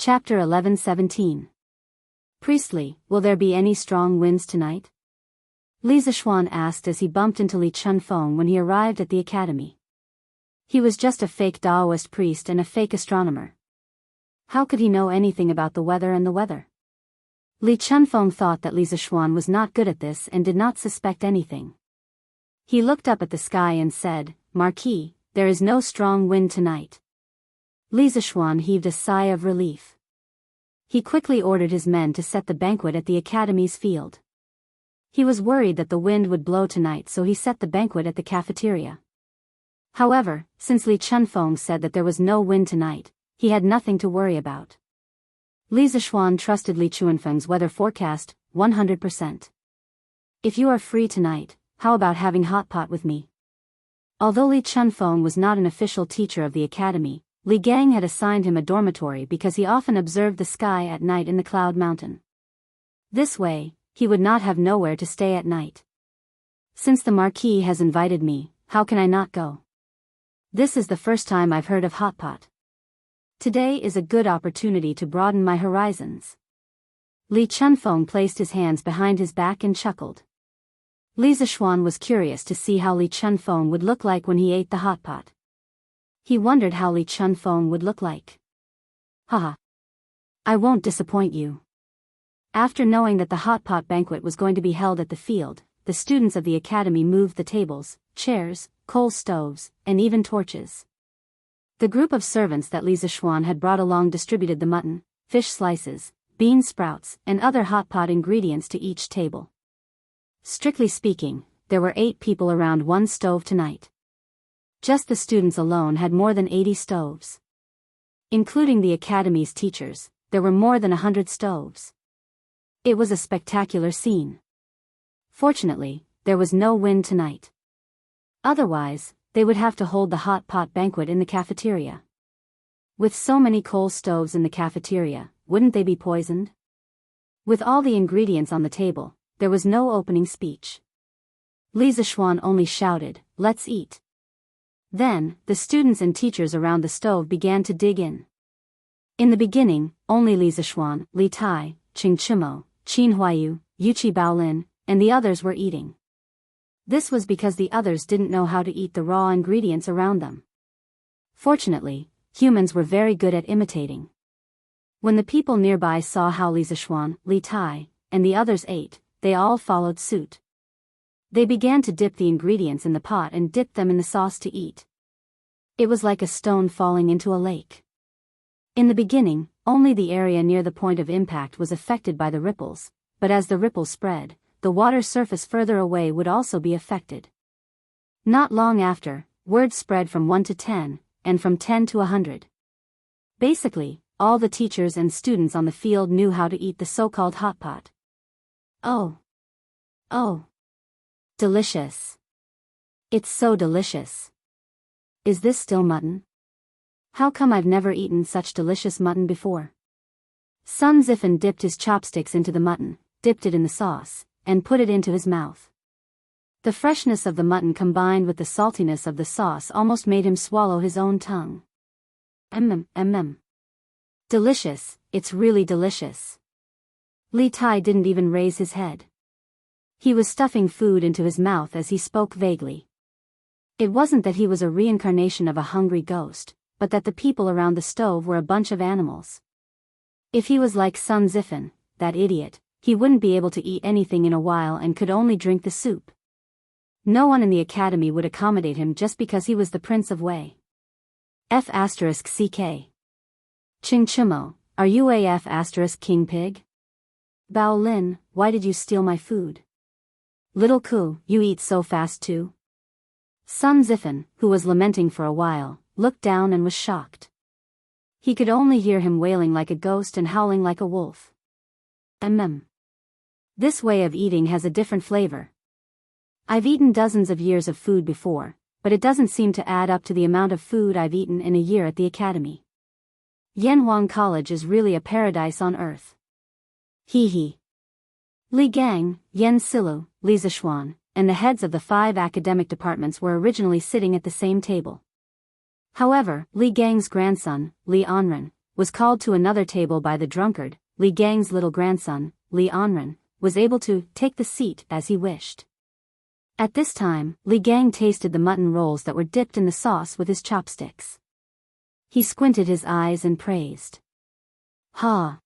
Chapter 11:17. Priestly, will there be any strong winds tonight? Li Zixuan asked as he bumped into Li Chunfeng when he arrived at the academy. He was just a fake Taoist priest and a fake astronomer. How could he know anything about the weather and the weather? Li Chunfeng thought that Li Zixuan was not good at this and did not suspect anything. He looked up at the sky and said, "Marquis, there is no strong wind tonight." Li Zixuan heaved a sigh of relief. He quickly ordered his men to set the banquet at the academy's field. He was worried that the wind would blow tonight, so he set the banquet at the cafeteria. However, since Li Chunfeng said that there was no wind tonight, he had nothing to worry about. Li Zixuan trusted Li Chunfeng's weather forecast 100%. "If you are free tonight, how about having hot pot with me?" Although Li Chunfeng was not an official teacher of the academy, Li Gang had assigned him a dormitory because he often observed the sky at night in the Cloud Mountain. This way, he would not have nowhere to stay at night. "Since the Marquis has invited me, how can I not go? This is the first time I've heard of hot pot. Today is a good opportunity to broaden my horizons." Li Chunfeng placed his hands behind his back and chuckled. Li Zixuan was curious to see how Li Chunfeng would look like when he ate the hot pot. He wondered how Li Chunfeng would look like. "Haha. I won't disappoint you." After knowing that the hot pot banquet was going to be held at the field, the students of the academy moved the tables, chairs, coal stoves, and even torches. The group of servants that Li Zixuan had brought along distributed the mutton, fish slices, bean sprouts, and other hot pot ingredients to each table. Strictly speaking, there were 8 people around one stove tonight. Just the students alone had more than 80 stoves. Including the academy's teachers, there were more than 100 stoves. It was a spectacular scene. Fortunately, there was no wind tonight. Otherwise, they would have to hold the hot pot banquet in the cafeteria. With so many coal stoves in the cafeteria, wouldn't they be poisoned? With all the ingredients on the table, there was no opening speech. Li Zixuan only shouted, "Let's eat." Then, the students and teachers around the stove began to dig in. In the beginning, only Li Zixuan, Li Tai, Qing Chimo, Qin Huayu, Yuqi Baolin, and the others were eating. This was because the others didn't know how to eat the raw ingredients around them. Fortunately, humans were very good at imitating. When the people nearby saw how Li Zixuan, Li Tai, and the others ate, they all followed suit. They began to dip the ingredients in the pot and dip them in the sauce to eat. It was like a stone falling into a lake. In the beginning, only the area near the point of impact was affected by the ripples, but as the ripples spread, the water surface further away would also be affected. Not long after, word spread from 1 to 10, and from 10 to 100. Basically, all the teachers and students on the field knew how to eat the so-called hot pot. Oh! Delicious. It's so delicious. Is this still mutton? How come I've never eaten such delicious mutton before? Sun Zifen dipped his chopsticks into the mutton, dipped it in the sauce, and put it into his mouth. The freshness of the mutton combined with the saltiness of the sauce almost made him swallow his own tongue. Delicious, it's really delicious. Li Tai didn't even raise his head. He was stuffing food into his mouth as he spoke vaguely. It wasn't that he was a reincarnation of a hungry ghost, but that the people around the stove were a bunch of animals. If he was like Sun Zifen, that idiot, he wouldn't be able to eat anything in a while and could only drink the soup. No one in the academy would accommodate him just because he was the Prince of Wei. F***CK. Qing Chimo, are you a F***King Pig? Bao Lin, why did you steal my food? Little Ku, you eat so fast too? Sun Zifen, who was lamenting for a while, looked down and was shocked. He could only hear him wailing like a ghost and howling like a wolf. This way of eating has a different flavor. I've eaten dozens of years of food before, but it doesn't seem to add up to the amount of food I've eaten in a year at the academy. Yanhuang College is really a paradise on earth. Hee hee. Li Gang, Yen Silu, Li Zixuan, and the heads of the 5 academic departments were originally sitting at the same table. However, Li Gang's grandson, Li Anren, was called to another table by the drunkard. Li Gang's little grandson, Li Anren, was able to take the seat as he wished. At this time, Li Gang tasted the mutton rolls that were dipped in the sauce with his chopsticks. He squinted his eyes and praised. Ha!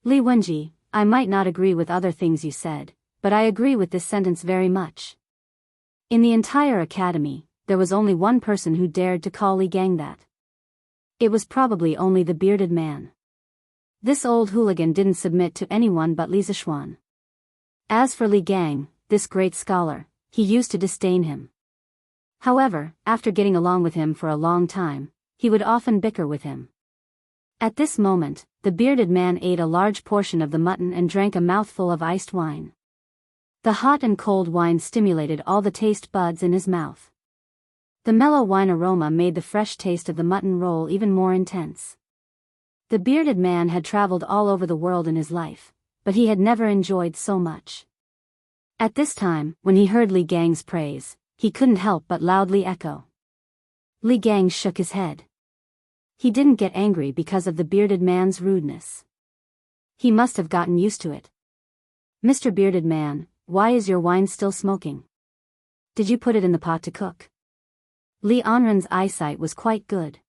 Li Wenji, I might not agree with other things you said, but I agree with this sentence very much. In the entire academy, there was only one person who dared to call Li Gang that. It was probably only the bearded man. This old hooligan didn't submit to anyone but Li Zishuan. As for Li Gang, this great scholar, he used to disdain him. However, after getting along with him for a long time, he would often bicker with him. At this moment, the bearded man ate a large portion of the mutton and drank a mouthful of iced wine. The hot and cold wine stimulated all the taste buds in his mouth. The mellow wine aroma made the fresh taste of the mutton roll even more intense. The bearded man had traveled all over the world in his life, but he had never enjoyed so much. At this time, when he heard Li Gang's praise, he couldn't help but loudly echo. Li Gang shook his head. He didn't get angry because of the bearded man's rudeness. He must have gotten used to it. Mr. Bearded Man, why is your wine still smoking? Did you put it in the pot to cook? Li Anren's eyesight was quite good.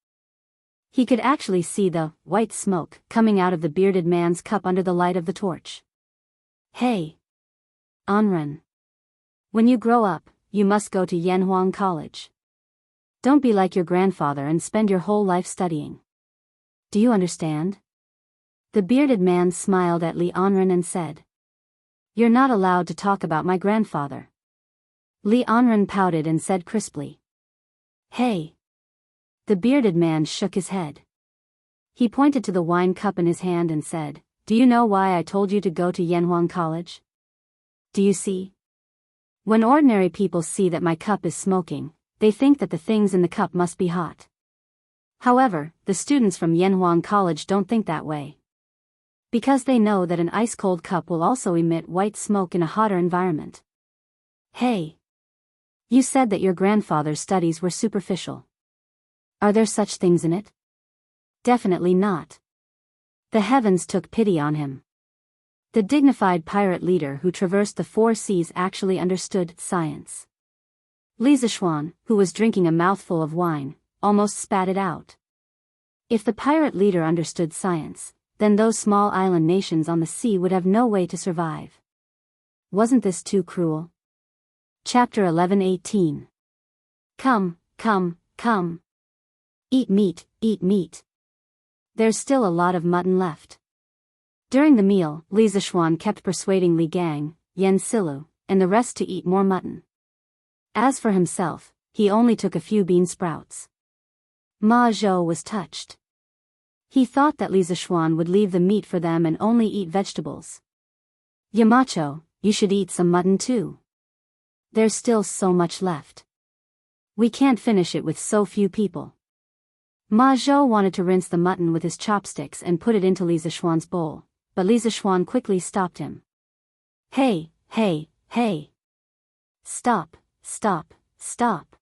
He could actually see the white smoke coming out of the bearded man's cup under the light of the torch. Hey! Anren. When you grow up, you must go to Yanhuang College. Don't be like your grandfather and spend your whole life studying. Do you understand? The bearded man smiled at Li Anren and said. You're not allowed to talk about my grandfather. Li Anren pouted and said crisply. Hey! The bearded man shook his head. He pointed to the wine cup in his hand and said, Do you know why I told you to go to Yanhuang College? Do you see? When ordinary people see that my cup is smoking, they think that the things in the cup must be hot. However, the students from Yanhuang College don't think that way. Because they know that an ice-cold cup will also emit white smoke in a hotter environment. Hey! You said that your grandfather's studies were superficial. Are there such things in it? Definitely not. The heavens took pity on him. The dignified pirate leader who traversed the 4 seas actually understood science. Li Zishuan, who was drinking a mouthful of wine, almost spat it out. If the pirate leader understood science, then those small island nations on the sea would have no way to survive. Wasn't this too cruel? Chapter 11:18. Come, come, come. Eat meat, eat meat. There's still a lot of mutton left. During the meal, Li Zishuan kept persuading Li Gang, Yen Silu, and the rest to eat more mutton. As for himself, he only took a few bean sprouts. Ma Zhou was touched. He thought that Li Zishuan would leave the meat for them and only eat vegetables. Yamacho, you should eat some mutton too. There's still so much left. We can't finish it with so few people. Ma Zhou wanted to rinse the mutton with his chopsticks and put it into Li Zishuan's bowl, but Li Zishuan quickly stopped him. Hey, hey, hey. Stop, stop, stop.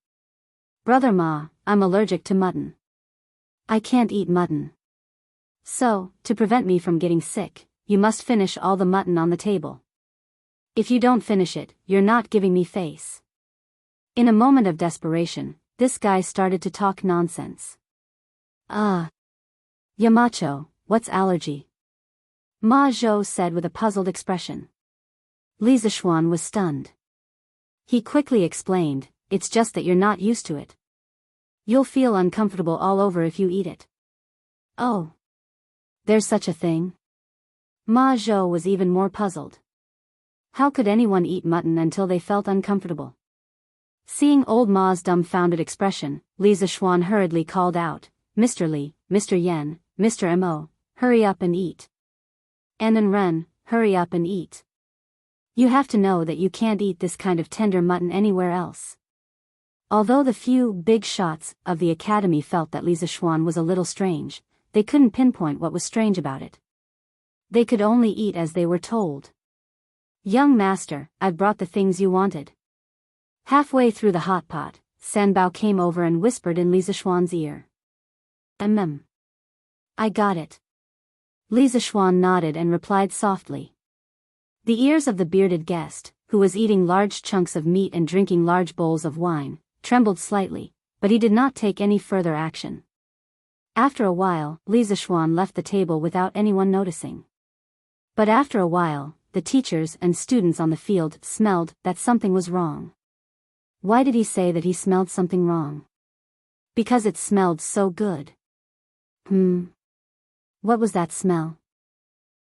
Brother Ma, I'm allergic to mutton. I can't eat mutton. So, to prevent me from getting sick, you must finish all the mutton on the table. If you don't finish it, you're not giving me face. In a moment of desperation, this guy started to talk nonsense. Yamacho, what's allergy? Ma Zhou said with a puzzled expression. Li Zishuan was stunned. He quickly explained, it's just that you're not used to it. You'll feel uncomfortable all over if you eat it. Oh. There's such a thing? Ma Zhou was even more puzzled. How could anyone eat mutton until they felt uncomfortable? Seeing old Ma's dumbfounded expression, Li Zishuan hurriedly called out, Mr. Li, Mr. Yen, Mr. Mo, hurry up and eat. And Ren, hurry up and eat. You have to know that you can't eat this kind of tender mutton anywhere else. Although the few big shots of the academy felt that Li Zishuan was a little strange, they couldn't pinpoint what was strange about it. They could only eat as they were told. Young master, I've brought the things you wanted. Halfway through the hot pot, Sanbao came over and whispered in Li Zishuan's ear. I got it. Li Zishuan nodded and replied softly. The ears of the bearded guest, who was eating large chunks of meat and drinking large bowls of wine, trembled slightly, but he did not take any further action. After a while, Li Zishuan left the table without anyone noticing. But after a while, the teachers and students on the field smelled that something was wrong. Why did he say that he smelled something wrong? Because it smelled so good. What was that smell?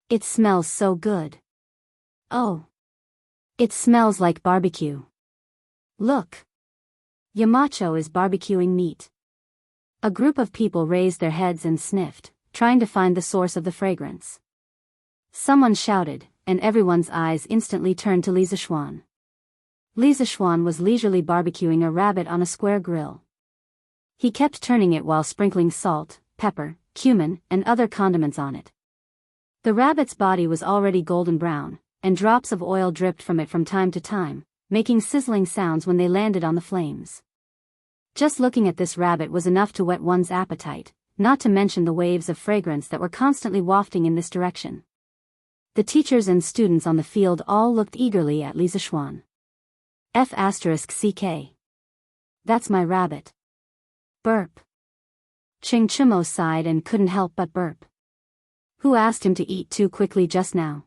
It smells so good. Oh. It smells like barbecue. Look. Yamacho is barbecuing meat. A group of people raised their heads and sniffed, trying to find the source of the fragrance. Someone shouted, and everyone's eyes instantly turned to Li Zishuan. Li Zishuan was leisurely barbecuing a rabbit on a square grill. He kept turning it while sprinkling salt, pepper, cumin, and other condiments on it. The rabbit's body was already golden brown, and drops of oil dripped from it from time to time, making sizzling sounds when they landed on the flames. Just looking at this rabbit was enough to whet one's appetite, not to mention the waves of fragrance that were constantly wafting in this direction. The teachers and students on the field all looked eagerly at Li Zishuan. F***ck. That's my rabbit. Burp. Ching Chimo sighed and couldn't help but burp. Who asked him to eat too quickly just now?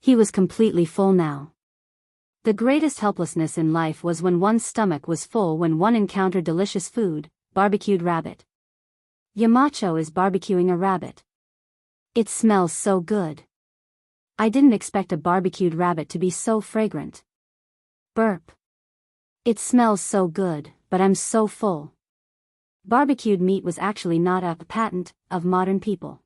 He was completely full now. The greatest helplessness in life was when one's stomach was full when one encountered delicious food, barbecued rabbit. Yamacho is barbecuing a rabbit. It smells so good. I didn't expect a barbecued rabbit to be so fragrant. Burp. It smells so good, but I'm so full. Barbecued meat was actually not a patent of modern people.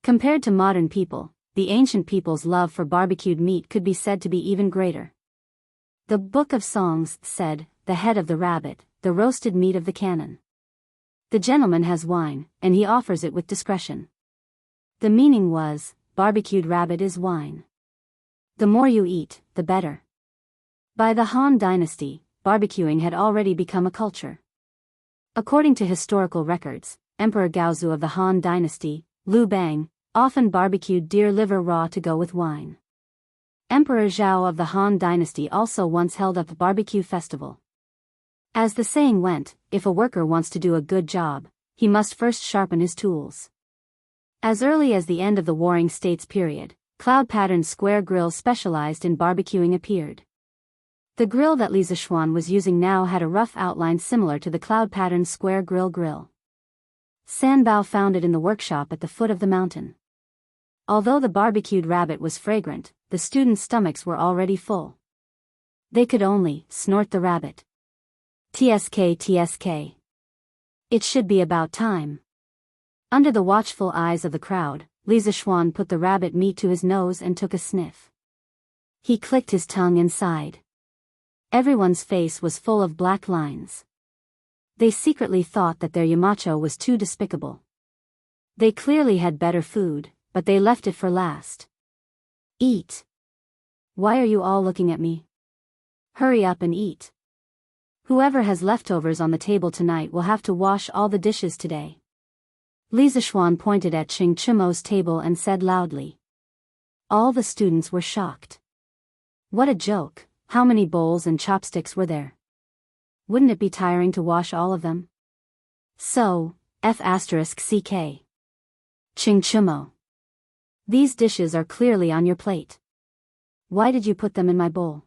Compared to modern people, the ancient people's love for barbecued meat could be said to be even greater. The Book of Songs said, "The head of the rabbit, the roasted meat of the cannon." The gentleman has wine, and he offers it with discretion. The meaning was, barbecued rabbit is wine. The more you eat, the better. By the Han Dynasty, barbecuing had already become a culture. According to historical records, Emperor Gaozu of the Han Dynasty, Liu Bang, often barbecued deer liver raw to go with wine. Emperor Zhao of the Han Dynasty also once held up a barbecue festival. As the saying went, if a worker wants to do a good job, he must first sharpen his tools. As early as the end of the Warring States period, cloud-patterned square grills specialized in barbecuing appeared. The grill that Li Zishuan was using now had a rough outline similar to the cloud-patterned square grill. Sanbao found it in the workshop at the foot of the mountain. Although the barbecued rabbit was fragrant, the students' stomachs were already full. They could only snort the rabbit. Tsk. It should be about time. Under the watchful eyes of the crowd, Li Zishuan put the rabbit meat to his nose and took a sniff. He clicked his tongue and sighed. Everyone's face was full of black lines. They secretly thought that their Yamacho was too despicable. They clearly had better food, but they left it for last. Eat. Why are you all looking at me? Hurry up and eat. Whoever has leftovers on the table tonight will have to wash all the dishes today. Li Zishuan pointed at Ching Chimo's table and said loudly. All the students were shocked. What a joke, how many bowls and chopsticks were there? Wouldn't it be tiring to wash all of them? So, F***ck. Ching Chimo. These dishes are clearly on your plate. Why did you put them in my bowl?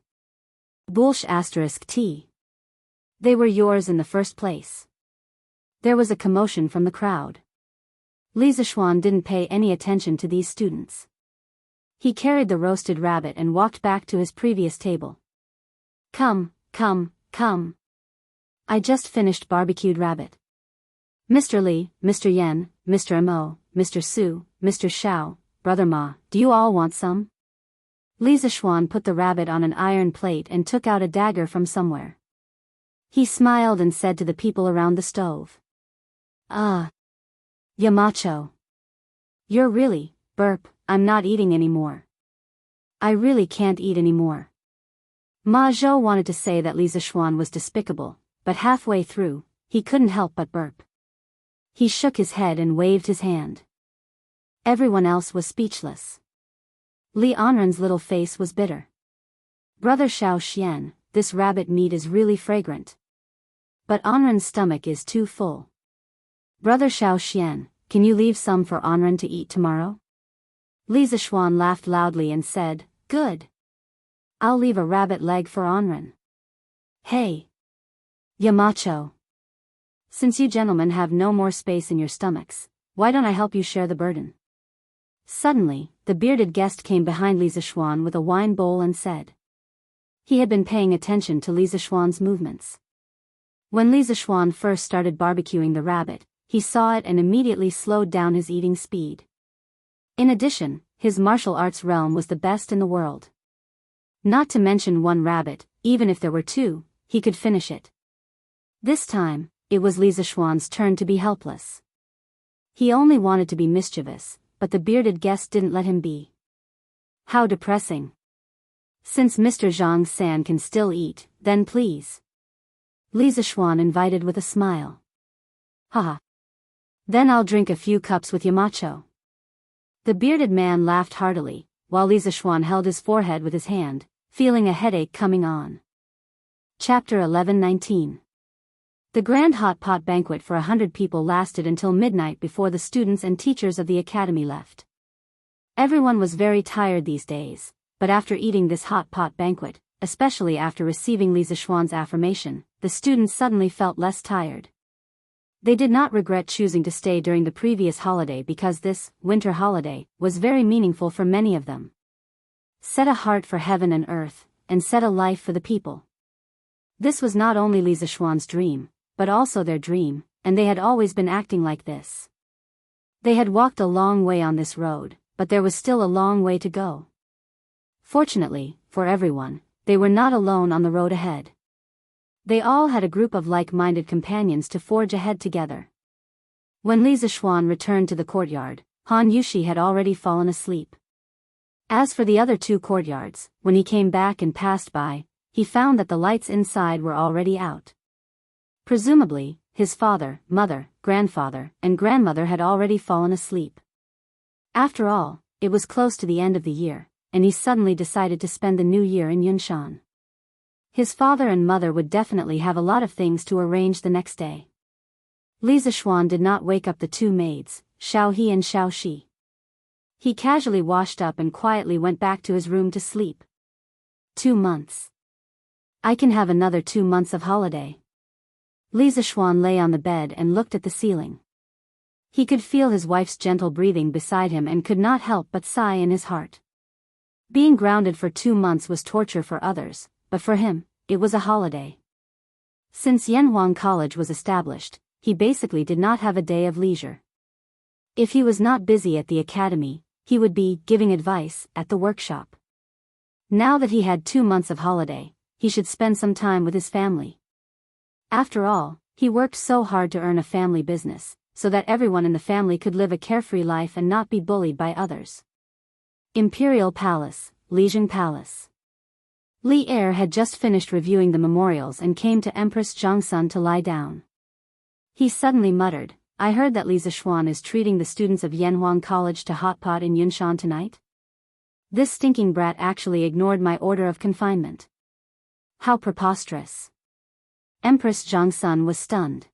Bullsh**t. They were yours in the first place. There was a commotion from the crowd. Li Zishuan didn't pay any attention to these students. He carried the roasted rabbit and walked back to his previous table. Come. I just finished barbecued rabbit. Mr. Li, Mr. Yen, Mr. Mo, Mr. Su, Mr. Xiao, Brother Ma, do you all want some? Li Zishuan put the rabbit on an iron plate and took out a dagger from somewhere. He smiled and said to the people around the stove. Yamacho. You're really, burp, I'm not eating anymore. I really can't eat anymore. Ma Zhou wanted to say that Li Zishuan was despicable, but halfway through, he couldn't help but burp. He shook his head and waved his hand. Everyone else was speechless. Li Anren's little face was bitter. Brother Xiao Xian, this rabbit meat is really fragrant. But Anren's stomach is too full. Brother Xiao Xian, can you leave some for Anren to eat tomorrow? Li Zishuan laughed loudly and said, good. I'll leave a rabbit leg for Anren. Hey! Yamacho! Since you gentlemen have no more space in your stomachs, why don't I help you share the burden? Suddenly, the bearded guest came behind Li Zishuan with a wine bowl and said. He had been paying attention to Li Zishuan's movements. When Li Zishuan first started barbecuing the rabbit, he saw it and immediately slowed down his eating speed. In addition, his martial arts realm was the best in the world. Not to mention one rabbit, even if there were two, he could finish it. This time, it was Li Zishuan's turn to be helpless. He only wanted to be mischievous, but the bearded guest didn't let him be. How depressing. Since Mr. Zhang San can still eat, then please. Li Zishuan invited with a smile. Haha. Then I'll drink a few cups with Yamacho. The bearded man laughed heartily, while Li Zishuan held his forehead with his hand, feeling a headache coming on. Chapter 11-19. The grand hot pot banquet for 100 people lasted until midnight before the students and teachers of the academy left. Everyone was very tired these days, but after eating this hot pot banquet, especially after receiving Li Zishuan's affirmation, the students suddenly felt less tired. They did not regret choosing to stay during the previous holiday because this winter holiday was very meaningful for many of them. Set a heart for heaven and earth, and set a life for the people. This was not only Li Zishuan's dream, but also their dream, and they had always been acting like this. They had walked a long way on this road, but there was still a long way to go. Fortunately, for everyone, they were not alone on the road ahead. They all had a group of like-minded companions to forge ahead together. When Li Zishuan returned to the courtyard, Han Yushi had already fallen asleep. As for the other two courtyards, when he came back and passed by, he found that the lights inside were already out. Presumably, his father, mother, grandfather, and grandmother had already fallen asleep. After all, it was close to the end of the year, and he suddenly decided to spend the new year in Yunshan. His father and mother would definitely have a lot of things to arrange the next day. Li Zishuan did not wake up the two maids, Xiao He and Xiao Shi. He casually washed up and quietly went back to his room to sleep. 2 months. I can have another 2 months of holiday. Li Zishuan lay on the bed and looked at the ceiling. He could feel his wife's gentle breathing beside him and could not help but sigh in his heart. Being grounded for 2 months was torture for others, but for him, it was a holiday. Since Yanhuang College was established, he basically did not have a day of leisure. If he was not busy at the academy, he would be giving advice at the workshop. Now that he had 2 months of holiday, he should spend some time with his family. After all, he worked so hard to earn a family business, so that everyone in the family could live a carefree life and not be bullied by others. Imperial Palace, Lijiang Palace. Li Er had just finished reviewing the memorials and came to Empress Zhangsun to lie down. He suddenly muttered, I heard that Li Zishuan is treating the students of Yanhuang College to hot pot in Yunshan tonight. This stinking brat actually ignored my order of confinement. How preposterous. Empress Zhangsun was stunned.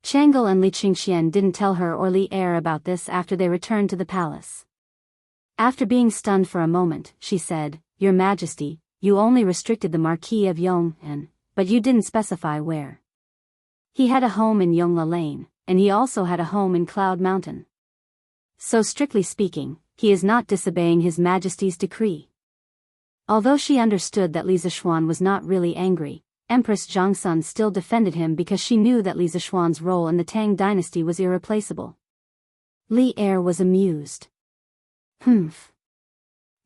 Chang'e and Li Qingxian didn't tell her or Li Er about this after they returned to the palace. After being stunned for a moment, she said, Your Majesty, you only restricted the Marquis of Yong'an, but you didn't specify where. He had a home in Yongla Lane, and he also had a home in Cloud Mountain. So strictly speaking, he is not disobeying His Majesty's decree. Although she understood that Li Zishuan was not really angry, Empress Zhangsun still defended him because she knew that Li Zishuan's role in the Tang dynasty was irreplaceable. Li Er was amused. Humph.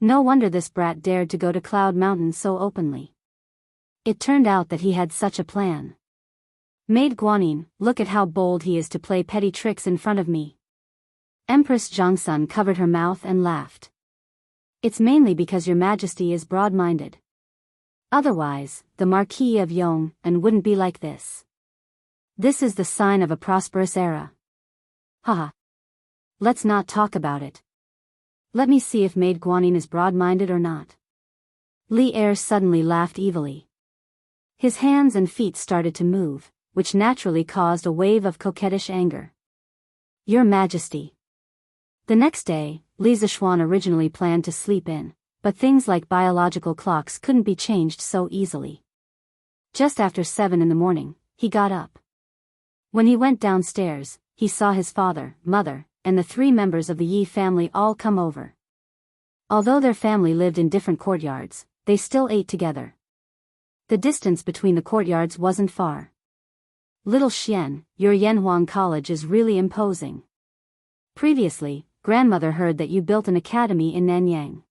No wonder this brat dared to go to Cloud Mountain so openly. It turned out that he had such a plan. Maid Guanyin, look at how bold he is to play petty tricks in front of me. Empress Zhangsun covered her mouth and laughed. It's mainly because Your Majesty is broad-minded. Otherwise, the Marquis of Yong'an wouldn't be like this. This is the sign of a prosperous era. Haha. Let's not talk about it. Let me see if Maid Guanyin is broad-minded or not. Li Er suddenly laughed evilly. His hands and feet started to move, which naturally caused a wave of coquettish anger. Your Majesty. The next day, Li Zishuan originally planned to sleep in, but things like biological clocks couldn't be changed so easily. Just after 7 in the morning, he got up. When he went downstairs, he saw his father, mother, and the 3 members of the Yi family all come over. Although their family lived in different courtyards, they still ate together. The distance between the courtyards wasn't far. Little Xian, your Yanhuang College is really imposing. Previously, grandmother heard that you built an academy in Nanyang.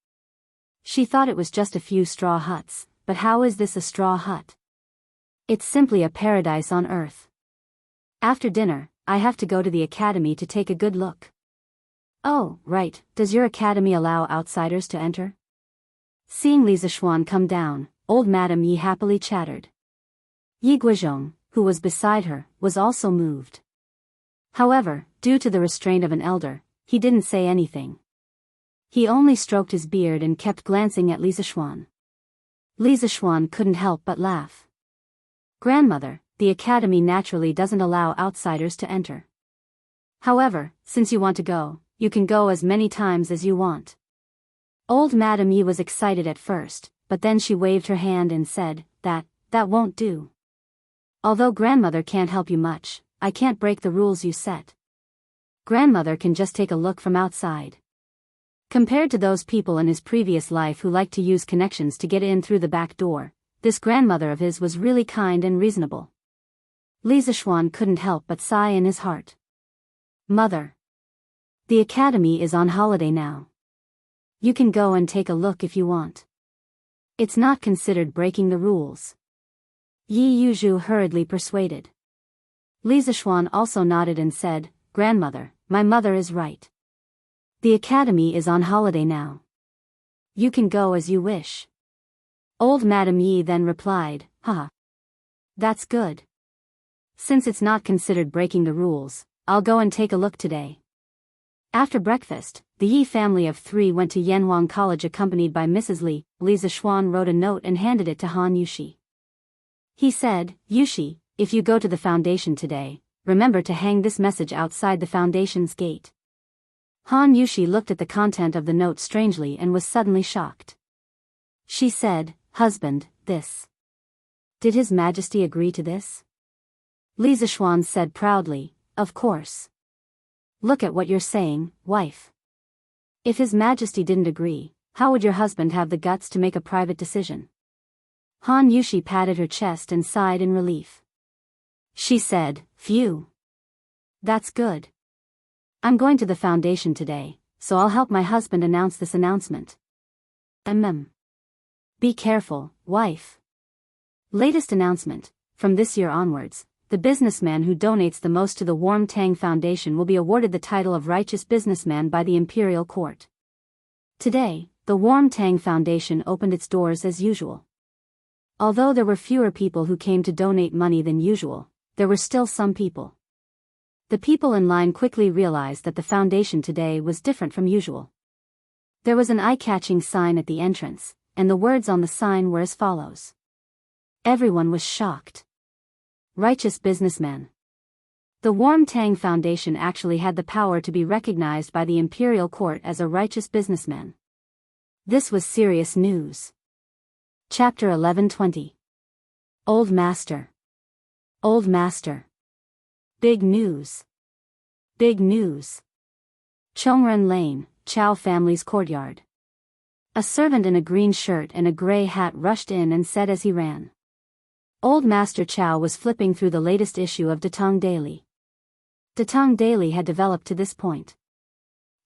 She thought it was just a few straw huts, but how is this a straw hut? It's simply a paradise on earth. After dinner, I have to go to the academy to take a good look. Oh, right, does your academy allow outsiders to enter? Seeing Li Zishuan come down, old Madame Yi happily chattered. Yi Guizhong, who was beside her, was also moved. However, due to the restraint of an elder, he didn't say anything. He only stroked his beard and kept glancing at Li Zishuan. Li Zishuan couldn't help but laugh. Grandmother, the academy naturally doesn't allow outsiders to enter. However, since you want to go, you can go as many times as you want. Old Madame Yi was excited at first, but then she waved her hand and said, that won't do. Although grandmother can't help you much, I can't break the rules you set. Grandmother can just take a look from outside. Compared to those people in his previous life who liked to use connections to get in through the back door, this grandmother of his was really kind and reasonable. Li Zishuan couldn't help but sigh in his heart. Mother. The academy is on holiday now. You can go and take a look if you want. It's not considered breaking the rules. Yi Yuzhu hurriedly persuaded. Li Zishuan also nodded and said, Grandmother, my mother is right. The academy is on holiday now. You can go as you wish. Old Madame Yi then replied, Haha. That's good. Since it's not considered breaking the rules, I'll go and take a look today. After breakfast, the Yi family of 3 went to Yanhuang College accompanied by Mrs. Li. Li Zishuan wrote a note and handed it to Han Yushi. He said, Yushi, if you go to the foundation today, remember to hang this message outside the foundation's gate. Han Yushi looked at the content of the note strangely and was suddenly shocked. She said, Husband, this. Did His Majesty agree to this? Li Zishuan said proudly, Of course. Look at what you're saying, wife. If His Majesty didn't agree, how would your husband have the guts to make a private decision? Han Yushi patted her chest and sighed in relief. She said, Phew. That's good. I'm going to the foundation today, so I'll help my husband announce this announcement. Be careful, wife. Latest announcement, from this year onwards, the businessman who donates the most to the Warm Tang Foundation will be awarded the title of Righteous Businessman by the Imperial Court. Today, the Warm Tang Foundation opened its doors as usual. Although there were fewer people who came to donate money than usual, there were still some people. The people in line quickly realized that the foundation today was different from usual. There was an eye-catching sign at the entrance, and the words on the sign were as follows. Everyone was shocked. Righteous Businessman. The Warm Tang Foundation actually had the power to be recognized by the Imperial Court as a righteous businessman. This was serious news. Chapter 11:20. Old Master. Old Master. Big news. Big news. Chongren Lane, Chow family's courtyard. A servant in a green shirt and a gray hat rushed in and said as he ran. Old Master Chow was flipping through the latest issue of Datong Daily. Datong Daily had developed to this point.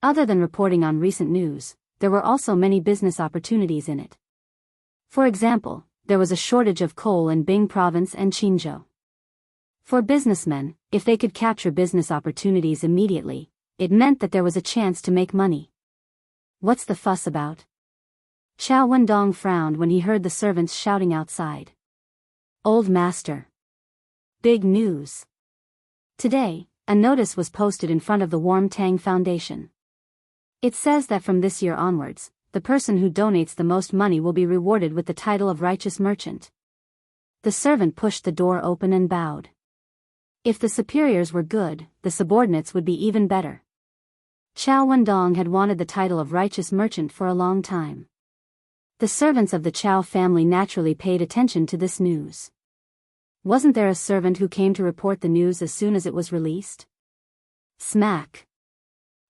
Other than reporting on recent news, there were also many business opportunities in it. For example, there was a shortage of coal in Bing Province and Qinzhou. For businessmen, if they could capture business opportunities immediately, it meant that there was a chance to make money. What's the fuss about? Chow Wendong frowned when he heard the servants shouting outside. Old Master. Big news. Today, a notice was posted in front of the Warm Tang Foundation. It says that from this year onwards, the person who donates the most money will be rewarded with the title of righteous merchant. The servant pushed the door open and bowed. If the superiors were good, the subordinates would be even better. Chow Wendong had wanted the title of righteous merchant for a long time. The servants of the Chow family naturally paid attention to this news. Wasn't there a servant who came to report the news as soon as it was released? Smack.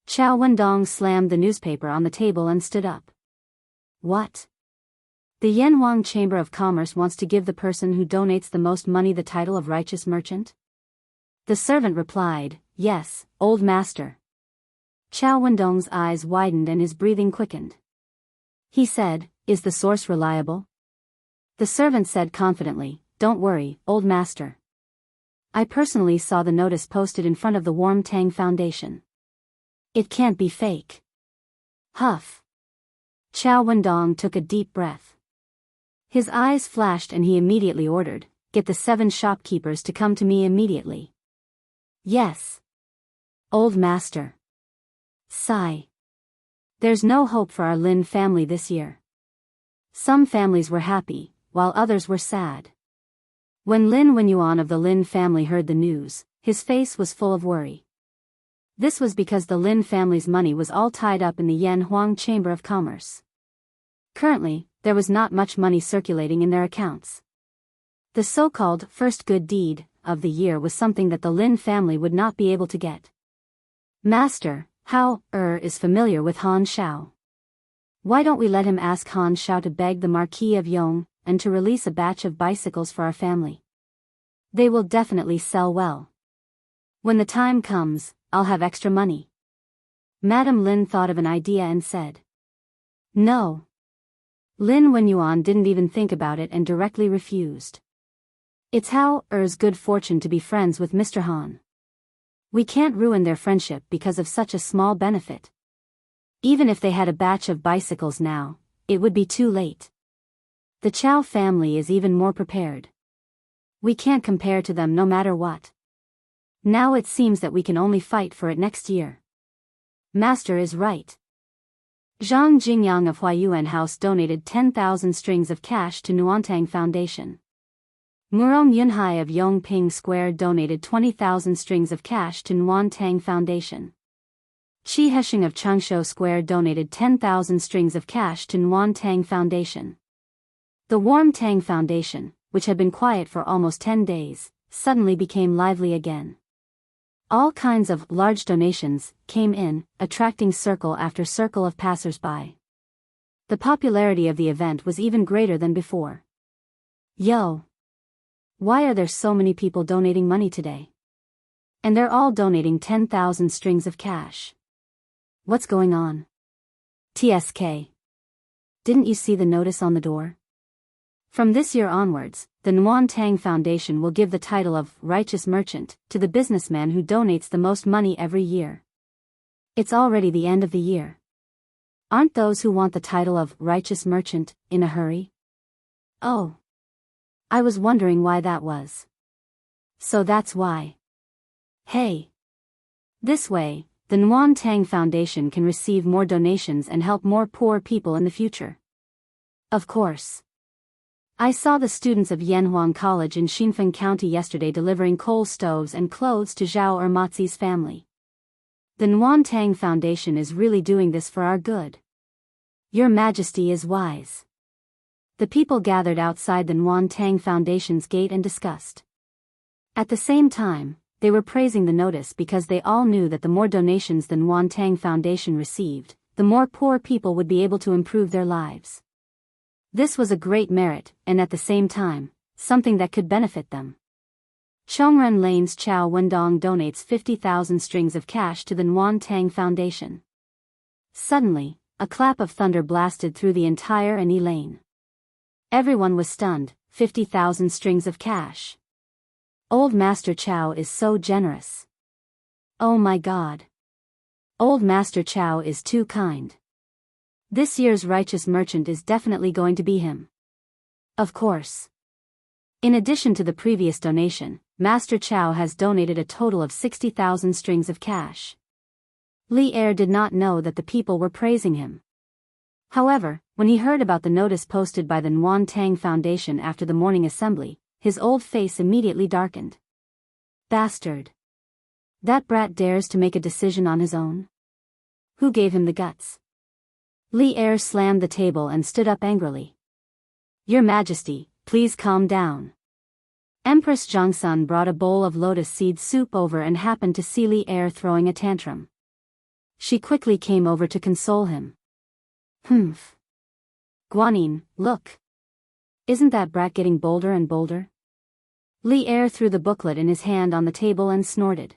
Chow Wendong slammed the newspaper on the table and stood up. What? The Yanhuang Chamber of Commerce wants to give the person who donates the most money the title of righteous merchant? The servant replied, "Yes, old master." Chow Wendong's eyes widened and his breathing quickened. He said, "Is the source reliable?" The servant said confidently, "Don't worry, old master. I personally saw the notice posted in front of the Warm Tang Foundation. It can't be fake." Huff. Chow Wendong took a deep breath. His eyes flashed and he immediately ordered, "Get the 7 shopkeepers to come to me immediately." "Yes, old master." Sigh. There's no hope for our Lin family this year. Some families were happy, while others were sad. When Lin Wenyuan of the Lin family heard the news, his face was full of worry. This was because the Lin family's money was all tied up in the Yanhuang Chamber of Commerce. Currently, there was not much money circulating in their accounts. The so-called first good deed of the year was something that the Lin family would not be able to get. "Master, Hao is familiar with Han Shao. Why don't we let him ask Han Shao to beg the Marquis of Yong and to release a batch of bicycles for our family? They will definitely sell well. When the time comes, I'll have extra money." Madame Lin thought of an idea and said. No. Lin Wenyuan didn't even think about it and directly refused. It's Hao good fortune to be friends with Mr. Han. We can't ruin their friendship because of such a small benefit. Even if they had a batch of bicycles now, it would be too late. The Chow family is even more prepared. We can't compare to them no matter what. Now it seems that we can only fight for it next year. Master is right. Zhang Jingyang of Huayuan House donated 10,000 strings of cash to Nuantang Foundation. Murong Yunhai of Yongping Square donated 20,000 strings of cash to Nuantang Foundation. Qi Heshing of Changshu Square donated 10,000 strings of cash to Nuantang Foundation. The Warm Tang Foundation, which had been quiet for almost 10 days, suddenly became lively again. All kinds of large donations came in, attracting circle after circle of passers-by. The popularity of the event was even greater than before. Yo! Why are there so many people donating money today? And they're all donating 10,000 strings of cash. What's going on? TSK. Didn't you see the notice on the door? From this year onwards, the Nuantang Foundation will give the title of Righteous Merchant to the businessman who donates the most money every year. It's already the end of the year. Aren't those who want the title of Righteous Merchant in a hurry? Oh. I was wondering why that was. So that's why. Hey. This way, the Nuantang Foundation can receive more donations and help more poor people in the future. Of course. I saw the students of Yanhuang College in Xinfeng County yesterday delivering coal stoves and clothes to Zhao Ermatzi's family. The Nuantang Foundation is really doing this for our good. Your Majesty is wise. The people gathered outside the Nuantang Foundation's gate and discussed. At the same time, they were praising the notice because they all knew that the more donations the Nuantang Foundation received, the more poor people would be able to improve their lives. This was a great merit, and at the same time, something that could benefit them. Chongren Lane's Chow Wendong donates 50,000 strings of cash to the Nuantang Foundation. Suddenly, a clap of thunder blasted through the entire Ani Lane. Everyone was stunned. 50,000 strings of cash. Old Master Chow is so generous. Oh my God. Old Master Chow is too kind. This year's righteous merchant is definitely going to be him. Of course. In addition to the previous donation, Master Chow has donated a total of 60,000 strings of cash. Li Er did not know that the people were praising him. However, when he heard about the notice posted by the Nguyen Tang Foundation after the morning assembly, his old face immediately darkened. Bastard. That brat dares to make a decision on his own? Who gave him the guts? Li Er slammed the table and stood up angrily. Your Majesty, please calm down. Empress Jiangsun brought a bowl of lotus seed soup over and happened to see Li Er throwing a tantrum. She quickly came over to console him. Humph. Guanyin, look. Isn't that brat getting bolder and bolder? Li Er threw the booklet in his hand on the table and snorted.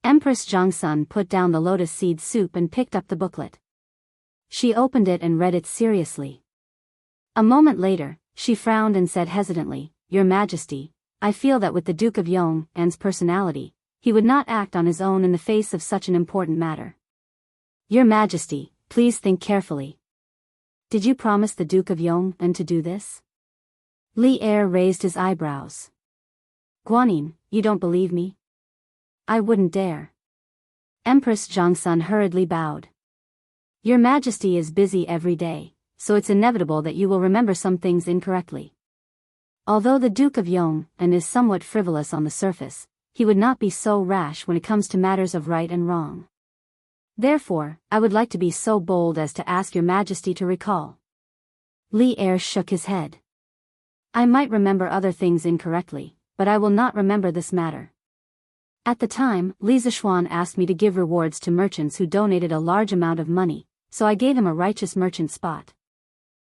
Empress Jiangsun put down the lotus seed soup and picked up the booklet. She opened it and read it seriously. A moment later, she frowned and said hesitantly, Your Majesty, I feel that with the Duke of Yong'an's personality, he would not act on his own in the face of such an important matter. Your Majesty, please think carefully. Did you promise the Duke of Yong'an to do this? Li Er raised his eyebrows. Guanyin, you don't believe me? I wouldn't dare. Empress Jiangsun hurriedly bowed. Your Majesty is busy every day, so it's inevitable that you will remember some things incorrectly. Although the Duke of Yong'an is somewhat frivolous on the surface, he would not be so rash when it comes to matters of right and wrong. Therefore, I would like to be so bold as to ask Your Majesty to recall. Li Er shook his head. I might remember other things incorrectly, but I will not remember this matter. At the time, Li Zishuan asked me to give rewards to merchants who donated a large amount of money, so I gave him a righteous merchant spot.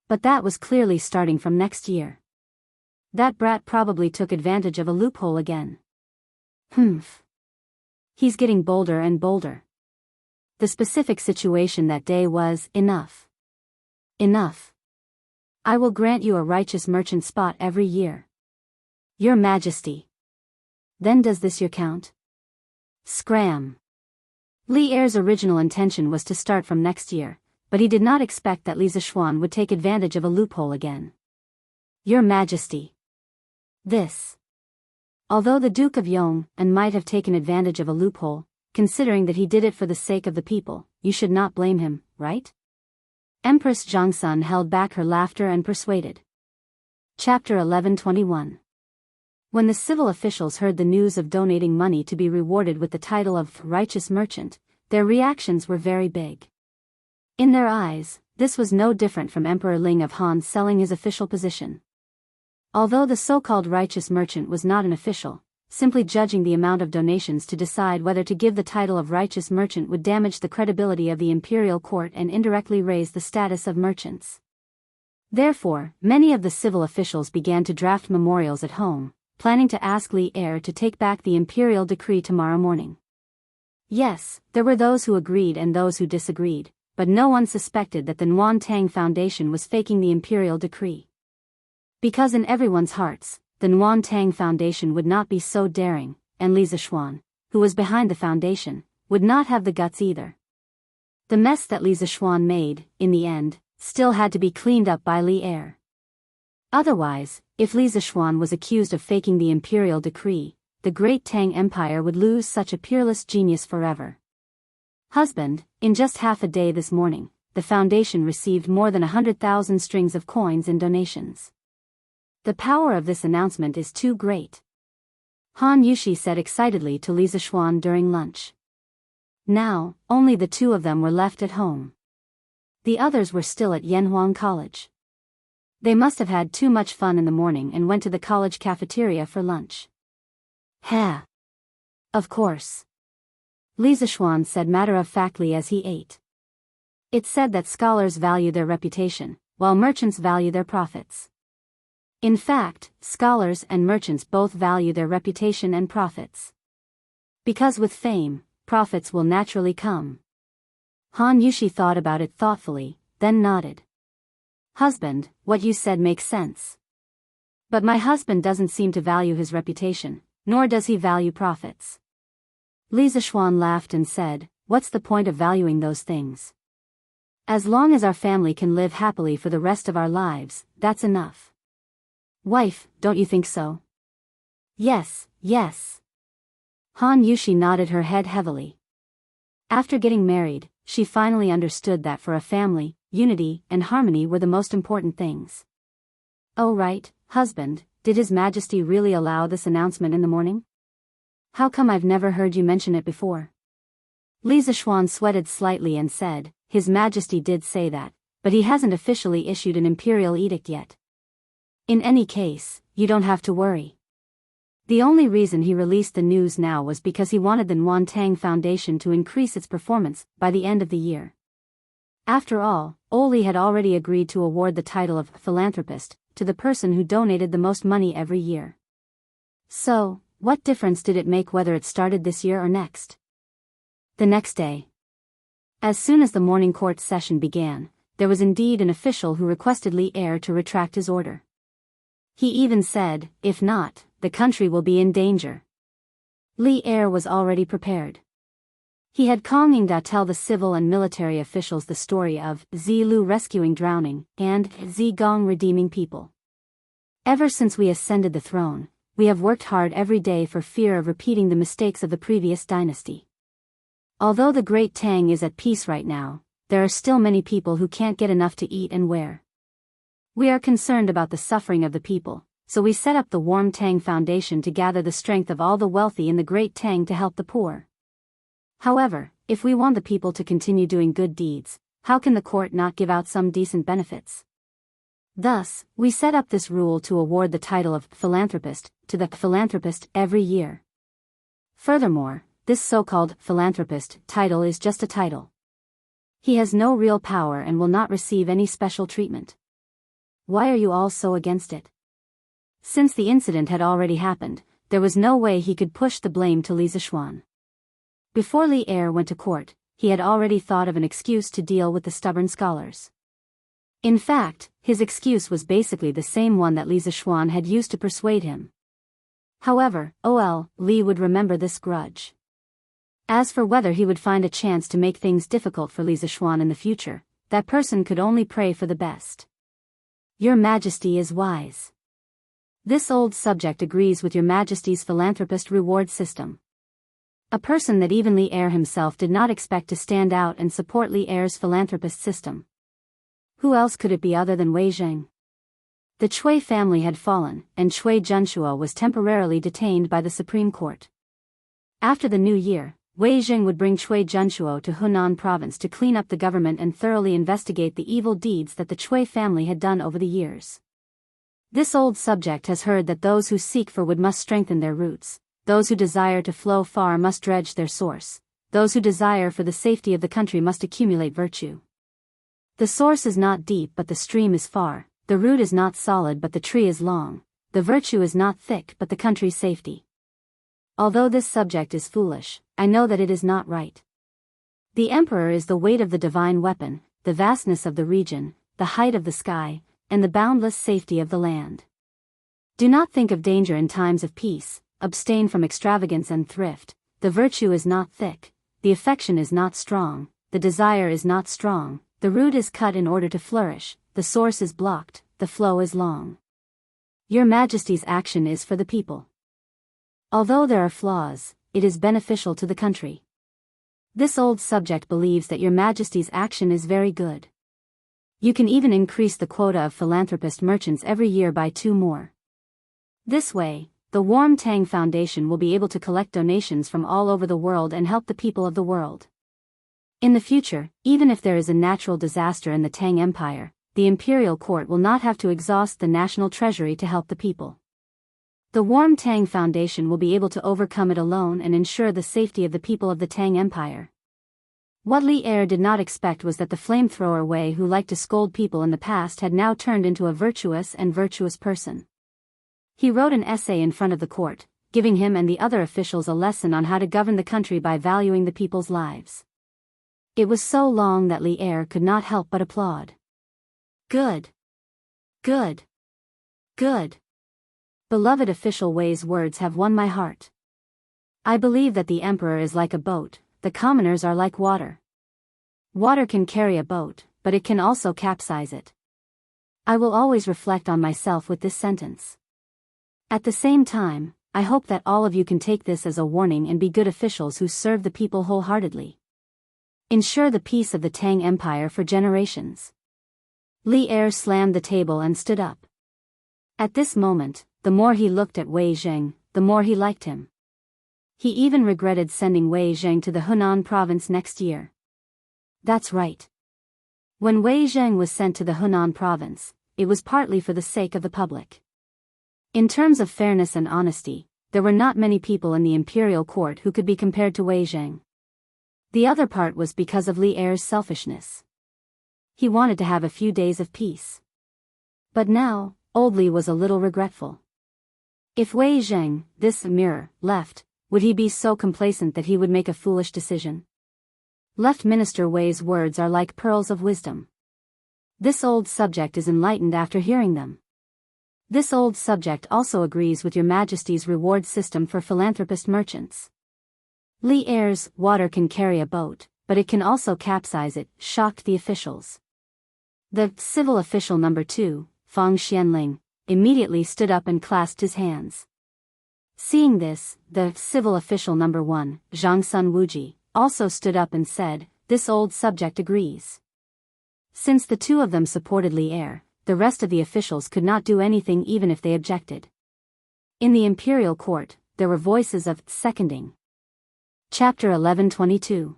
But that was clearly starting from next year. That brat probably took advantage of a loophole again. Humph. He's getting bolder and bolder. The specific situation that day was enough. Enough. I will grant you a righteous merchant spot every year. Your Majesty. Then does this year count? Scram. Li Er's original intention was to start from next year, but he did not expect that Li Zishuan would take advantage of a loophole again. Your Majesty. This. Although the Duke of Yong'an might have taken advantage of a loophole, considering that he did it for the sake of the people, you should not blame him, right? Empress Jiangsun held back her laughter and persuaded. Chapter 1121. When the civil officials heard the news of donating money to be rewarded with the title of righteous merchant, their reactions were very big. In their eyes, this was no different from Emperor Ling of Han selling his official position. Although the so-called righteous merchant was not an official, simply judging the amount of donations to decide whether to give the title of righteous merchant would damage the credibility of the imperial court and indirectly raise the status of merchants. Therefore, many of the civil officials began to draft memorials at home, planning to ask Li Er to take back the imperial decree tomorrow morning. Yes, there were those who agreed and those who disagreed, but no one suspected that the Nguyen Tang Foundation was faking the imperial decree. Because in everyone's hearts, the Nguyen Tang Foundation would not be so daring, and Li Zishuan, who was behind the foundation, would not have the guts either. The mess that Li Zishuan made, in the end, still had to be cleaned up by Li Er. Otherwise, if Li Zishuan was accused of faking the imperial decree, the great Tang Empire would lose such a peerless genius forever. Husband, in just half a day this morning, the foundation received more than 100,000 strings of coins in donations. The power of this announcement is too great. Han Yushi said excitedly to Li Zishuan during lunch. Now, only the two of them were left at home. The others were still at Yanhuang College. They must have had too much fun in the morning and went to the college cafeteria for lunch. Ha! Of course. Li Zishuan said matter-of-factly as he ate. It's said that scholars value their reputation, while merchants value their profits. In fact, scholars and merchants both value their reputation and profits. Because with fame, profits will naturally come. Han Yushi thought about it thoughtfully, then nodded. Husband, what you said makes sense. But my husband doesn't seem to value his reputation, nor does he value profits. Li Zishuan laughed and said, what's the point of valuing those things? As long as our family can live happily for the rest of our lives, that's enough. Wife, don't you think so? Yes, yes. Han Yushi nodded her head heavily. After getting married, she finally understood that for a family, unity and harmony were the most important things. Oh right, husband, did His Majesty really allow this announcement in the morning? How come I've never heard you mention it before? Li Zishuan sweated slightly and said, His Majesty did say that, but he hasn't officially issued an imperial edict yet. In any case, you don't have to worry. The only reason he released the news now was because he wanted the Nguyen Tang Foundation to increase its performance by the end of the year. After all, Oli had already agreed to award the title of philanthropist to the person who donated the most money every year. So, what difference did it make whether it started this year or next? The next day. As soon as the morning court session began, there was indeed an official who requested Li Er to retract his order. He even said, if not, the country will be in danger. Li Er was already prepared. He had Kong Yingda tell the civil and military officials the story of Zi Lu rescuing drowning and Zi Gong redeeming people. Ever since we ascended the throne, we have worked hard every day for fear of repeating the mistakes of the previous dynasty. Although the Great Tang is at peace right now, there are still many people who can't get enough to eat and wear. We are concerned about the suffering of the people, so we set up the Warm Tang Foundation to gather the strength of all the wealthy in the Great Tang to help the poor. However, if we want the people to continue doing good deeds, how can the court not give out some decent benefits? Thus, we set up this rule to award the title of philanthropist to the philanthropist every year. Furthermore, this so-called philanthropist title is just a title. He has no real power and will not receive any special treatment. Why are you all so against it? Since the incident had already happened, there was no way he could push the blame to Li Zishuan. Before Li Er went to court, he had already thought of an excuse to deal with the stubborn scholars. In fact, his excuse was basically the same one that Li Zishuan had used to persuade him. However, Li would remember this grudge. As for whether he would find a chance to make things difficult for Li Zishuan in the future, that person could only pray for the best. Your Majesty is wise. This old subject agrees with Your Majesty's philanthropist reward system. A person that even Li Er himself did not expect to stand out and support Li Er's philanthropist system. Who else could it be other than Wei Zheng? The Chui family had fallen, and Chui Junshuo was temporarily detained by the Supreme Court. After the new year, Wei Zheng would bring Chui Junshuo to Hunan province to clean up the government and thoroughly investigate the evil deeds that the Chui family had done over the years. This old subject has heard that those who seek for wood must strengthen their roots, those who desire to flow far must dredge their source, those who desire for the safety of the country must accumulate virtue. The source is not deep but the stream is far, the root is not solid but the tree is long, the virtue is not thick but the country's safety. Although this subject is foolish, I know that it is not right. The emperor is the weight of the divine weapon, the vastness of the region, the height of the sky, and the boundless safety of the land. Do not think of danger in times of peace, abstain from extravagance and thrift, the virtue is not thick, the affection is not strong, the desire is not strong, the root is cut in order to flourish, the source is blocked, the flow is long. Your Majesty's action is for the people. Although there are flaws, it is beneficial to the country. This old subject believes that Your Majesty's action is very good. You can even increase the quota of philanthropist merchants every year by 2 more. This way, the Warm Tang Foundation will be able to collect donations from all over the world and help the people of the world. In the future, even if there is a natural disaster in the Tang Empire, the imperial court will not have to exhaust the national treasury to help the people. The Warm Tang Foundation will be able to overcome it alone and ensure the safety of the people of the Tang Empire. What Li Er did not expect was that the flamethrower Wei who liked to scold people in the past had now turned into a virtuous person. He wrote an essay in front of the court, giving him and the other officials a lesson on how to govern the country by valuing the people's lives. It was so long that Li Er could not help but applaud. Good. Good. Good. Beloved official Wei's words have won my heart. I believe that the emperor is like a boat, the commoners are like water. Water can carry a boat, but it can also capsize it. I will always reflect on myself with this sentence. At the same time, I hope that all of you can take this as a warning and be good officials who serve the people wholeheartedly. Ensure the peace of the Tang Empire for generations. Li Er slammed the table and stood up. At this moment, the more he looked at Wei Zheng, the more he liked him. He even regretted sending Wei Zheng to the Hunan province next year. That's right. When Wei Zheng was sent to the Hunan province, it was partly for the sake of the public. In terms of fairness and honesty, there were not many people in the imperial court who could be compared to Wei Zheng. The other part was because of Li Er's selfishness. He wanted to have a few days of peace. But now, old Li was a little regretful. If Wei Zheng, this mirror, left, would he be so complacent that he would make a foolish decision? Left Minister Wei's words are like pearls of wisdom. This old subject is enlightened after hearing them. This old subject also agrees with your Majesty's reward system for philanthropist merchants. Li Er's water can carry a boat, but it can also capsize it, shocked the officials. The civil official number 2, Fang Xianling, immediately stood up and clasped his hands. Seeing this, the civil official number 1, Zhang Sun Wuji, also stood up and said, "This old subject agrees." Since the two of them supported Li Er, the rest of the officials could not do anything even if they objected. In the imperial court, there were voices of seconding. Chapter 1122.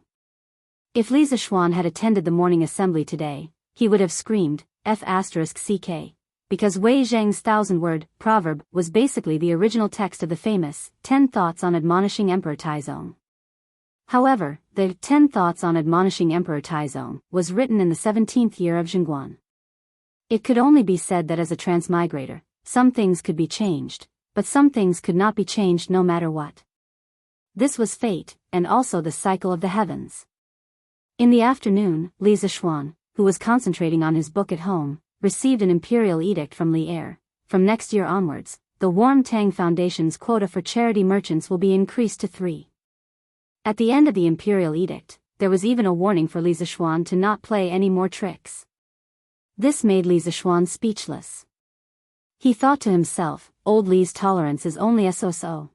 If Li Zishuan had attended the morning assembly today, he would have screamed, F***ck, because Wei Zheng's 1,000-word proverb was basically the original text of the famous 10 Thoughts on Admonishing Emperor Taizong. However, the 10 Thoughts on Admonishing Emperor Taizong was written in the 17th year of Zhengguan. It could only be said that as a transmigrator, some things could be changed, but some things could not be changed no matter what. This was fate, and also the cycle of the heavens. In the afternoon, Li Zishuan, who was concentrating on his book at home, received an imperial edict from Li Er. From next year onwards, the Warm Tang Foundation's quota for charity merchants will be increased to 3. At the end of the imperial edict, there was even a warning for Li Zishuan to not play any more tricks. This made Li Zishuan speechless. He thought to himself, old Li's tolerance is only so-so.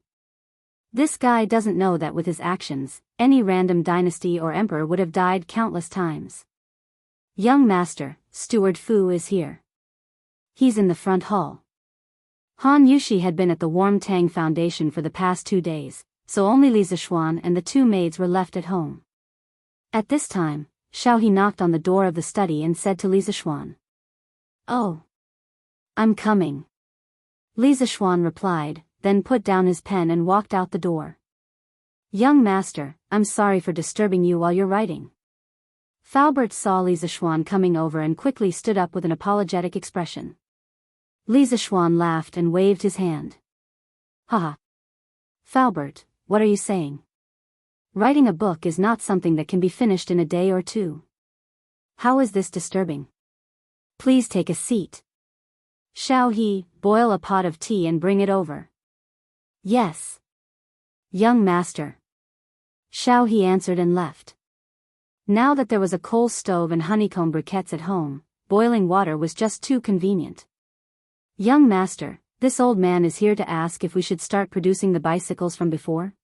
This guy doesn't know that with his actions, any random dynasty or emperor would have died countless times. Young master, Steward Fu is here. He's in the front hall. Han Yushi had been at the Warm Tang Foundation for the past 2 days, so only Li Zishuan and the 2 maids were left at home. At this time, Xiao He knocked on the door of the study and said to Li Zishuan, "Oh. I'm coming." Li Zishuan replied, then put down his pen and walked out the door. "Young master, I'm sorry for disturbing you while you're writing." Faubert saw Li Zishuan coming over and quickly stood up with an apologetic expression. Li Zishuan laughed and waved his hand. "Haha. Faubert, what are you saying? Writing a book is not something that can be finished in a day or 2. How is this disturbing? Please take a seat. Xiao He, boil a pot of tea and bring it over." "Yes. Young master." Xiao He answered and left. Now that there was a coal stove and honeycomb briquettes at home, boiling water was just too convenient. "Young master, this old man is here to ask if we should start producing the bicycles from before.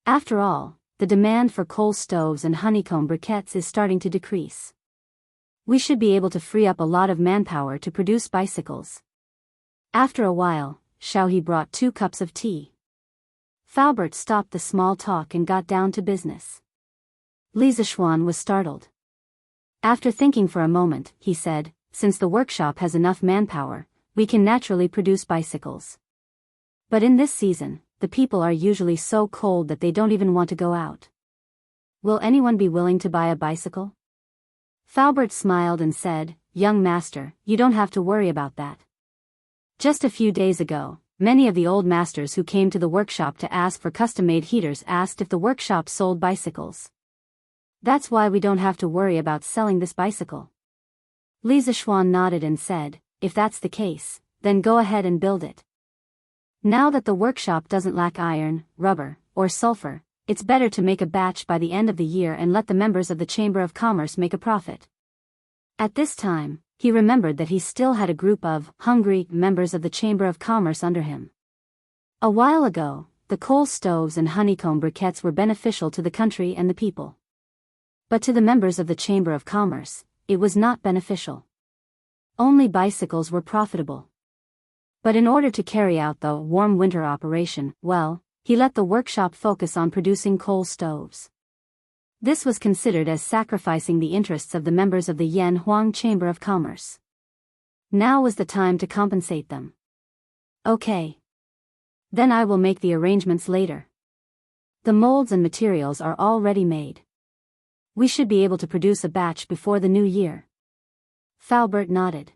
After all, the demand for coal stoves and honeycomb briquettes is starting to decrease. We should be able to free up a lot of manpower to produce bicycles." After a while, Xiao He brought 2 cups of tea. Faubert stopped the small talk and got down to business. Li Zishuan was startled. After thinking for a moment, he said, "Since the workshop has enough manpower, we can naturally produce bicycles. But in this season, the people are usually so cold that they don't even want to go out. Will anyone be willing to buy a bicycle?" Faubert smiled and said, "Young master, you don't have to worry about that. Just a few days ago, many of the old masters who came to the workshop to ask for custom-made heaters asked if the workshop sold bicycles. That's why we don't have to worry about selling this bicycle." Li Zishuan nodded and said, "If that's the case, then go ahead and build it. Now that the workshop doesn't lack iron, rubber, or sulfur, it's better to make a batch by the end of the year and let the members of the Chamber of Commerce make a profit." At this time, he remembered that he still had a group of hungry members of the Chamber of Commerce under him. A while ago, the coal stoves and honeycomb briquettes were beneficial to the country and the people. But to the members of the Chamber of Commerce, it was not beneficial. Only bicycles were profitable. But in order to carry out the warm winter operation, well, he let the workshop focus on producing coal stoves. This was considered as sacrificing the interests of the members of the Yanhuang Chamber of Commerce. Now was the time to compensate them. Okay. Then I will make the arrangements later. The molds and materials are already made. We should be able to produce a batch before the new year. Faubert nodded.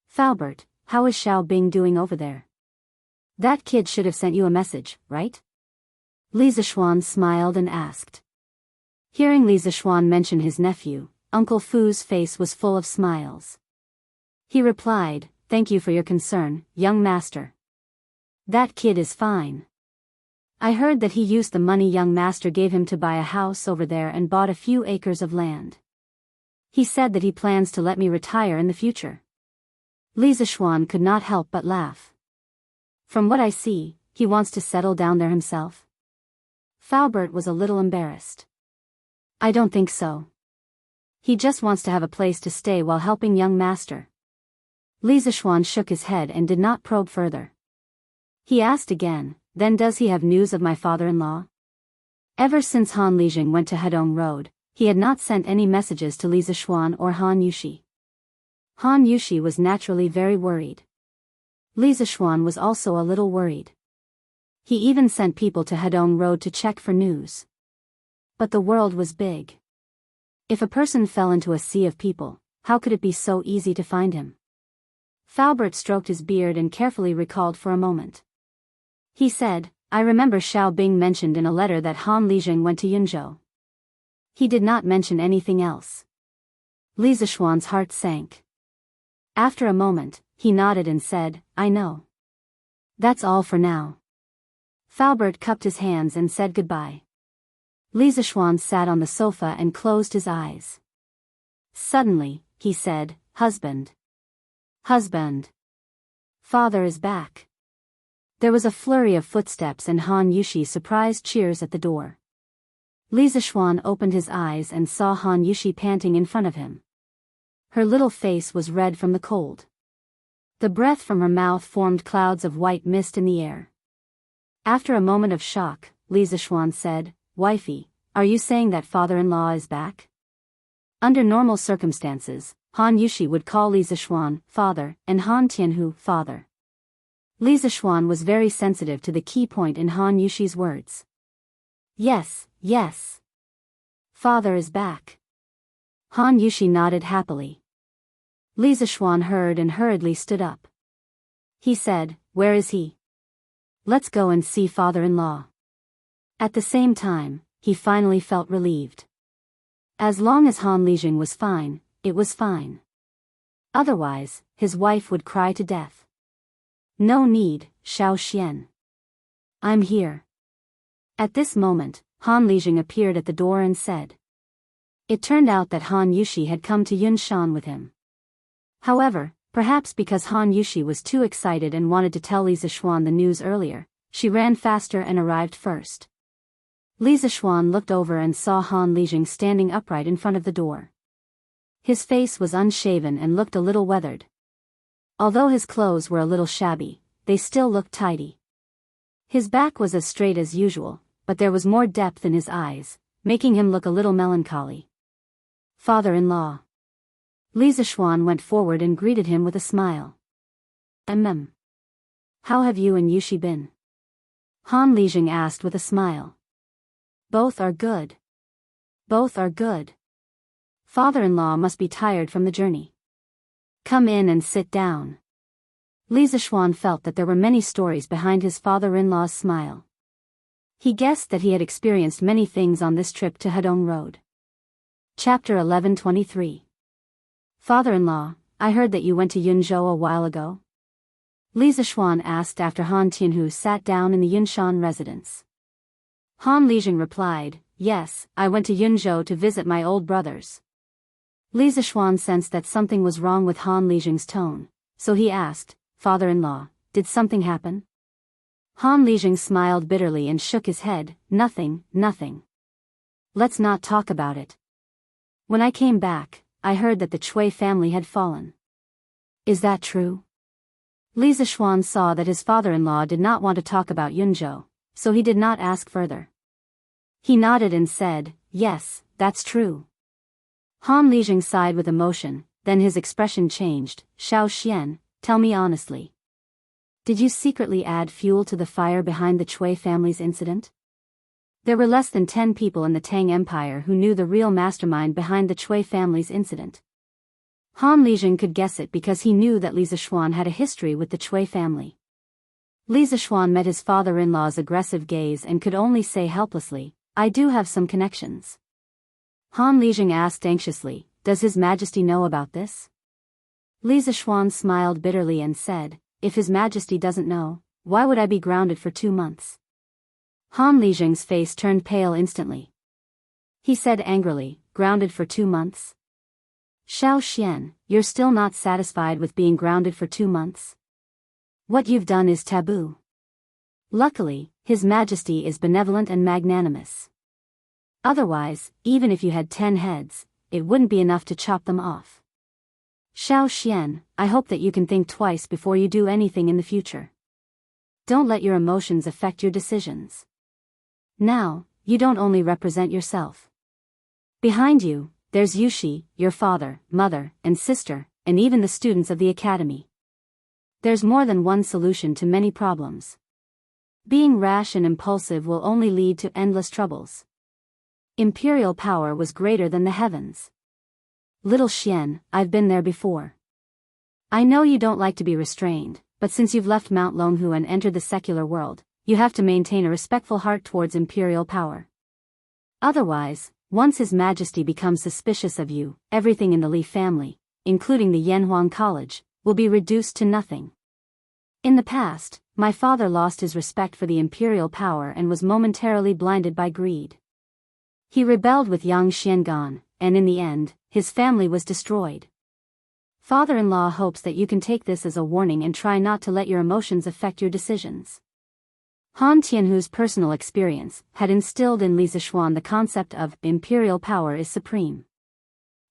Faubert, how is Xiao Bing doing over there? That kid should have sent you a message, right? Li Zishuan smiled and asked. Hearing Li Zishuan mention his nephew, Uncle Fu's face was full of smiles. He replied, "Thank you for your concern, young master. That kid is fine. I heard that he used the money young master gave him to buy a house over there and bought a few acres of land. He said that he plans to let me retire in the future." Li Zishuan could not help but laugh. From what I see, he wants to settle down there himself. Faubert was a little embarrassed. I don't think so. He just wants to have a place to stay while helping young master. Li Zishuan shook his head and did not probe further. He asked again, then does he have news of my father-in-law? Ever since Han Lijing went to Hedong Road, he had not sent any messages to Li Zishuan or Han Yushi. Han Yushi was naturally very worried. Li Zishuan was also a little worried. He even sent people to Hedong Road to check for news. But the world was big. If a person fell into a sea of people, how could it be so easy to find him? Faubert stroked his beard and carefully recalled for a moment. He said, I remember Xiao Bing mentioned in a letter that Han Lijing went to Yunzhou. He did not mention anything else. Li Zishuan's heart sank. After a moment, he nodded and said, I know. That's all for now. Faubert cupped his hands and said goodbye. Li Zishuan sat on the sofa and closed his eyes. Suddenly, he said, Husband. Husband. Father is back. There was a flurry of footsteps and Han Yushi surprised cheers at the door. Li Zishuan opened his eyes and saw Han Yushi panting in front of him. Her little face was red from the cold. The breath from her mouth formed clouds of white mist in the air. After a moment of shock, Li Zishuan said, Wifey, are you saying that father-in-law is back? Under normal circumstances, Han Yushi would call Li Zishuan father and Han Tianhu father. Li Zishuan was very sensitive to the key point in Han Yushi's words. Yes, yes. Father is back. Han Yushi nodded happily. Li Zishuan heard and hurriedly stood up. He said, Where is he? Let's go and see father-in-law. At the same time, he finally felt relieved. As long as Han Lijing was fine, it was fine. Otherwise, his wife would cry to death. No need, Xiao Xian. I'm here. At this moment, Han Lijing appeared at the door and said. It turned out that Han Yushi had come to Yunshan with him. However, perhaps because Han Yushi was too excited and wanted to tell Li Zishuan the news earlier, she ran faster and arrived first. Li Zishuan looked over and saw Han Lijing standing upright in front of the door. His face was unshaven and looked a little weathered. Although his clothes were a little shabby, they still looked tidy. His back was as straight as usual, but there was more depth in his eyes, making him look a little melancholy. Father-in-law. Li Zishuan went forward and greeted him with a smile. How have you and Yushi been? Han Lijing asked with a smile. Both are good. Both are good. Father-in-law must be tired from the journey. Come in and sit down. Li Zishuan felt that there were many stories behind his father-in-law's smile. He guessed that he had experienced many things on this trip to Hedong Road. Chapter 11:23. Father-in-law, I heard that you went to Yunzhou a while ago. Li Zishuan asked after Han Tianhu sat down in the Yunshan residence. Han Lijing replied, Yes, I went to Yunzhou to visit my old brothers. Li Zishuan sensed that something was wrong with Han Lijing's tone, so he asked, Father-in-law, did something happen? Han Lijing smiled bitterly and shook his head. Nothing, nothing. Let's not talk about it. When I came back, I heard that the Chui family had fallen. Is that true? Li Zishuan saw that his father-in-law did not want to talk about Yunzhou, so he did not ask further. He nodded and said, yes, that's true. Han Lijing sighed with emotion, then his expression changed. Xiao Xian, tell me honestly. Did you secretly add fuel to the fire behind the Chui family's incident? There were less than 10 people in the Tang Empire who knew the real mastermind behind the Chui family's incident. Han Lijing could guess it because he knew that Li Zishuan had a history with the Chui family. Li Zishuan met his father-in-law's aggressive gaze and could only say helplessly, I do have some connections. Han Lijing asked anxiously, does His Majesty know about this? Li Zishuan smiled bitterly and said, if His Majesty doesn't know, why would I be grounded for 2 months? Han Lijing's face turned pale instantly. He said angrily, grounded for 2 months? Xiao Xian, you're still not satisfied with being grounded for 2 months? What you've done is taboo. Luckily, His Majesty is benevolent and magnanimous. Otherwise, even if you had 10 heads, it wouldn't be enough to chop them off. Xiao Xian, I hope that you can think twice before you do anything in the future. Don't let your emotions affect your decisions. Now, you don't only represent yourself. Behind you, there's Yushi, your father, mother, and sister, and even the students of the academy. There's more than one solution to many problems. Being rash and impulsive will only lead to endless troubles. Imperial power was greater than the heavens. Little Xian, I've been there before. I know you don't like to be restrained, but since you've left Mount Longhu and entered the secular world, you have to maintain a respectful heart towards imperial power. Otherwise, once His Majesty becomes suspicious of you, everything in the Li family, including the Yanhuang College, will be reduced to nothing. In the past, my father lost his respect for the imperial power and was momentarily blinded by greed. He rebelled with Yang Xiangan, and in the end, his family was destroyed. Father-in-law hopes that you can take this as a warning and try not to let your emotions affect your decisions. Han Tianhu's personal experience had instilled in Li Zishuan the concept of imperial power is supreme.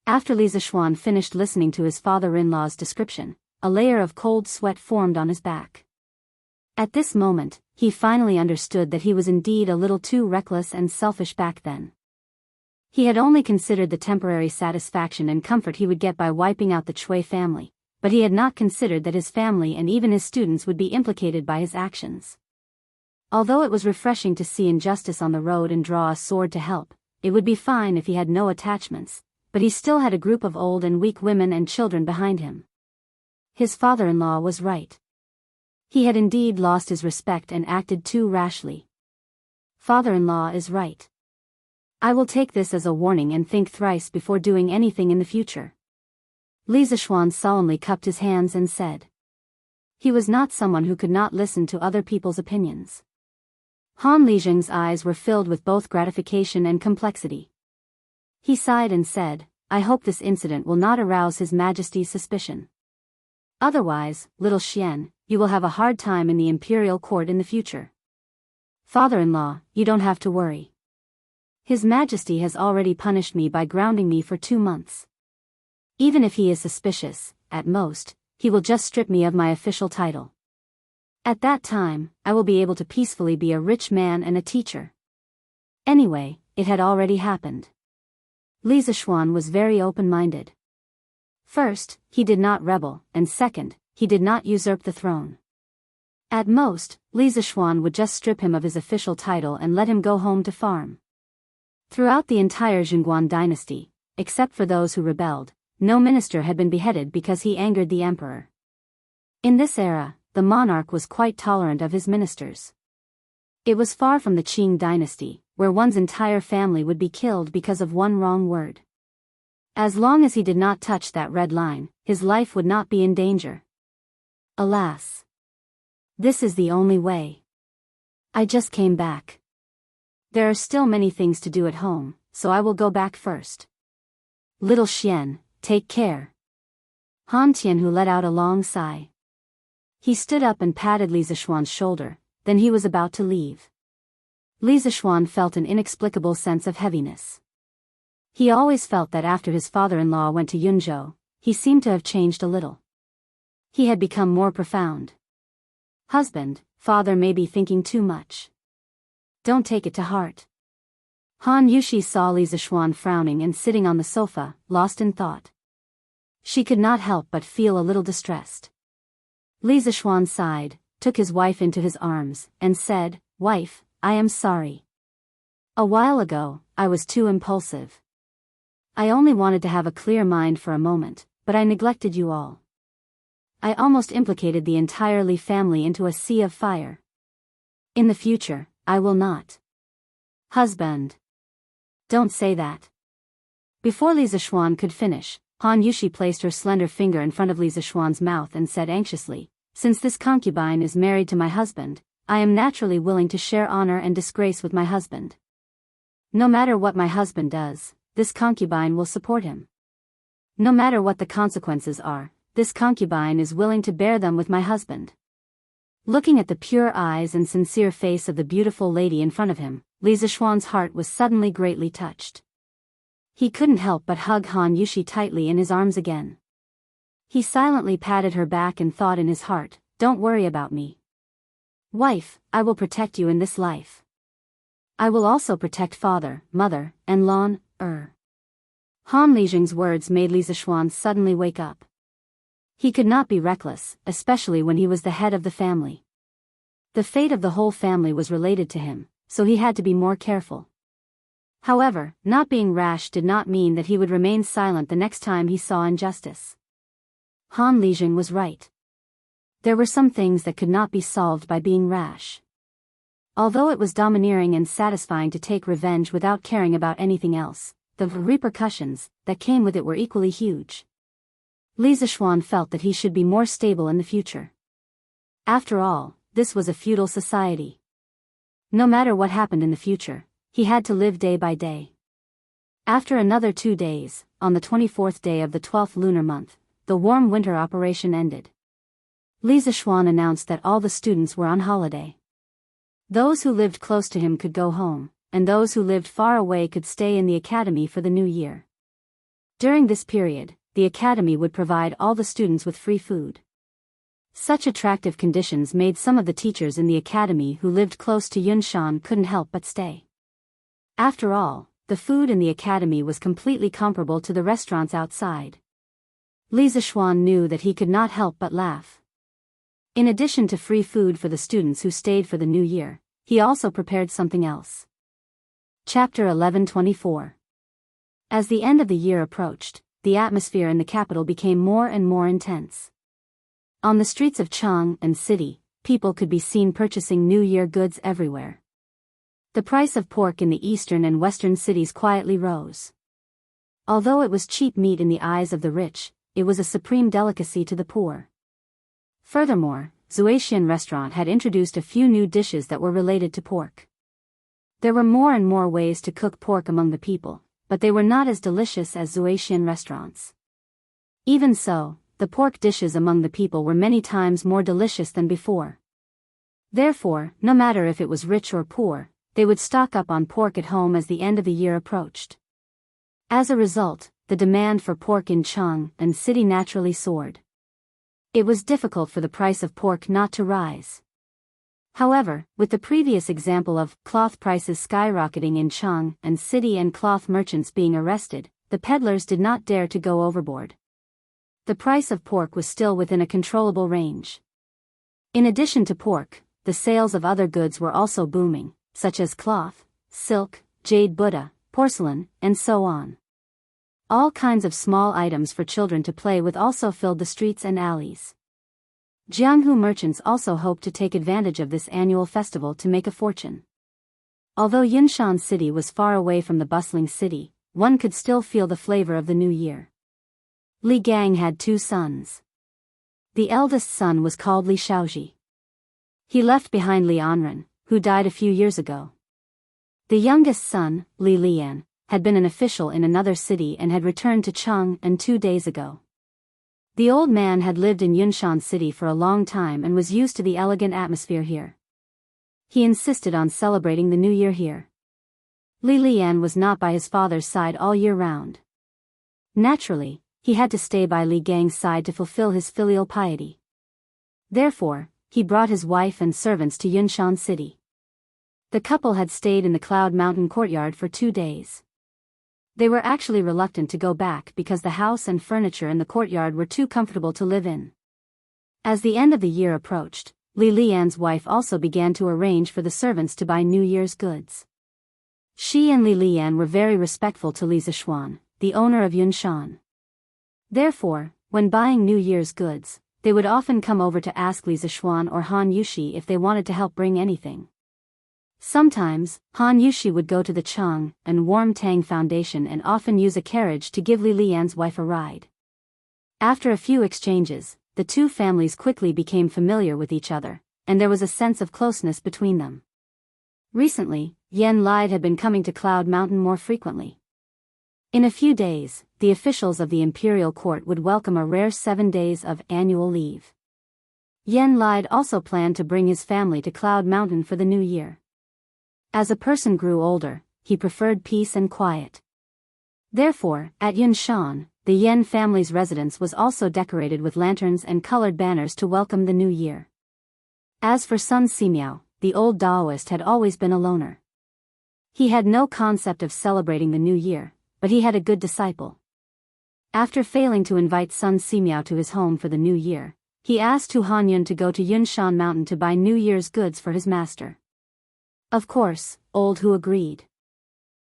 After Li Zishuan finished listening to his father-in-law's description, a layer of cold sweat formed on his back. At this moment, he finally understood that he was indeed a little too reckless and selfish back then. He had only considered the temporary satisfaction and comfort he would get by wiping out the Chui family, but he had not considered that his family and even his students would be implicated by his actions. Although it was refreshing to see injustice on the road and draw a sword to help, it would be fine if he had no attachments, but he still had a group of old and weak women and children behind him. His father-in-law was right. He had indeed lost his respect and acted too rashly. Father-in-law is right. I will take this as a warning and think thrice before doing anything in the future. Li Zishuan solemnly cupped his hands and said. He was not someone who could not listen to other people's opinions. Han Lijing's eyes were filled with both gratification and complexity. He sighed and said, I hope this incident will not arouse His Majesty's suspicion. Otherwise, little Xian, you will have a hard time in the imperial court in the future. Father-in-law, you don't have to worry. His Majesty has already punished me by grounding me for 2 months. Even if he is suspicious, at most, he will just strip me of my official title. At that time, I will be able to peacefully be a rich man and a teacher. Anyway, it had already happened. Li Zishuan was very open-minded. First, he did not rebel, and second, he did not usurp the throne. At most, Li Zishuan would just strip him of his official title and let him go home to farm. Throughout the entire Zhongguan dynasty, except for those who rebelled, no minister had been beheaded because he angered the emperor. In this era, the monarch was quite tolerant of his ministers. It was far from the Qing dynasty, where one's entire family would be killed because of one wrong word. As long as he did not touch that red line, his life would not be in danger. Alas! This is the only way. I just came back. There are still many things to do at home, so I will go back first. Little Xian, take care. Han Tianhu let out a long sigh. He stood up and patted Li Zishuan's shoulder, then he was about to leave. Li Zishuan felt an inexplicable sense of heaviness. He always felt that after his father-in-law went to Yunzhou, he seemed to have changed a little. He had become more profound. Husband, father may be thinking too much. Don't take it to heart. Han Yushi saw Li Zishuan frowning and sitting on the sofa, lost in thought. She could not help but feel a little distressed. Li Zishuan sighed, took his wife into his arms, and said, "Wife, I am sorry. A while ago, I was too impulsive. I only wanted to have a clear mind for a moment, but I neglected you all. I almost implicated the entire Li family into a sea of fire. In the future, I will not." Husband. Don't say that. Before Li Zishuan could finish, Han Yushi placed her slender finger in front of Li Zishuan's mouth and said anxiously, "Since this concubine is married to my husband, I am naturally willing to share honor and disgrace with my husband. No matter what my husband does, this concubine will support him. No matter what the consequences are, this concubine is willing to bear them with my husband." Looking at the pure eyes and sincere face of the beautiful lady in front of him, Li Zishuan's heart was suddenly greatly touched. He couldn't help but hug Han Yushi tightly in his arms again. He silently patted her back and thought in his heart, "Don't worry about me. Wife, I will protect you in this life. I will also protect father, mother, and Lan, Han Lijing's words made Li Zishuan suddenly wake up. He could not be reckless, especially when he was the head of the family. The fate of the whole family was related to him, so he had to be more careful. However, not being rash did not mean that he would remain silent the next time he saw injustice. Han Lijing was right. There were some things that could not be solved by being rash. Although it was domineering and satisfying to take revenge without caring about anything else, the repercussions that came with it were equally huge. Li Zishuan felt that he should be more stable in the future. After all, this was a feudal society. No matter what happened in the future, he had to live day by day. After another 2 days, on the 24th day of the 12th lunar month, the warm winter operation ended. Li Zishuan announced that all the students were on holiday. Those who lived close to him could go home, and those who lived far away could stay in the academy for the new year. During this period, the academy would provide all the students with free food. Such attractive conditions made some of the teachers in the academy who lived close to Yunshan couldn't help but stay. After all, the food in the academy was completely comparable to the restaurants outside. Li Zishuan knew that he could not help but laugh. In addition to free food for the students who stayed for the new year, he also prepared something else. Chapter 1124. As the end of the year approached, the atmosphere in the capital became more and more intense. On the streets of Chang and city, people could be seen purchasing New Year goods everywhere. The price of pork in the eastern and western cities quietly rose. Although it was cheap meat in the eyes of the rich, it was a supreme delicacy to the poor. Furthermore, Zuaxian restaurant had introduced a few new dishes that were related to pork. There were more and more ways to cook pork among the people, but they were not as delicious as Zuaxian restaurants. Even so, the pork dishes among the people were many times more delicious than before. Therefore, no matter if it was rich or poor, they would stock up on pork at home as the end of the year approached. As a result, the demand for pork in Chang and city naturally soared. It was difficult for the price of pork not to rise. However, with the previous example of cloth prices skyrocketing in Chang and city and cloth merchants being arrested, the peddlers did not dare to go overboard. The price of pork was still within a controllable range. In addition to pork, the sales of other goods were also booming, such as cloth, silk, jade Buddha, porcelain, and so on. All kinds of small items for children to play with also filled the streets and alleys. Jianghu merchants also hoped to take advantage of this annual festival to make a fortune. Although Yunshan city was far away from the bustling city, one could still feel the flavor of the new year. Li Gang had 2 sons. The eldest son was called Li Shaoji. He left behind Li Anren, who died a few years ago. The youngest son, Li Lian, had been an official in another city and had returned to Chang 2 days ago. The old man had lived in Yunshan city for a long time and was used to the elegant atmosphere here. He insisted on celebrating the new year here. Li Lian was not by his father's side all year round. Naturally, he had to stay by Li Gang's side to fulfill his filial piety. Therefore, he brought his wife and servants to Yunshan City. The couple had stayed in the Cloud Mountain courtyard for 2 days. They were actually reluctant to go back because the house and furniture in the courtyard were too comfortable to live in. As the end of the year approached, Li Lian's wife also began to arrange for the servants to buy New Year's goods. She and Li Lian were very respectful to Li Zishuan, the owner of Yunshan. Therefore, when buying New Year's goods, they would often come over to ask Li Zishuan or Han Yushi if they wanted to help bring anything. Sometimes, Han Yushi would go to the Chang and Warm Tang Foundation and often use a carriage to give Li Lian's wife a ride. After a few exchanges, the two families quickly became familiar with each other, and there was a sense of closeness between them. Recently, Yen Lide had been coming to Cloud Mountain more frequently. In a few days, the officials of the imperial court would welcome a rare 7 days of annual leave. Yen Lide also planned to bring his family to Cloud Mountain for the new year. As a person grew older, he preferred peace and quiet. Therefore, at Yunshan, the Yen family's residence was also decorated with lanterns and colored banners to welcome the new year. As for Sun Simiao, the old Taoist had always been a loner. He had no concept of celebrating the new year, but he had a good disciple. After failing to invite Sun Simiao to his home for the new year, he asked Hu Hanyun to go to Yunshan Mountain to buy New Year's goods for his master. Of course, old Hu agreed.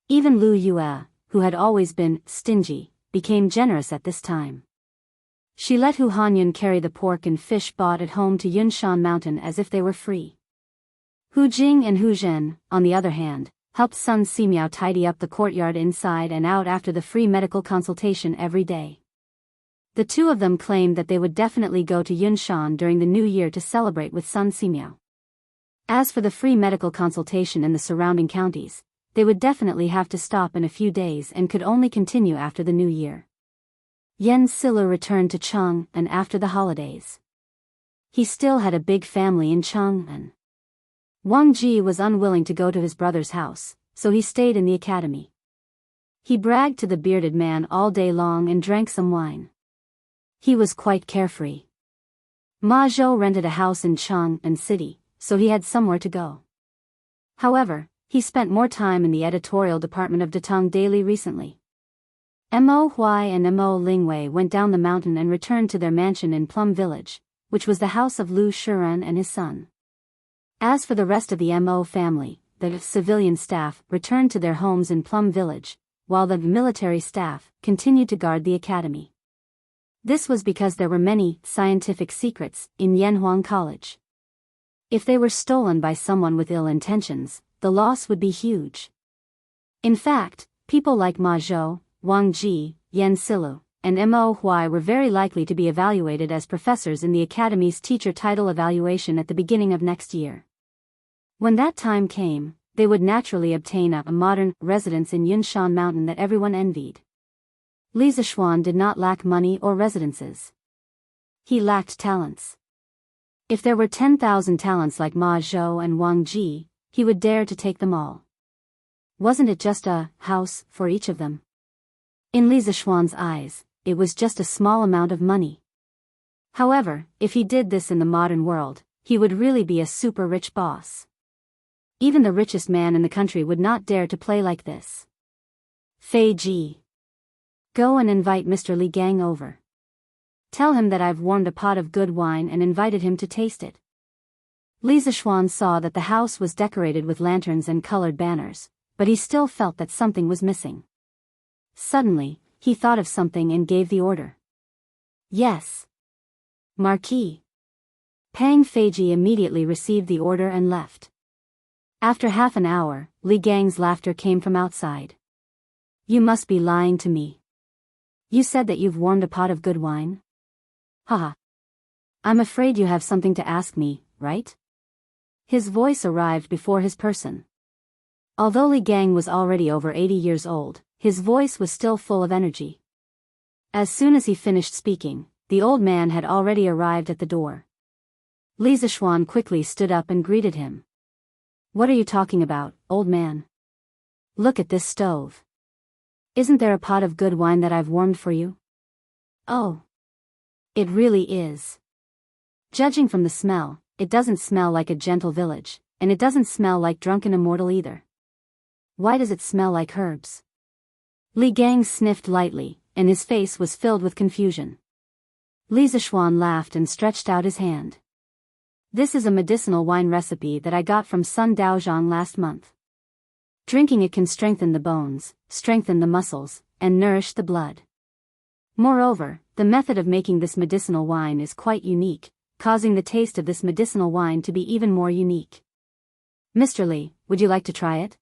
Even Lu Yue, who had always been stingy, became generous at this time. She let Hu Hanyun carry the pork and fish bought at home to Yunshan Mountain as if they were free. Hu Jing and Hu Zhen, on the other hand, helped Sun Simiao tidy up the courtyard inside and out after the free medical consultation every day. The two of them claimed that they would definitely go to Yunshan during the new year to celebrate with Sun Simiao. As for the free medical consultation in the surrounding counties, they would definitely have to stop in a few days and could only continue after the new year. Yen Silu returned to Chang'an after the holidays. He still had a big family in Chang'an. Wang Ji was unwilling to go to his brother's house, so he stayed in the academy. He bragged to the bearded man all day long and drank some wine. He was quite carefree. Ma Zhou rented a house in Chang'an City, so he had somewhere to go. However, he spent more time in the editorial department of Datong Daily recently. Mo Huai and Mo Lingwei went down the mountain and returned to their mansion in Plum Village, which was the house of Lu Shiren and his son. As for the rest of the Mo family, the civilian staff returned to their homes in Plum Village, while the military staff continued to guard the academy. This was because there were many scientific secrets in Yanhuang College. If they were stolen by someone with ill intentions, the loss would be huge. In fact, people like Ma Zhou, Wang Ji, Yen Silu, and Mo Huai were very likely to be evaluated as professors in the Academy's teacher title evaluation at the beginning of next year. When that time came, they would naturally obtain a modern residence in Yunshan Mountain that everyone envied. Li Zishuan did not lack money or residences. He lacked talents. If there were 10,000 talents like Ma Zhou and Wang Ji, he would dare to take them all. Wasn't it just a house for each of them? In Li Zishuan's eyes, it was just a small amount of money. However, if he did this in the modern world, he would really be a super rich boss. Even the richest man in the country would not dare to play like this. Fei Ji. Go and invite Mr. Li Gang over. Tell him that I've warmed a pot of good wine and invited him to taste it. Li Zishuan saw that the house was decorated with lanterns and colored banners, but he still felt that something was missing. Suddenly, he thought of something and gave the order. Yes. Marquis. Pang Feiji immediately received the order and left. After half an hour, Li Gang's laughter came from outside. You must be lying to me. You said that you've warmed a pot of good wine? Haha. I'm afraid you have something to ask me, right? His voice arrived before his person. Although Li Gang was already over 80 years old, his voice was still full of energy. As soon as he finished speaking, the old man had already arrived at the door. Li Zishuan quickly stood up and greeted him. What are you talking about, old man? Look at this stove. Isn't there a pot of good wine that I've warmed for you? Oh. It really is. Judging from the smell, it doesn't smell like a gentle village, and it doesn't smell like drunken immortal either. Why does it smell like herbs? Li Gang sniffed lightly, and his face was filled with confusion. Li Zishuan laughed and stretched out his hand. This is a medicinal wine recipe that I got from Sun Daozhang last month. Drinking it can strengthen the bones, strengthen the muscles, and nourish the blood. Moreover, the method of making this medicinal wine is quite unique, causing the taste of this medicinal wine to be even more unique. Mr. Li, would you like to try it?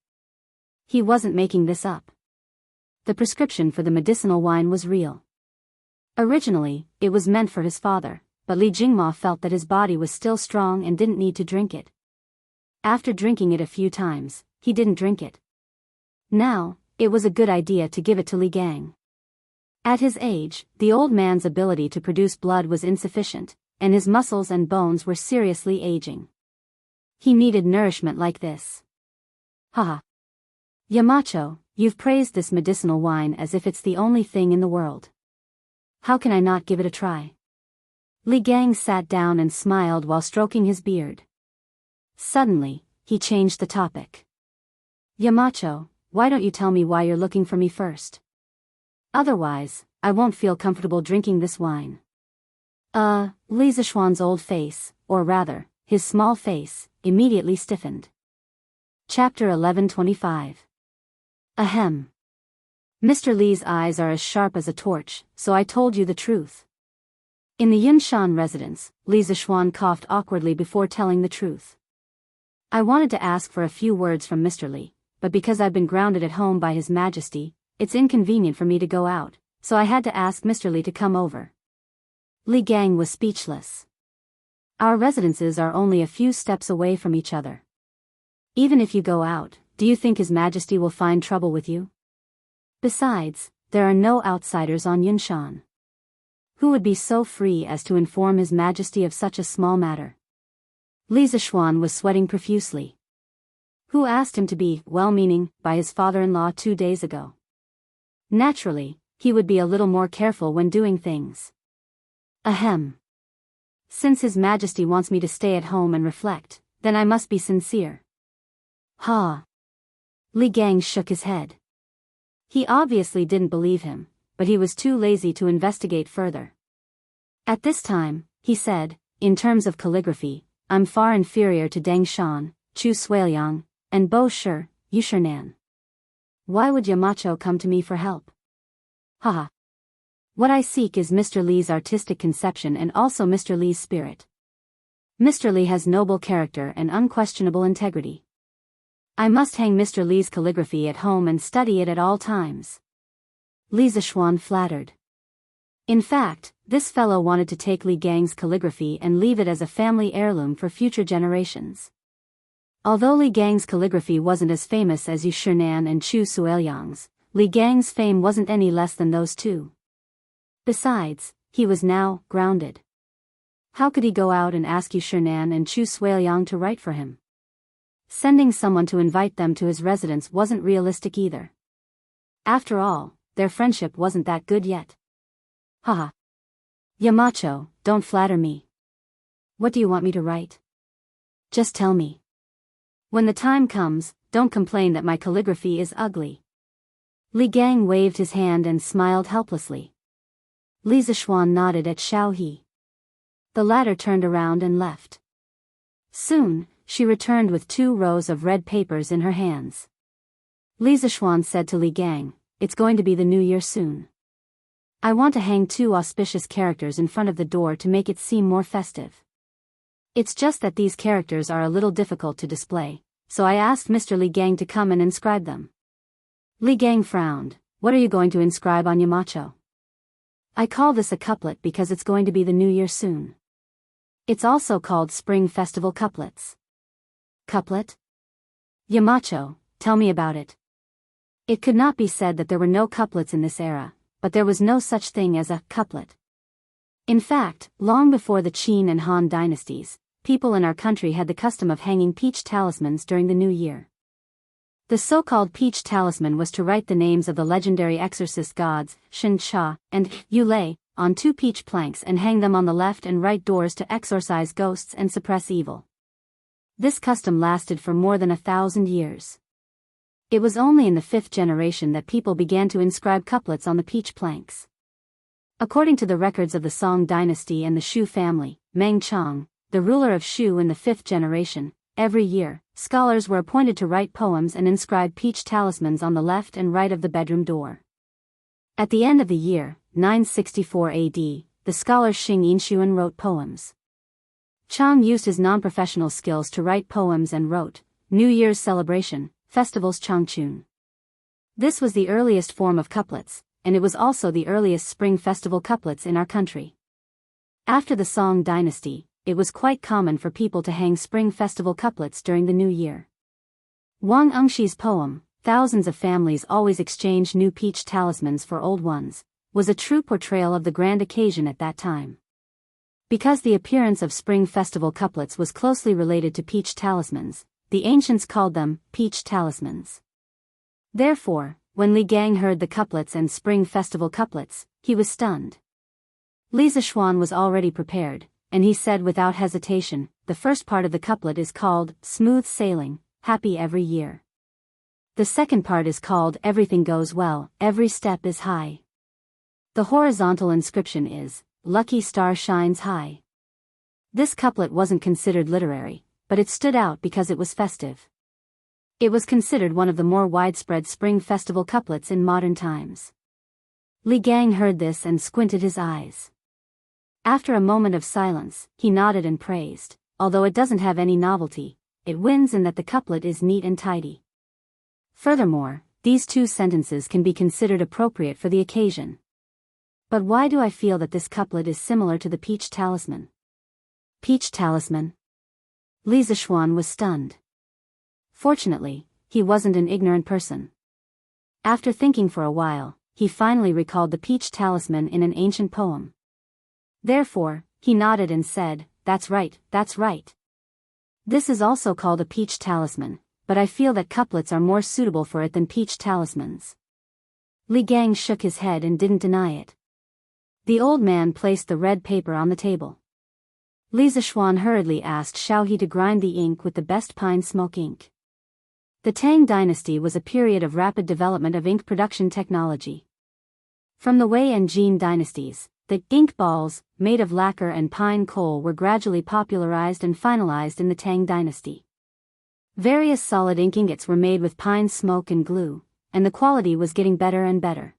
He wasn't making this up. The prescription for the medicinal wine was real. Originally, it was meant for his father, but Li Jingma felt that his body was still strong and didn't need to drink it. After drinking it a few times, he didn't drink it. Now, it was a good idea to give it to Li Gang. At his age, the old man's ability to produce blood was insufficient, and his muscles and bones were seriously aging. He needed nourishment like this. Haha. Yamacho, you've praised this medicinal wine as if it's the only thing in the world. How can I not give it a try? Li Gang sat down and smiled while stroking his beard. Suddenly, he changed the topic. Yamacho, why don't you tell me why you're looking for me first? Otherwise, I won't feel comfortable drinking this wine. Li Zishuan's old face, or rather, his small face, immediately stiffened. Chapter 1125. Ahem. Mr. Li's eyes are as sharp as a torch, so I told you the truth. In the Yunshan residence, Li Zishuan coughed awkwardly before telling the truth. I wanted to ask for a few words from Mr. Li, but because I've been grounded at home by His Majesty, it's inconvenient for me to go out, so I had to ask Mr. Li to come over. Li Gang was speechless. Our residences are only a few steps away from each other. Even if you go out, do you think His Majesty will find trouble with you? Besides, there are no outsiders on Yunshan. Who would be so free as to inform His Majesty of such a small matter? Li Zishuan was sweating profusely. Who asked him to be well-meaning by his father-in-law 2 days ago? Naturally, he would be a little more careful when doing things. Ahem. Since His Majesty wants me to stay at home and reflect, then I must be sincere. Ha. Li Gang shook his head. He obviously didn't believe him, but he was too lazy to investigate further. At this time, he said, in terms of calligraphy, I'm far inferior to Deng Shan, Chu Suiliang, and Bo Shi, Yu Shinan. Why would Yamacho come to me for help? Haha. What I seek is Mr. Li's artistic conception and also Mr. Li's spirit. Mr. Li has noble character and unquestionable integrity. I must hang Mr. Li's calligraphy at home and study it at all times. Li Zishuan flattered. In fact, this fellow wanted to take Li Gang's calligraphy and leave it as a family heirloom for future generations. Although Li Gang's calligraphy wasn't as famous as Yu Shinan and Chu Suiliang's, Li Gang's fame wasn't any less than those two. Besides, he was now grounded. How could he go out and ask Yu Shinan and Chu Suiliang to write for him? Sending someone to invite them to his residence wasn't realistic either. After all, their friendship wasn't that good yet. Haha. Yamacho, don't flatter me. What do you want me to write? Just tell me. When the time comes, don't complain that my calligraphy is ugly. Li Gang waved his hand and smiled helplessly. Li Zishuan nodded at Xiao He. The latter turned around and left. Soon, she returned with 2 rows of red papers in her hands. Li Zishuan said to Li Gang, it's going to be the new year soon. I want to hang 2 auspicious characters in front of the door to make it seem more festive. It's just that these characters are a little difficult to display, so I asked Mr. Li Gang to come and inscribe them. Li Gang frowned. What are you going to inscribe on Yamacho? I call this a couplet because it's going to be the new year soon. It's also called Spring Festival Couplets. Couplet? Yamacho, tell me about it. It could not be said that there were no couplets in this era, but there was no such thing as a couplet. In fact, long before the Qin and Han dynasties, people in our country had the custom of hanging peach talismans during the new year. The so-called peach talisman was to write the names of the legendary exorcist gods, Shen Cha and Yu Lei, on 2 peach planks and hang them on the left and right doors to exorcise ghosts and suppress evil. This custom lasted for more than 1,000 years. It was only in the 5th generation that people began to inscribe couplets on the peach planks. According to the records of the Song dynasty and the Shu family, Meng Chang, the ruler of Shu in the 5th generation, every year, scholars were appointed to write poems and inscribe peach talismans on the left and right of the bedroom door. At the end of the year, 964 AD, the scholar Xing Yinshuan wrote poems. Chang used his non-professional skills to write poems and wrote New Year's celebration, festivals Changchun. This was the earliest form of couplets, and it was also the earliest spring festival couplets in our country. After the Song dynasty, it was quite common for people to hang spring festival couplets during the new year. Wang Engshi's poem, "Thousands of families always exchange new peach talismans for old ones," was a true portrayal of the grand occasion at that time. Because the appearance of spring festival couplets was closely related to peach talismans, the ancients called them peach talismans. Therefore, when Li Gang heard the couplets and spring festival couplets, he was stunned. Li Zishuan was already prepared, and he said without hesitation, the first part of the couplet is called Smooth Sailing, Happy Every Year. The second part is called Everything Goes Well, Every Step is High. The horizontal inscription is Lucky Star Shines High. This couplet wasn't considered literary, but it stood out because it was festive. It was considered one of the more widespread spring festival couplets in modern times. Li Gang heard this and squinted his eyes. After a moment of silence, he nodded and praised, although it doesn't have any novelty, it wins in that the couplet is neat and tidy. Furthermore, these 2 sentences can be considered appropriate for the occasion. But why do I feel that this couplet is similar to the peach talisman? Peach talisman? Li Zishuan was stunned. Fortunately, he wasn't an ignorant person. After thinking for a while, he finally recalled the peach talisman in an ancient poem. Therefore, he nodded and said, that's right, that's right. This is also called a peach talisman, but I feel that couplets are more suitable for it than peach talismans. Li Gang shook his head and didn't deny it. The old man placed the red paper on the table. Li Zishuan hurriedly asked Xiao He to grind the ink with the best pine smoke ink. The Tang dynasty was a period of rapid development of ink production technology. From the Wei and Jin dynasties, the ink balls, made of lacquer and pine coal, were gradually popularized and finalized in the Tang dynasty. Various solid ink ingots were made with pine smoke and glue, and the quality was getting better and better.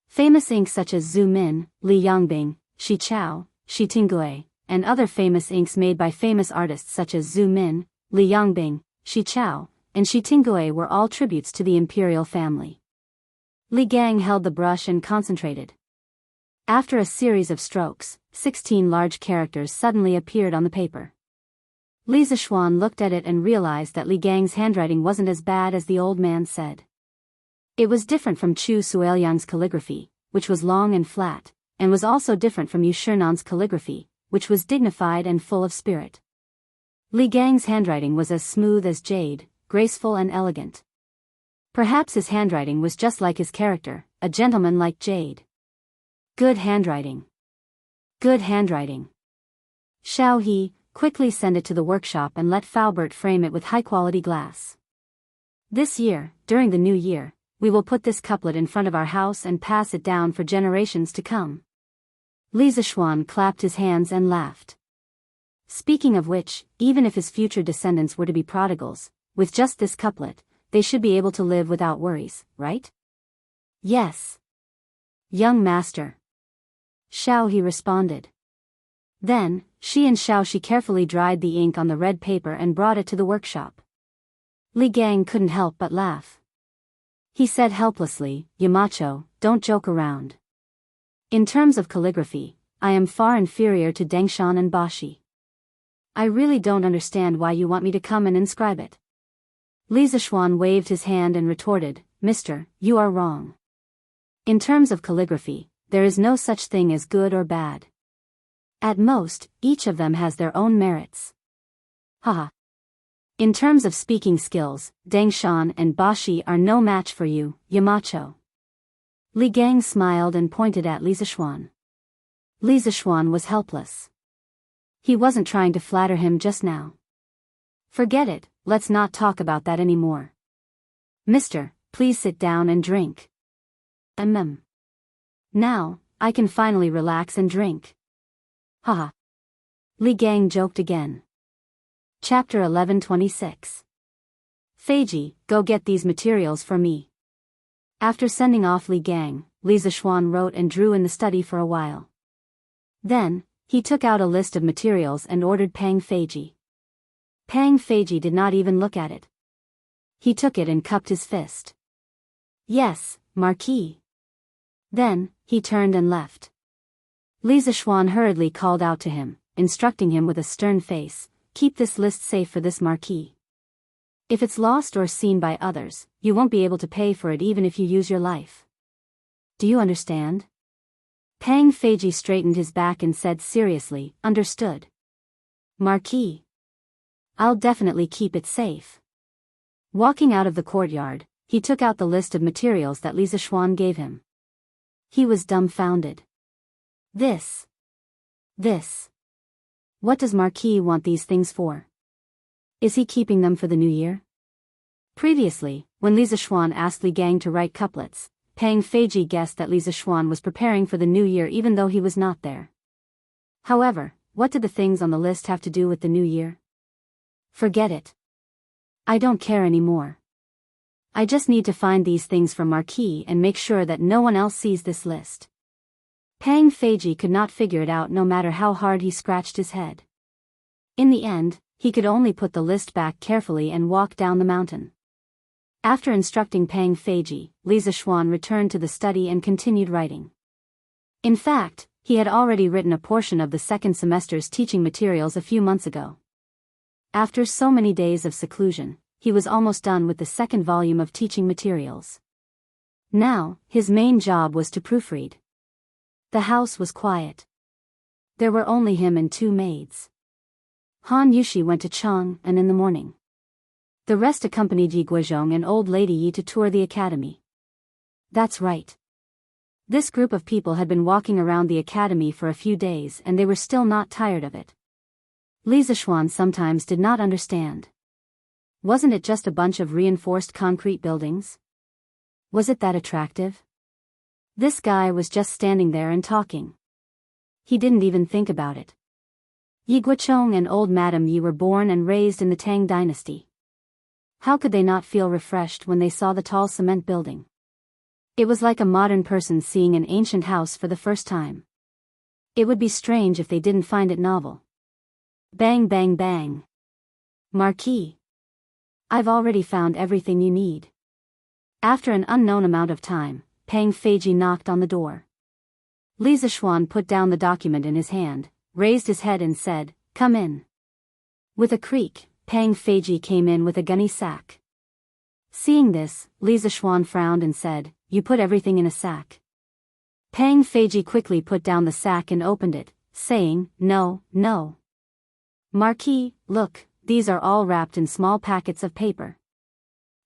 Famous inks such as Zhu Min, Li Yangbing, Shi Chao, Shi Tinggui, and other famous inks made by famous artists such as Zhu Min, Li Yangbing, Shi Chao, and Shi Tinggui were all tributes to the imperial family. Li Gang held the brush and concentrated. After a series of strokes, 16 large characters suddenly appeared on the paper. Li Zishuan looked at it and realized that Li Gang's handwriting wasn't as bad as the old man said. It was different from Chu Suiliang's calligraphy, which was long and flat, and was also different from Yu Shernan's calligraphy, which was dignified and full of spirit. Li Gang's handwriting was as smooth as jade, graceful and elegant. Perhaps his handwriting was just like his character, a gentleman like jade. Good handwriting. Good handwriting. Xiao He, quickly send it to the workshop and let Faubert frame it with high-quality glass. This year, during the new year, we will put this couplet in front of our house and pass it down for generations to come. Li Zishuan clapped his hands and laughed. Speaking of which, even if his future descendants were to be prodigals, with just this couplet, they should be able to live without worries, right? Yes. Young master. Xiao He responded. Then, she and Xiao Shi carefully dried the ink on the red paper and brought it to the workshop. Li Gang couldn't help but laugh. He said helplessly, Yamacho, don't joke around. In terms of calligraphy, I am far inferior to Dengshan and Bashi. I really don't understand why you want me to come and inscribe it. Li Zishuan waved his hand and retorted, Mister, you are wrong. In terms of calligraphy, there is no such thing as good or bad. At most, each of them has their own merits. Haha. In terms of speaking skills, Deng Shan and Bashi are no match for you, Yamacho. Li Gang smiled and pointed at Li Zishuan. Li Zishuan was helpless. He wasn't trying to flatter him just now. Forget it, let's not talk about that anymore. Mister, please sit down and drink. Now, I can finally relax and drink. Haha. Li Gang joked again. Chapter 11:26. Feiji, go get these materials for me. After sending off Li Gang, Li Zishuan wrote and drew in the study for a while. Then, he took out a list of materials and ordered Pang Feiji. Pang Feiji did not even look at it. He took it and cupped his fist. Yes, Marquis. Then, he turned and left. Li Zishuan hurriedly called out to him, instructing him with a stern face, keep this list safe for this Marquis. If it's lost or seen by others, you won't be able to pay for it even if you use your life. Do you understand? Pang Feiji straightened his back and said seriously, understood. Marquis. I'll definitely keep it safe. Walking out of the courtyard, he took out the list of materials that Li Zishuan gave him. He was dumbfounded. This. What does Marquis want these things for? Is he keeping them for the new year? Previously, when Li Zishuan asked Li Gang to write couplets, Pang Feiji guessed that Li Zishuan was preparing for the new year even though he was not there. However, what did the things on the list have to do with the new year? Forget it. I don't care anymore. I just need to find these things for Marquis and make sure that no one else sees this list. Pang Feiji could not figure it out no matter how hard he scratched his head. In the end, he could only put the list back carefully and walk down the mountain. After instructing Pang Feiji, Li Zishuan returned to the study and continued writing. In fact, he had already written a portion of the second semester's teaching materials a few months ago. After so many days of seclusion, he was almost done with the second volume of teaching materials. Now, his main job was to proofread. The house was quiet. There were only him and two maids. Han Yushi went to Chang'an in the morning. The rest accompanied Yi Guozhong and old lady Yi to tour the academy. That's right. This group of people had been walking around the academy for a few days and they were still not tired of it. Li Zishuan sometimes did not understand. Wasn't it just a bunch of reinforced concrete buildings? Was it that attractive? This guy was just standing there and talking. He didn't even think about it. Yi Guochong and old Madame Yi were born and raised in the Tang dynasty. How could they not feel refreshed when they saw the tall cement building? It was like a modern person seeing an ancient house for the first time. It would be strange if they didn't find it novel. Bang bang bang. Marquis. I've already found everything you need. After an unknown amount of time, Pang Feiji knocked on the door. Li Zishuan put down the document in his hand, raised his head and said, "Come in." With a creak, Pang Feiji came in with a gunny sack. Seeing this, Li Zishuan frowned and said, "You put everything in a sack." Pang Feiji quickly put down the sack and opened it, saying, "No. Marquis, look, these are all wrapped in small packets of paper."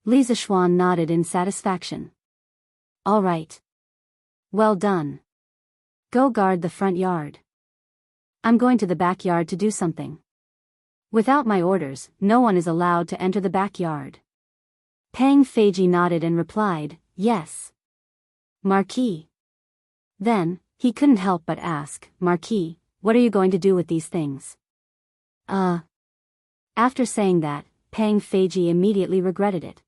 Li Zishuan nodded in satisfaction. All right. Well done. Go guard the front yard. I'm going to the backyard to do something. Without my orders, no one is allowed to enter the backyard. Pang Feiji nodded and replied, "Yes. Marquis." Then, he couldn't help but ask, "Marquis, what are you going to do with these things?" After saying that, Pang Feiji immediately regretted it.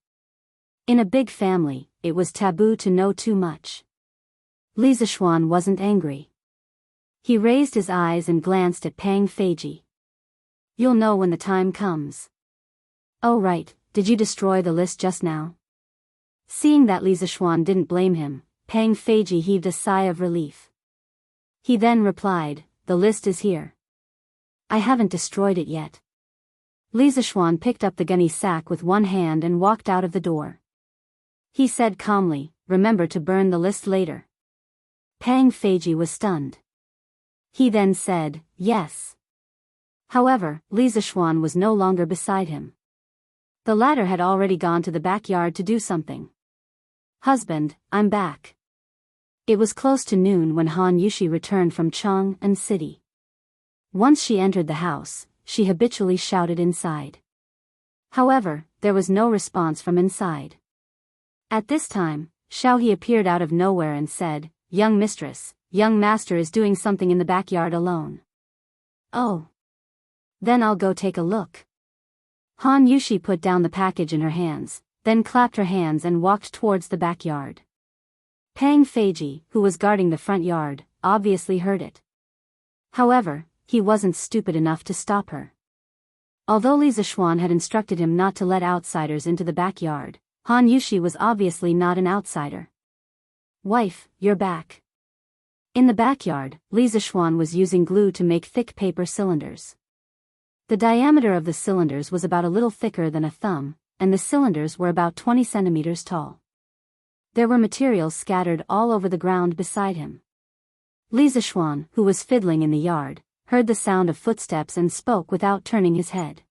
In a big family, it was taboo to know too much. Li Zishuan wasn't angry. He raised his eyes and glanced at Pang Feiji. "You'll know when the time comes." "Oh right, did you destroy the list just now?" Seeing that Li Zishuan didn't blame him, Pang Feiji heaved a sigh of relief. He then replied, "The list is here. I haven't destroyed it yet." Li Zishuan picked up the gunny sack with one hand and walked out of the door. He said calmly, "Remember to burn the list later." Pang Feiji was stunned. He then said, yes. However, Li Zixuan was no longer beside him. The latter had already gone to the backyard to do something. Husband, I'm back. It was close to noon when Han Yushi returned from Chang'an City. Once she entered the house, she habitually shouted inside. However, there was no response from inside. At this time, Xiaohe appeared out of nowhere and said, young mistress, young master is doing something in the backyard alone. Oh. Then I'll go take a look. Han Yushi put down the package in her hands, then clapped her hands and walked towards the backyard. Pang Feiji, who was guarding the front yard, obviously heard it. However, he wasn't stupid enough to stop her. Although Li Zixuan had instructed him not to let outsiders into the backyard, Han Yushi was obviously not an outsider. Wife, you're back. In the backyard, Li Zixuan was using glue to make thick paper cylinders. The diameter of the cylinders was about a little thicker than a thumb, and the cylinders were about 20 centimeters tall. There were materials scattered all over the ground beside him. Li Zixuan, who was fiddling in the yard, heard the sound of footsteps and spoke without turning his head.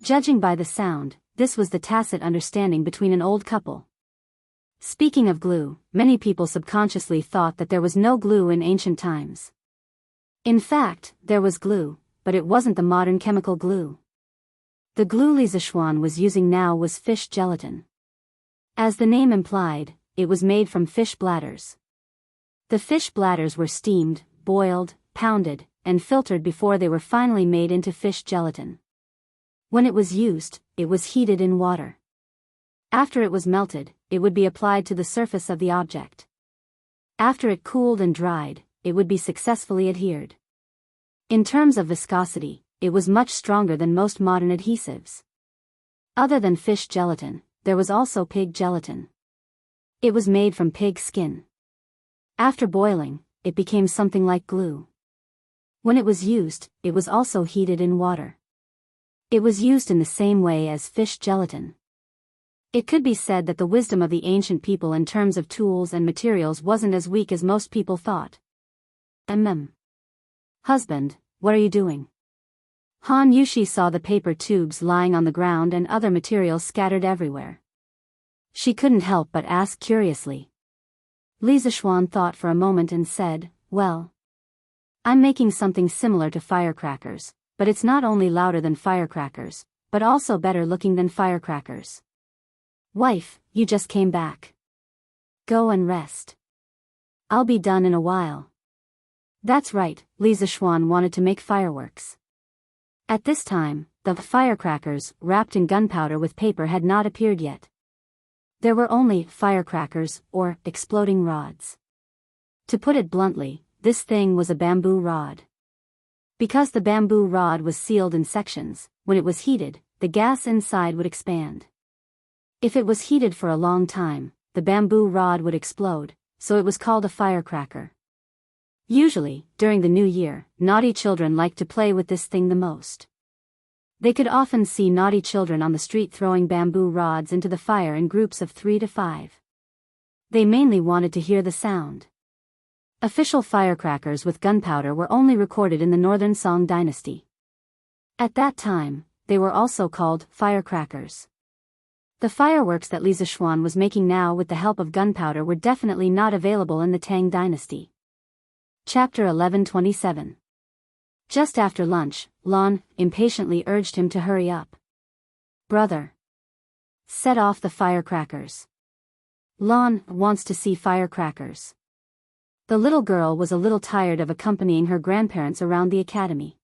Judging by the sound, this was the tacit understanding between an old couple. Speaking of glue, many people subconsciously thought that there was no glue in ancient times. In fact, there was glue, but it wasn't the modern chemical glue. The glue Li Zixuan was using now was fish gelatin. As the name implied, it was made from fish bladders. The fish bladders were steamed, boiled, pounded, and filtered before they were finally made into fish gelatin. When it was used, it was heated in water. After it was melted, it would be applied to the surface of the object. After it cooled and dried, it would be successfully adhered. In terms of viscosity, it was much stronger than most modern adhesives. Other than fish gelatin, there was also pig gelatin. It was made from pig skin. After boiling, it became something like glue. When it was used, it was also heated in water. It was used in the same way as fish gelatin. It could be said that the wisdom of the ancient people in terms of tools and materials wasn't as weak as most people thought. Husband, what are you doing? Han Yushi saw the paper tubes lying on the ground and other materials scattered everywhere. She couldn't help but ask curiously. Li Zixuan thought for a moment and said, well, I'm making something similar to firecrackers, but it's not only louder than firecrackers, but also better looking than firecrackers. Wife, you just came back. Go and rest. I'll be done in a while. That's right, Li Zixuan wanted to make fireworks. At this time, the firecrackers, wrapped in gunpowder with paper, had not appeared yet. There were only firecrackers, or exploding rods. To put it bluntly, this thing was a bamboo rod. Because the bamboo rod was sealed in sections, when it was heated, the gas inside would expand. If it was heated for a long time, the bamboo rod would explode, so it was called a firecracker. Usually, during the new year, naughty children liked to play with this thing the most. They could often see naughty children on the street throwing bamboo rods into the fire in groups of 3 to 5. They mainly wanted to hear the sound. Official firecrackers with gunpowder were only recorded in the Northern Song dynasty. At that time, they were also called firecrackers. The fireworks that Li Zixuan was making now with the help of gunpowder were definitely not available in the Tang dynasty. Chapter 1127. Just after lunch, Lan impatiently urged him to hurry up. Brother, set off the firecrackers. Lan wants to see firecrackers. The little girl was a little tired of accompanying her grandparents around the academy.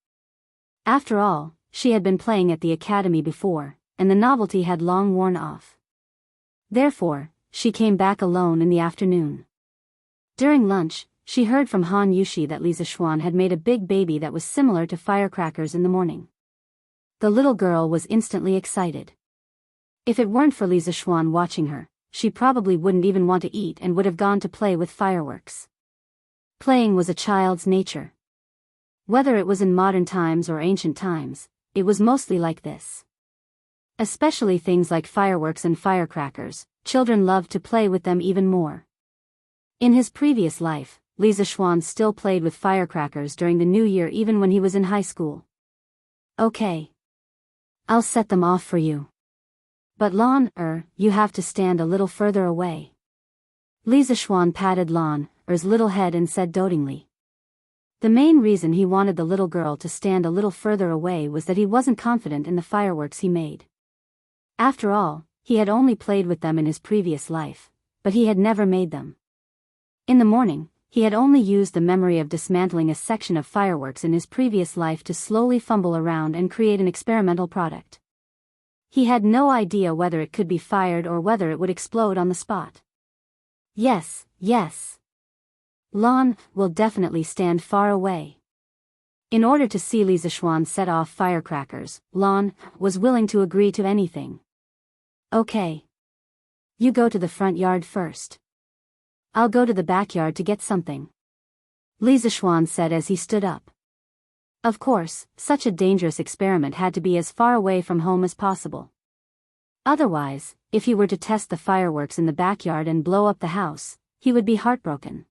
After all, she had been playing at the academy before, and the novelty had long worn off. Therefore, she came back alone in the afternoon. During lunch, she heard from Han Yushi that Li Zixuan had made a big baby that was similar to firecrackers in the morning. The little girl was instantly excited. If it weren't for Li Zixuan watching her, she probably wouldn't even want to eat and would have gone to play with fireworks. Playing was a child's nature. Whether it was in modern times or ancient times, it was mostly like this. Especially things like fireworks and firecrackers, children loved to play with them even more. In his previous life, Li Zixuan still played with firecrackers during the new year even when he was in high school. Okay. I'll set them off for you. But Lan, you have to stand a little further away. Li Zixuan patted Lan, little head and said dotingly. The main reason he wanted the little girl to stand a little further away was that he wasn't confident in the fireworks he made. After all, he had only played with them in his previous life, but he had never made them. In the morning, he had only used the memory of dismantling a section of fireworks in his previous life to slowly fumble around and create an experimental product. He had no idea whether it could be fired or whether it would explode on the spot. Yes. Lan will definitely stand far away. In order to see Li Zixuan set off firecrackers, Lan was willing to agree to anything. Okay. You go to the front yard first. I'll go to the backyard to get something. Li Zixuan said as he stood up. Of course, such a dangerous experiment had to be as far away from home as possible. Otherwise, if he were to test the fireworks in the backyard and blow up the house, he would be heartbroken.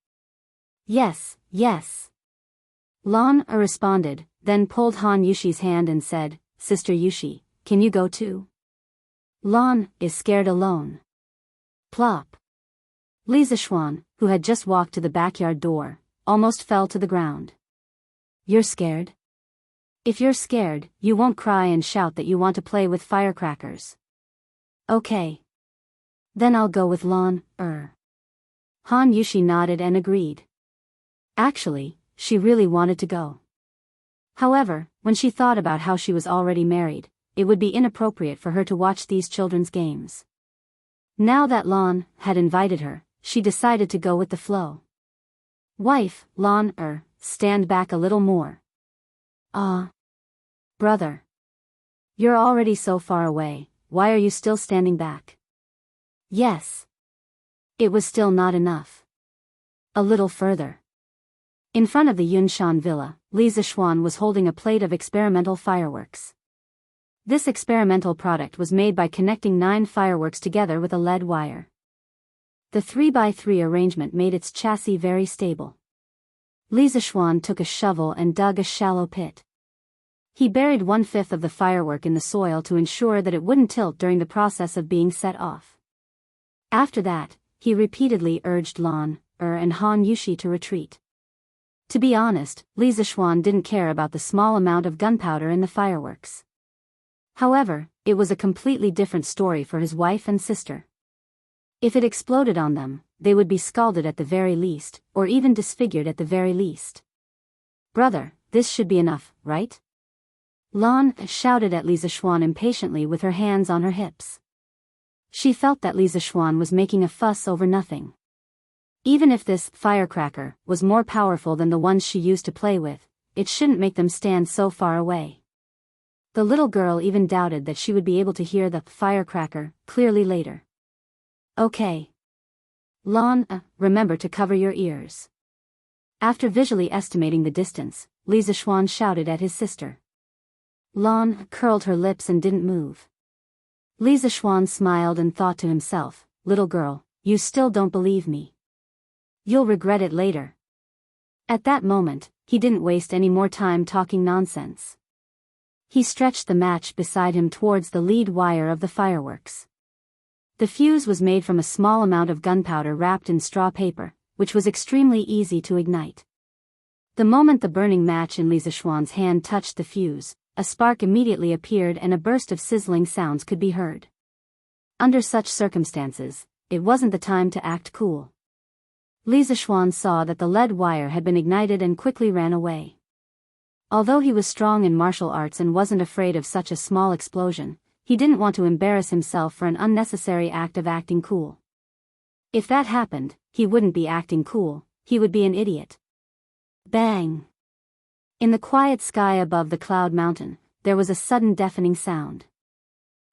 Yes. Lan responded, then pulled Han Yushi's hand and said, Sister Yushi, can you go too? Lan is scared alone. Plop. Li Zixuan, who had just walked to the backyard door, almost fell to the ground. You're scared? If you're scared, you won't cry and shout that you want to play with firecrackers. Okay. Then I'll go with Lan, Han Yushi nodded and agreed. Actually, she really wanted to go. However, when she thought about how she was already married, it would be inappropriate for her to watch these children's games. Now that Lan had invited her, she decided to go with the flow. Wife, Lan, stand back a little more. Brother. You're already so far away, why are you still standing back? Yes. It was still not enough. A little further. In front of the Yunshan villa, Li Zixuan was holding a plate of experimental fireworks. This experimental product was made by connecting 9 fireworks together with a lead wire. The 3x3 arrangement made its chassis very stable. Li Zixuan took a shovel and dug a shallow pit. He buried 1/5 of the firework in the soil to ensure that it wouldn't tilt during the process of being set off. After that, he repeatedly urged Lan, and Han Yushi to retreat. To be honest, Li Zixuan didn't care about the small amount of gunpowder in the fireworks. However, it was a completely different story for his wife and sister. If it exploded on them, they would be scalded at the very least, or even disfigured at the very least. Brother, this should be enough, right? Lan shouted at Li Zixuan impatiently with her hands on her hips. She felt that Li Zixuan was making a fuss over nothing. Even if this firecracker was more powerful than the ones she used to play with, it shouldn't make them stand so far away. The little girl even doubted that she would be able to hear the firecracker clearly later. Okay. Lan, remember to cover your ears. After visually estimating the distance, Li Zixuan shouted at his sister. Lan curled her lips and didn't move. Li Zixuan smiled and thought to himself, little girl, you still don't believe me. You'll regret it later. At that moment, he didn't waste any more time talking nonsense. He stretched the match beside him towards the lead wire of the fireworks. The fuse was made from a small amount of gunpowder wrapped in straw paper, which was extremely easy to ignite. The moment the burning match in Li Zixuan's hand touched the fuse, a spark immediately appeared and a burst of sizzling sounds could be heard. Under such circumstances, it wasn't the time to act cool. Li Zixuan saw that the lead wire had been ignited and quickly ran away. Although he was strong in martial arts and wasn't afraid of such a small explosion, he didn't want to embarrass himself for an unnecessary act of acting cool. If that happened, he wouldn't be acting cool, he would be an idiot. Bang! In the quiet sky above the cloud mountain, there was a sudden deafening sound.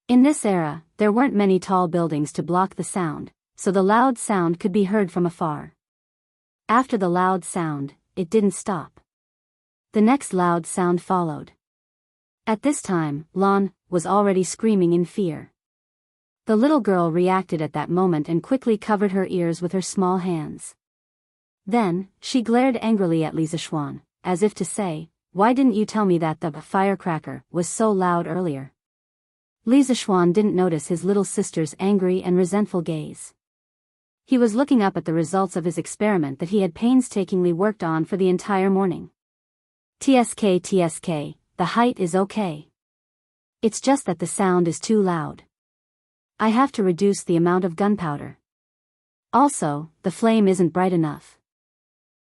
In this era, there weren't many tall buildings to block the sound, so the loud sound could be heard from afar. After the loud sound, it didn't stop. The next loud sound followed. At this time, Lan was already screaming in fear. The little girl reacted at that moment and quickly covered her ears with her small hands. Then, she glared angrily at Li Zishuan, as if to say, "Why didn't you tell me that the firecracker was so loud earlier?" Li Zishuan didn't notice his little sister's angry and resentful gaze. He was looking up at the results of his experiment that he had painstakingly worked on for the entire morning. TSK, the height is okay. It's just that the sound is too loud. I have to reduce the amount of gunpowder. Also, the flame isn't bright enough.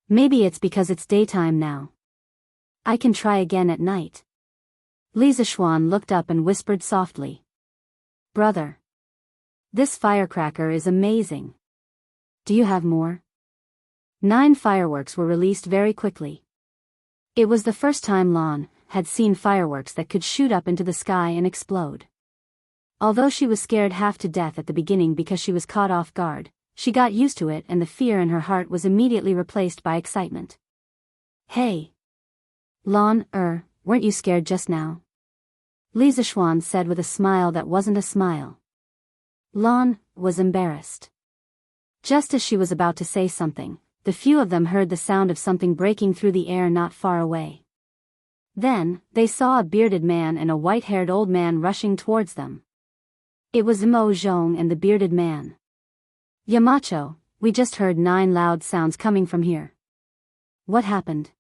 Maybe it's because it's daytime now. I can try again at night. Li Zishuan looked up and whispered softly. Brother. This firecracker is amazing. Do you have more? 9 fireworks were released very quickly. It was the first time Lan had seen fireworks that could shoot up into the sky and explode. Although she was scared half to death at the beginning because she was caught off guard, she got used to it and the fear in her heart was immediately replaced by excitement. Hey! Lan, weren't you scared just now? Li Zishuan said with a smile that wasn't a smile. Lan was embarrassed. Just as she was about to say something, the few of them heard the sound of something breaking through the air not far away. Then, they saw a bearded man and a white-haired old man rushing towards them. It was Mo Zhong and the bearded man. Yamacho, we just heard 9 loud sounds coming from here. What happened?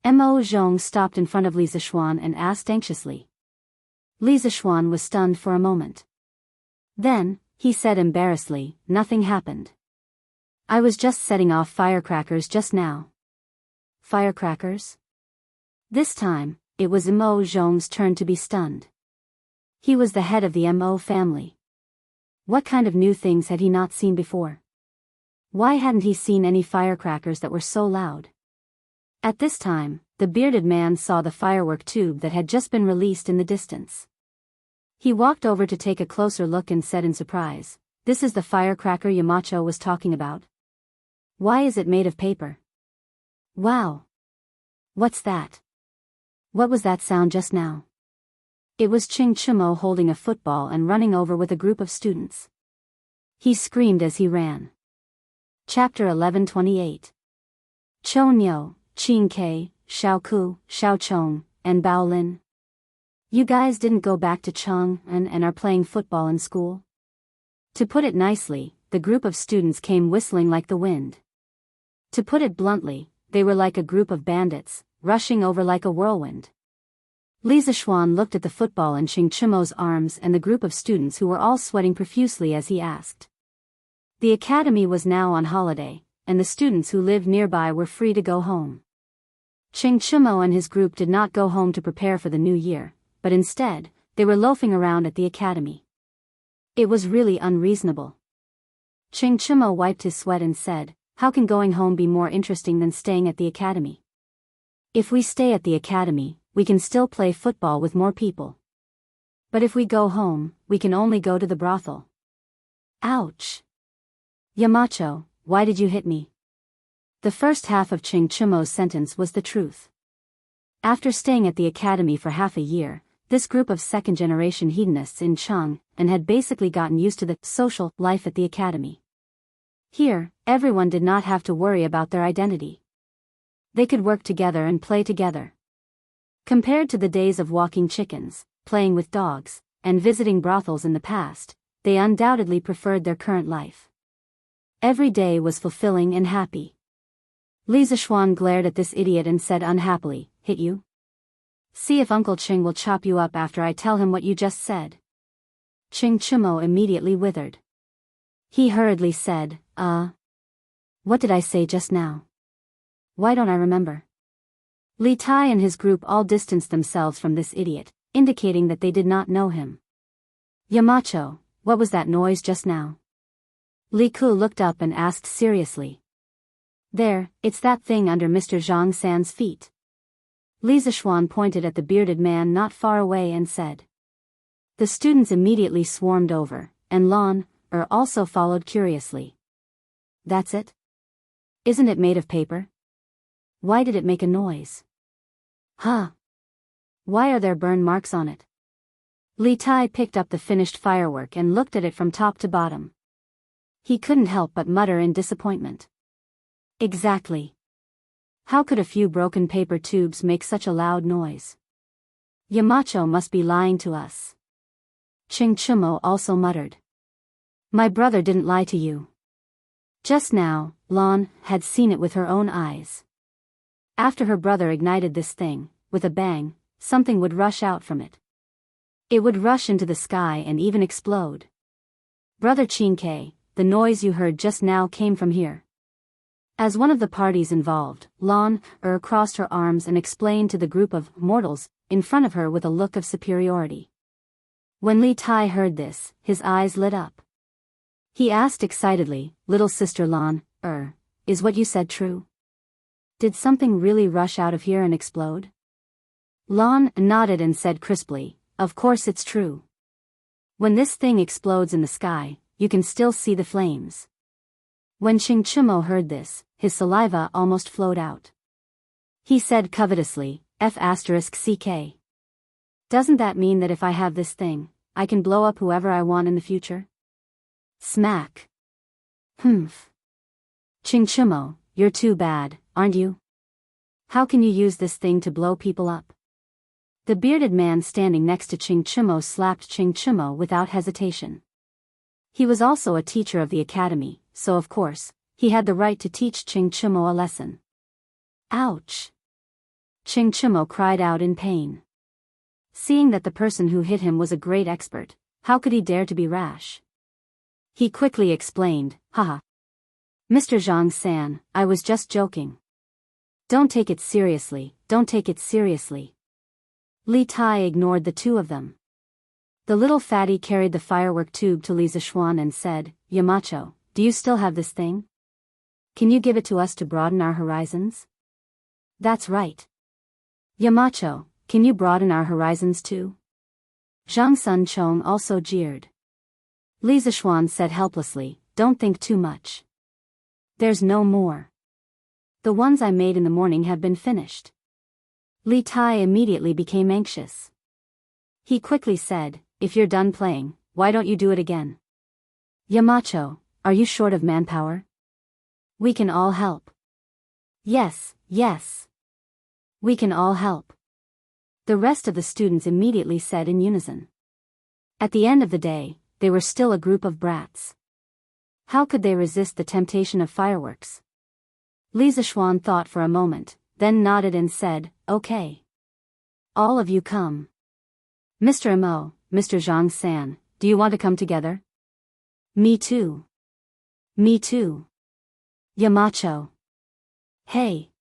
Mo Zhong stopped in front of Li Zishuan and asked anxiously. Li Zishuan was stunned for a moment. Then, he said embarrassedly, nothing happened. I was just setting off firecrackers just now. Firecrackers? This time, it was Mo Zhong's turn to be stunned. He was the head of the Mo family. What kind of new things had he not seen before? Why hadn't he seen any firecrackers that were so loud? At this time, the bearded man saw the firework tube that had just been released in the distance. He walked over to take a closer look and said in surprise, "This is the firecracker Yamacho was talking about. Why is it made of paper? Wow! What's that? What was that sound just now?" It was Ching Chumo holding a football and running over with a group of students. He screamed as he ran. Chapter 11:28. Chonyo, Qing Ke, Xiao Ku, Xiao Chong, and Bao Lin. You guys didn't go back to Cheng and are playing football in school? To put it nicely, the group of students came whistling like the wind. To put it bluntly, they were like a group of bandits, rushing over like a whirlwind. Li Zishuan looked at the football in Xing Chumo's arms and the group of students who were all sweating profusely as he asked. The academy was now on holiday, and the students who lived nearby were free to go home. Xing Chumo and his group did not go home to prepare for the new year, but instead, they were loafing around at the academy. It was really unreasonable. Xing Chumo wiped his sweat and said, "How can going home be more interesting than staying at the academy? If we stay at the academy, we can still play football with more people. But if we go home, we can only go to the brothel." Ouch! Yamacho, why did you hit me? The first half of Ching Chumo's sentence was the truth. After staying at the academy for half a year, this group of second-generation hedonists in Cheng and had basically gotten used to the social life at the academy. Here, everyone did not have to worry about their identity. They could work together and play together. Compared to the days of walking chickens, playing with dogs, and visiting brothels in the past, they undoubtedly preferred their current life. Every day was fulfilling and happy. Li Zishuan glared at this idiot and said unhappily, "Hit you? See if Uncle Ching will chop you up after I tell him what you just said." Ching Chumo immediately withered. He hurriedly said, What did I say just now? Why don't I remember?" Li Tai and his group all distanced themselves from this idiot, indicating that they did not know him. "Yamacho, what was that noise just now?" Li Ku looked up and asked seriously. "There, it's that thing under Mr. Zhang San's feet." Li Zishuan pointed at the bearded man not far away and said. The students immediately swarmed over, and Lan also followed curiously. "That's it? Isn't it made of paper? Why did it make a noise? Huh? Why are there burn marks on it?" Li Tai picked up the finished firework and looked at it from top to bottom. He couldn't help but mutter in disappointment. Exactly. How could a few broken paper tubes make such a loud noise? Yamacho must be lying to us. Chingchumo also muttered. My brother didn't lie to you. Just now, Lon had seen it with her own eyes. After her brother ignited this thing, with a bang, something would rush out from it. It would rush into the sky and even explode. Brother Chinke, the noise you heard just now came from here. As one of the parties involved, Lon crossed her arms and explained to the group of mortals in front of her with a look of superiority. When Li Tai heard this, his eyes lit up. He asked excitedly, Little sister Lon, is what you said true? Did something really rush out of here and explode? Lon nodded and said crisply, Of course it's true. When this thing explodes in the sky, you can still see the flames. When Chingchumo heard this, his saliva almost flowed out. He said covetously, F***CK. Doesn't that mean that if I have this thing, I can blow up whoever I want in the future? Smack. Humph. Chingchumo, you're too bad, aren't you? How can you use this thing to blow people up? The bearded man standing next to Chingchumo slapped Chingchumo without hesitation. He was also a teacher of the academy, so of course, he had the right to teach Chingchumo a lesson. Ouch! Chingchumo cried out in pain. Seeing that the person who hit him was a great expert, how could he dare to be rash? He quickly explained, Haha. Mr. Zhang-san, I was just joking. Don't take it seriously, don't take it seriously. Li Tai ignored the two of them. The little fatty carried the firework tube to Li Zishuan and said, Yamacho, do you still have this thing? Can you give it to us to broaden our horizons? That's right. Yamacho, can you broaden our horizons too? Zhang Sun Chong also jeered. Li Zishuan said helplessly, Don't think too much. There's no more. The ones I made in the morning have been finished. Li Tai immediately became anxious. He quickly said, If you're done playing, why don't you do it again? Yamacho, are you short of manpower? We can all help. Yes, yes. We can all help. The rest of the students immediately said in unison. At the end of the day, they were still a group of brats. How could they resist the temptation of fireworks? Li Zishuan thought for a moment, then nodded and said, Okay. All of you come. Mr. Mo, Mr. Zhang-san, do you want to come together? Me too. Me too. Yamacho. Hey.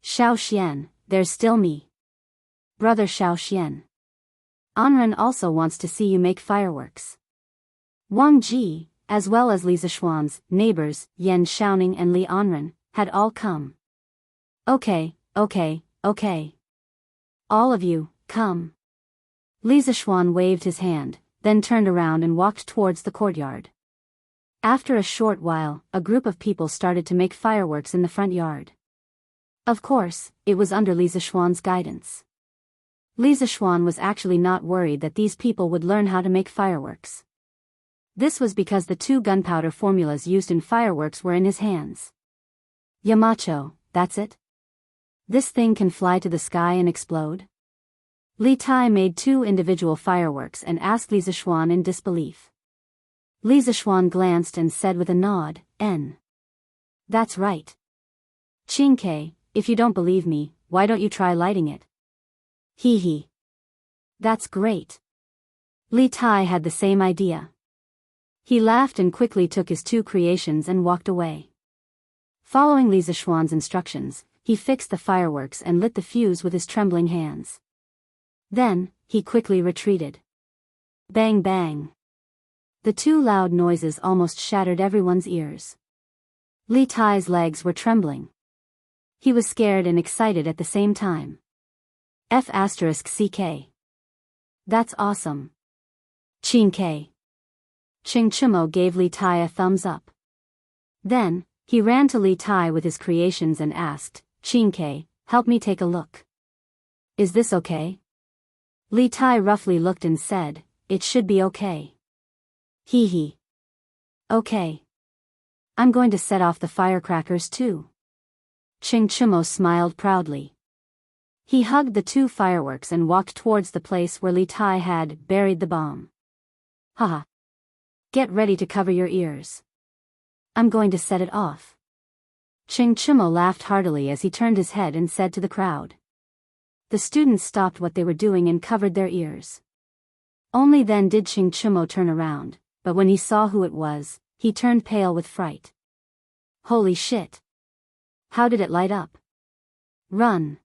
Xiao Xian, there's still me. Brother Xiao Xian. Anren also wants to see you make fireworks. Wang Ji, as well as Li Zishuan's neighbors, Yan Xiaoning and Li Anren, had all come. Okay. All of you, come. Li Zishuan waved his hand, then turned around and walked towards the courtyard. After a short while, a group of people started to make fireworks in the front yard. Of course, it was under Li Zishuan's guidance. Li Zishuan was actually not worried that these people would learn how to make fireworks. This was because the two gunpowder formulas used in fireworks were in his hands. Yamacho, that's it? This thing can fly to the sky and explode? Li Tai made two individual fireworks and asked Li Zishuan in disbelief. Li Zishuan glanced and said with a nod, N. That's right. Chinke, if you don't believe me, why don't you try lighting it? Hee hee. That's great. Li Tai had the same idea. He laughed and quickly took his two creations and walked away. Following Li Zishuan's instructions, he fixed the fireworks and lit the fuse with his trembling hands. Then, he quickly retreated. Bang bang. The two loud noises almost shattered everyone's ears. Li Tai's legs were trembling. He was scared and excited at the same time. F***CK. That's awesome. Chinke. Chingchumo gave Li Tai a thumbs up. Then, he ran to Li Tai with his creations and asked, Chinke, help me take a look. Is this okay? Li Tai roughly looked and said, It should be okay. Hee hee. Okay. I'm going to set off the firecrackers too. Ching Chumo smiled proudly. He hugged the 2 fireworks and walked towards the place where Li Tai had buried the bomb. Haha. Get ready to cover your ears. I'm going to set it off. Ching Chumo laughed heartily as he turned his head and said to the crowd. The students stopped what they were doing and covered their ears. Only then did Ching Chumo turn around, but when he saw who it was, he turned pale with fright. Holy shit! How did it light up? Run!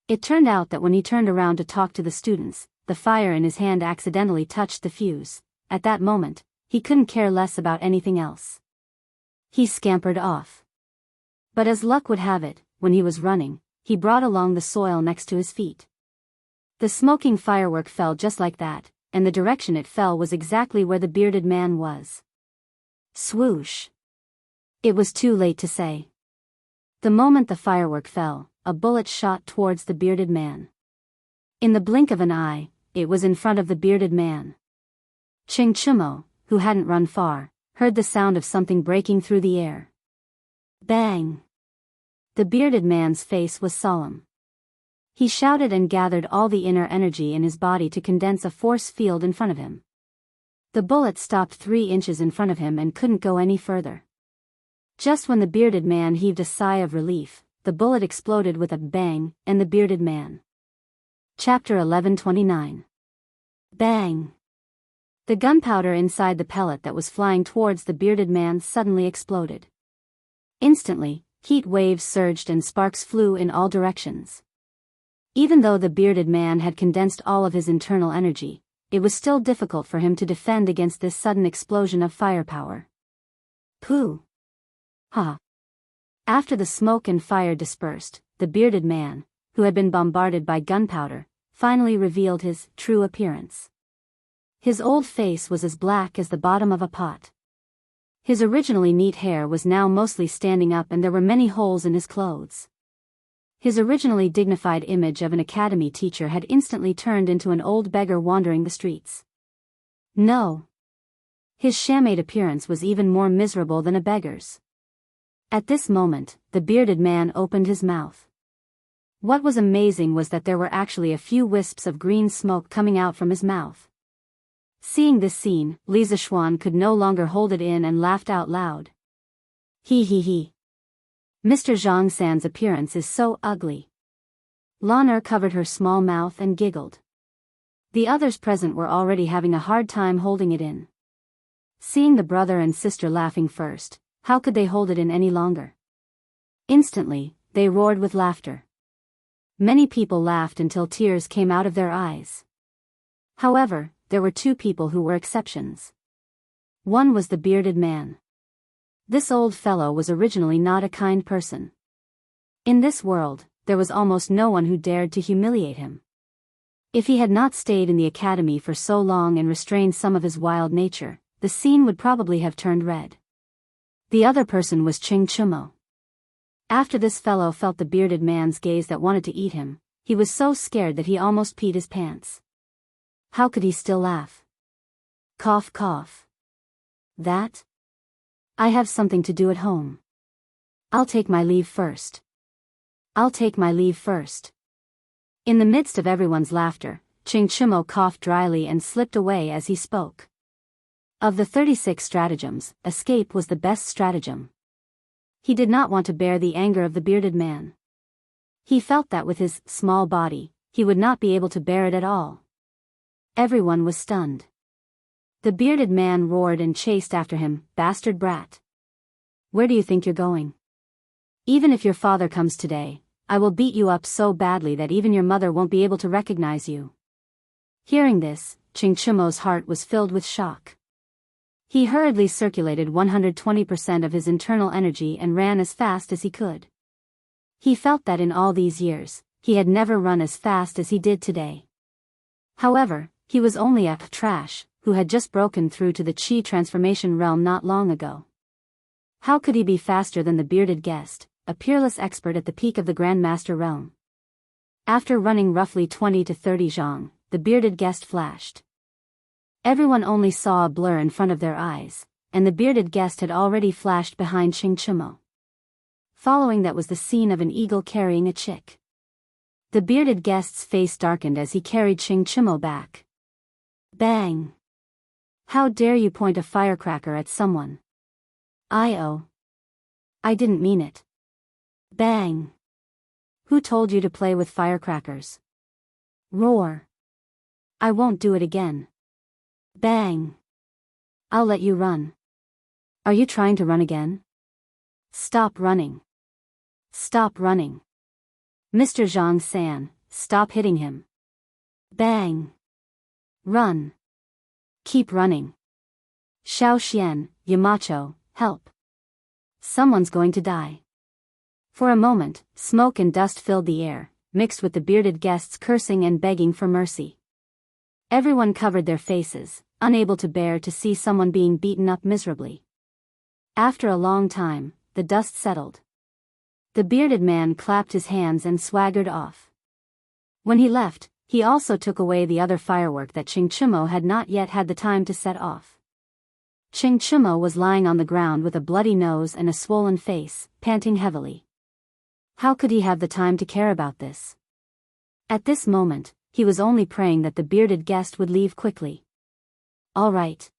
It turned out that when he turned around to talk to the students, the fire in his hand accidentally touched the fuse. At that moment, he couldn't care less about anything else. He scampered off. But as luck would have it, when he was running, he brought along the soil next to his feet. The smoking firework fell just like that, and the direction it fell was exactly where the bearded man was. Swoosh! It was too late to say. The moment the firework fell, a bullet shot towards the bearded man. In the blink of an eye, it was in front of the bearded man. Ching Chumo, who hadn't run far, heard the sound of something breaking through the air. Bang! The bearded man's face was solemn. He shouted and gathered all the inner energy in his body to condense a force field in front of him. The bullet stopped 3 inches in front of him and couldn't go any further. Just when the bearded man heaved a sigh of relief, the bullet exploded with a bang, and the bearded man. Chapter 1129. Bang! The gunpowder inside the pellet that was flying towards the bearded man suddenly exploded. Instantly, heat waves surged and sparks flew in all directions. Even though the bearded man had condensed all of his internal energy, it was still difficult for him to defend against this sudden explosion of firepower. Pooh! Ha! After the smoke and fire dispersed, the bearded man, who had been bombarded by gunpowder, finally revealed his true appearance. His old face was as black as the bottom of a pot. His originally neat hair was now mostly standing up and there were many holes in his clothes. His originally dignified image of an academy teacher had instantly turned into an old beggar wandering the streets. No. His shamade appearance was even more miserable than a beggar's. At this moment, the bearded man opened his mouth. What was amazing was that there were actually a few wisps of green smoke coming out from his mouth. Seeing this scene, Li Zishuan could no longer hold it in and laughed out loud. He. Mr. Zhang San's appearance is so ugly. Lan Er covered her small mouth and giggled. The others present were already having a hard time holding it in. Seeing the brother and sister laughing first, how could they hold it in any longer? Instantly, they roared with laughter. Many people laughed until tears came out of their eyes. However, there were 2 people who were exceptions. One was the bearded man. This old fellow was originally not a kind person. In this world, there was almost no one who dared to humiliate him. If he had not stayed in the academy for so long and restrained some of his wild nature, the scene would probably have turned red. The other person was Ching Chumo. After this fellow felt the bearded man's gaze that wanted to eat him, he was so scared that he almost peed his pants. How could he still laugh? Cough cough. That? I have something to do at home. I'll take my leave first. In the midst of everyone's laughter, Ching Chumo coughed dryly and slipped away as he spoke. Of the 36 stratagems, escape was the best stratagem. He did not want to bear the anger of the bearded man. He felt that with his small body, he would not be able to bear it at all. Everyone was stunned. The bearded man roared and chased after him, "Bastard brat! Where do you think you're going? Even if your father comes today, I will beat you up so badly that even your mother won't be able to recognize you." Hearing this, Ching Chumo's heart was filled with shock. He hurriedly circulated 120% of his internal energy and ran as fast as he could. He felt that in all these years, he had never run as fast as he did today. However, he was only a trash who had just broken through to the Qi transformation realm not long ago. How could he be faster than the bearded guest, a peerless expert at the peak of the Grandmaster realm? After running roughly 20 to 30 zhang, the bearded guest flashed. Everyone only saw a blur in front of their eyes, and the bearded guest had already flashed behind Chingchumo. Following that was the scene of an eagle carrying a chick. The bearded guest's face darkened as he carried Chingchumo back. Bang! How dare you point a firecracker at someone? I didn't mean it. Bang! Who told you to play with firecrackers? Roar! I won't do it again. Bang! I'll let you run. Are you trying to run again? Stop running. Stop running. Mr. Zhang San, stop hitting him. Bang! Run. Keep running. Xiao Xian, Yamacho, help. Someone's going to die. For a moment, smoke and dust filled the air, mixed with the bearded guests cursing and begging for mercy. Everyone covered their faces, unable to bear to see someone being beaten up miserably. After a long time, the dust settled. The bearded man clapped his hands and swaggered off. When he left, he also took away the other firework that Chingchumo had not yet had the time to set off. Chingchumo was lying on the ground with a bloody nose and a swollen face, panting heavily. How could he have the time to care about this? At this moment, he was only praying that the bearded guest would leave quickly. All right.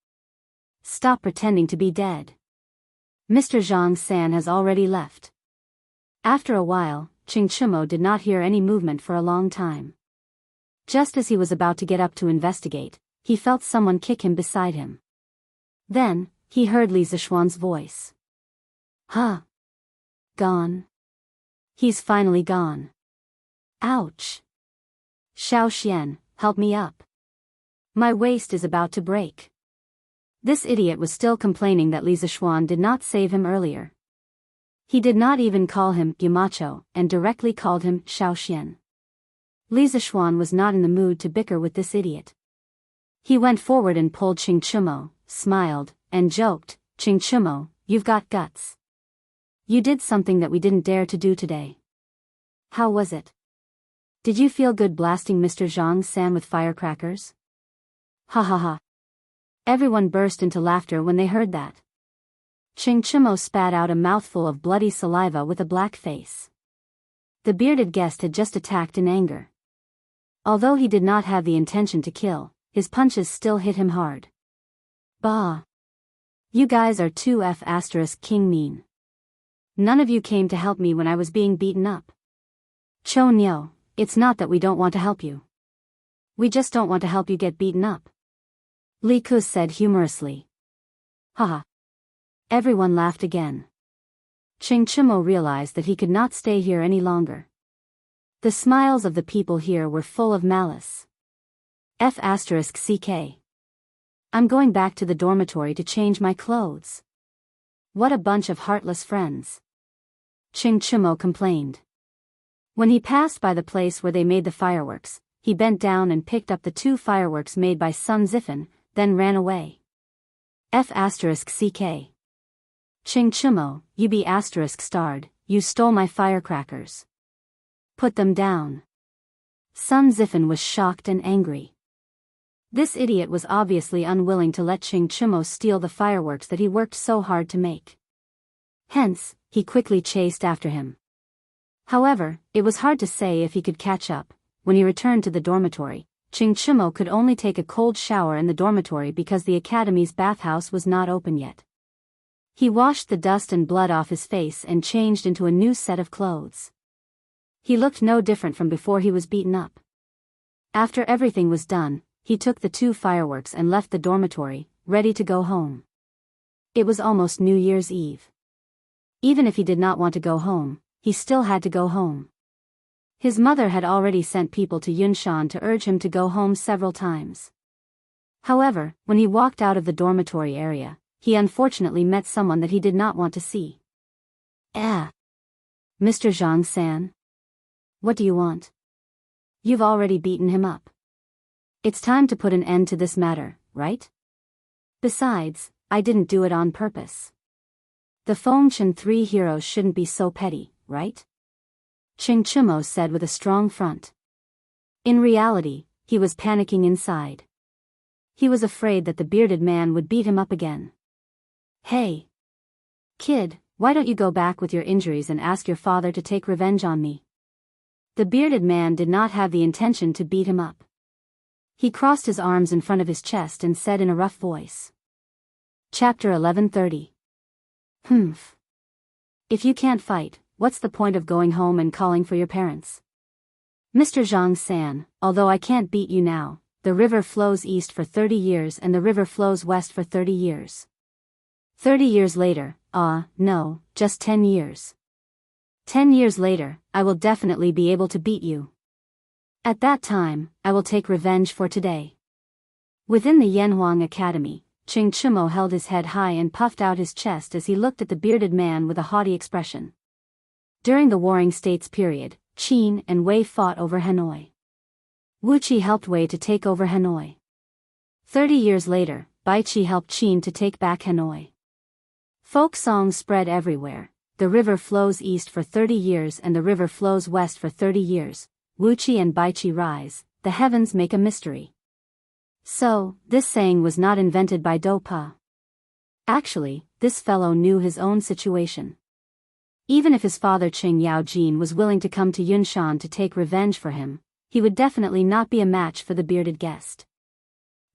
Stop pretending to be dead. Mr. Zhang San has already left. After a while, Chingchumo did not hear any movement for a long time. Just as he was about to get up to investigate, he felt someone kick him beside him. Then, he heard Li Zishuan's voice. Huh? Gone? He's finally gone. Ouch. Xiao Xian, help me up. My waist is about to break. This idiot was still complaining that Li Zishuan did not save him earlier. He did not even call him Yamacho and directly called him Xiao Xian. Li Zishuan was not in the mood to bicker with this idiot. He went forward and pulled Chingchumo, smiled, and joked, Chingchumo, you've got guts. You did something that we didn't dare to do today. How was it? Did you feel good blasting Mr. Zhang San with firecrackers? Ha ha ha. Everyone burst into laughter when they heard that. Chingchumo spat out a mouthful of bloody saliva with a black face. The bearded guest had just attacked in anger. Although he did not have the intention to kill, his punches still hit him hard. Bah! You guys are too king mean. None of you came to help me when I was being beaten up. Cho Nyo, it's not that we don't want to help you. We just don't want to help you get beaten up. Li Kus said humorously. Haha. Everyone laughed again. Chingchumo realized that he could not stay here any longer. The smiles of the people here were full of malice. CK. I'm going back to the dormitory to change my clothes. What a bunch of heartless friends. Chingchumo complained. When he passed by the place where they made the fireworks, he bent down and picked up the 2 fireworks made by Sun Zifan, then ran away. CK. Chingchumo, you be *starred, you stole my firecrackers. Put them down. Sun Zifan was shocked and angry. This idiot was obviously unwilling to let Chingchumo steal the fireworks that he worked so hard to make. Hence, he quickly chased after him. However, it was hard to say if he could catch up. When he returned to the dormitory, Chingchumo could only take a cold shower in the dormitory because the academy's bathhouse was not open yet. He washed the dust and blood off his face and changed into a new set of clothes. He looked no different from before he was beaten up. After everything was done, he took the 2 fireworks and left the dormitory, ready to go home. It was almost New Year's Eve. Even if he did not want to go home, he still had to go home. His mother had already sent people to Yunshan to urge him to go home several times. However, when he walked out of the dormitory area, he unfortunately met someone that he did not want to see. Mr. Zhang San? What do you want? You've already beaten him up. It's time to put an end to this matter, right? Besides, I didn't do it on purpose. The Fengchen 3 heroes shouldn't be so petty, right? Chingchumo said with a strong front. In reality, he was panicking inside. He was afraid that the bearded man would beat him up again. Hey, kid, why don't you go back with your injuries and ask your father to take revenge on me? The bearded man did not have the intention to beat him up. He crossed his arms in front of his chest and said in a rough voice. Chapter 1130. Humph. If you can't fight, what's the point of going home and calling for your parents? Mr. Zhang-san, although I can't beat you now, the river flows east for 30 years and the river flows west for 30 years. 30 years later, no, just 10 years. 10 years later, I will definitely be able to beat you. At that time, I will take revenge for today. Within the Yanhuang Academy, Qing Chimo held his head high and puffed out his chest as he looked at the bearded man with a haughty expression. During the Warring States period, Qin and Wei fought over Hanoi. Wuxia helped Wei to take over Hanoi. 30 years later, Biyao helped Qin to take back Hanoi. Folk songs spread everywhere. The river flows east for 30 years and the river flows west for 30 years. Wuxia and Biyao rise, the heavens make a mystery. So, this saying was not invented by Dopa. Actually, this fellow knew his own situation. Even if his father Qing Yaojin was willing to come to Yunshan to take revenge for him, he would definitely not be a match for the bearded guest.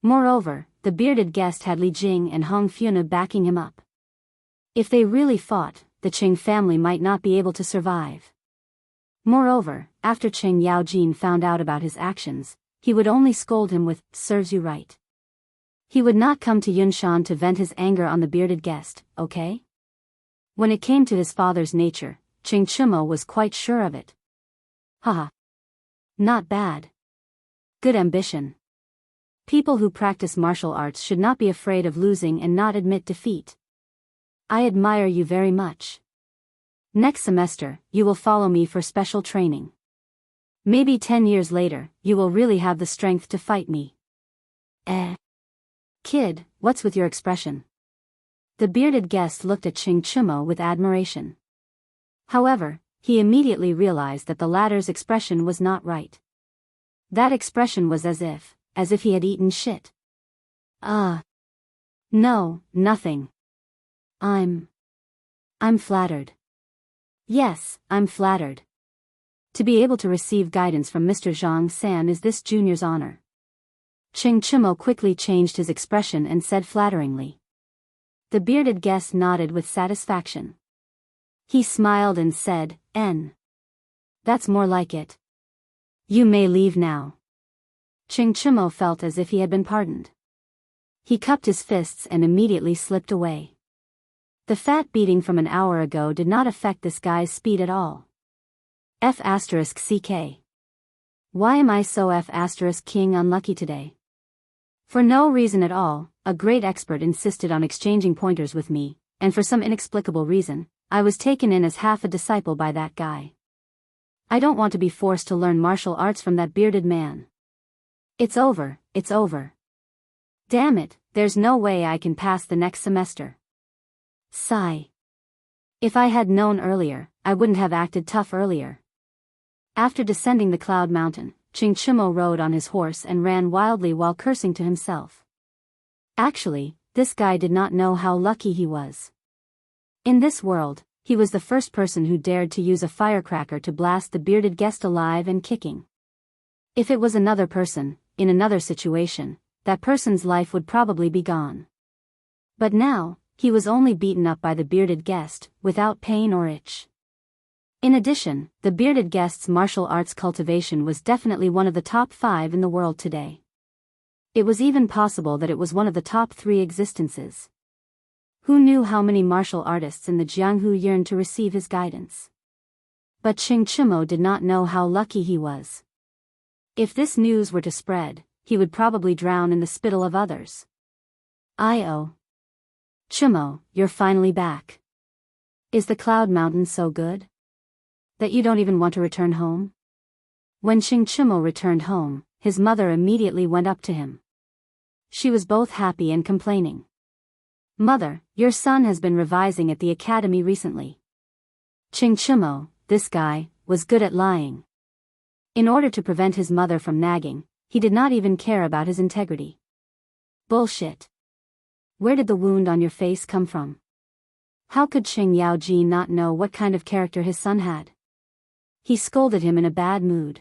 Moreover, the bearded guest had Li Jing and Hong Funa backing him up. If they really fought, the Qing family might not be able to survive. Moreover, after Qing Yaojin found out about his actions, he would only scold him with, "Serves you right." He would not come to Yunshan to vent his anger on the bearded guest, okay? When it came to his father's nature, Qing Chimo was quite sure of it. Haha. Not bad. Good ambition. People who practice martial arts should not be afraid of losing and not admit defeat. I admire you very much. Next semester, you will follow me for special training. Maybe 10 years later, you will really have the strength to fight me. Kid, what's with your expression? The bearded guest looked at Qing Chimo with admiration. However, he immediately realized that the latter's expression was not right. That expression was as if he had eaten shit. No, nothing. I'm flattered. Yes, I'm flattered. To be able to receive guidance from Mr. Zhang-san is this junior's honor. Qing Chimo quickly changed his expression and said flatteringly. The bearded guest nodded with satisfaction. He smiled and said, That's more like it. You may leave now. Qing Chimo felt as if he had been pardoned. He cupped his fists and immediately slipped away. The fat beating from an hour ago did not affect this guy's speed at all. F***CK. Why am I so F***king unlucky today? For no reason at all, a great expert insisted on exchanging pointers with me, and for some inexplicable reason, I was taken in as half a disciple by that guy. I don't want to be forced to learn martial arts from that bearded man. It's over, it's over. Damn it, there's no way I can pass the next semester. Sigh. If I had known earlier, I wouldn't have acted tough earlier. After descending the cloud mountain, Qing Chimo rode on his horse and ran wildly while cursing to himself. Actually, this guy did not know how lucky he was. In this world, he was the first person who dared to use a firecracker to blast the bearded guest alive and kicking. If it was another person, in another situation, that person's life would probably be gone. But now, he was only beaten up by the bearded guest, without pain or itch. In addition, the bearded guest's martial arts cultivation was definitely one of the top 5 in the world today. It was even possible that it was one of the top 3 existences. Who knew how many martial artists in the Jianghu yearned to receive his guidance? But Qing Chimo did not know how lucky he was. If this news were to spread, he would probably drown in the spittle of others. Chimo, you're finally back. Is the Cloud Mountain so good? That you don't even want to return home? When Qing Chimo returned home, his mother immediately went up to him. She was both happy and complaining. Mother, your son has been revising at the academy recently. Qing Chimo, this guy, was good at lying. In order to prevent his mother from nagging, he did not even care about his integrity. Bullshit. Where did the wound on your face come from? How could Qing Yaojin not know what kind of character his son had? He scolded him in a bad mood.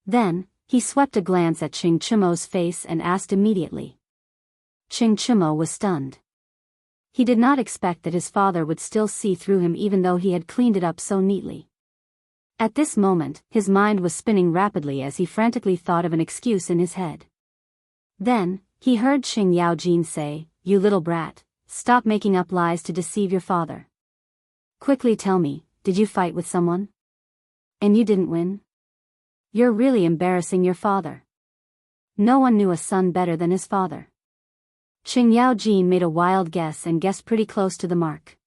Then, he swept a glance at Qing Chimo's face and asked immediately. Qing Chimo was stunned. He did not expect that his father would still see through him even though he had cleaned it up so neatly. At this moment, his mind was spinning rapidly as he frantically thought of an excuse in his head. Then, he heard Qing Yaojin say, "You little brat, stop making up lies to deceive your father. Quickly tell me, did you fight with someone? And you didn't win? You're really embarrassing your father." No one knew a son better than his father. Qing Yaojin made a wild guess and guessed pretty close to the mark.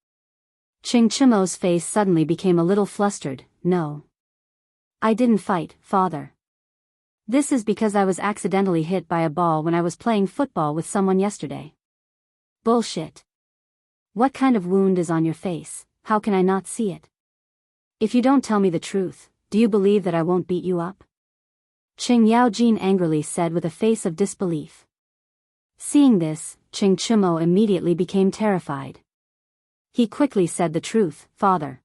Qing Chimo's face suddenly became a little flustered. "No. I didn't fight, father. This is because I was accidentally hit by a ball when I was playing football with someone yesterday." "Bullshit. What kind of wound is on your face? How can I not see it? If you don't tell me the truth, do you believe that I won't beat you up?" Qing Yaojin angrily said with a face of disbelief. Seeing this, Qing Chimo immediately became terrified. He quickly said the truth. "Father.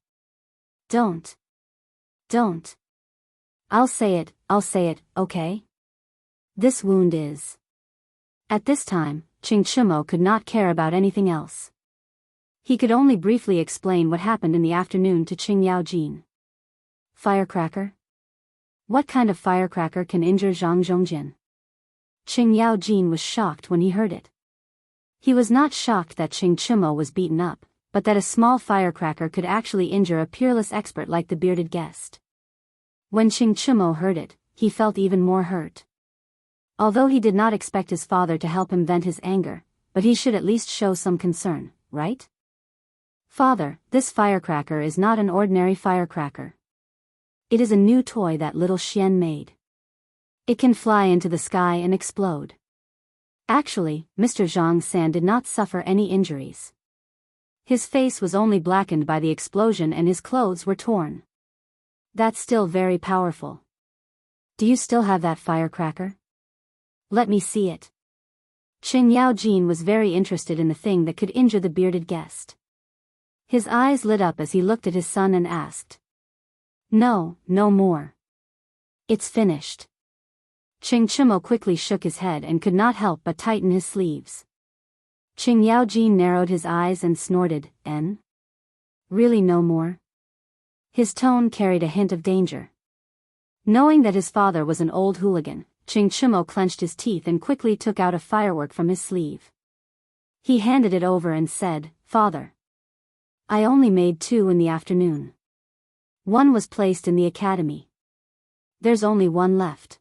Don't. I'll say it, okay? This wound is..." At this time, Qing Chimo could not care about anything else. He could only briefly explain what happened in the afternoon to Qing Yaojin. "Firecracker? What kind of firecracker can injure Zhang Zhongjin?" Qing Yaojin was shocked when he heard it. He was not shocked that Qing Chimo was beaten up, but that a small firecracker could actually injure a peerless expert like the bearded guest. When Qing Chimo heard it, he felt even more hurt. Although he did not expect his father to help him vent his anger, but he should at least show some concern, right? "Father, this firecracker is not an ordinary firecracker. It is a new toy that little Xian made. It can fly into the sky and explode." Actually, Mr. Zhang San did not suffer any injuries. His face was only blackened by the explosion and his clothes were torn. "That's still very powerful. Do you still have that firecracker? Let me see it." Qing Yaojin was very interested in the thing that could injure the bearded guest. His eyes lit up as he looked at his son and asked. "No more. It's finished." Qing Chimo quickly shook his head and could not help but tighten his sleeves. Qing Yaojin narrowed his eyes and snorted, "N? Really no more?" His tone carried a hint of danger. Knowing that his father was an old hooligan, Qing Chimo clenched his teeth and quickly took out a firework from his sleeve. He handed it over and said, "Father. I only made 2 in the afternoon. 1 was placed in the academy. There's only 1 left."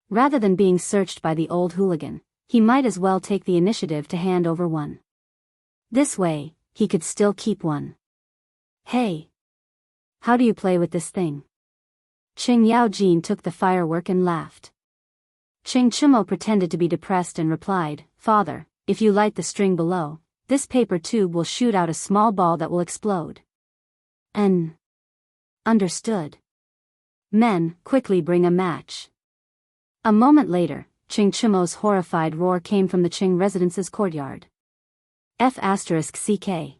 Rather than being searched by the old hooligan, he might as well take the initiative to hand over 1. This way, he could still keep 1. "Hey. How do you play with this thing?" Qing Yaojin took the firework and laughed. Qing Chimo pretended to be depressed and replied, "Father, if you light the string below, this paper tube will shoot out a small ball that will explode." Understood. Men, quickly bring a match." A moment later, Qing Chimo's horrified roar came from the Qing residence's courtyard. F***CK.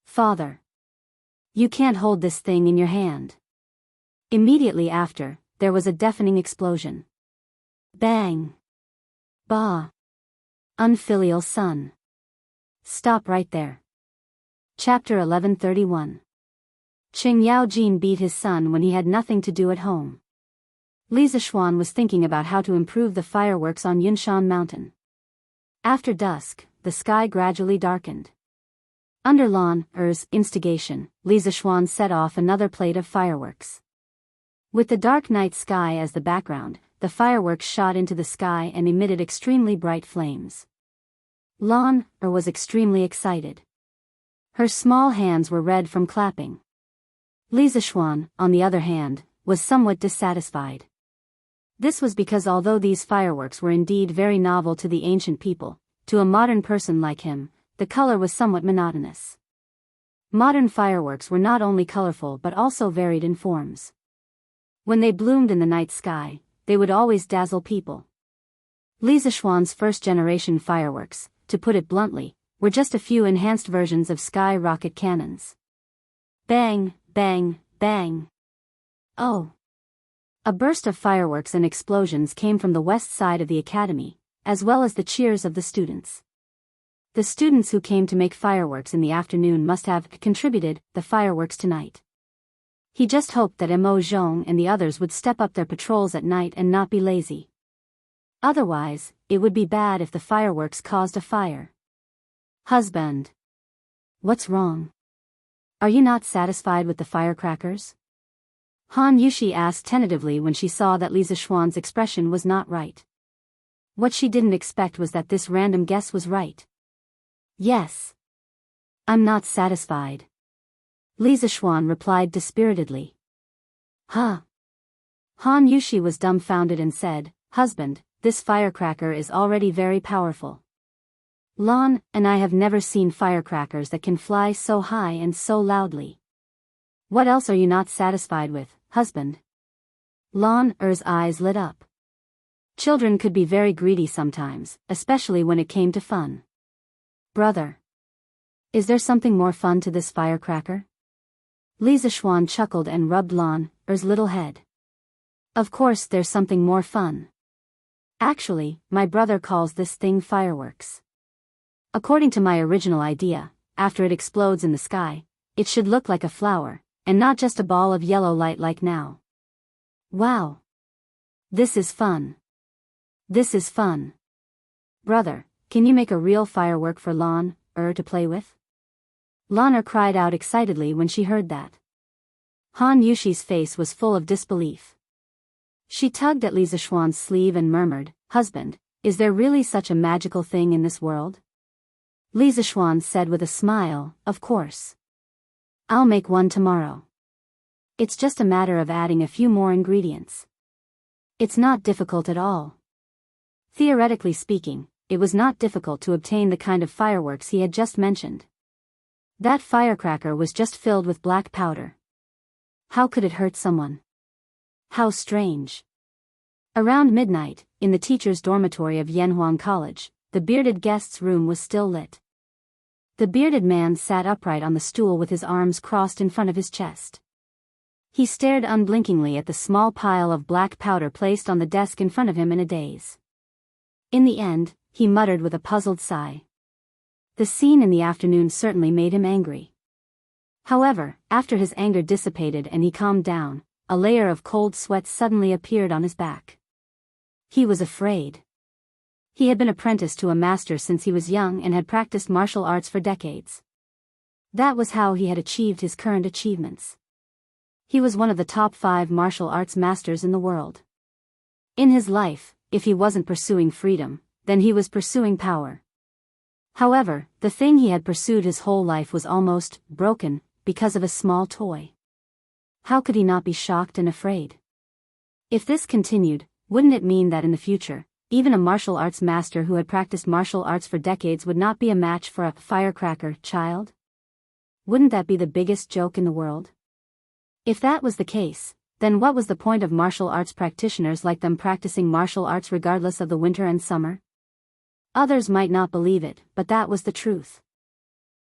"Father. You can't hold this thing in your hand." Immediately after, there was a deafening explosion. Bang! Bah! Unfilial son. Stop right there. Chapter 1131. Qing Yaojin beat his son when he had nothing to do at home. Li Zishuan was thinking about how to improve the fireworks on Yunshan Mountain. After dusk, the sky gradually darkened. Under Lan Er's instigation, Li Zishuan set off another plate of fireworks. With the dark night sky as the background, the fireworks shot into the sky and emitted extremely bright flames. Lan Er was extremely excited. Her small hands were red from clapping. Li Zishuan, on the other hand, was somewhat dissatisfied. This was because although these fireworks were indeed very novel to the ancient people, to a modern person like him, the color was somewhat monotonous. Modern fireworks were not only colorful but also varied in forms. When they bloomed in the night sky, they would always dazzle people. Li Zishuan's first-generation fireworks, to put it bluntly, were just a few enhanced versions of sky rocket cannons. Bang, bang, bang. Oh! A burst of fireworks and explosions came from the west side of the academy, as well as the cheers of the students. The students who came to make fireworks in the afternoon must have contributed the fireworks tonight. He just hoped that Mo Zhong and the others would step up their patrols at night and not be lazy. Otherwise, it would be bad if the fireworks caused a fire. Husband. What's wrong? Are you not satisfied with the firecrackers? Han Yushi asked tentatively when she saw that Li Zishuan's expression was not right. What she didn't expect was that this random guess was right. Yes. I'm not satisfied. Li Zishuan replied dispiritedly. Huh? Han Yushi was dumbfounded and said, Husband, this firecracker is already very powerful. Lan and I have never seen firecrackers that can fly so high and so loudly. What else are you not satisfied with, husband? Lan Er's eyes lit up. Children could be very greedy sometimes, especially when it came to fun. Brother. Is there something more fun to this firecracker? Li Zishuan chuckled and rubbed Lan Er's little head. Of course there's something more fun. Actually, my brother calls this thing fireworks. According to my original idea, after it explodes in the sky, it should look like a flower, and not just a ball of yellow light like now. Wow! This is fun. This is fun. Brother, can you make a real firework for Lan Er to play with? Lan Er cried out excitedly when she heard that. Han Yushi's face was full of disbelief. She tugged at Li Zishuan's sleeve and murmured, Husband, is there really such a magical thing in this world? Li Zishuan said with a smile, Of course. I'll make one tomorrow. It's just a matter of adding a few more ingredients. It's not difficult at all. Theoretically speaking, it was not difficult to obtain the kind of fireworks he had just mentioned. That firecracker was just filled with black powder. How could it hurt someone? How strange. Around midnight, in the teacher's dormitory of Yanhuang College, the bearded guest's room was still lit. The bearded man sat upright on the stool with his arms crossed in front of his chest. He stared unblinkingly at the small pile of black powder placed on the desk in front of him in a daze. In the end, he muttered with a puzzled sigh. The scene in the afternoon certainly made him angry. However, after his anger dissipated and he calmed down, a layer of cold sweat suddenly appeared on his back. He was afraid. He had been apprenticed to a master since he was young and had practiced martial arts for decades. That was how he had achieved his current achievements. He was one of the top 5 martial arts masters in the world. In his life, if he wasn't pursuing freedom, then he was pursuing power. However, the thing he had pursued his whole life was almost broken because of a small toy. How could he not be shocked and afraid? If this continued, wouldn't it mean that in the future, even a martial arts master who had practiced martial arts for decades would not be a match for a firecracker child? Wouldn't that be the biggest joke in the world? If that was the case, then what was the point of martial arts practitioners like them practicing martial arts regardless of the winter and summer? Others might not believe it, but that was the truth.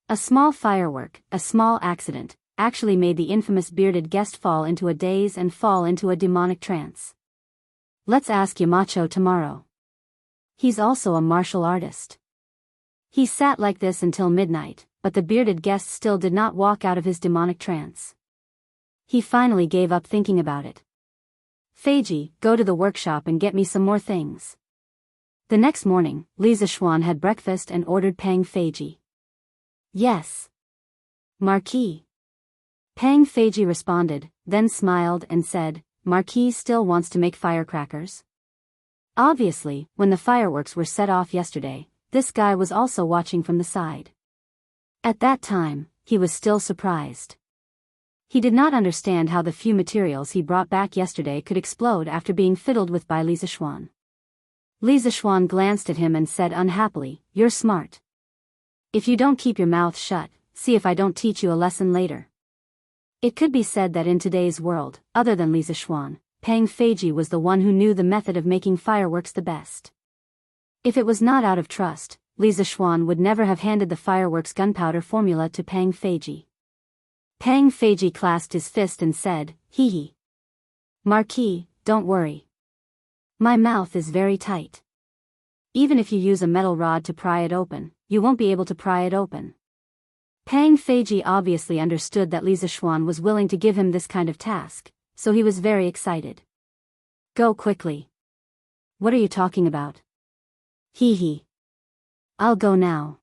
A small firework, a small accident, actually made the infamous bearded guest fall into a daze and fall into a demonic trance. Let's ask Yamacho tomorrow. He's also a martial artist. He sat like this until midnight, but the bearded guest still did not walk out of his demonic trance. He finally gave up thinking about it. Feiji, go to the workshop and get me some more things. The next morning, Li Zishuan had breakfast and ordered Pang Feiji. Yes. Marquis. Pang Feiji responded, then smiled and said, Marquis still wants to make firecrackers? Obviously, when the fireworks were set off yesterday, this guy was also watching from the side. At that time, he was still surprised. He did not understand how the few materials he brought back yesterday could explode after being fiddled with by Li Zishuan. Li Zishuan glanced at him and said unhappily, You're smart. If you don't keep your mouth shut, see if I don't teach you a lesson later. It could be said that in today's world, other than Li Zishuan, Pang Feiji was the one who knew the method of making fireworks the best. If it was not out of trust, Li Zishuan would never have handed the fireworks gunpowder formula to Pang Feiji. Pang Feiji clasped his fist and said, "Hee hee. Marquis, don't worry. My mouth is very tight. Even if you use a metal rod to pry it open, you won't be able to pry it open." Pang Feiji obviously understood that Li Zishuan was willing to give him this kind of task, so he was very excited. "Go quickly." "What are you talking about?" "Hee hee. I'll go now."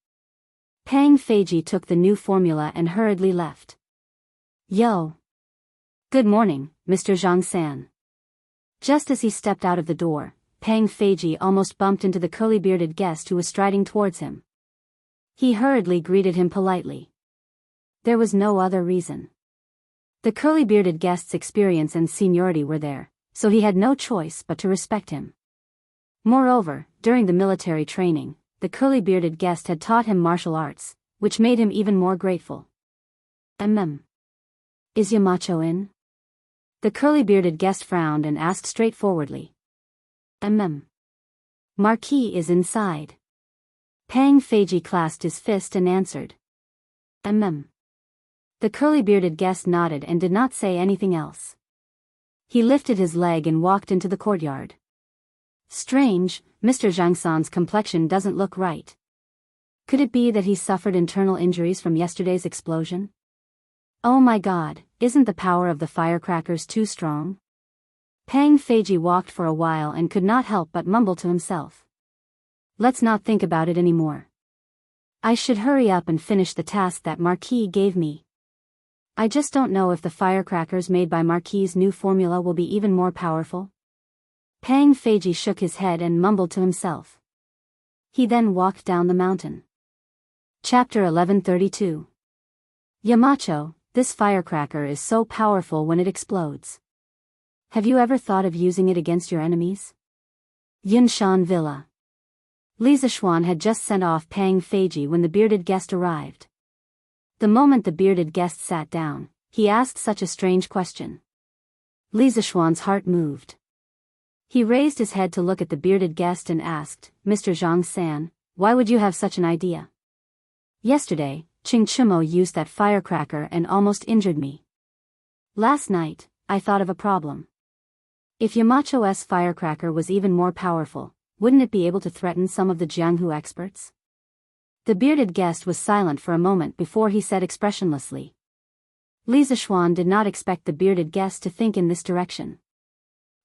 Pang Feiji took the new formula and hurriedly left. "Yo. Good morning, Mr. Zhang San." Just as he stepped out of the door, Pang Feiji almost bumped into the curly-bearded guest who was striding towards him. He hurriedly greeted him politely. There was no other reason. The curly-bearded guest's experience and seniority were there, so he had no choice but to respect him. Moreover, during the military training, the curly-bearded guest had taught him martial arts, which made him even more grateful. Is Yamacho in?" The curly-bearded guest frowned and asked straightforwardly. "Marquis is inside." Pang Feiji clasped his fist and answered. The curly-bearded guest nodded and did not say anything else. He lifted his leg and walked into the courtyard. "Strange, Mr. Zhang San's complexion doesn't look right. Could it be that he suffered internal injuries from yesterday's explosion? Oh my god, isn't the power of the firecrackers too strong?" Pang Feiji walked for a while and could not help but mumble to himself. "Let's not think about it anymore. I should hurry up and finish the task that Marquis gave me. I just don't know if the firecrackers made by Marquis's new formula will be even more powerful." Pang Feiji shook his head and mumbled to himself. He then walked down the mountain. Chapter 1132. Yamacho, this firecracker is so powerful when it explodes. Have you ever thought of using it against your enemies? Yunshan Villa. Li Zishuan had just sent off Pang Feiji when the bearded guest arrived. The moment the bearded guest sat down, he asked such a strange question. Li Zishuan's heart moved. He raised his head to look at the bearded guest and asked, "Mr. Zhang San, why would you have such an idea? Yesterday, Ching Chumo used that firecracker and almost injured me. Last night, I thought of a problem. If Yamacho's firecracker was even more powerful, wouldn't it be able to threaten some of the Jianghu experts?" The bearded guest was silent for a moment before he said expressionlessly. Li Zishuan did not expect the bearded guest to think in this direction.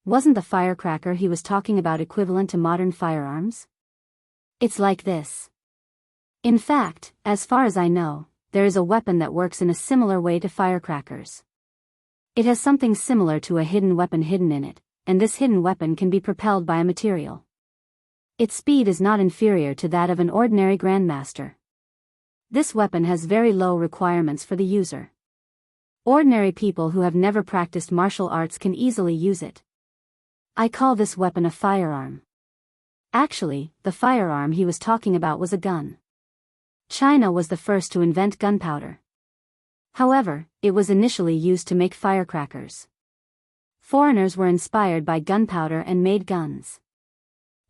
Wasn't the firecracker he was talking about equivalent to modern firearms? It's like this. In fact, as far as I know, there is a weapon that works in a similar way to firecrackers. It has something similar to a hidden weapon hidden in it, and this hidden weapon can be propelled by a material. Its speed is not inferior to that of an ordinary grandmaster. This weapon has very low requirements for the user. Ordinary people who have never practiced martial arts can easily use it. I call this weapon a firearm. Actually, the firearm he was talking about was a gun. China was the first to invent gunpowder. However, it was initially used to make firecrackers. Foreigners were inspired by gunpowder and made guns.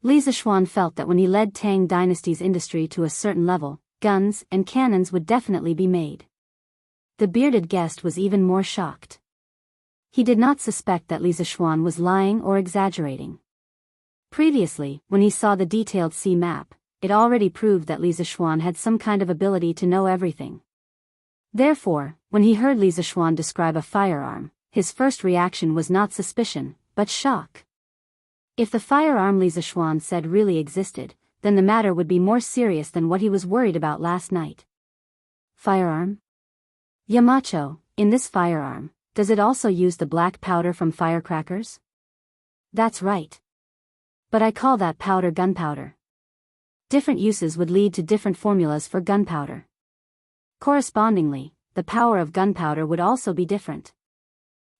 Li Zishuan felt that when he led Tang Dynasty's industry to a certain level, guns and cannons would definitely be made. The bearded guest was even more shocked. He did not suspect that Li Zishuan was lying or exaggerating. Previously, when he saw the detailed sea map, it already proved that Li Zishuan had some kind of ability to know everything. Therefore, when he heard Li Zishuan describe a firearm, his first reaction was not suspicion, but shock. If the firearm Li Zishuan said really existed, then the matter would be more serious than what he was worried about last night. Firearm? Yamacho, in this firearm, does it also use the black powder from firecrackers? That's right. But I call that powder gunpowder. Different uses would lead to different formulas for gunpowder. Correspondingly, the power of gunpowder would also be different.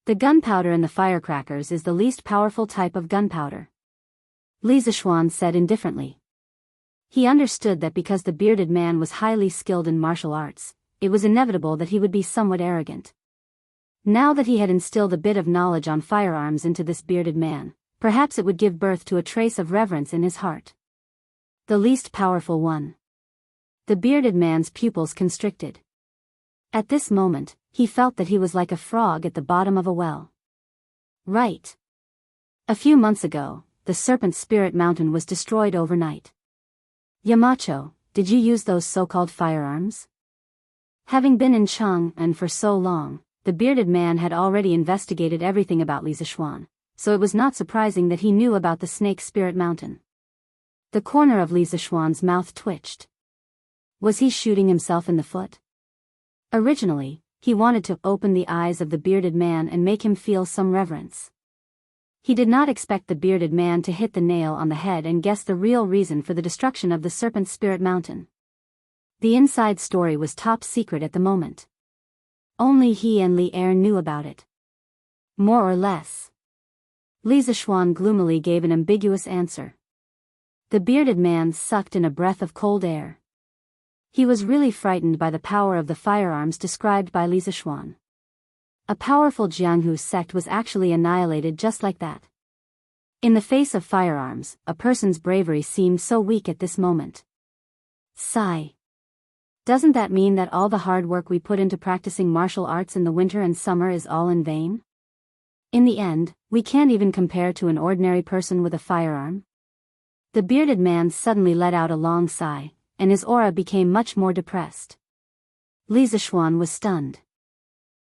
The gunpowder in the firecrackers is the least powerful type of gunpowder. Li Zishuan said indifferently. He understood that because the bearded man was highly skilled in martial arts, it was inevitable that he would be somewhat arrogant. Now that he had instilled a bit of knowledge on firearms into this bearded man, perhaps it would give birth to a trace of reverence in his heart. The least powerful one. The bearded man's pupils constricted. At this moment, he felt that he was like a frog at the bottom of a well. Right. A few months ago, the Serpent Spirit Mountain was destroyed overnight. Yamacho, did you use those so-called firearms? Having been in Chang'an for so long, the bearded man had already investigated everything about Li Zishuan, so it was not surprising that he knew about the Snake Spirit Mountain. The corner of Li Zishuan's mouth twitched. Was he shooting himself in the foot? Originally, he wanted to open the eyes of the bearded man and make him feel some reverence. He did not expect the bearded man to hit the nail on the head and guess the real reason for the destruction of the Serpent Spirit Mountain. The inside story was top secret at the moment. Only he and Li Er knew about it. More or less. Li Zishuan gloomily gave an ambiguous answer. The bearded man sucked in a breath of cold air. He was really frightened by the power of the firearms described by Li Zishuan. A powerful Jianghu sect was actually annihilated just like that. In the face of firearms, a person's bravery seemed so weak at this moment. Sigh. Doesn't that mean that all the hard work we put into practicing martial arts in the winter and summer is all in vain? In the end, we can't even compare to an ordinary person with a firearm? The bearded man suddenly let out a long sigh, and his aura became much more depressed. Li Zishuan was stunned.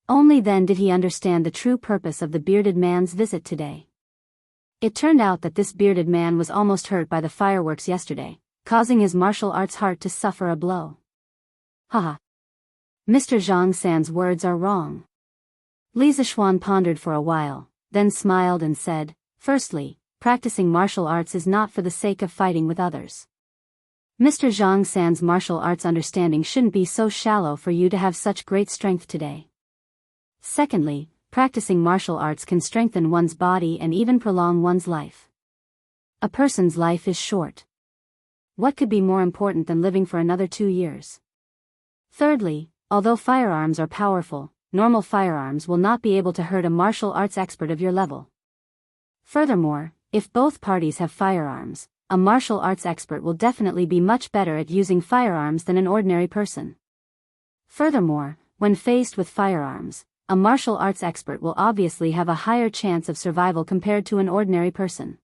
Only then did he understand the true purpose of the bearded man's visit today. It turned out that this bearded man was almost hurt by the fireworks yesterday, causing his martial arts heart to suffer a blow. Haha. Mr. Zhang San's words are wrong. Li Zishuan pondered for a while, then smiled and said, firstly, practicing martial arts is not for the sake of fighting with others. Mr. Zhang San's martial arts understanding shouldn't be so shallow for you to have such great strength today. Secondly, practicing martial arts can strengthen one's body and even prolong one's life. A person's life is short. What could be more important than living for another 2 years? Thirdly, although firearms are powerful, normal firearms will not be able to hurt a martial arts expert of your level. Furthermore, if both parties have firearms, a martial arts expert will definitely be much better at using firearms than an ordinary person. Furthermore, when faced with firearms, a martial arts expert will obviously have a higher chance of survival compared to an ordinary person.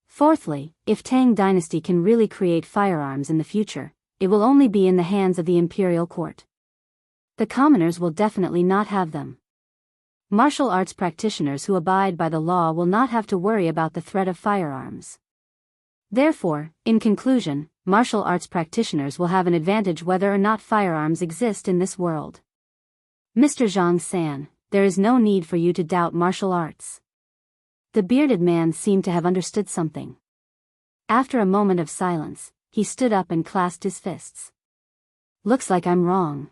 Fourthly, if Tang Dynasty can really create firearms in the future, it will only be in the hands of the imperial court. The commoners will definitely not have them. Martial arts practitioners who abide by the law will not have to worry about the threat of firearms. Therefore, in conclusion, martial arts practitioners will have an advantage whether or not firearms exist in this world. Mr. Zhang San, there is no need for you to doubt martial arts. The bearded man seemed to have understood something. After a moment of silence, he stood up and clasped his fists. Looks like I'm wrong.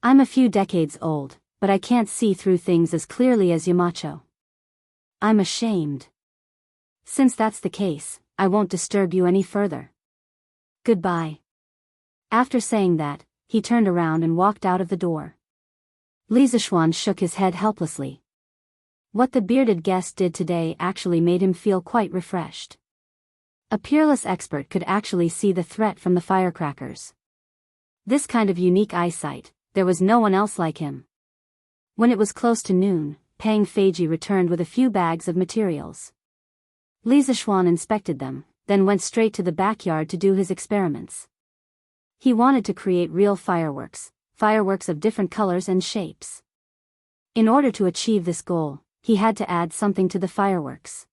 I'm a few decades old, but I can't see through things as clearly as Yamacho. I'm ashamed. Since that's the case, I won't disturb you any further. Goodbye. After saying that, he turned around and walked out of the door. Li Zishuan shook his head helplessly. What the bearded guest did today actually made him feel quite refreshed. A peerless expert could actually see the threat from the firecrackers. This kind of unique eyesight, there was no one else like him. When it was close to noon, Pang Feiji returned with a few bags of materials. Li Zishuan inspected them, then went straight to the backyard to do his experiments. He wanted to create real fireworks of different colors and shapes. In order to achieve this goal, he had to add something to the fireworks.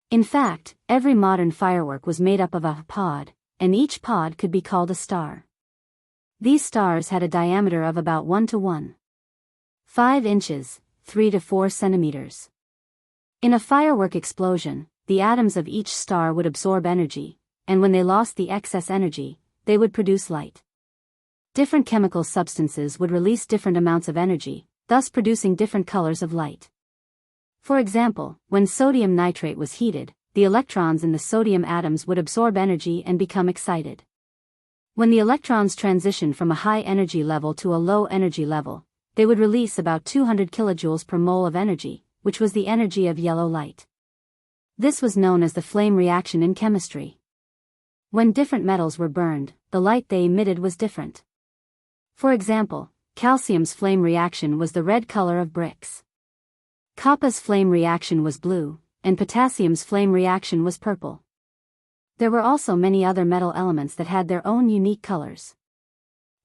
In fact, every modern firework was made up of a pod, and each pod could be called a star. These stars had a diameter of about 1 to 1.5 inches, 3 to 4 centimeters. In a firework explosion, the atoms of each star would absorb energy, and when they lost the excess energy, they would produce light. Different chemical substances would release different amounts of energy, thus producing different colors of light. For example, when sodium nitrate was heated, the electrons in the sodium atoms would absorb energy and become excited. When the electrons transitioned from a high energy level to a low energy level, they would release about 200 kilojoules per mole of energy, which was the energy of yellow light. This was known as the flame reaction in chemistry. When different metals were burned, the light they emitted was different. For example, calcium's flame reaction was the red color of bricks. Copper's flame reaction was blue, and potassium's flame reaction was purple. There were also many other metal elements that had their own unique colors.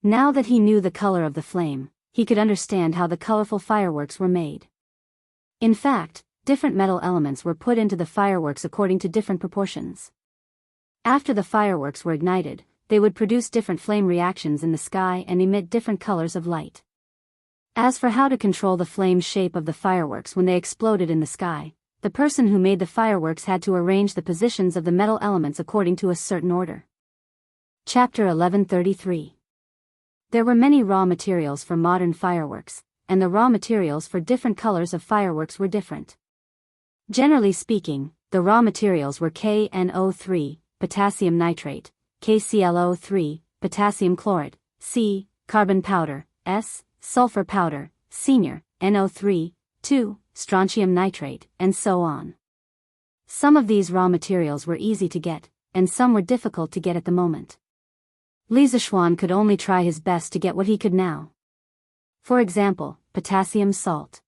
Now that he knew the color of the flame, he could understand how the colorful fireworks were made. In fact, different metal elements were put into the fireworks according to different proportions. After the fireworks were ignited, they would produce different flame reactions in the sky and emit different colors of light. As for how to control the flame shape of the fireworks when they exploded in the sky, the person who made the fireworks had to arrange the positions of the metal elements according to a certain order. Chapter 1133. There were many raw materials for modern fireworks, and the raw materials for different colors of fireworks were different. Generally speaking, the raw materials were KNO3, potassium nitrate, KClO3, potassium chlorate, C, carbon powder, S, sulfur powder, senior, NO3, 2, strontium nitrate, and so on. Some of these raw materials were easy to get, and some were difficult to get at the moment. Li Zishuan could only try his best to get what he could now. For example, potassium salt.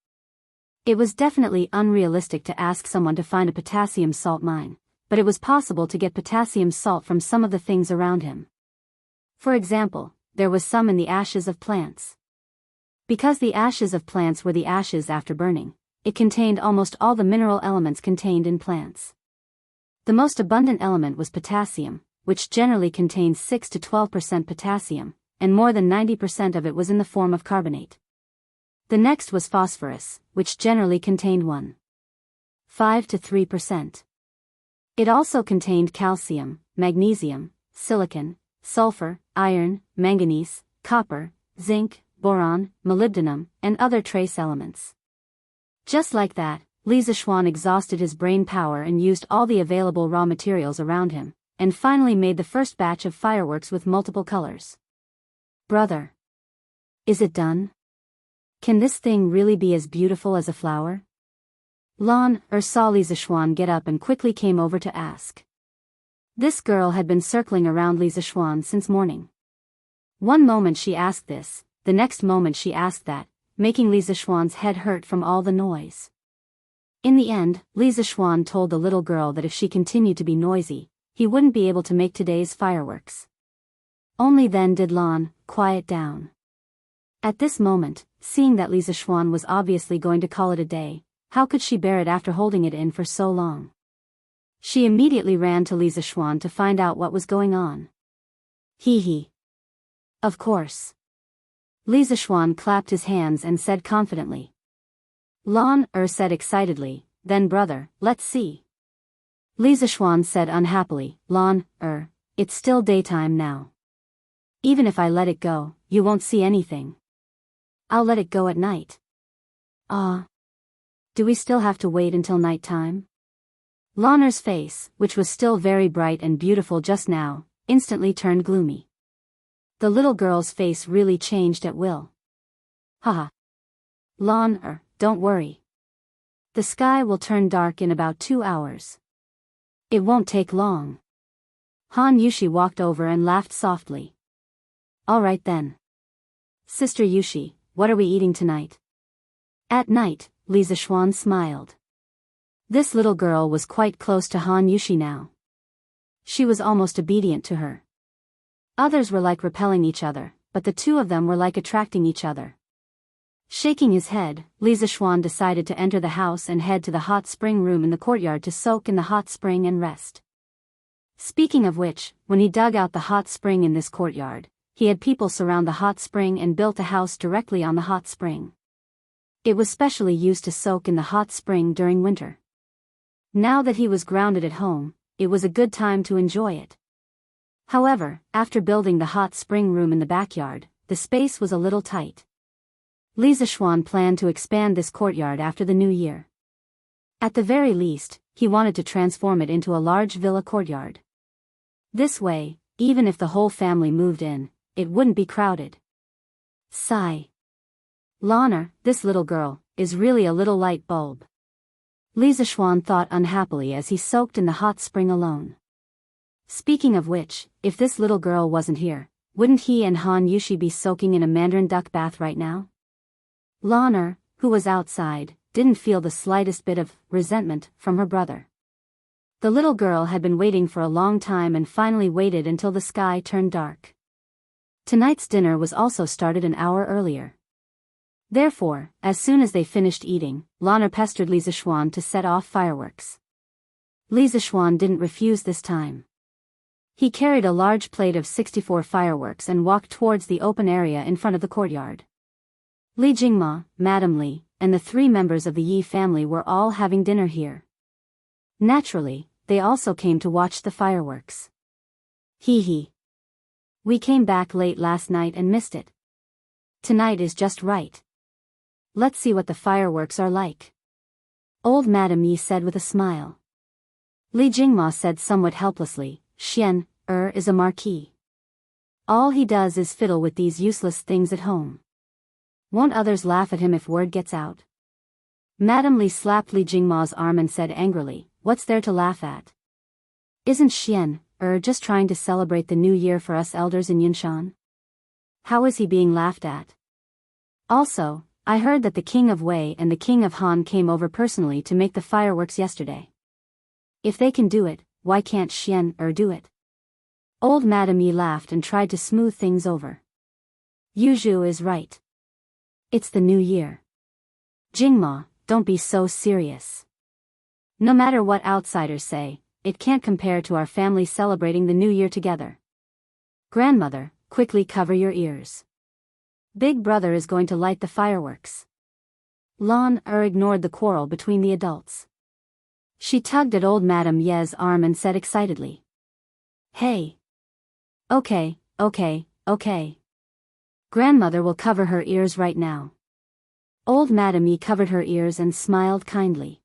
It was definitely unrealistic to ask someone to find a potassium salt mine, but it was possible to get potassium salt from some of the things around him. For example, there was some in the ashes of plants. Because the ashes of plants were the ashes after burning, it contained almost all the mineral elements contained in plants. The most abundant element was potassium, which generally contained 6 to 12% potassium, and more than 90% of it was in the form of carbonate. The next was phosphorus, which generally contained 1.5 to 3%. It also contained calcium, magnesium, silicon, sulfur, iron, manganese, copper, zinc, boron, molybdenum, and other trace elements. Just like that, Li Zishuan exhausted his brain power and used all the available raw materials around him, and finally made the first batch of fireworks with multiple colors. Brother. Is it done? Can this thing really be as beautiful as a flower? Lan saw Li Zishuan get up and quickly came over to ask. This girl had been circling around Li Zishuan since morning. One moment she asked this, the next moment she asked that, making Li Zishuan's head hurt from all the noise. In the end, Li Zishuan told the little girl that if she continued to be noisy, he wouldn't be able to make today's fireworks. Only then did Lan quiet down. At this moment, seeing that Li Zishuan was obviously going to call it a day, how could she bear it after holding it in for so long? She immediately ran to Li Zishuan to find out what was going on. Hee. Of course. Li Zishuan clapped his hands and said confidently. Lan said excitedly, then brother, let's see. Li Zishuan said unhappily, Lan it's still daytime now. Even if I let it go, you won't see anything. I'll let it go at night. Do we still have to wait until night time? Lan's face, which was still very bright and beautiful just now, instantly turned gloomy. The little girl's face really changed at will. Haha. Lan don't worry. The sky will turn dark in about 2 hours. It won't take long. Han Yushi walked over and laughed softly. All right then. Sister Yushi, what are we eating tonight? At night, Li Zishuan smiled. This little girl was quite close to Han Yushi now. She was almost obedient to her. Others were like repelling each other, but the two of them were like attracting each other. Shaking his head, Li Zishuan decided to enter the house and head to the hot spring room in the courtyard to soak in the hot spring and rest. Speaking of which, when he dug out the hot spring in this courtyard, he had people surround the hot spring and built a house directly on the hot spring. It was specially used to soak in the hot spring during winter. Now that he was grounded at home, it was a good time to enjoy it. However, after building the hot spring room in the backyard, the space was a little tight. Li Zishuan planned to expand this courtyard after the new year. At the very least, he wanted to transform it into a large villa courtyard. This way, even if the whole family moved in, it wouldn't be crowded. Sigh. Lan this little girl, is really a little light bulb. Li Zishuan thought unhappily as he soaked in the hot spring alone. Speaking of which, if this little girl wasn't here, wouldn't he and Han Yushi be soaking in a mandarin duck bath right now? Lan'er, who was outside, didn't feel the slightest bit of resentment from her brother. The little girl had been waiting for a long time and finally waited until the sky turned dark. Tonight's dinner was also started an hour earlier. Therefore, as soon as they finished eating, Lan'er pestered Li Zixuan to set off fireworks. Li Zixuan didn't refuse this time. He carried a large plate of 64 fireworks and walked towards the open area in front of the courtyard. Li Jingma, Madame Li, and the 3 members of the Yi family were all having dinner here. Naturally, they also came to watch the fireworks. Hee hee. We came back late last night and missed it. Tonight is just right. Let's see what the fireworks are like. Old Madame Yi said with a smile. Li Jingma said somewhat helplessly, Xian, is a marquis. All he does is fiddle with these useless things at home. Won't others laugh at him if word gets out? Madame Li slapped Li Jingma's arm and said angrily, what's there to laugh at? Isn't Xian, just trying to celebrate the new year for us elders in Yunshan? How is he being laughed at? Also, I heard that the King of Wei and the King of Han came over personally to make the fireworks yesterday. If they can do it, why can't Xian do it? Old Madame Yi laughed and tried to smooth things over. Yuzhu is right. It's the new year. Jingma, don't be so serious. No matter what outsiders say, it can't compare to our family celebrating the new year together. Grandmother, quickly cover your ears. Big brother is going to light the fireworks. Lan'er ignored the quarrel between the adults. She tugged at old Madame Ye's arm and said excitedly. Hey. Okay. Grandmother will cover her ears right now. Old Madame Yi covered her ears and smiled kindly.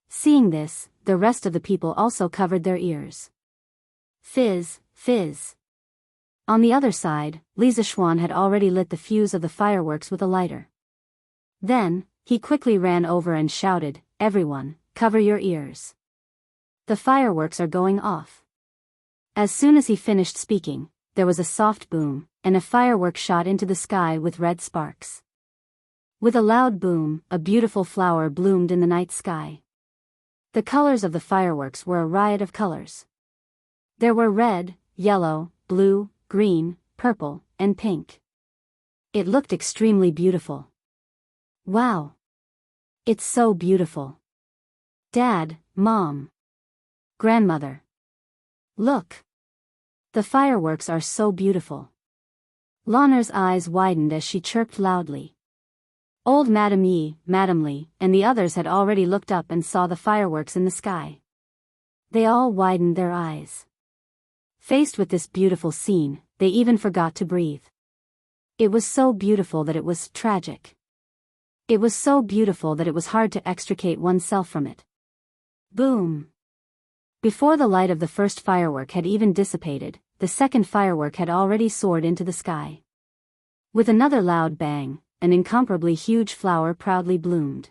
Seeing this, the rest of the people also covered their ears. Fizz, fizz. On the other side, Li Zixuan had already lit the fuse of the fireworks with a lighter. Then, he quickly ran over and shouted, everyone, cover your ears. The fireworks are going off. As soon as he finished speaking, there was a soft boom, and a firework shot into the sky with red sparks. With a loud boom, a beautiful flower bloomed in the night sky. The colors of the fireworks were a riot of colors. There were red, yellow, blue, green, purple, and pink. It looked extremely beautiful. Wow! It's so beautiful. Dad, Mom. Grandmother. Look. The fireworks are so beautiful. Lan'er's eyes widened as she chirped loudly. Old Madame Yi, Madame Li, and the others had already looked up and saw the fireworks in the sky. They all widened their eyes. Faced with this beautiful scene, they even forgot to breathe. It was so beautiful that it was tragic. It was so beautiful that it was hard to extricate oneself from it. Boom! Before the light of the first firework had even dissipated, the second firework had already soared into the sky. With another loud bang, an incomparably huge flower proudly bloomed.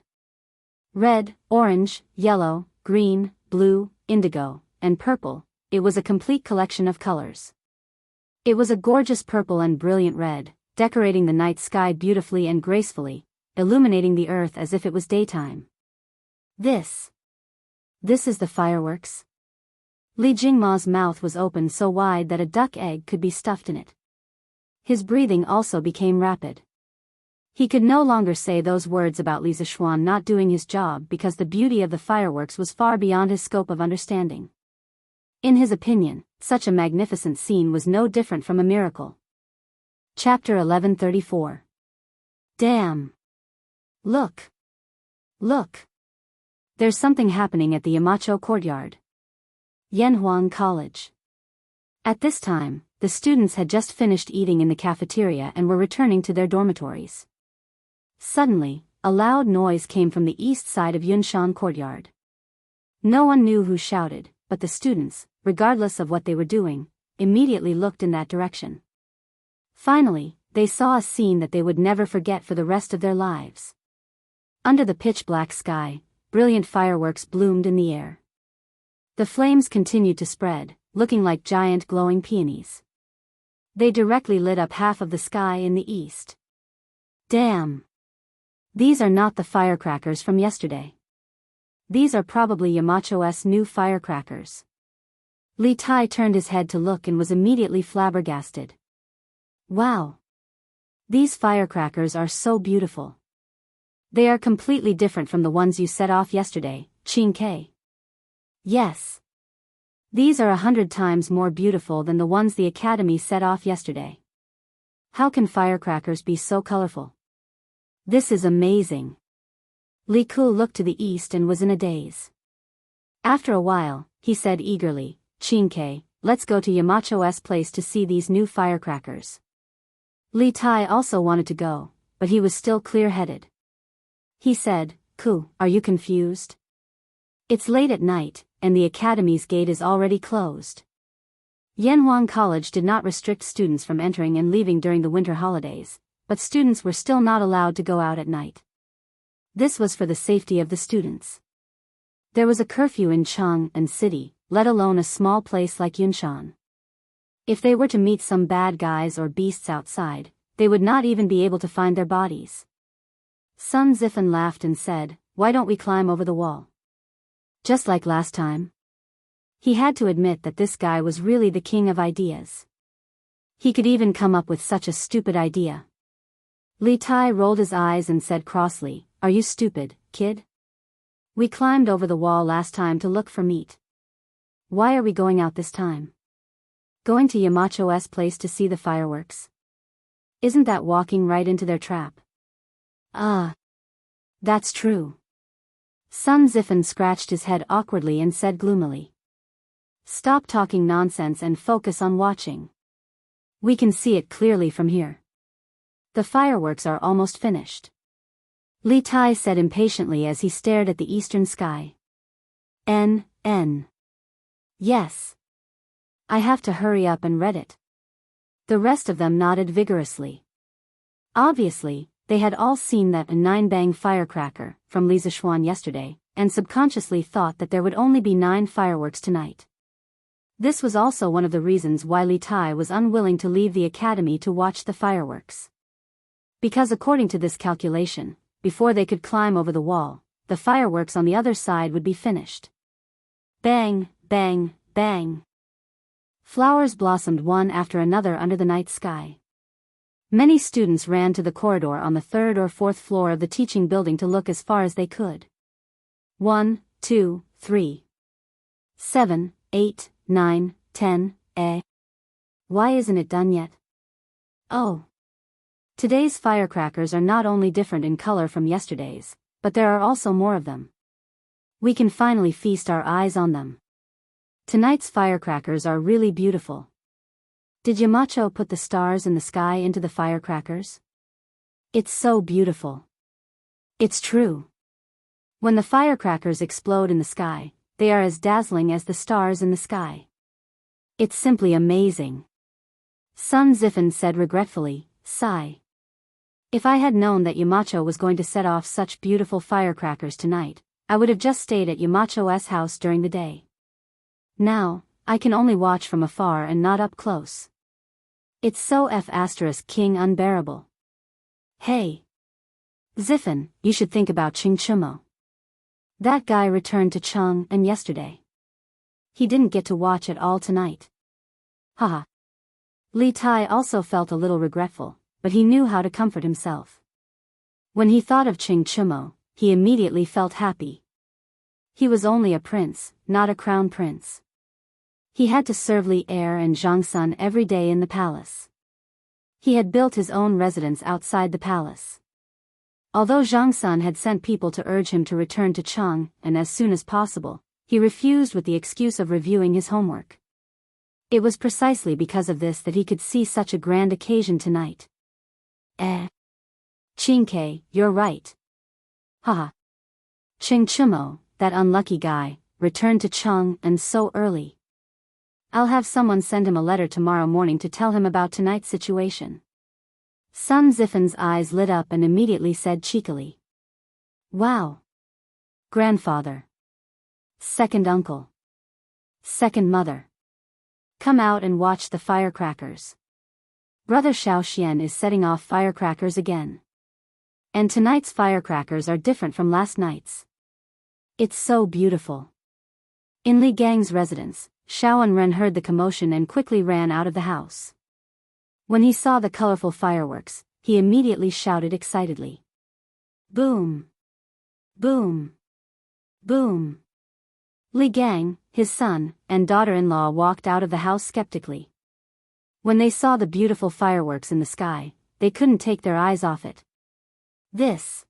Red, orange, yellow, green, blue, indigo, and purple, it was a complete collection of colors. It was a gorgeous purple and brilliant red, decorating the night sky beautifully and gracefully, illuminating the earth as if it was daytime. This is the fireworks? Li Jingma's mouth was opened so wide that a duck egg could be stuffed in it. His breathing also became rapid. He could no longer say those words about Li Zixuan not doing his job because the beauty of the fireworks was far beyond his scope of understanding. In his opinion, such a magnificent scene was no different from a miracle. Chapter 1134. Damn! Look! Look! There's something happening at the Yamacho courtyard. Yanhuang College. At this time, the students had just finished eating in the cafeteria and were returning to their dormitories. Suddenly, a loud noise came from the east side of Yunshan courtyard. No one knew who shouted, but the students, regardless of what they were doing, immediately looked in that direction. Finally, they saw a scene that they would never forget for the rest of their lives. Under the pitch-black sky, brilliant fireworks bloomed in the air. The flames continued to spread, looking like giant glowing peonies. They directly lit up half of the sky in the east. Damn! These are not the firecrackers from yesterday. These are probably Yamacho's new firecrackers. Li Tai turned his head to look and was immediately flabbergasted. Wow! These firecrackers are so beautiful. They are completely different from the ones you set off yesterday, Qing Ke. Yes. These are 100 times more beautiful than the ones the Academy set off yesterday. How can firecrackers be so colorful? This is amazing. Li Ku looked to the east and was in a daze. After a while, he said eagerly, Qing Ke, let's go to Yamacho's place to see these new firecrackers. Li Tai also wanted to go, but he was still clear-headed. He said, Ku, are you confused? It's late at night, and the Academy's gate is already closed. Yanhuang College did not restrict students from entering and leaving during the winter holidays, but students were still not allowed to go out at night. This was for the safety of the students. There was a curfew in Chang'an City, let alone a small place like Yunshan. If they were to meet some bad guys or beasts outside, they would not even be able to find their bodies. Sun Zifen laughed and said, why don't we climb over the wall? Just like last time. He had to admit that this guy was really the king of ideas. He could even come up with such a stupid idea. Li Tai rolled his eyes and said crossly, are you stupid, kid? We climbed over the wall last time to look for meat. Why are we going out this time? Going to Yamacho's place to see the fireworks? Isn't that walking right into their trap? That's true. Sun Zifen scratched his head awkwardly and said gloomily. Stop talking nonsense and focus on watching. We can see it clearly from here. The fireworks are almost finished. Li Tai said impatiently as he stared at the eastern sky. Yes. I have to hurry up and read it. The rest of them nodded vigorously. Obviously, they had all seen that 9-bang firecracker from Li Zishuan yesterday, and subconsciously thought that there would only be 9 fireworks tonight. This was also one of the reasons why Li Tai was unwilling to leave the academy to watch the fireworks. Because according to this calculation, before they could climb over the wall, the fireworks on the other side would be finished. Bang, bang, bang. Flowers blossomed one after another under the night sky. Many students ran to the corridor on the 3rd or 4th floor of the teaching building to look as far as they could. 1, 2, 3. 7, 8, 9, 10, Why isn't it done yet? Oh. Today's firecrackers are not only different in color from yesterday's, but there are also more of them. We can finally feast our eyes on them. Tonight's firecrackers are really beautiful. Did Yamacho put the stars in the sky into the firecrackers? It's so beautiful. It's true. When the firecrackers explode in the sky, they are as dazzling as the stars in the sky. It's simply amazing. Sun Zifen said regretfully, sigh. If I had known that Yamacho was going to set off such beautiful firecrackers tonight, I would have just stayed at Yamacho's house during the day. Now, I can only watch from afar and not up close. It's so *king unbearable. Hey! Zifen, you should think about Qing Chumo. That guy returned to Chang'an yesterday. He didn't get to watch at all tonight. Haha. Li Tai also felt a little regretful, but he knew how to comfort himself. When he thought of Qing Chumo, he immediately felt happy. He was only a prince, not a crown prince. He had to serve Li Er and Zhang Sun every day in the palace. He had built his own residence outside the palace. Although Zhang Sun had sent people to urge him to return to Chang'an as soon as possible, he refused with the excuse of reviewing his homework. It was precisely because of this that he could see such a grand occasion tonight. Qing Ke, you're right. Haha. Qing Chumo, that unlucky guy, returned to Chang'an so early. I'll have someone send him a letter tomorrow morning to tell him about tonight's situation. Sun Zifen's eyes lit up and immediately said cheekily. Wow. Grandfather. Second uncle. Second mother. Come out and watch the firecrackers. Brother Xiaoxian is setting off firecrackers again. And tonight's firecrackers are different from last night's. It's so beautiful. In Li Gang's residence, Xiao Anren heard the commotion and quickly ran out of the house. When he saw the colorful fireworks, he immediately shouted excitedly. Boom! Boom! Boom! Li Gang, his son, and daughter-in-law walked out of the house skeptically. When they saw the beautiful fireworks in the sky, they couldn't take their eyes off it. This!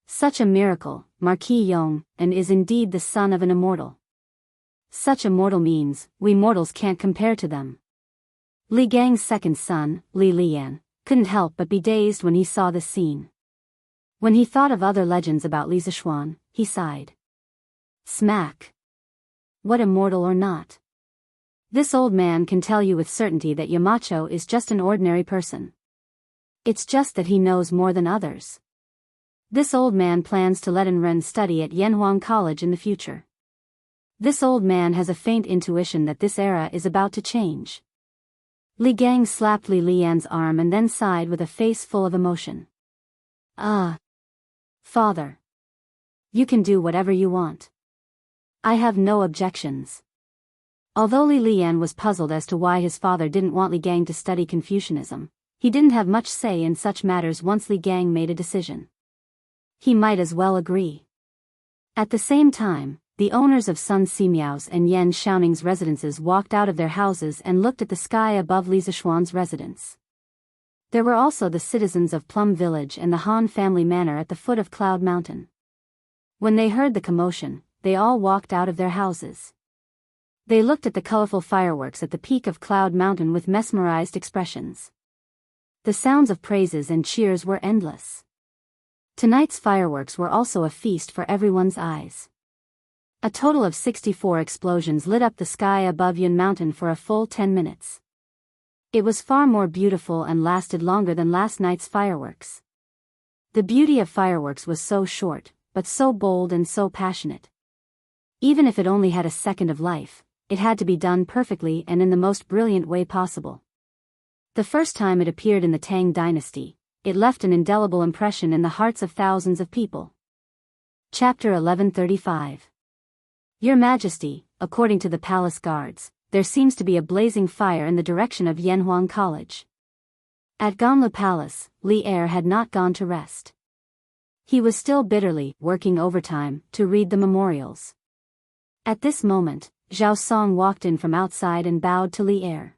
Such a miracle, Marquis Yong, and is indeed the son of an immortal. Such immortal means, we mortals can't compare to them. Li Gang's second son, Li Lian, couldn't help but be dazed when he saw this scene. When he thought of other legends about Li Zishuan, he sighed. Smack! What immortal or not? This old man can tell you with certainty that Yamacho is just an ordinary person. It's just that he knows more than others. This old man plans to let Anren study at Yanhuang College in the future. This old man has a faint intuition that this era is about to change. Li Gang slapped Li Lian's arm and then sighed with a face full of emotion. Father. You can do whatever you want. I have no objections. Although Li Lian was puzzled as to why his father didn't want Li Gang to study Confucianism, he didn't have much say in such matters once Li Gang made a decision. He might as well agree. At the same time, the owners of Sun Simiao's and Yan Xiaoning's residences walked out of their houses and looked at the sky above Li Zishuan's residence. There were also the citizens of Plum Village and the Han family manor at the foot of Cloud Mountain. When they heard the commotion, they all walked out of their houses. They looked at the colorful fireworks at the peak of Cloud Mountain with mesmerized expressions. The sounds of praises and cheers were endless. Tonight's fireworks were also a feast for everyone's eyes. A total of 64 explosions lit up the sky above Yun Mountain for a full 10 minutes. It was far more beautiful and lasted longer than last night's fireworks. The beauty of fireworks was so short, but so bold and so passionate. Even if it only had a second of life, it had to be done perfectly and in the most brilliant way possible. The first time it appeared in the Tang dynasty, it left an indelible impression in the hearts of thousands of people. Chapter 1135. Your Majesty, according to the palace guards, there seems to be a blazing fire in the direction of Yanhuang College. At Ganlu Palace, Li Er had not gone to rest. He was still bitterly working overtime to read the memorials. At this moment, Zhao Song walked in from outside and bowed to Li Er.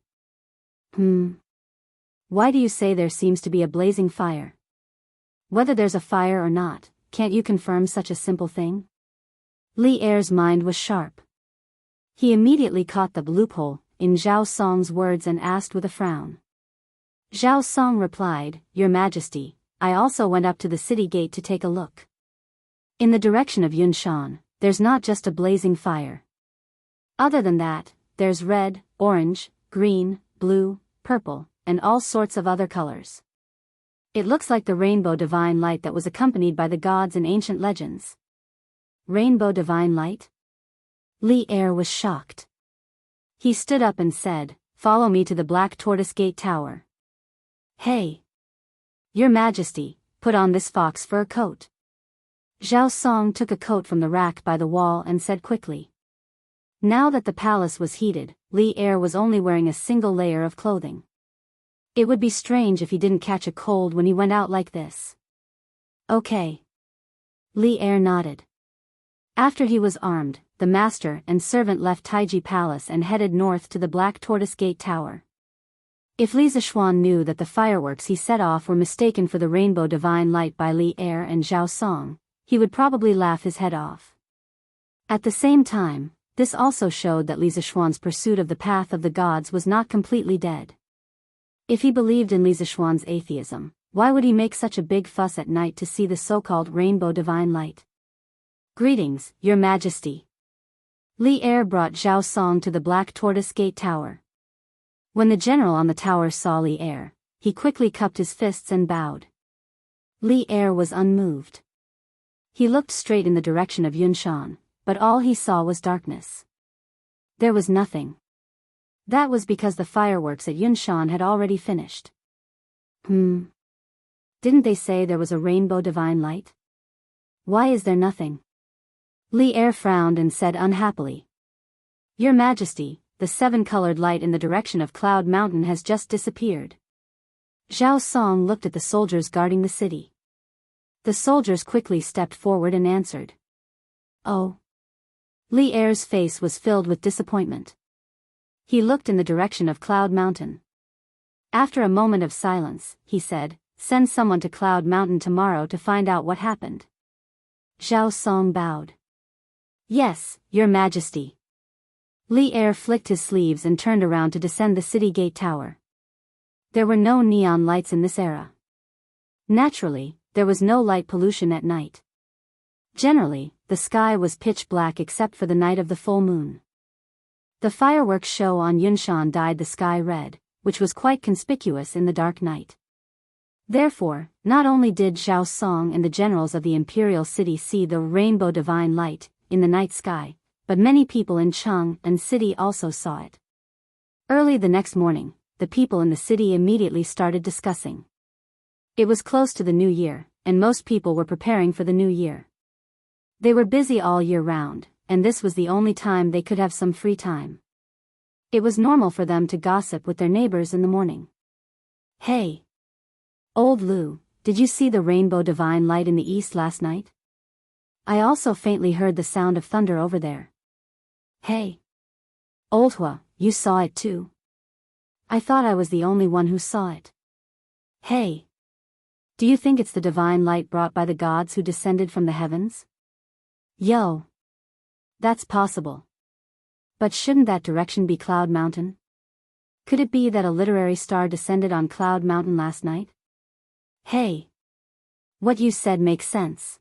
Why do you say there seems to be a blazing fire? Whether there's a fire or not, can't you confirm such a simple thing? Li Er's mind was sharp. He immediately caught the loophole in Zhao Song's words and asked with a frown. Zhao Song replied, Your Majesty, I also went up to the city gate to take a look. In the direction of Yunshan, there's not just a blazing fire. Other than that, there's red, orange, green, blue, purple, and all sorts of other colors. It looks like the rainbow divine light that was accompanied by the gods in ancient legends. Rainbow divine light? Li Er was shocked. He stood up and said, Follow me to the Black Tortoise Gate Tower. Hey! Your Majesty, put on this fox fur coat. Zhao Song took a coat from the rack by the wall and said quickly. Now that the palace was heated, Li Er was only wearing a single layer of clothing. It would be strange if he didn't catch a cold when he went out like this. Okay. Li Er nodded. After he was armed, the master and servant left Taiji Palace and headed north to the Black Tortoise Gate Tower. If Li Zishuan knew that the fireworks he set off were mistaken for the rainbow divine light by Li Er and Zhao Song, he would probably laugh his head off. At the same time, this also showed that Li Zishuan's pursuit of the path of the gods was not completely dead. If he believed in Li Zishuan's atheism, why would he make such a big fuss at night to see the so-called rainbow divine light? Greetings, Your Majesty. Li Er brought Zhao Song to the Black Tortoise Gate Tower. When the general on the tower saw Li Er, he quickly cupped his fists and bowed. Li Er was unmoved. He looked straight in the direction of Yunshan, but all he saw was darkness. There was nothing. That was because the fireworks at Yunshan had already finished. Didn't they say there was a rainbow divine light? Why is there nothing? Li Er frowned and said unhappily. Your Majesty, the seven-colored light in the direction of Cloud Mountain has just disappeared. Zhao Song looked at the soldiers guarding the city. The soldiers quickly stepped forward and answered. Oh. Li Er's face was filled with disappointment. He looked in the direction of Cloud Mountain. After a moment of silence, he said, send someone to Cloud Mountain tomorrow to find out what happened. Zhao Song bowed. Yes, Your Majesty. Li Er flicked his sleeves and turned around to descend the city gate tower. There were no neon lights in this era. Naturally, there was no light pollution at night. Generally, the sky was pitch black except for the night of the full moon. The fireworks show on Yunshan dyed the sky red, which was quite conspicuous in the dark night. Therefore, not only did Zhao Song and the generals of the imperial city see the rainbow divine light in the night sky, but many people in Chang'an city also saw it. Early the next morning, the people in the city immediately started discussing. It was close to the new year, and most people were preparing for the new year. They were busy all year round, and this was the only time they could have some free time. It was normal for them to gossip with their neighbors in the morning. Hey! Old Lu, did you see the rainbow divine light in the east last night? I also faintly heard the sound of thunder over there. Hey! Old Hua, you saw it too? I thought I was the only one who saw it. Hey! Do you think it's the divine light brought by the gods who descended from the heavens? Yo! That's possible. But shouldn't that direction be Cloud Mountain? Could it be that a literary star descended on Cloud Mountain last night? Hey! What you said makes sense.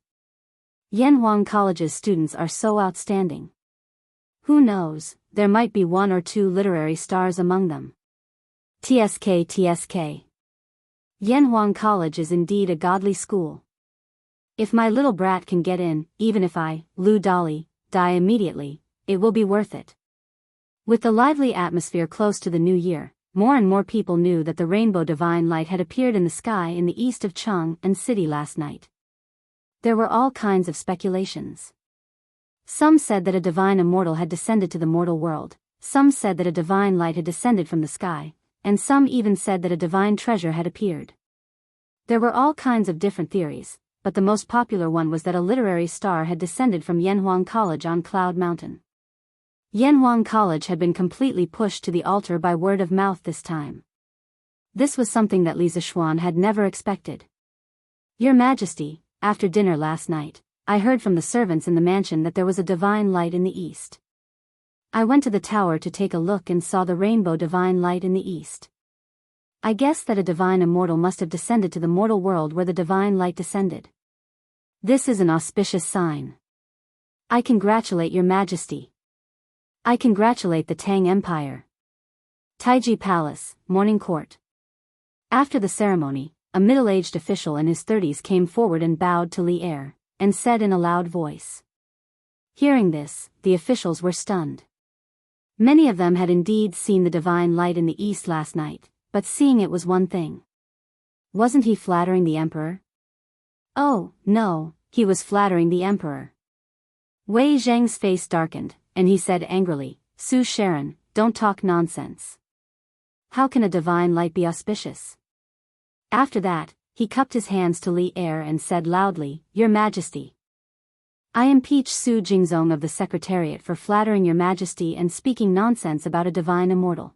Yanhuang College's students are so outstanding. Who knows, there might be one or two literary stars among them. TSK. Yanhuang College is indeed a godly school. If my little brat can get in, even if I, Lu Dolly, die immediately, it will be worth it. With the lively atmosphere close to the new year, more and more people knew that the rainbow divine light had appeared in the sky in the east of Chang'an city last night. There were all kinds of speculations. Some said that a divine immortal had descended to the mortal world, some said that a divine light had descended from the sky, and some even said that a divine treasure had appeared. There were all kinds of different theories, but the most popular one was that a literary star had descended from Yanhuang College on Cloud Mountain. Yanhuang College had been completely pushed to the altar by word of mouth this time. This was something that Li Zishuan had never expected. Your Majesty, after dinner last night, I heard from the servants in the mansion that there was a divine light in the east. I went to the tower to take a look and saw the rainbow divine light in the east. I guess that a divine immortal must have descended to the mortal world where the divine light descended. This is an auspicious sign. I congratulate Your Majesty. I congratulate the Tang Empire. Taiji Palace, Morning Court. After the ceremony, a middle-aged official in his 30s came forward and bowed to Li Er, and said in a loud voice. Hearing this, the officials were stunned. Many of them had indeed seen the divine light in the east last night, but seeing it was one thing. Wasn't he flattering the emperor? Oh, no, he was flattering the emperor. Wei Zheng's face darkened, and he said angrily, Su Sharon, don't talk nonsense. How can a divine light be auspicious? After that, he cupped his hands to Li Er and said loudly, Your Majesty. I impeach Su Jingzong of the Secretariat for flattering Your Majesty and speaking nonsense about a divine immortal.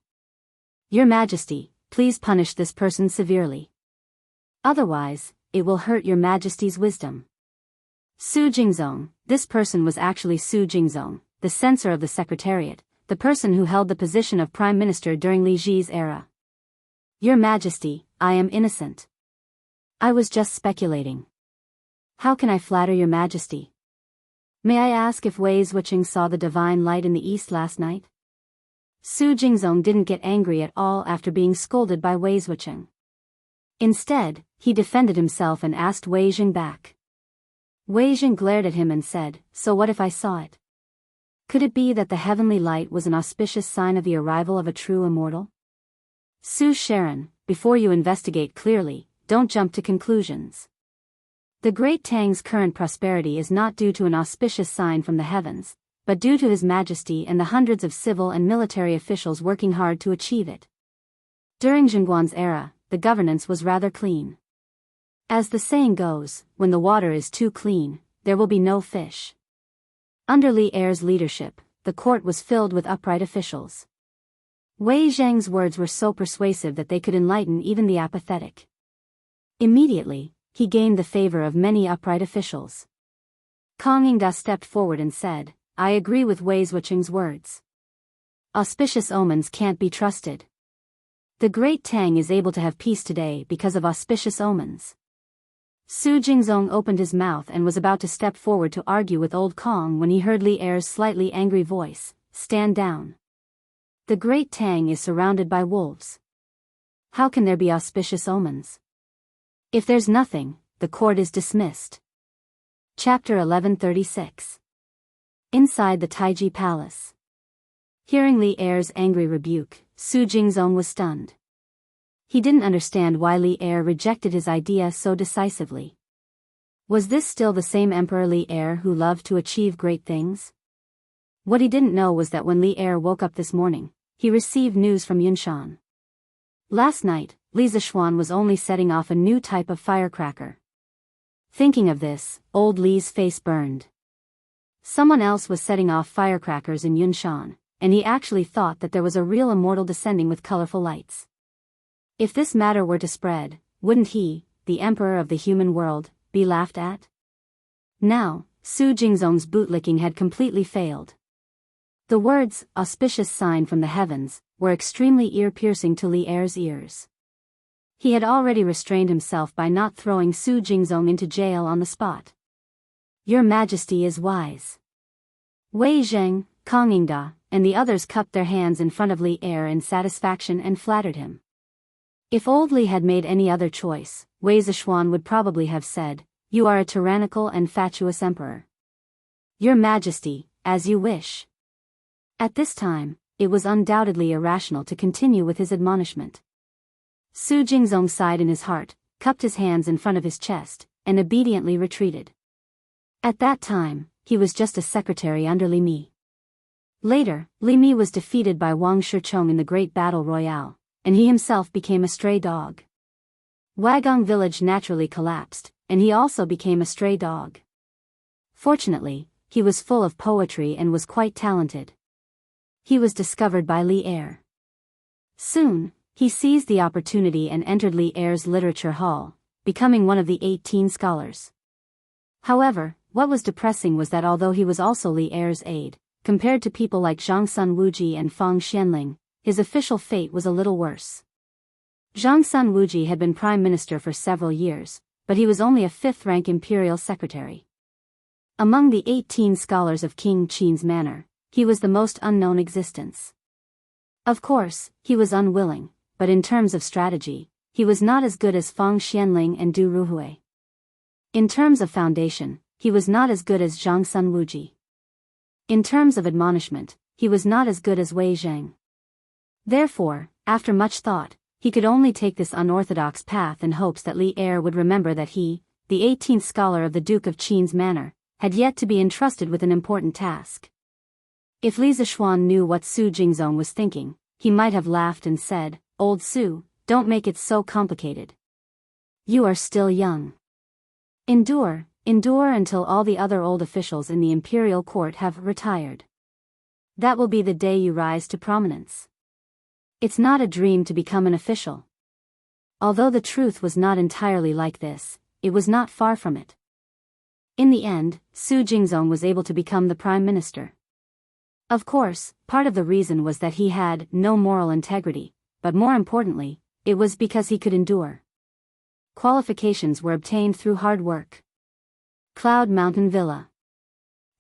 Your Majesty, please punish this person severely. Otherwise, it will hurt Your Majesty's wisdom. Su Jingzong, this person was actually Su Jingzong, the censor of the Secretariat, the person who held the position of Prime Minister during Li Ji's era. Your Majesty, I am innocent. I was just speculating. How can I flatter Your Majesty? May I ask if Wei Zhuqing saw the divine light in the east last night? Su Jingzong didn't get angry at all after being scolded by Wei Zhuqing. Instead, he defended himself and asked Wei Zheng back. Wei Zheng glared at him and said, So what if I saw it? Could it be that the heavenly light was an auspicious sign of the arrival of a true immortal? Su Sharon, before you investigate clearly, don't jump to conclusions. The Great Tang's current prosperity is not due to an auspicious sign from the heavens, but due to His Majesty and the hundreds of civil and military officials working hard to achieve it. During Zhengguan's era, the governance was rather clean. As the saying goes, when the water is too clean, there will be no fish. Under Li Er's leadership, the court was filled with upright officials. Wei Zheng's words were so persuasive that they could enlighten even the apathetic. Immediately, he gained the favor of many upright officials. Kang Yingda stepped forward and said, I agree with Wei Zhucheng's words. Auspicious omens can't be trusted. The Great Tang is able to have peace today because of auspicious omens. Su Jingzong opened his mouth and was about to step forward to argue with old Kong when he heard Li Er's slightly angry voice, stand down. The Great Tang is surrounded by wolves. How can there be auspicious omens? If there's nothing, the court is dismissed. Chapter 1136. Inside the Taiji Palace. Hearing Li Er's angry rebuke, Su Jingzong was stunned. He didn't understand why Li Er rejected his idea so decisively. Was this still the same Emperor Li Er who loved to achieve great things? What he didn't know was that when Li Er woke up this morning, he received news from Yunshan. Last night, Li Zishuan was only setting off a new type of firecracker. Thinking of this, old Li's face burned. Someone else was setting off firecrackers in Yunshan, and he actually thought that there was a real immortal descending with colorful lights. If this matter were to spread, wouldn't he, the emperor of the human world, be laughed at? Now, Su Jingzong's bootlicking had completely failed. The words, auspicious sign from the heavens, were extremely ear-piercing to Li Er's ears. He had already restrained himself by not throwing Su Jingzong into jail on the spot. Your Majesty is wise. Wei Zheng, Kang Yingda, and the others cupped their hands in front of Li Er in satisfaction and flattered him. If old Li had made any other choice, Wei Zishuan would probably have said, you are a tyrannical and fatuous emperor. Your Majesty, as you wish. At this time, it was undoubtedly irrational to continue with his admonishment. Su Jingzong sighed in his heart, cupped his hands in front of his chest, and obediently retreated. At that time, he was just a secretary under Li Mi. Later, Li Mi was defeated by Wang Shichong in the Great Battle Royale, and he himself became a stray dog. Wagong village naturally collapsed, and he also became a stray dog. Fortunately, he was full of poetry and was quite talented. He was discovered by Li Er. Soon, he seized the opportunity and entered Li Er's literature hall, becoming one of the 18 scholars. However, what was depressing was that although he was also Li Er's aide, compared to people like Zhang Sun Wuji and Fang Xianling, his official fate was a little worse. Zhang Sun Wuji had been prime minister for several years, but he was only a fifth-rank imperial secretary. Among the 18 scholars of King Qin's manor, he was the most unknown existence. Of course, he was unwilling, but in terms of strategy, he was not as good as Fang Xianling and Du Ruhui. In terms of foundation, he was not as good as Zhang Sun Wuji. In terms of admonishment, he was not as good as Wei Zheng. Therefore, after much thought, he could only take this unorthodox path in hopes that Li Er would remember that he, the 18th scholar of the Duke of Qin's manor, had yet to be entrusted with an important task. If Li Zishuan knew what Su Jingzong was thinking, he might have laughed and said, Old Su, don't make it so complicated. You are still young. Endure until all the other old officials in the imperial court have retired. That will be the day you rise to prominence. It's not a dream to become an official. Although the truth was not entirely like this, it was not far from it. In the end, Su Jingzong was able to become the prime minister. Of course, part of the reason was that he had no moral integrity, but more importantly, it was because he could endure. Qualifications were obtained through hard work. Cloud Mountain Villa.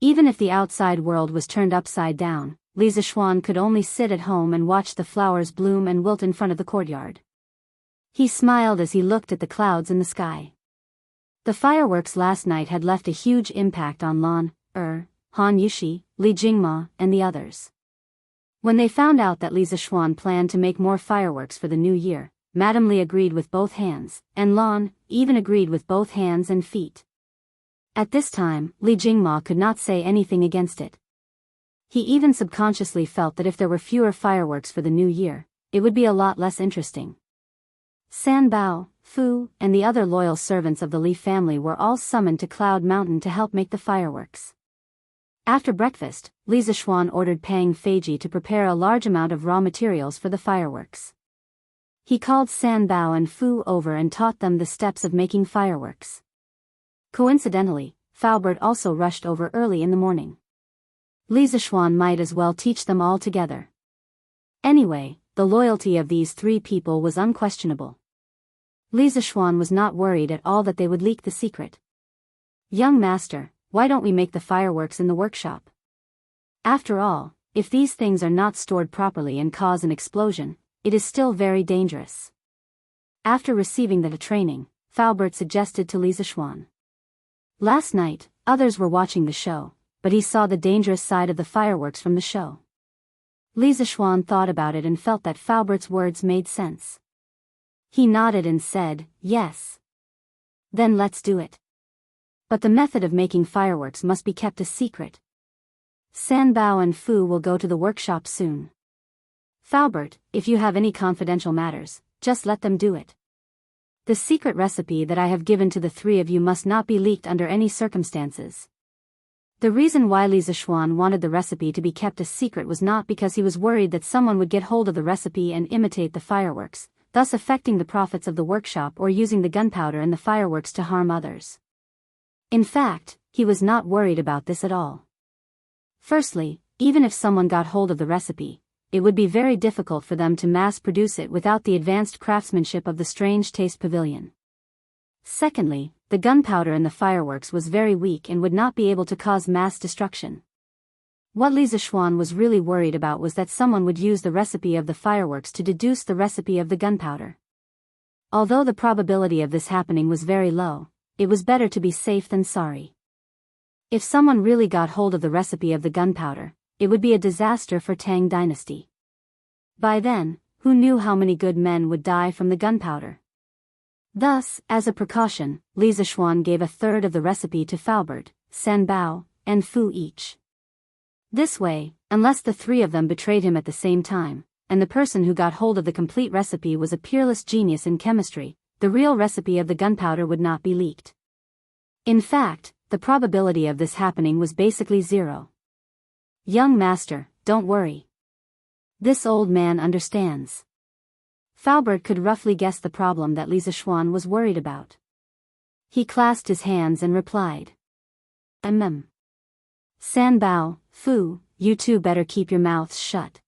Even if the outside world was turned upside down, Li Zishuan could only sit at home and watch the flowers bloom and wilt in front of the courtyard. He smiled as he looked at the clouds in the sky. The fireworks last night had left a huge impact on Lan Han Yushi, Li Jingma, and the others. When they found out that Li Zishuan planned to make more fireworks for the new year, Madame Li agreed with both hands, and Lan even agreed with both hands and feet. At this time, Li Jingma could not say anything against it. He even subconsciously felt that if there were fewer fireworks for the new year, it would be a lot less interesting. San Bao, Fu, and the other loyal servants of the Li family were all summoned to Cloud Mountain to help make the fireworks. After breakfast, Li Zishuan ordered Pang Feiji to prepare a large amount of raw materials for the fireworks. He called San Bao and Fu over and taught them the steps of making fireworks. Coincidentally, Faubert also rushed over early in the morning. Li Zishuan might as well teach them all together. Anyway, the loyalty of these three people was unquestionable. Li Zishuan was not worried at all that they would leak the secret. "Young master, why don't we make the fireworks in the workshop? After all, if these things are not stored properly and cause an explosion, it is still very dangerous." After receiving the training, Faubert suggested to Li Zishuan. Last night, others were watching the show, but he saw the dangerous side of the fireworks from the show. Li Zishuan thought about it and felt that Faubert's words made sense. He nodded and said, "Yes. Then let's do it. But the method of making fireworks must be kept a secret. San Bao and Fu will go to the workshop soon. Faubert, if you have any confidential matters, just let them do it. The secret recipe that I have given to the three of you must not be leaked under any circumstances." The reason why Li Zishuan wanted the recipe to be kept a secret was not because he was worried that someone would get hold of the recipe and imitate the fireworks, thus affecting the profits of the workshop or using the gunpowder and the fireworks to harm others. In fact, he was not worried about this at all. Firstly, even if someone got hold of the recipe, it would be very difficult for them to mass-produce it without the advanced craftsmanship of the Strange Taste Pavilion. Secondly, the gunpowder in the fireworks was very weak and would not be able to cause mass destruction. What Li Zishuan was really worried about was that someone would use the recipe of the fireworks to deduce the recipe of the gunpowder. Although the probability of this happening was very low, it was better to be safe than sorry. If someone really got hold of the recipe of the gunpowder, it would be a disaster for Tang Dynasty. By then, who knew how many good men would die from the gunpowder? Thus, as a precaution, Li Zishuan gave a third of the recipe to Faubert, San Bao, and Fu each. This way, unless the three of them betrayed him at the same time, and the person who got hold of the complete recipe was a peerless genius in chemistry, the real recipe of the gunpowder would not be leaked. In fact, the probability of this happening was basically zero. "Young master, don't worry. This old man understands." Faubert could roughly guess the problem that Li Zishuan was worried about. He clasped his hands and replied, San Bao, Fu, you two better keep your mouths shut.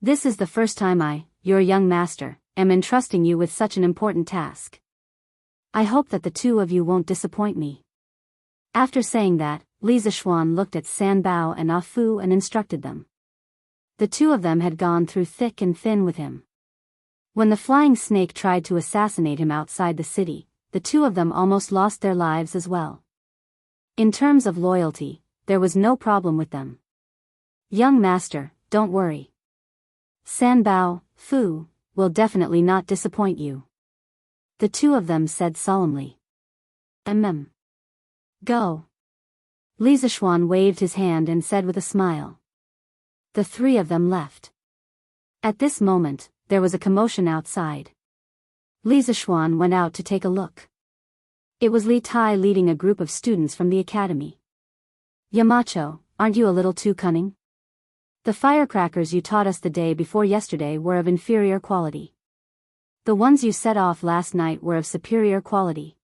This is the first time I, your young master, am entrusting you with such an important task. I hope that the two of you won't disappoint me." After saying that, Li Zishuan looked at San Bao and Ah Fu and instructed them. The two of them had gone through thick and thin with him. When the flying snake tried to assassinate him outside the city, the two of them almost lost their lives as well. In terms of loyalty, there was no problem with them. "Young master, don't worry. San Bao, Fu, will definitely not disappoint you," the two of them said solemnly. Go. Li Zishuan waved his hand and said with a smile. The three of them left. At this moment, there was a commotion outside. Li Zishuan went out to take a look. It was Li Tai leading a group of students from the academy. "Yamacho, aren't you a little too cunning? The firecrackers you taught us the day before yesterday were of inferior quality. The ones you set off last night were of superior quality."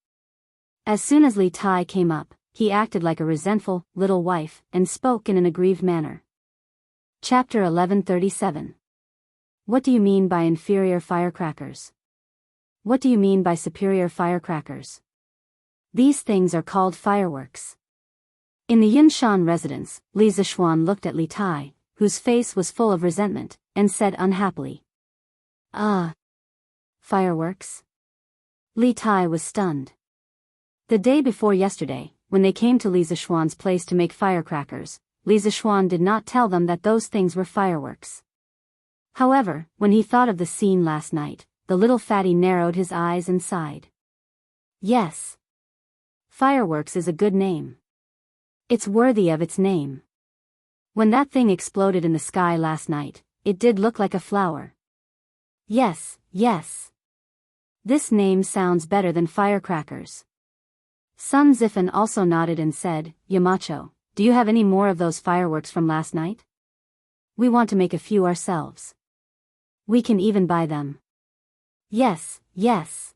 As soon as Li Tai came up, he acted like a resentful, little wife, and spoke in an aggrieved manner. Chapter 1137. What do you mean by inferior firecrackers? What do you mean by superior firecrackers? These things are called fireworks. In the Yunshan residence, Li Zishuan looked at Li Tai, whose face was full of resentment, and said unhappily, Fireworks? Li Tai was stunned. The day before yesterday, when they came to Li Zishuan's place to make firecrackers, Li Zishuan did not tell them that those things were fireworks. However, when he thought of the scene last night, the little fatty narrowed his eyes and sighed. Yes. Fireworks is a good name. It's worthy of its name. When that thing exploded in the sky last night, it did look like a flower. Yes, yes. This name sounds better than firecrackers. Sun Zifan also nodded and said, Yamacho, do you have any more of those fireworks from last night? We want to make a few ourselves. We can even buy them. Yes, yes.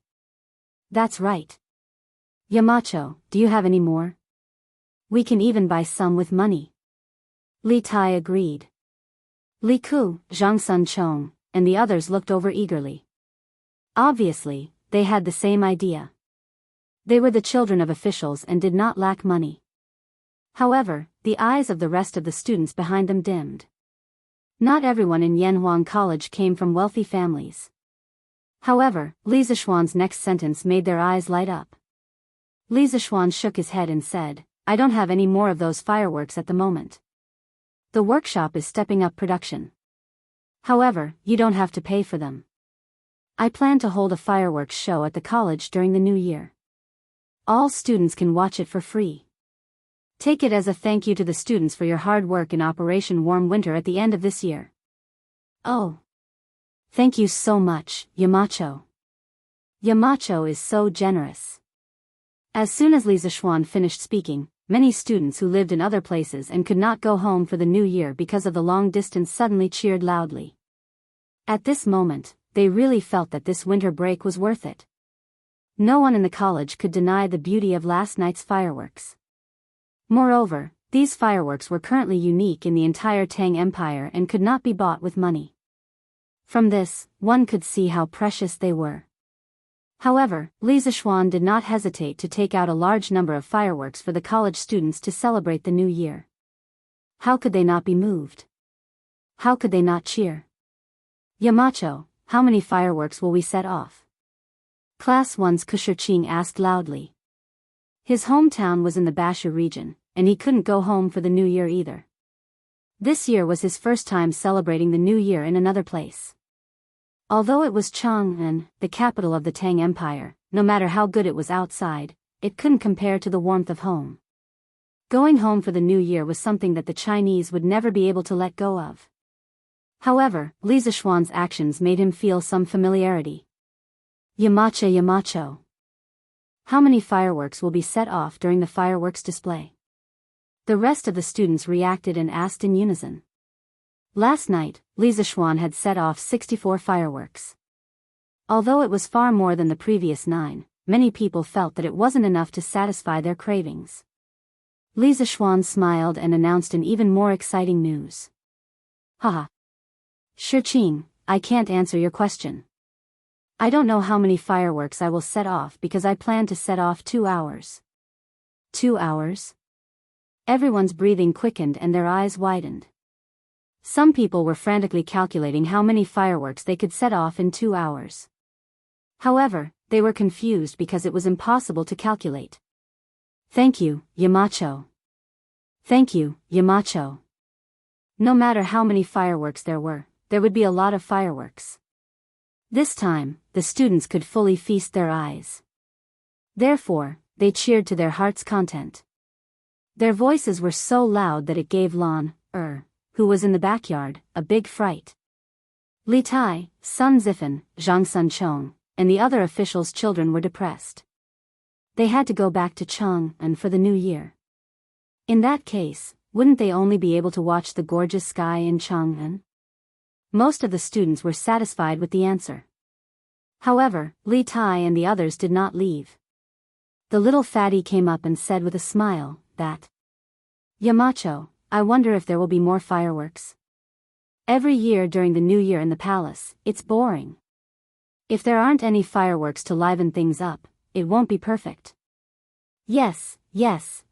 That's right. Yamacho, do you have any more? We can even buy some with money. Li Tai agreed. Li Ku, Zhang Sun Chong, and the others looked over eagerly. Obviously, they had the same idea. They were the children of officials and did not lack money. However, the eyes of the rest of the students behind them dimmed. Not everyone in Yanhuang College came from wealthy families. However, Li Zishuan's next sentence made their eyes light up. Li Zishuan shook his head and said, I don't have any more of those fireworks at the moment. The workshop is stepping up production. However, you don't have to pay for them. I plan to hold a fireworks show at the college during the new year. All students can watch it for free. Take it as a thank you to the students for your hard work in Operation Warm Winter at the end of this year. Oh. Thank you so much, Yamacho. Yamacho is so generous. As soon as Li Zishuan finished speaking, many students who lived in other places and could not go home for the new year because of the long distance suddenly cheered loudly. At this moment, they really felt that this winter break was worth it. No one in the college could deny the beauty of last night's fireworks. Moreover, these fireworks were currently unique in the entire Tang Empire and could not be bought with money. From this, one could see how precious they were. However, Li Zishuan did not hesitate to take out a large number of fireworks for the college students to celebrate the new year. How could they not be moved? How could they not cheer? Yamacho, how many fireworks will we set off? Class 1's Kushirqing asked loudly. His hometown was in the Bashu region, and he couldn't go home for the new year either. This year was his first time celebrating the new year in another place. Although it was Chang'an, the capital of the Tang Empire, no matter how good it was outside, it couldn't compare to the warmth of home. Going home for the new year was something that the Chinese would never be able to let go of. However, Li Zishuan's actions made him feel some familiarity. Yamacho. How many fireworks will be set off during the fireworks display? The rest of the students reacted and asked in unison. Last night, Li Zishuan had set off 64 fireworks. Although it was far more than the previous 9, many people felt that it wasn't enough to satisfy their cravings. Li Zishuan smiled and announced an even more exciting news. Haha. Shirqing, I can't answer your question. I don't know how many fireworks I will set off because I plan to set off 2 hours. 2 hours? Everyone's breathing quickened and their eyes widened. Some people were frantically calculating how many fireworks they could set off in 2 hours. However, they were confused because it was impossible to calculate. Thank you, Yamacho. Thank you, Yamacho. No matter how many fireworks there would be a lot of fireworks. This time, the students could fully feast their eyes. Therefore, they cheered to their heart's content. Their voices were so loud that it gave Lan, who was in the backyard, a big fright. Li Tai, Sun Zifan, Zhang Sun Chong, and the other officials' children were depressed. They had to go back to Chang'an for the new year. In that case, wouldn't they only be able to watch the gorgeous sky in Chang'an? Most of the students were satisfied with the answer. However, Li Tai and the others did not leave. The little fatty came up and said with a smile, that Yamacho, I wonder if there will be more fireworks. Every year during the new year in the palace, it's boring. If there aren't any fireworks to liven things up, it won't be perfect. Yes. Zhang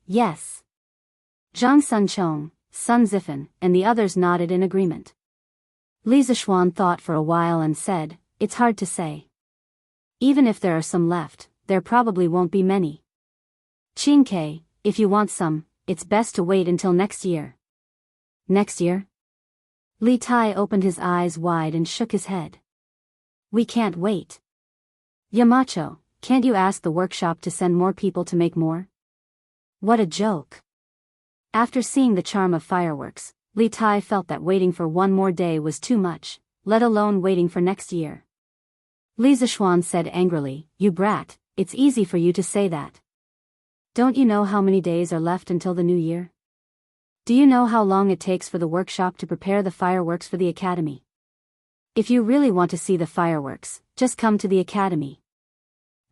Sunchong, Sun Zifan, and the others nodded in agreement. Li Zishuan thought for a while and said, it's hard to say. Even if there are some left, there probably won't be many. Qingke, if you want some, it's best to wait until next year. Next year? Li Tai opened his eyes wide and shook his head. We can't wait. Yamacho, can't you ask the workshop to send more people to make more? What a joke. After seeing the charm of fireworks, Li Tai felt that waiting for one more day was too much, let alone waiting for next year. Li Zishuan said angrily, You brat, it's easy for you to say that. Don't you know how many days are left until the new year? Do you know how long it takes for the workshop to prepare the fireworks for the academy? If you really want to see the fireworks, just come to the academy.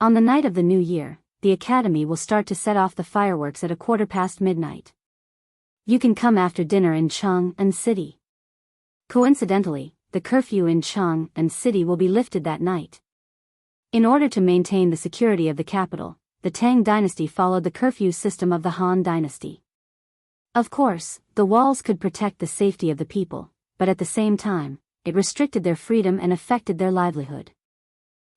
On the night of the new year, the academy will start to set off the fireworks at midnight. You can come after dinner in Chang'an City. Coincidentally, the curfew in Chang'an City will be lifted that night. In order to maintain the security of the capital, the Tang dynasty followed the curfew system of the Han dynasty. Of course, the walls could protect the safety of the people, but at the same time, it restricted their freedom and affected their livelihood.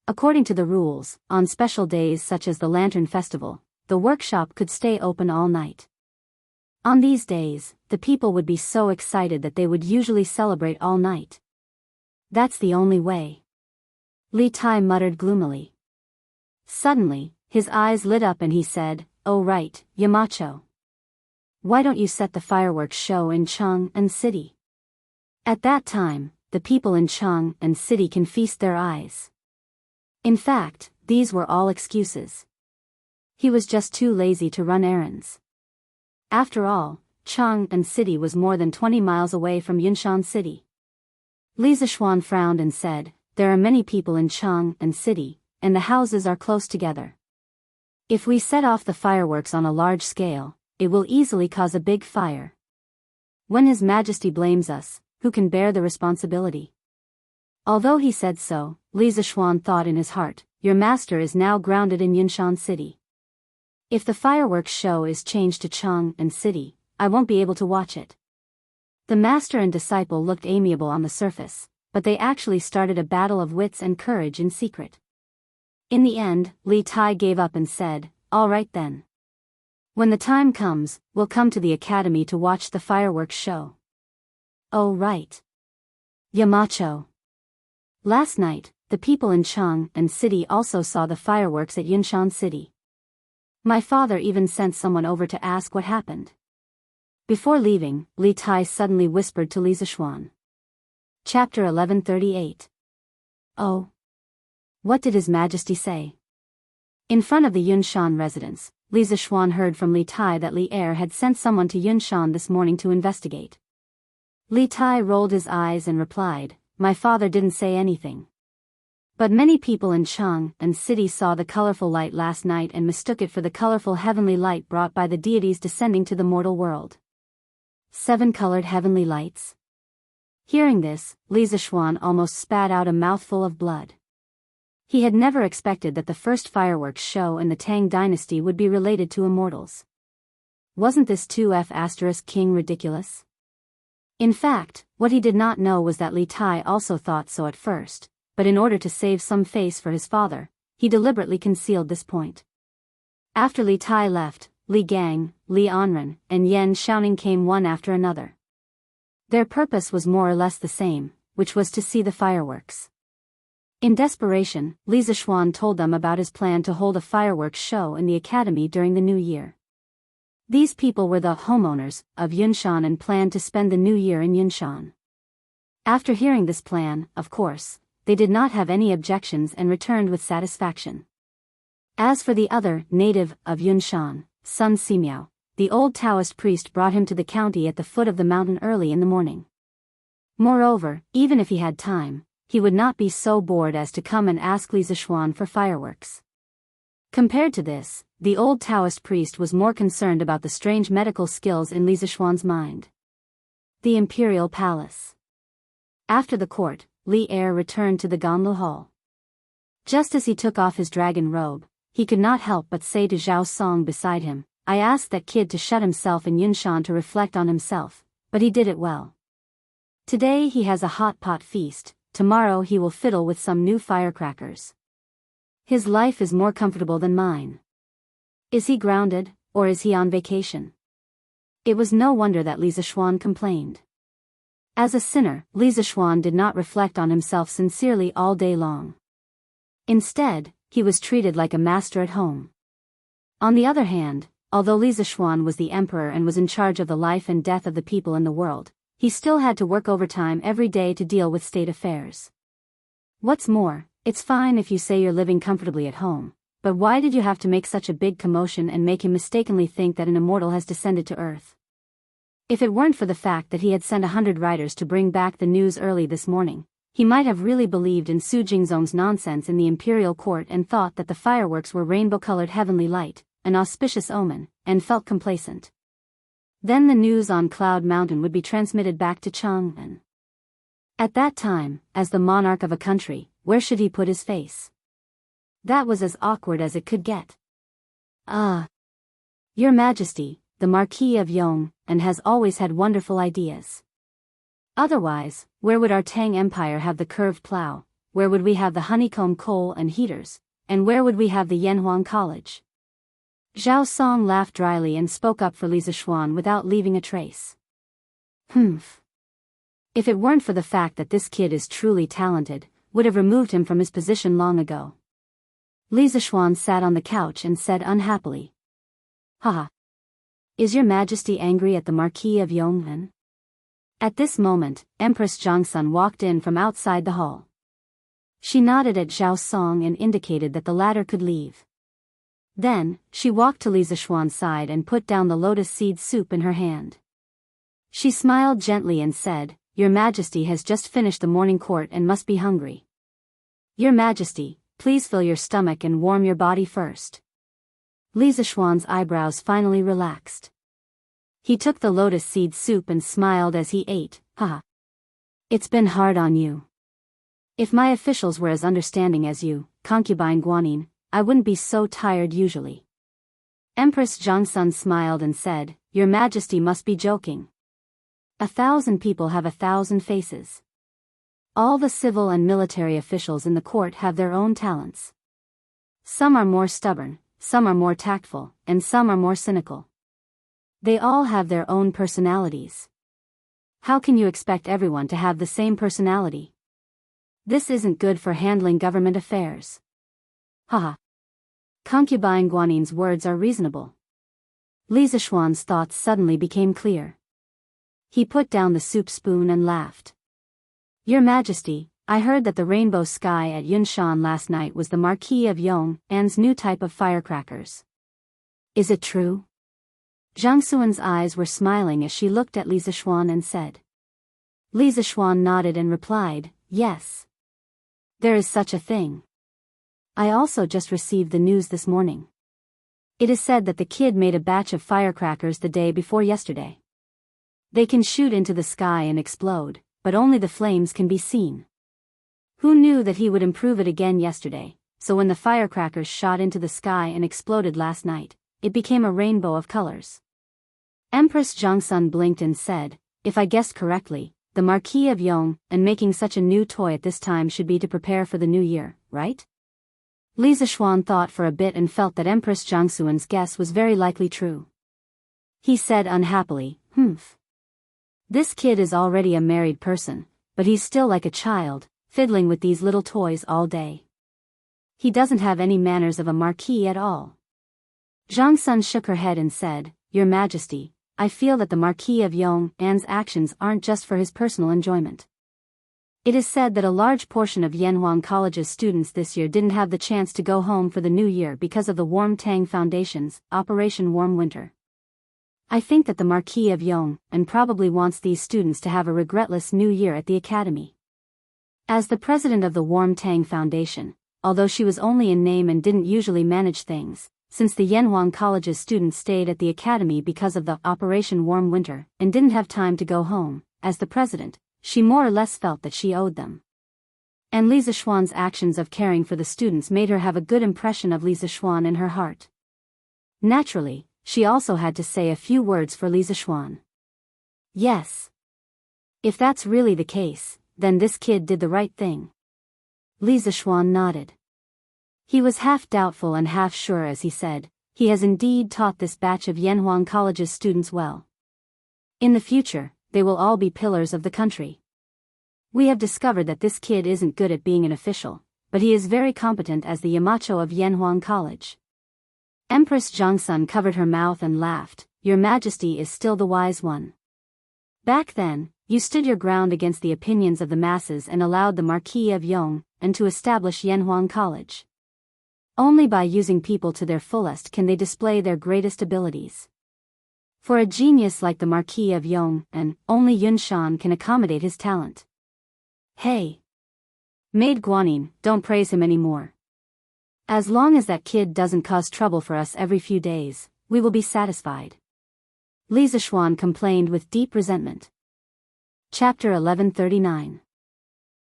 According to the rules, on special days such as the Lantern Festival, the workshop could stay open all night. On these days, the people would be so excited that they would usually celebrate all night. That's the only way. Li Tai muttered gloomily. Suddenly, his eyes lit up and he said, Oh right, Yamacho. Why don't you set the fireworks show in Chang'an City? At that time, the people in Chang'an City can feast their eyes. In fact, these were all excuses. He was just too lazy to run errands. After all, Chang'an City was more than 20 miles away from Yunshan City. Li Zishuan frowned and said, There are many people in Chang'an City, and the houses are close together. If we set off the fireworks on a large scale, it will easily cause a big fire. When His Majesty blames us, who can bear the responsibility? Although he said so, Li Zishuan thought in his heart, Your master is now grounded in Yunshan City. If the fireworks show is changed to Chang'an City, I won't be able to watch it. The master and disciple looked amiable on the surface, but they actually started a battle of wits and courage in secret. In the end, Li Tai gave up and said, All right then. When the time comes, we'll come to the academy to watch the fireworks show. Oh right. Yamacho. Last night, the people in Chang'an City also saw the fireworks at Yunshan City. My father even sent someone over to ask what happened. Before leaving, Li Tai suddenly whispered to Li Zishuan. Chapter 1138. Oh. What did His Majesty say? In front of the Yunshan residence, Li Zishuan heard from Li Tai that Li Er had sent someone to Yunshan this morning to investigate. Li Tai rolled his eyes and replied, My father didn't say anything. But many people in Chang'an City saw the colorful light last night and mistook it for the colorful heavenly light brought by the deities descending to the mortal world. 7 colored heavenly lights. Hearing this, Li Zishuan almost spat out a mouthful of blood. He had never expected that the first fireworks show in the Tang dynasty would be related to immortals. Wasn't this 2F** king ridiculous? In fact, what he did not know was that Li Tai also thought so at first, but in order to save some face for his father, he deliberately concealed this point. After Li Tai left, Li Gang, Li Anren, and Yan Xiaoning came one after another. Their purpose was more or less the same, which was to see the fireworks. In desperation, Li Zishuan told them about his plan to hold a fireworks show in the academy during the new year. These people were the homeowners of Yunshan and planned to spend the new year in Yunshan. After hearing this plan, of course, they did not have any objections and returned with satisfaction. As for the other native of Yunshan, Sun Simiao, the old Taoist priest brought him to the county at the foot of the mountain early in the morning. Moreover, even if he had time, he would not be so bored as to come and ask Li Zishuan for fireworks. Compared to this, the old Taoist priest was more concerned about the strange medical skills in Li Zishuan's mind. The Imperial Palace. After the court, Li Er returned to the Ganlu Hall. Just as he took off his dragon robe, he could not help but say to Zhao Song beside him, I asked that kid to shut himself in Yunshan to reflect on himself, but he did it well. Today he has a hot pot feast. Tomorrow he will fiddle with some new firecrackers. His life is more comfortable than mine. Is he grounded, or is he on vacation? It was no wonder that Li Zishuan complained. As a sinner, Li Zishuan did not reflect on himself sincerely all day long. Instead, he was treated like a master at home. On the other hand, although Li Zishuan was the emperor and was in charge of the life and death of the people in the world, he still had to work overtime every day to deal with state affairs. What's more, it's fine if you say you're living comfortably at home, but why did you have to make such a big commotion and make him mistakenly think that an immortal has descended to Earth? If it weren't for the fact that he had sent 100 riders to bring back the news early this morning, he might have really believed in Su Jingzong's nonsense in the imperial court and thought that the fireworks were rainbow-colored heavenly light, an auspicious omen, and felt complacent. Then the news on Cloud Mountain would be transmitted back to Chang'an. At that time, as the monarch of a country, where should he put his face? That was as awkward as it could get. Your Majesty, the Marquis of Yong, and has always had wonderful ideas. Otherwise, where would our Tang Empire have the curved plow, where would we have the honeycomb coal and heaters, and where would we have the Yanhuang College? Zhao Song laughed dryly and spoke up for Li Zishuan without leaving a trace. If it weren't for the fact that this kid is truly talented, would have removed him from his position long ago. Li Zishuan sat on the couch and said unhappily. Haha. Is your Majesty angry at the Marquis of Yong'an? At this moment, Empress Zhongsun walked in from outside the hall. She nodded at Zhao Song and indicated that the latter could leave. Then, she walked to Li Zishuan's side and put down the lotus seed soup in her hand. She smiled gently and said, Your Majesty has just finished the morning court and must be hungry. Your Majesty, please fill your stomach and warm your body first. Li Zishuan's eyebrows finally relaxed. He took the lotus seed soup and smiled as he ate. Haha. It's been hard on you. If my officials were as understanding as you, concubine Guanyin, I wouldn't be so tired usually. Empress Zhongsun smiled and said, Your Majesty must be joking. 1,000 people have 1,000 faces. All the civil and military officials in the court have their own talents. Some are more stubborn, some are more tactful, and some are more cynical. They all have their own personalities. How can you expect everyone to have the same personality? This isn't good for handling government affairs. Haha. Concubine Guanin's words are reasonable. Li Zishuan's thoughts suddenly became clear. He put down the soup spoon and laughed. Your Majesty, I heard that the rainbow sky at Yunshan last night was the Marquis of Yong'an's new type of firecrackers. Is it true? Zhang Xuan's eyes were smiling as she looked at Li Zishuan and said. Li Zishuan nodded and replied, Yes. There is such a thing. I also just received the news this morning. It is said that the kid made a batch of firecrackers the day before yesterday. They can shoot into the sky and explode, but only the flames can be seen. Who knew that he would improve it again yesterday, so when the firecrackers shot into the sky and exploded last night, it became a rainbow of colors. Empress Zhongsun blinked and said, If I guessed correctly, the Marquis of Yong'an making such a new toy at this time should be to prepare for the new year, right? Li Zishuan thought for a bit and felt that Empress Zhongsun's guess was very likely true. He said unhappily, This kid is already a married person, but he's still like a child, fiddling with these little toys all day. He doesn't have any manners of a marquis at all. Zhongsun shook her head and said, Your Majesty, I feel that the Marquis of Yong'an's actions aren't just for his personal enjoyment. It is said that a large portion of Yanhuang College's students this year didn't have the chance to go home for the new year because of the Warm Tang Foundation's Operation Warm Winter. I think that the Marquis of Yong'an probably wants these students to have a regretless new year at the academy. As the president of the Warm Tang Foundation, although she was only in name and didn't usually manage things, since the Yanhuang College's students stayed at the academy because of the Operation Warm Winter and didn't have time to go home, as the president, she more or less felt that she owed them. And Li Zishuan's actions of caring for the students made her have a good impression of Li Zishuan in her heart. Naturally, she also had to say a few words for Li Zishuan. Yes. If that's really the case, then this kid did the right thing. Li Zishuan nodded. He was half doubtful and half sure as he said, He has indeed taught this batch of Yanhuang College's students well. In the future, they will all be pillars of the country. We have discovered that this kid isn't good at being an official, but he is very competent as the Yamacho of Yanhuang College. Empress Zhongsun covered her mouth and laughed. Your Majesty is still the wise one. Back then, you stood your ground against the opinions of the masses and allowed the Marquis of Yong and to establish Yanhuang College. Only by using people to their fullest can they display their greatest abilities. For a genius like the Marquis of Yong, and only Yunshan can accommodate his talent. Hey! Maid Guanyin, don't praise him anymore. As long as that kid doesn't cause trouble for us every few days, we will be satisfied. Li Zishuan complained with deep resentment. Chapter 1139.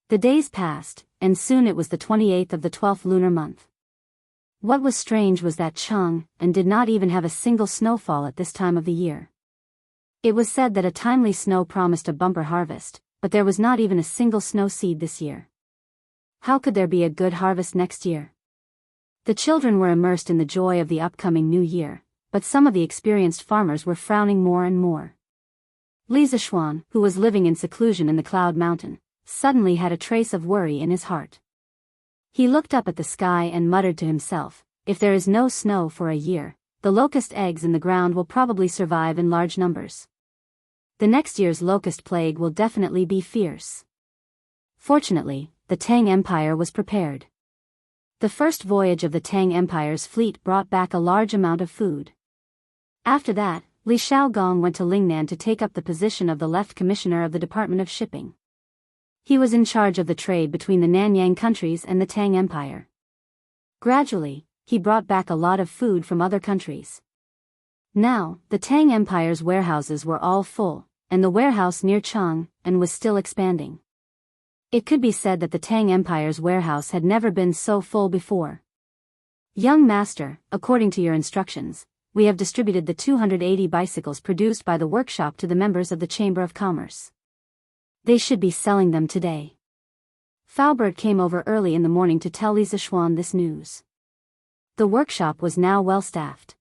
The days passed, and soon it was the 28th of the 12th lunar month. What was strange was that Chang'an did not even have a single snowfall at this time of the year. It was said that a timely snow promised a bumper harvest, but there was not even a single snow seed this year. How could there be a good harvest next year? The children were immersed in the joy of the upcoming new year, but some of the experienced farmers were frowning more and more. Li Zishuan, who was living in seclusion in the Cloud Mountain, suddenly had a trace of worry in his heart. He looked up at the sky and muttered to himself, if there is no snow for a year, the locust eggs in the ground will probably survive in large numbers. The next year's locust plague will definitely be fierce. Fortunately, the Tang Empire was prepared. The first voyage of the Tang Empire's fleet brought back a large amount of food. After that, Li Shaogong went to Lingnan to take up the position of the Left Commissioner of the Department of Shipping. He was in charge of the trade between the Nanyang countries and the Tang Empire. Gradually, he brought back a lot of food from other countries. Now, the Tang Empire's warehouses were all full, and the warehouse near Chang'an was still expanding. It could be said that the Tang Empire's warehouse had never been so full before. Young master, according to your instructions, we have distributed the 280 bicycles produced by the workshop to the members of the Chamber of Commerce. They should be selling them today. Faubert came over early in the morning to tell Li Zishuan this news. The workshop was now well staffed.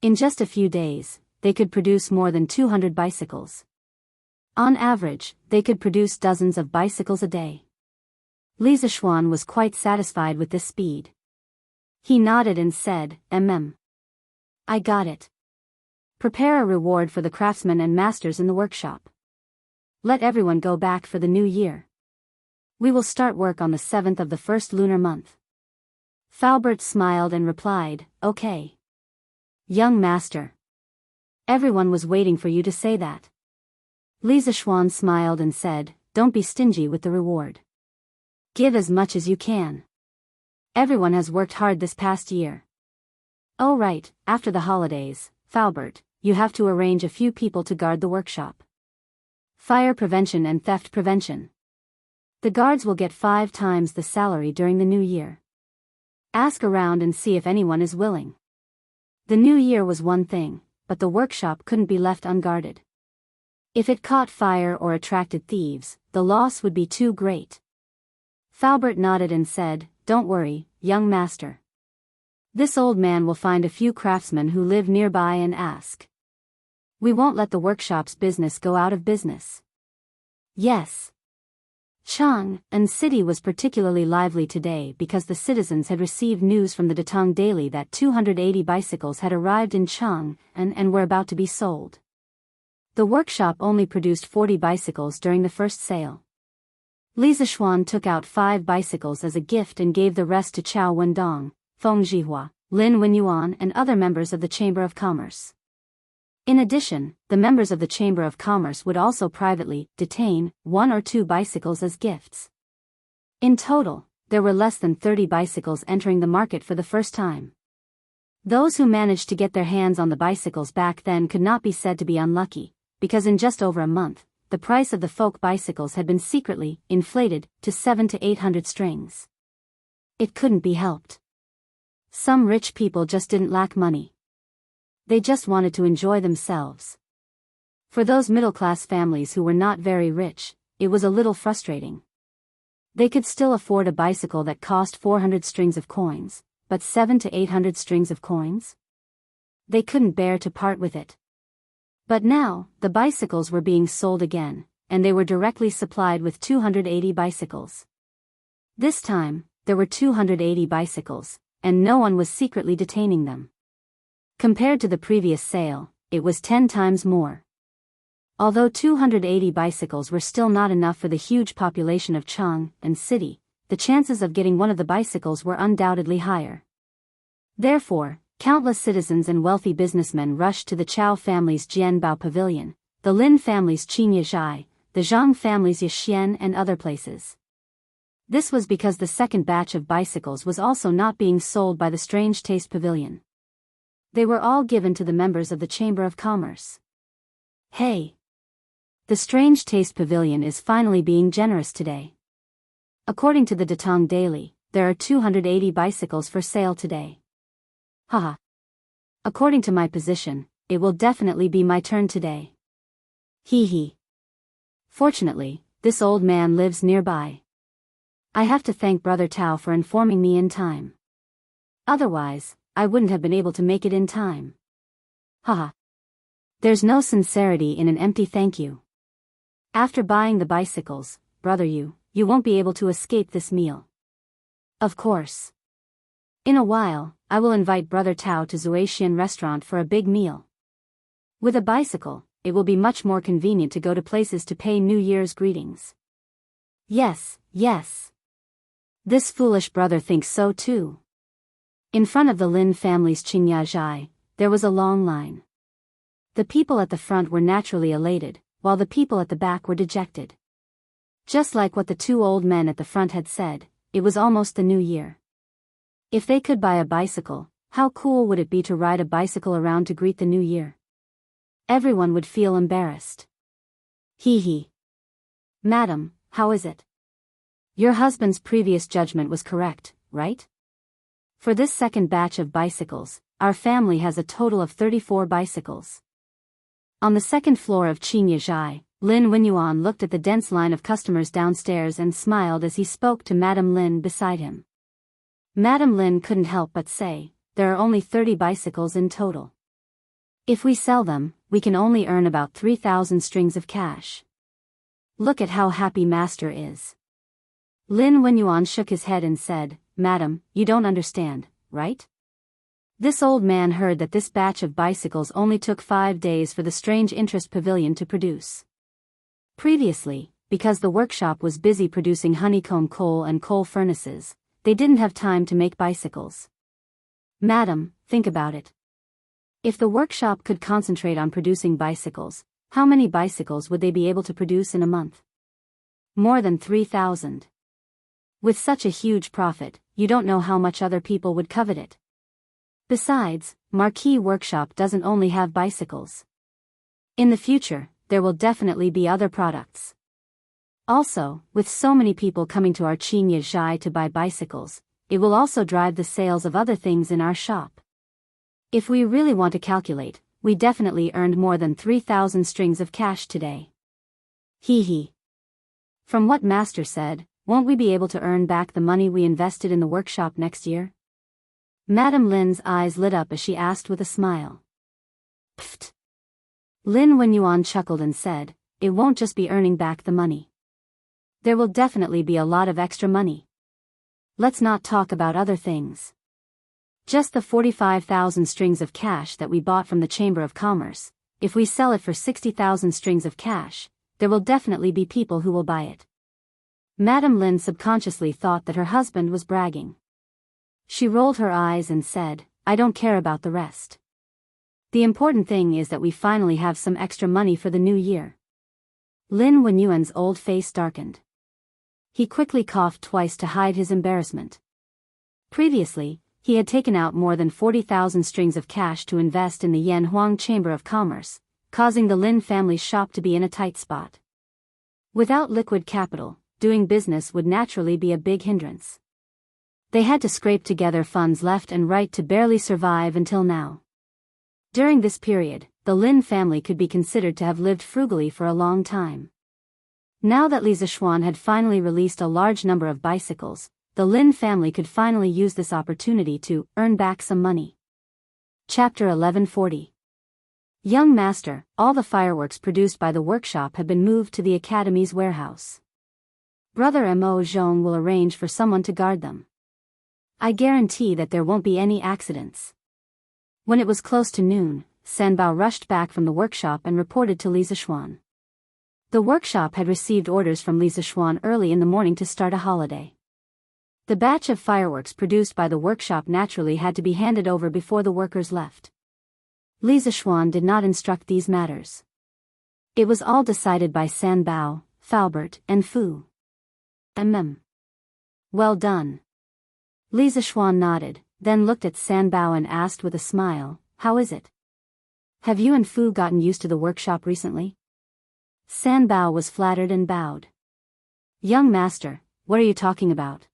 In just a few days, they could produce more than 200 bicycles. On average, they could produce dozens of bicycles a day. Li Zishuan was quite satisfied with this speed. He nodded and said, I got it. Prepare a reward for the craftsmen and masters in the workshop. Let everyone go back for the new year. We will start work on the 7th of the first lunar month. Faubert smiled and replied, Okay. Young master. Everyone was waiting for you to say that. Li Zishuan smiled and said, Don't be stingy with the reward. Give as much as you can. Everyone has worked hard this past year. Oh right, after the holidays, Faubert, you have to arrange a few people to guard the workshop. Fire prevention and theft prevention. The guards will get 5 times the salary during the new year. Ask around and see if anyone is willing. The new year was one thing, but the workshop couldn't be left unguarded. If it caught fire or attracted thieves, the loss would be too great. Faubert nodded and said, Don't worry, young master. This old man will find a few craftsmen who live nearby and ask. We won't let the workshop's business go out of business. Yes. Chang'an City was particularly lively today because the citizens had received news from the Datong Daily that 280 bicycles had arrived in Chang'an and were about to be sold. The workshop only produced 40 bicycles during the first sale. Li Zishuan took out 5 bicycles as a gift and gave the rest to Chao Wendong, Feng Zhihua, Lin Wenyuan and other members of the Chamber of Commerce. In addition, the members of the Chamber of Commerce would also privately detain 1 or 2 bicycles as gifts. In total, there were less than 30 bicycles entering the market for the first time. Those who managed to get their hands on the bicycles back then could not be said to be unlucky, because in just over a month, the price of the folk bicycles had been secretly inflated to 700 to 800 strings. It couldn't be helped. Some rich people just didn't lack money. They just wanted to enjoy themselves. For those middle-class families who were not very rich, it was a little frustrating. They could still afford a bicycle that cost 400 strings of coins, but 700 to 800 strings of coins? They couldn't bear to part with it. But now, the bicycles were being sold again, and they were directly supplied with 280 bicycles. This time, there were 280 bicycles, and no one was secretly detaining them. Compared to the previous sale, it was 10 times more. Although 280 bicycles were still not enough for the huge population of Chang and city, the chances of getting one of the bicycles were undoubtedly higher. Therefore, countless citizens and wealthy businessmen rushed to the Chao family's Jianbao pavilion, the Lin family's Qingyezhai, the Zhang family's Yixian and other places. This was because the second batch of bicycles was also not being sold by the Strange Taste Pavilion. They were all given to the members of the Chamber of Commerce. Hey! The Strange Taste Pavilion is finally being generous today. According to the Datong Daily, there are 280 bicycles for sale today. Haha. According to my position, it will definitely be my turn today. Hee hee. Fortunately, this old man lives nearby. I have to thank Brother Tao for informing me in time. Otherwise, I wouldn't have been able to make it in time. Haha. There's no sincerity in an empty thank you. After buying the bicycles, brother you won't be able to escape this meal. Of course. In a while, I will invite Brother Tao to Zuaxian restaurant for a big meal. With a bicycle, it will be much more convenient to go to places to pay New Year's greetings. Yes, yes. This foolish brother thinks so too. In front of the Lin family's Qingyezhai, there was a long line. The people at the front were naturally elated, while the people at the back were dejected. Just like what the two old men at the front had said, it was almost the new year. If they could buy a bicycle, how cool would it be to ride a bicycle around to greet the new year? Everyone would feel embarrassed. Hee hee. Madam, how is it? Your husband's previous judgment was correct, right? For this second batch of bicycles, our family has a total of 34 bicycles. On the second floor of Qingyezhai, Lin Wenyuan looked at the dense line of customers downstairs and smiled as he spoke to Madame Lin beside him. Madame Lin couldn't help but say, there are only 30 bicycles in total. If we sell them, we can only earn about 3,000 strings of cash. Look at how happy Master is. Lin Wenyuan shook his head and said, Madam, you don't understand, right? This old man heard that this batch of bicycles only took 5 days for the Strange Interest Pavilion to produce. Previously, because the workshop was busy producing honeycomb coal and coal furnaces, they didn't have time to make bicycles. Madam, think about it. If the workshop could concentrate on producing bicycles, how many bicycles would they be able to produce in a month? More than 3,000. With such a huge profit, you don't know how much other people would covet it. Besides, Marquis Workshop doesn't only have bicycles. In the future, there will definitely be other products. Also, with so many people coming to our Qingyezhai to buy bicycles, it will also drive the sales of other things in our shop. If we really want to calculate, we definitely earned more than 3,000 strings of cash today. Hee hee. From what Master said, won't we be able to earn back the money we invested in the workshop next year? Madame Lin's eyes lit up as she asked with a smile. Pfft. Lin Wenyuan chuckled and said, it won't just be earning back the money. There will definitely be a lot of extra money. Let's not talk about other things. Just the 45,000 strings of cash that we bought from the Chamber of Commerce, if we sell it for 60,000 strings of cash, there will definitely be people who will buy it. Madame Lin subconsciously thought that her husband was bragging. She rolled her eyes and said, I don't care about the rest. The important thing is that we finally have some extra money for the new year. Lin Wenyuan's old face darkened. He quickly coughed twice to hide his embarrassment. Previously, he had taken out more than 40,000 strings of cash to invest in the Yanhuang Chamber of Commerce, causing the Lin family's shop to be in a tight spot. Without liquid capital, doing business would naturally be a big hindrance. They had to scrape together funds left and right to barely survive until now. During this period, the Lin family could be considered to have lived frugally for a long time. Now that Li Zishuan had finally released a large number of bicycles, the Lin family could finally use this opportunity to earn back some money. Chapter 1140. Young Master, all the fireworks produced by the workshop have been moved to the Academy's warehouse. Brother Mo Zhong will arrange for someone to guard them. I guarantee that there won't be any accidents. When it was close to noon, Sanbao rushed back from the workshop and reported to Li Zishuan. The workshop had received orders from Li Zishuan early in the morning to start a holiday. The batch of fireworks produced by the workshop naturally had to be handed over before the workers left. Li Zishuan did not instruct these matters. It was all decided by Sanbao, Faubert, and Fu. Well done. Li Zishuan nodded, then looked at Sanbao and asked with a smile, how is it? Have you and Fu gotten used to the workshop recently? Sanbao was flattered and bowed. Young Master, what are you talking about?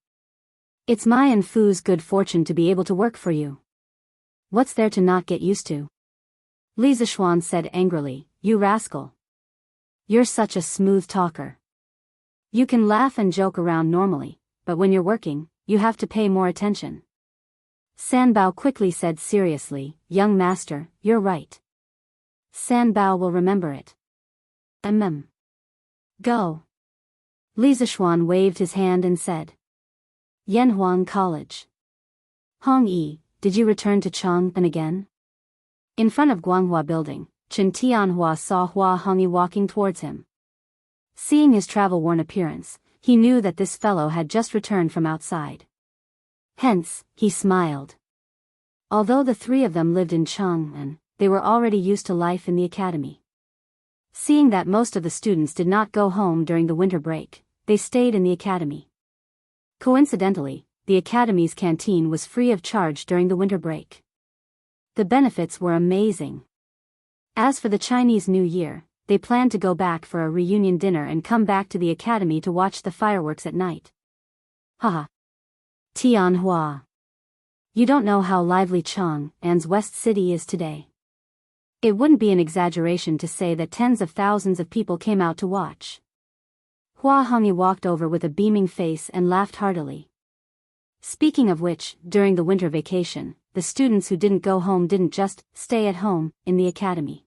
It's my and Fu's good fortune to be able to work for you. What's there to not get used to? Li Zishuan said angrily, you rascal. You're such a smooth talker. You can laugh and joke around normally, but when you're working, you have to pay more attention. Sanbao quickly said seriously, young master, you're right. Sanbao will remember it. Go. Li Zishuan waved his hand and said. Yanhuang College. Hong Yi, did you return to Chang'an again? In front of Guanghua Building, Chen Tianhua saw Hua Hongyi walking towards him. Seeing his travel-worn appearance, he knew that this fellow had just returned from outside. Hence, he smiled. Although the three of them lived in Chang'an, they were already used to life in the academy. Seeing that most of the students did not go home during the winter break, they stayed in the academy. Coincidentally, the academy's canteen was free of charge during the winter break. The benefits were amazing. As for the Chinese New Year, they planned to go back for a reunion dinner and come back to the academy to watch the fireworks at night. Haha. Tianhua. You don't know how lively Chang'an's West City is today. It wouldn't be an exaggeration to say that tens of thousands of people came out to watch. Hua Hongyi walked over with a beaming face and laughed heartily. Speaking of which, during the winter vacation, the students who didn't go home didn't just stay at home in the academy.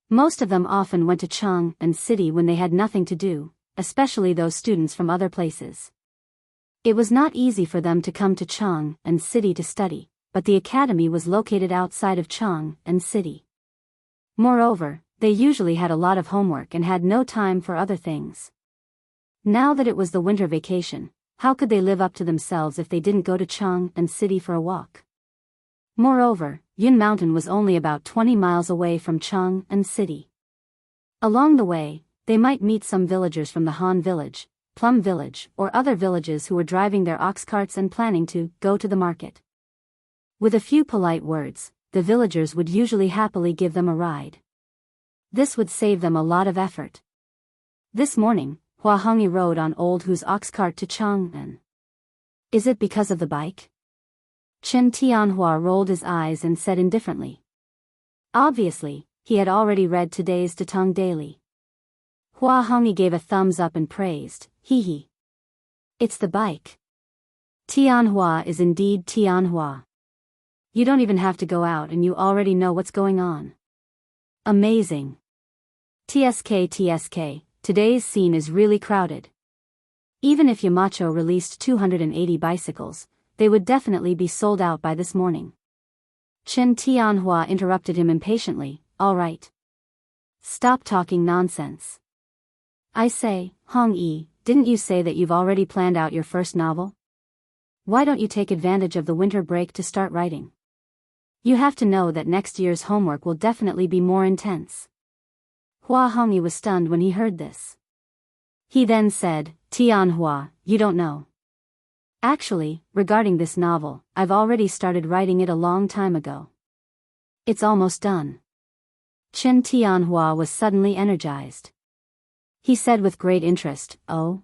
Most of them often went to Chang'an City when they had nothing to do, especially those students from other places. It was not easy for them to come to Chang'an City to study, but the academy was located outside of Chang'an City. Moreover, they usually had a lot of homework and had no time for other things. Now that it was the winter vacation, how could they live up to themselves if they didn't go to Chang'an City for a walk? Moreover, Yun Mountain was only about 20 miles away from Chang'an City. Along the way, they might meet some villagers from the Han Village, Plum Village, or other villages who were driving their ox carts and planning to go to the market. With a few polite words, the villagers would usually happily give them a ride. This would save them a lot of effort. This morning, Hua Hongyi rode on Old Hu's ox cart to Chang'an. Is it because of the bike? Chen Tianhua rolled his eyes and said indifferently. Obviously, he had already read today's Datong Daily. Hua Hongyi gave a thumbs up and praised, hee hee. It's the bike. Tianhua is indeed Tianhua. You don't even have to go out and you already know what's going on. Amazing. TSK, today's scene is really crowded. Even if Yamacho released 280 bicycles, they would definitely be sold out by this morning. Chen Tianhua interrupted him impatiently, all right. Stop talking nonsense. I say, Hong Yi, didn't you say that you've already planned out your first novel? Why don't you take advantage of the winter break to start writing? You have to know that next year's homework will definitely be more intense. Hua Hongyi was stunned when he heard this. He then said, Tianhua, you don't know. Actually, regarding this novel, I've already started writing it a long time ago. It's almost done. Chen Tianhua was suddenly energized. He said with great interest, oh?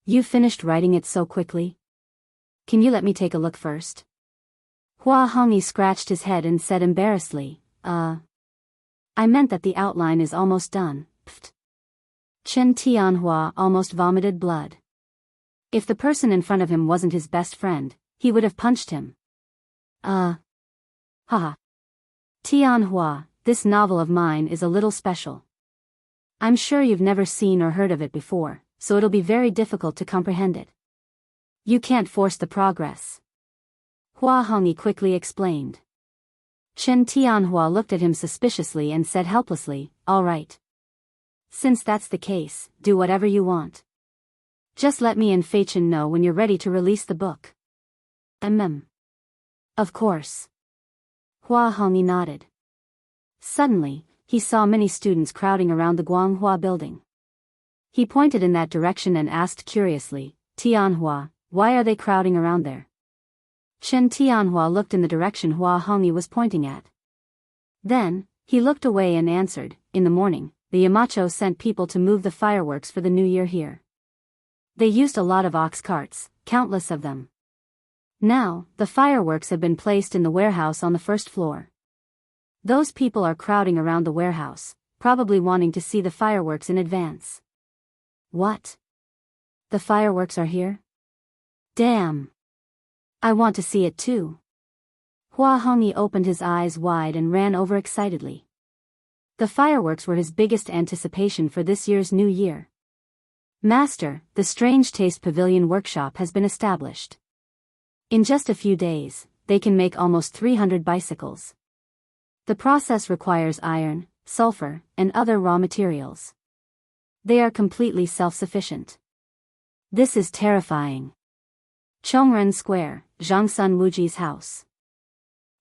You finished writing it so quickly? Can you let me take a look first? Hua Hongyi scratched his head and said embarrassedly, I meant that the outline is almost done, pft. Chen Tianhua almost vomited blood. If the person in front of him wasn't his best friend, he would have punched him. Haha. Tianhua, this novel of mine is a little special. I'm sure you've never seen or heard of it before, so it'll be very difficult to comprehend it. You can't force the progress. Hua Hongyi quickly explained. Chen Tianhua looked at him suspiciously and said helplessly, "All right. Since that's the case, do whatever you want. Just let me and Fei Chen know when you're ready to release the book." Of course. Hua Hongyi nodded. Suddenly, he saw many students crowding around the Guanghua building. He pointed in that direction and asked curiously, "Tianhua, why are they crowding around there?" Chen Tianhua looked in the direction Hua Hongyi was pointing at. Then, he looked away and answered, "In the morning, the Yamacho sent people to move the fireworks for the new year here. They used a lot of ox carts, countless of them. Now, the fireworks have been placed in the warehouse on the first floor. Those people are crowding around the warehouse, probably wanting to see the fireworks in advance." "What? The fireworks are here? Damn! I want to see it too." Hua Hongyi opened his eyes wide and ran over excitedly. The fireworks were his biggest anticipation for this year's new year. "Master, the Strange Taste Pavilion workshop has been established. In just a few days, they can make almost 300 bicycles. The process requires iron, sulfur, and other raw materials. They are completely self-sufficient. This is terrifying." Chongren Square, Zhangsun Wuji's house.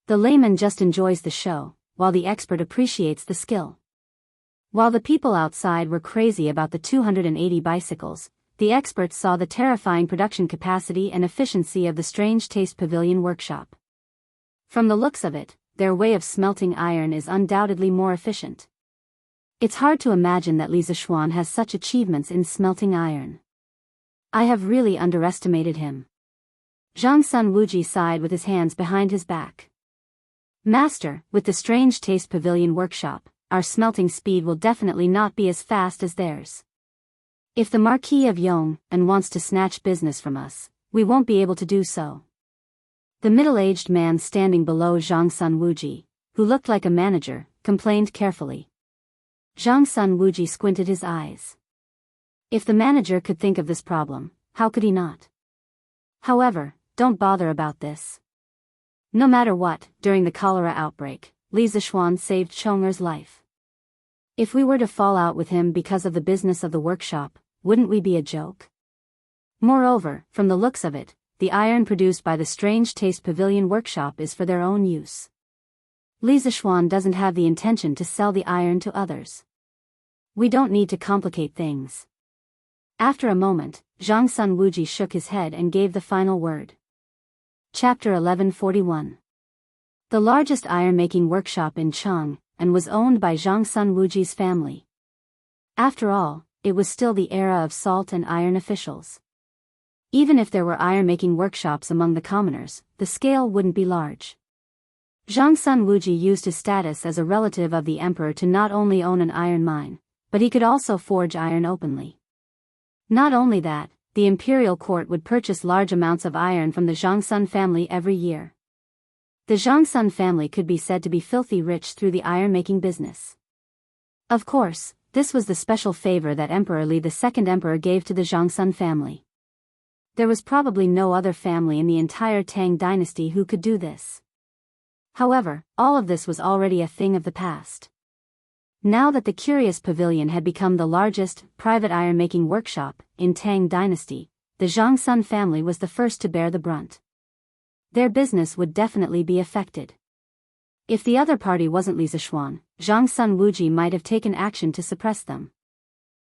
The layman just enjoys the show, while the expert appreciates the skill. While the people outside were crazy about the 280 bicycles, the experts saw the terrifying production capacity and efficiency of the Strange Taste Pavilion workshop. From the looks of it, their way of smelting iron is undoubtedly more efficient. It's hard to imagine that Li Zishuan has such achievements in smelting iron. I have really underestimated him. Zhangsun Wuji sighed with his hands behind his back. "Master, with the Strange Taste Pavilion workshop, our smelting speed will definitely not be as fast as theirs. If the Marquis of Yong'an wants to snatch business from us, we won't be able to do so." The middle-aged man standing below Zhangsun Wuji, who looked like a manager, complained carefully. Zhangsun Wuji squinted his eyes. If the manager could think of this problem, how could he not? "However, don't bother about this. No matter what, during the cholera outbreak, Li Zishuan saved Chong'er's life. If we were to fall out with him because of the business of the workshop, wouldn't we be a joke? Moreover, from the looks of it, the iron produced by the Strange Taste Pavilion workshop is for their own use. Li Zishuan doesn't have the intention to sell the iron to others. We don't need to complicate things." After a moment, Zhangsun Wuji shook his head and gave the final word. Chapter 1141. The largest iron-making workshop in Chang'an was owned by Zhangsun Wuji's family. After all, it was still the era of salt and iron officials. Even if there were iron-making workshops among the commoners, the scale wouldn't be large. Zhangsun Wuji used his status as a relative of the emperor to not only own an iron mine, but he could also forge iron openly. Not only that, the imperial court would purchase large amounts of iron from the Zhangsun family every year. The Zhangsun family could be said to be filthy rich through the iron-making business. Of course, this was the special favor that Emperor Li, the second emperor, gave to the Zhangsun family. There was probably no other family in the entire Tang dynasty who could do this. However, all of this was already a thing of the past. Now that the curious pavilion had become the largest private iron-making workshop in Tang dynasty, the Zhangsun family was the first to bear the brunt. Their business would definitely be affected. If the other party wasn't Li Zishuan, Zhangsun Wuji might have taken action to suppress them.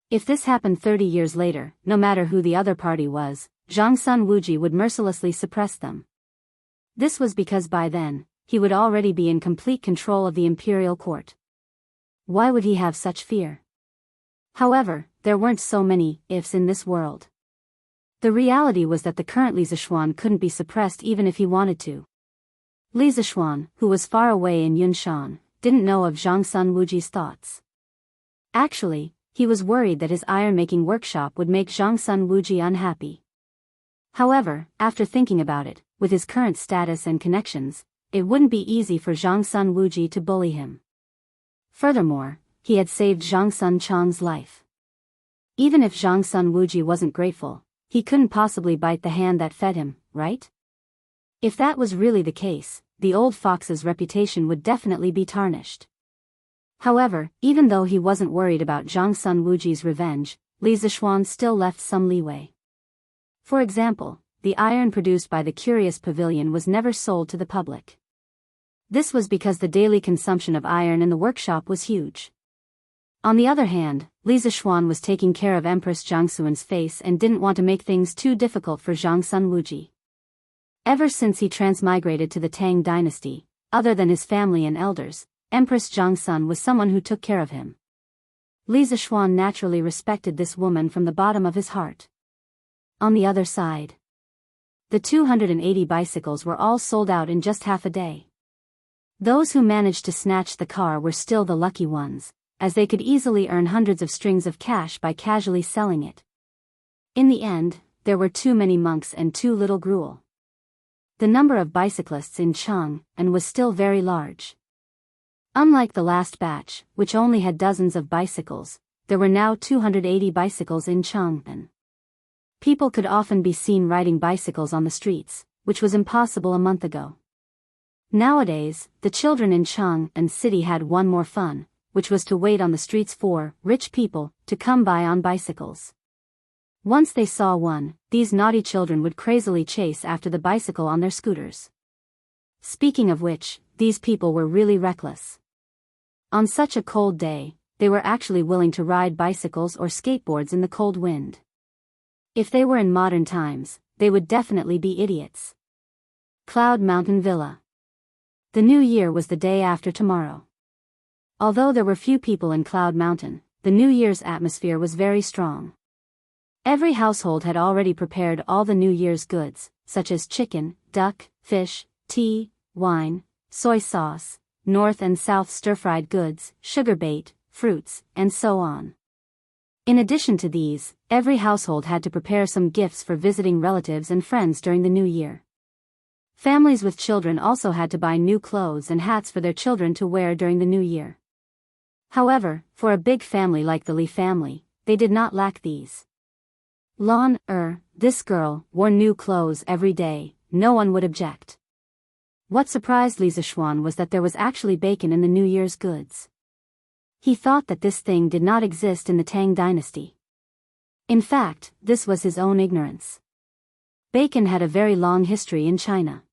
If this happened 30 years later, no matter who the other party was, Zhangsun Wuji would mercilessly suppress them. This was because by then, he would already be in complete control of the imperial court. Why would he have such fear? However, there weren't so many ifs in this world. The reality was that the current Li Zishuan couldn't be suppressed even if he wanted to. Li Zishuan, who was far away in Yunshan, didn't know of Zhangsun Wuji's thoughts. Actually, he was worried that his iron-making workshop would make Zhangsun Wuji unhappy. However, after thinking about it, with his current status and connections, it wouldn't be easy for Zhang Sun Wuji to bully him. Furthermore, he had saved Zhang Sun Chang's life. Even if Zhang Sun Wuji wasn't grateful, he couldn't possibly bite the hand that fed him, right? If that was really the case, the old fox's reputation would definitely be tarnished. However, even though he wasn't worried about Zhang Sun Wuji's revenge, Li Zixuan still left some leeway. For example, the iron produced by the Curious Pavilion was never sold to the public. This was because the daily consumption of iron in the workshop was huge. On the other hand, Li Zixuan was taking care of Empress Jiangxuan's face and didn't want to make things too difficult for Zhang Sun Wuji. Ever since he transmigrated to the Tang dynasty, other than his family and elders, Empress Jiangxun was someone who took care of him. Li Zixuan naturally respected this woman from the bottom of his heart. On the other side, the 280 bicycles were all sold out in just half a day. Those who managed to snatch the car were still the lucky ones, as they could easily earn hundreds of strings of cash by casually selling it. In the end, there were too many monks and too little gruel. The number of bicyclists in Chang'an was still very large. Unlike the last batch, which only had dozens of bicycles, there were now 280 bicycles in Chang'an. People could often be seen riding bicycles on the streets, which was impossible a month ago. Nowadays, the children in Chang'an city had one more fun, which was to wait on the streets for rich people to come by on bicycles. Once they saw one, these naughty children would crazily chase after the bicycle on their scooters. Speaking of which, these people were really reckless. On such a cold day, they were actually willing to ride bicycles or skateboards in the cold wind. If they were in modern times, they would definitely be idiots. Cloud Mountain Villa. The new year was the day after tomorrow. Although there were few people in Cloud Mountain, the New Year's atmosphere was very strong. Every household had already prepared all the New Year's goods, such as chicken, duck, fish, tea, wine, soy sauce, North and South stir-fried goods, sugar bait, fruits, and so on. In addition to these, every household had to prepare some gifts for visiting relatives and friends during the New Year. Families with children also had to buy new clothes and hats for their children to wear during the New Year. However, for a big family like the Li family, they did not lack these. This girl wore new clothes every day, no one would object. What surprised Li Zixuan was that there was actually bacon in the New Year's goods. He thought that this thing did not exist in the Tang dynasty. In fact, this was his own ignorance. Bacon had a very long history in China.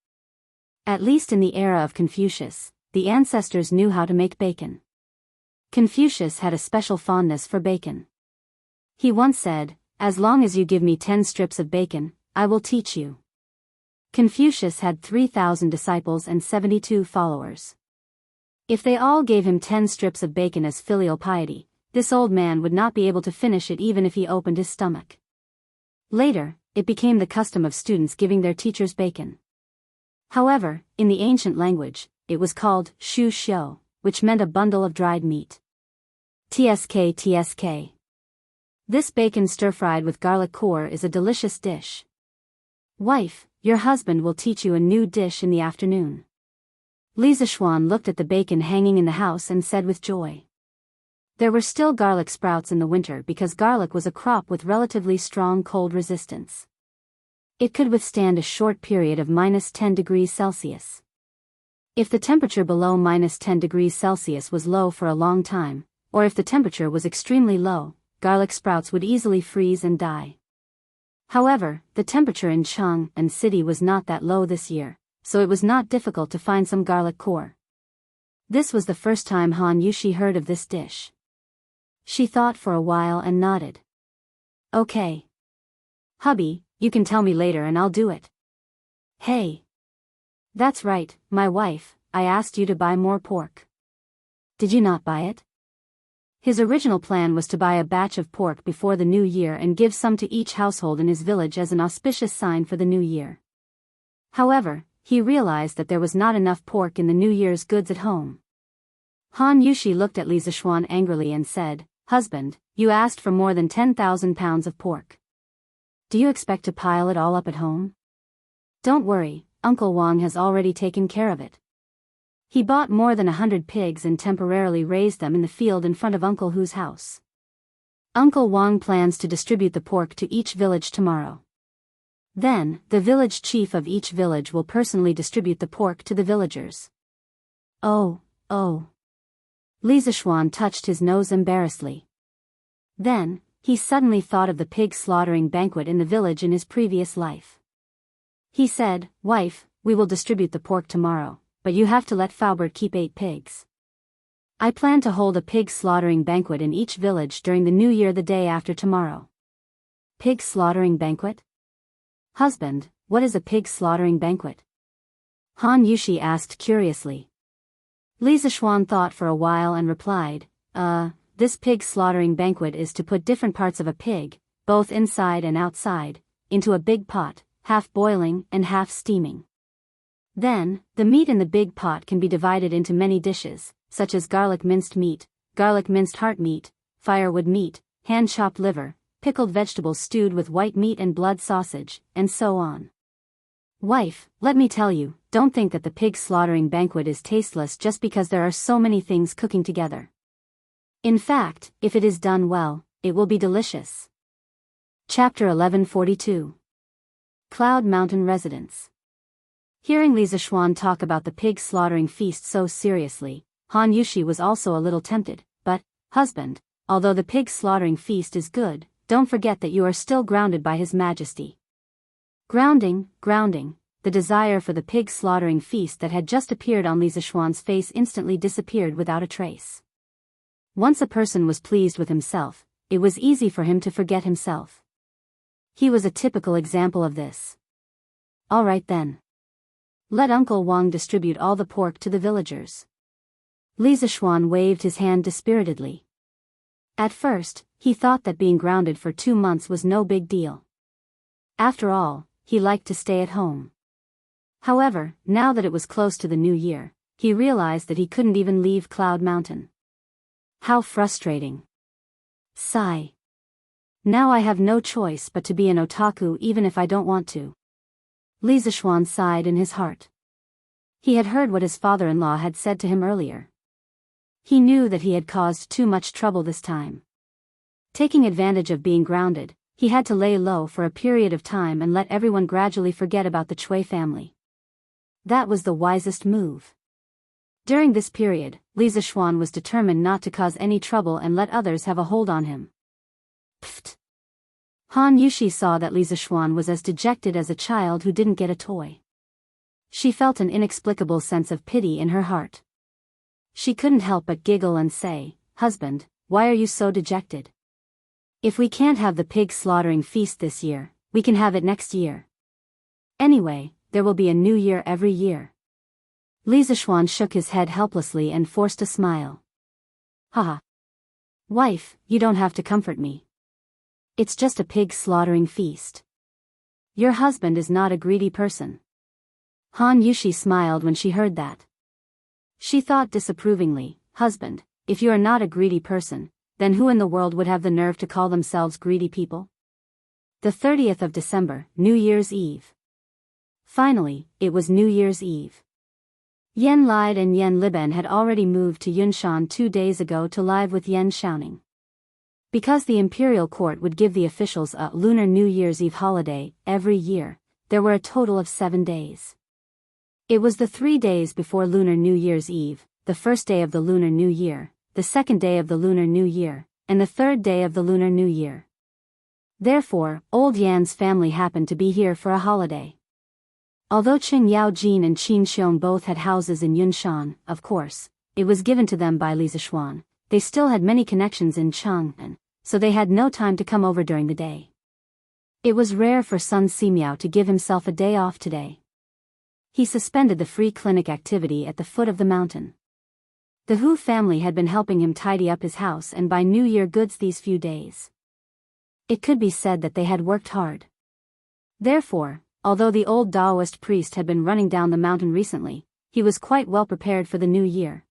At least in the era of Confucius, the ancestors knew how to make bacon. Confucius had a special fondness for bacon. He once said, "As long as you give me 10 strips of bacon, I will teach you." Confucius had 3,000 disciples and 72 followers. If they all gave him 10 strips of bacon as filial piety, this old man would not be able to finish it even if he opened his stomach. Later, it became the custom of students giving their teachers bacon. However, in the ancient language, it was called shu xiu, which meant a bundle of dried meat. Tsk. This bacon stir-fried with garlic core is a delicious dish. Wife, your husband will teach you a new dish in the afternoon. Li Zixuan looked at the bacon hanging in the house and said with joy. There were still garlic sprouts in the winter because garlic was a crop with relatively strong cold resistance. It could withstand a short period of -10 degrees Celsius. If the temperature below -10 degrees Celsius was low for a long time, or if the temperature was extremely low, garlic sprouts would easily freeze and die. However, the temperature in Chang'an city was not that low this year, so it was not difficult to find some garlic core. This was the first time Han Yushi heard of this dish. She thought for a while and nodded. Okay. Hubby, you can tell me later and I'll do it. Hey. That's right, my wife, I asked you to buy more pork. Did you not buy it? His original plan was to buy a batch of pork before the new year and give some to each household in his village as an auspicious sign for the new year. However, he realized that there was not enough pork in the New Year's goods at home. Han Yushi looked at Li Zixuan angrily and said, "Husband, you asked for more than 10,000 pounds of pork. Do you expect to pile it all up at home? Don't worry, Uncle Wang has already taken care of it." He bought more than 100 pigs and temporarily raised them in the field in front of Uncle Hu's house. Uncle Wang plans to distribute the pork to each village tomorrow. Then, the village chief of each village will personally distribute the pork to the villagers. Oh. Li Zishuan touched his nose embarrassedly. Then, he suddenly thought of the pig slaughtering banquet in the village in his previous life. He said, "Wife, we will distribute the pork tomorrow, but you have to let Faubert keep 8 pigs. I plan to hold a pig slaughtering banquet in each village during the new year the day after tomorrow." Pig slaughtering banquet? Husband, what is a pig slaughtering banquet? Han Yushi asked curiously. Li Zishuan thought for a while and replied, This pig slaughtering banquet is to put different parts of a pig, both inside and outside, into a big pot, half boiling and half steaming. Then, the meat in the big pot can be divided into many dishes, such as garlic minced meat, garlic minced heart meat, firewood meat, hand-chopped liver, pickled vegetables stewed with white meat and blood sausage, and so on. Wife, let me tell you, don't think that the pig slaughtering banquet is tasteless just because there are so many things cooking together. In fact, if it is done well, it will be delicious. Chapter 1142. Cloud Mountain Residence. Hearing Li Zishuan talk about the pig slaughtering feast so seriously, Han Yushi was also a little tempted, but, husband, although the pig slaughtering feast is good, don't forget that you are still grounded by His Majesty. Grounding, the desire for the pig slaughtering feast that had just appeared on Li Zishuan's face instantly disappeared without a trace. Once a person was pleased with himself, it was easy for him to forget himself. He was a typical example of this. All right then. Let Uncle Wang distribute all the pork to the villagers. Li Zishuan waved his hand dispiritedly. At first, he thought that being grounded for 2 months was no big deal. After all, he liked to stay at home. However, now that it was close to the new year, he realized that he couldn't even leave Cloud Mountain. How frustrating. Sigh. Now I have no choice but to be an otaku even if I don't want to. Li Zishuan sighed in his heart. He had heard what his father-in-law had said to him earlier. He knew that he had caused too much trouble this time. Taking advantage of being grounded, he had to lay low for a period of time and let everyone gradually forget about the Chui family. That was the wisest move. During this period, Li Zishuan was determined not to cause any trouble and let others have a hold on him. Pfft. Han Yushi saw that Li Zishuan was as dejected as a child who didn't get a toy. She felt an inexplicable sense of pity in her heart. She couldn't help but giggle and say, "Husband, why are you so dejected? If we can't have the pig slaughtering feast this year, we can have it next year. Anyway, there will be a new year every year." Li Zishuan shook his head helplessly and forced a smile. Haha. Wife, you don't have to comfort me. It's just a pig slaughtering feast. Your husband is not a greedy person. Han Yushi smiled when she heard that. She thought disapprovingly, "Husband, if you are not a greedy person, then who in the world would have the nerve to call themselves greedy people?" The 30th of December, New Year's Eve. Finally, it was New Year's Eve. Yen Lide and Yen Liben had already moved to Yunshan 2 days ago to live with Yen Xiaoning. Because the imperial court would give the officials a Lunar New Year's Eve holiday every year, there were a total of 7 days. It was the 3 days before Lunar New Year's Eve, the first day of the Lunar New Year, the second day of the Lunar New Year, and the third day of the Lunar New Year. Therefore, Old Yan's family happened to be here for a holiday. Although Qing Yaojin and Qin Xiong both had houses in Yunshan, of course, it was given to them by Li Zishuan, they still had many connections in Chang'an, so they had no time to come over during the day. It was rare for Sun Simiao to give himself a day off today. He suspended the free clinic activity at the foot of the mountain. The Hu family had been helping him tidy up his house and buy New Year goods these few days. It could be said that they had worked hard. Therefore, although the old Taoist priest had been running down the mountain recently, he was quite well prepared for the new year.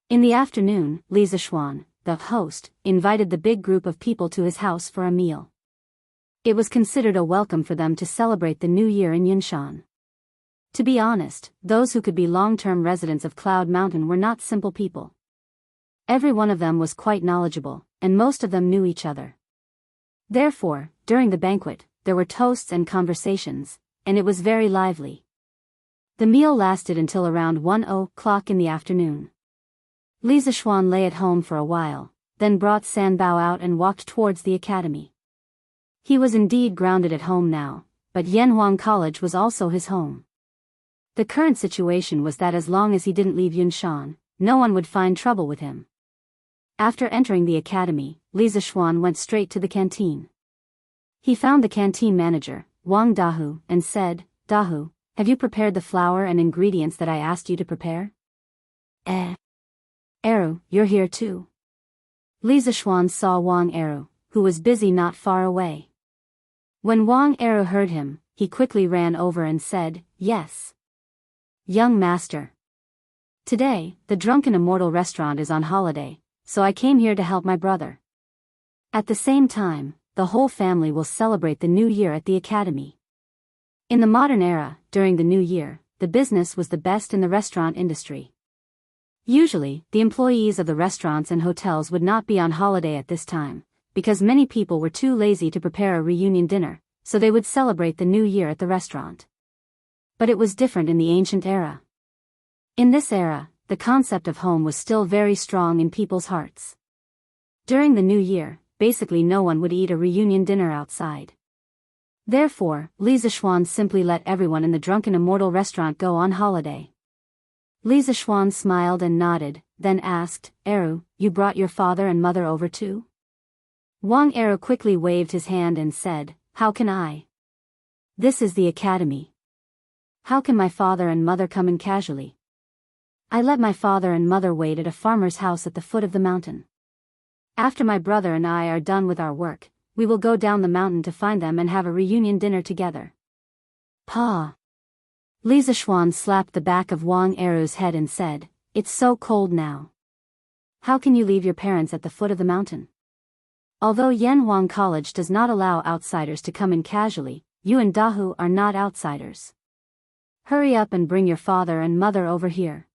In the afternoon, Li Zishuan, the host, invited the big group of people to his house for a meal. It was considered a welcome for them to celebrate the new year in Yunshan. To be honest, those who could be long-term residents of Cloud Mountain were not simple people. Every one of them was quite knowledgeable, and most of them knew each other. Therefore, during the banquet, there were toasts and conversations, and it was very lively. The meal lasted until around 1 o'clock in the afternoon. Li Zixuan lay at home for a while, then brought Sanbao out and walked towards the academy. He was indeed grounded at home now, but Yanhuang College was also his home. The current situation was that as long as he didn't leave Yunshan, no one would find trouble with him. After entering the academy, Li Zixuan went straight to the canteen. He found the canteen manager, Wang Dahu, and said, "Dahu, have you prepared the flour and ingredients that I asked you to prepare?" Eru, you're here too." Li Zixuan saw Wang Eru, who was busy not far away. When Wang Eru heard him, he quickly ran over and said, "Yes. Young master. Today, the Drunken Immortal restaurant is on holiday, so I came here to help my brother. At the same time, the whole family will celebrate the new year at the academy." In the modern era, during the new year, the business was the best in the restaurant industry. Usually, the employees of the restaurants and hotels would not be on holiday at this time, because many people were too lazy to prepare a reunion dinner, so they would celebrate the new year at the restaurant. But it was different in the ancient era. In this era, the concept of home was still very strong in people's hearts. During the new year, basically no one would eat a reunion dinner outside. Therefore, Li Zixuan simply let everyone in the Drunken Immortal restaurant go on holiday. Li Zixuan smiled and nodded, then asked, "Eru, you brought your father and mother over too?" Wang Eru quickly waved his hand and said, "How can I? This is the academy. How can my father and mother come in casually? I let my father and mother wait at a farmer's house at the foot of the mountain. After my brother and I are done with our work, we will go down the mountain to find them and have a reunion dinner together." "Pa." Li Zixuan slapped the back of Wang Eru's head and said, "It's so cold now. How can you leave your parents at the foot of the mountain? Although Yanhuang College does not allow outsiders to come in casually, you and Dahu are not outsiders. Hurry up and bring your father and mother over here.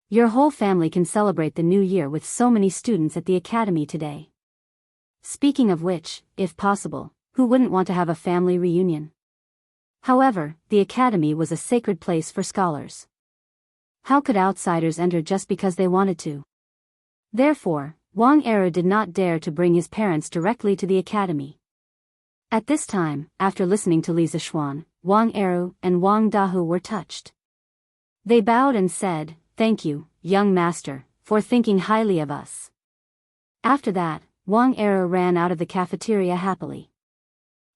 Your whole family can celebrate the new year with so many students at the academy today. Speaking of which, if possible, who wouldn't want to have a family reunion?" However, the academy was a sacred place for scholars. How could outsiders enter just because they wanted to? Therefore, Wang Eru did not dare to bring his parents directly to the academy. At this time, after listening to Li Zixuan, Wang Eru and Wang Dahu were touched. They bowed and said, "Thank you, young master, for thinking highly of us." After that, Wang Eru ran out of the cafeteria happily.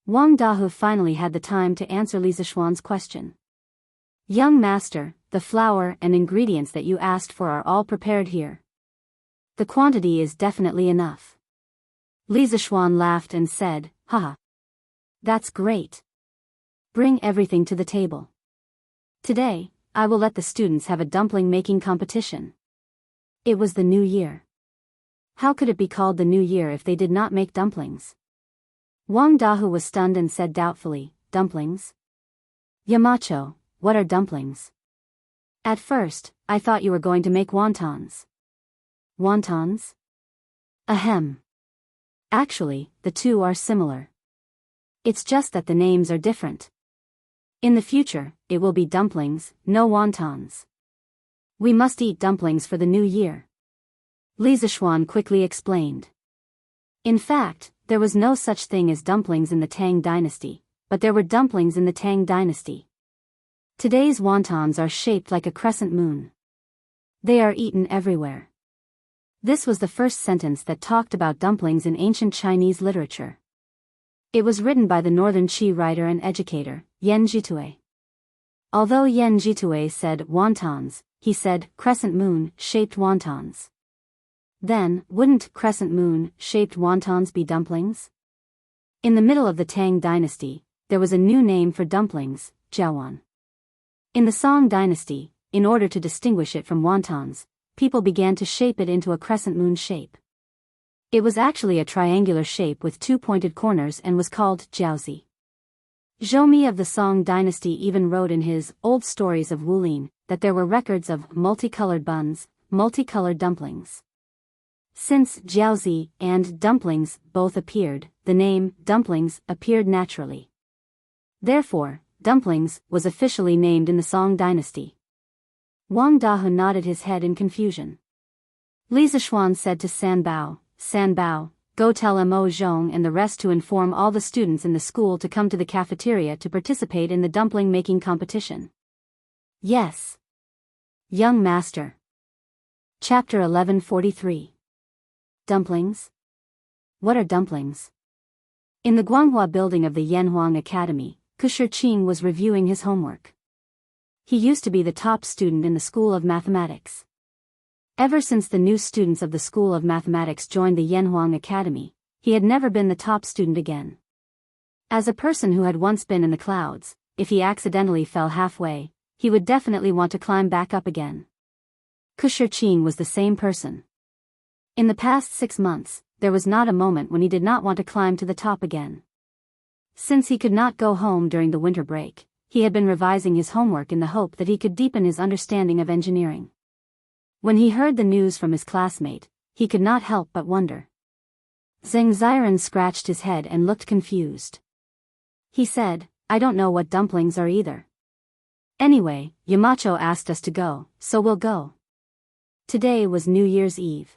Wang Dahu finally had the time to answer Li Zixuan's question. "Young master, the flour and ingredients that you asked for are all prepared here. The quantity is definitely enough." Li Zixuan laughed and said, "Haha. That's great. Bring everything to the table. Today, I will let the students have a dumpling making competition." It was the new year. How could it be called the new year if they did not make dumplings? Wang Dahu was stunned and said doubtfully, "Dumplings? Yamacho, what are dumplings? At first, I thought you were going to make wontons." "Wontons? Ahem. Actually, the two are similar. It's just that the names are different. In the future, it will be dumplings, no wontons. We must eat dumplings for the new year." Li Zixuan quickly explained. In fact, there was no such thing as dumplings in the Tang dynasty, but there were dumplings in the Tang dynasty. Today's wontons are shaped like a crescent moon. They are eaten everywhere. This was the first sentence that talked about dumplings in ancient Chinese literature. It was written by the northern Qi writer and educator, Yan Jitue. Although Yan Jitue said wontons, he said crescent moon-shaped wontons. Then, wouldn't crescent moon-shaped wontons be dumplings? In the middle of the Tang dynasty, there was a new name for dumplings, jiawan. In the Song dynasty, in order to distinguish it from wontons, people began to shape it into a crescent moon shape. It was actually a triangular shape with two pointed corners and was called jiaozi. Zhou of the Song dynasty even wrote in his Old Stories of Wulin that there were records of multicolored buns, multicolored dumplings. Since jiaozi and dumplings both appeared, the name dumplings appeared naturally. Therefore, dumplings was officially named in the Song dynasty. Wang Dahu nodded his head in confusion. Li Zishuan said to Sanbao, go tell Mo Zhong and the rest to inform all the students in the school to come to the cafeteria to participate in the dumpling making competition. Yes. Young Master. Chapter 1143. Dumplings? What are dumplings? In the Guanghua building of the Yanhuang Academy, Kushirqing was reviewing his homework. He used to be the top student in the School of Mathematics. Ever since the new students of the School of Mathematics joined the Yanhuang Academy, he had never been the top student again. As a person who had once been in the clouds, if he accidentally fell halfway, he would definitely want to climb back up again. Kushirqing was the same person. In the past 6 months, there was not a moment when he did not want to climb to the top again. Since he could not go home during the winter break, he had been revising his homework in the hope that he could deepen his understanding of engineering. When he heard the news from his classmate, he could not help but wonder. Zheng Ziren scratched his head and looked confused. He said, I don't know what dumplings are either. Anyway, Yamacho asked us to go, so we'll go. Today was New Year's Eve.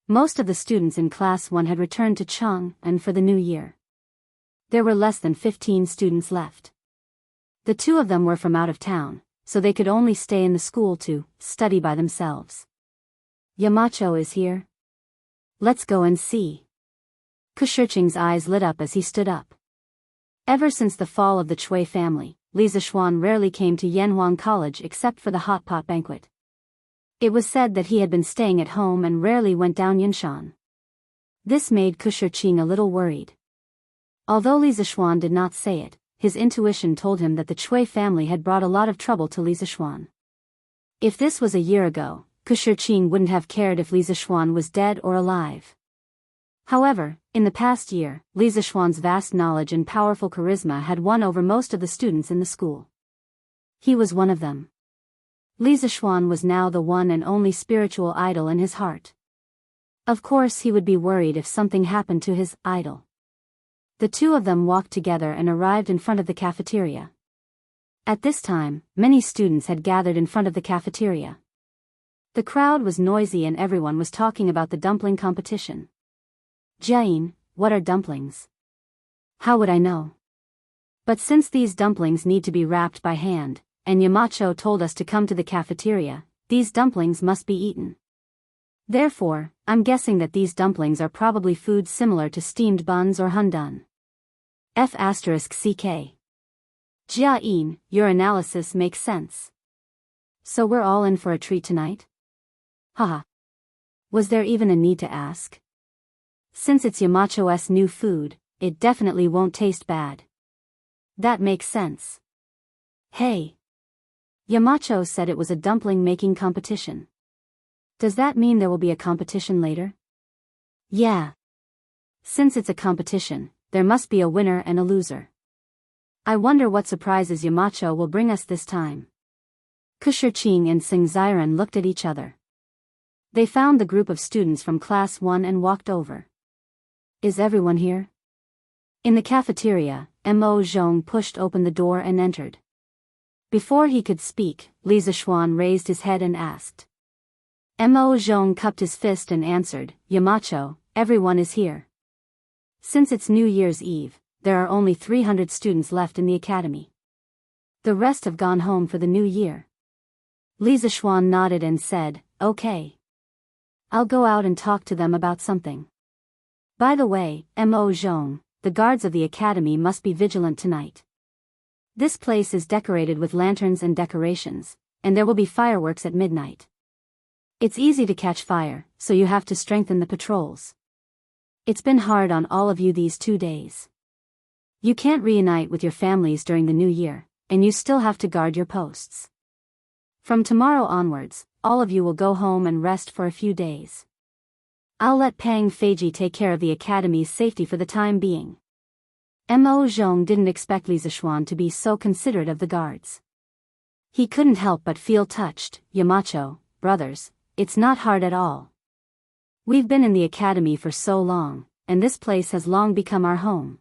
Most of the students in Class 1 had returned to Chang'an for the new year. There were less than 15 students left. The 2 of them were from out of town, so they could only stay in the school to study by themselves. Yamacho is here? Let's go and see. Kushirqing's eyes lit up as he stood up. Ever since the fall of the Chui family, Li Zishuan rarely came to Yanhuang College except for the hot pot banquet. It was said that he had been staying at home and rarely went down Yinshan. This made Kushirqing a little worried. Although Li Zishuan did not say it, his intuition told him that the Chui family had brought a lot of trouble to Li Zishuan. If this was a year ago, Kushirqing wouldn't have cared if Li Zishuan was dead or alive. However, in the past year, Li Zishuan's vast knowledge and powerful charisma had won over most of the students in the school. He was one of them. Li Zishuan was now the one and only spiritual idol in his heart. Of course he would be worried if something happened to his idol. The 2 of them walked together and arrived in front of the cafeteria. At this time, many students had gathered in front of the cafeteria. The crowd was noisy and everyone was talking about the dumpling competition. Jiayin, what are dumplings? How would I know? But since these dumplings need to be wrapped by hand, and Yamacho told us to come to the cafeteria, these dumplings must be eaten. Therefore, I'm guessing that these dumplings are probably food similar to steamed buns or hundun. F***ck. Jia-yin, your analysis makes sense. So we're all in for a treat tonight? Haha. Was there even a need to ask? Since it's Yamacho's new food, it definitely won't taste bad. That makes sense. Hey. Yamacho said it was a dumpling making competition. Does that mean there will be a competition later? Yeah. Since it's a competition, there must be a winner and a loser. I wonder what surprises Yamacho will bring us this time. Kushirqing and Zheng Ziren looked at each other. They found the group of students from Class 1 and walked over. Is everyone here? In the cafeteria, Mo Zhong pushed open the door and entered. Before he could speak, Li Zishuan raised his head and asked. Mo Zhong cupped his fist and answered, Yamacho, everyone is here. Since it's New Year's Eve, there are only 300 students left in the academy. The rest have gone home for the new year. Li Zishuan nodded and said, okay. I'll go out and talk to them about something. By the way, Mo Zhong, the guards of the academy must be vigilant tonight. This place is decorated with lanterns and decorations, and there will be fireworks at midnight. It's easy to catch fire, so you have to strengthen the patrols. It's been hard on all of you these 2 days. You can't reunite with your families during the new year, and you still have to guard your posts. From tomorrow onwards, all of you will go home and rest for a few days. I'll let Pang Feiji take care of the academy's safety for the time being. Mo Zhong didn't expect Li Zishuan to be so considerate of the guards. He couldn't help but feel touched. Yamacho, brothers, it's not hard at all. We've been in the academy for so long, and this place has long become our home.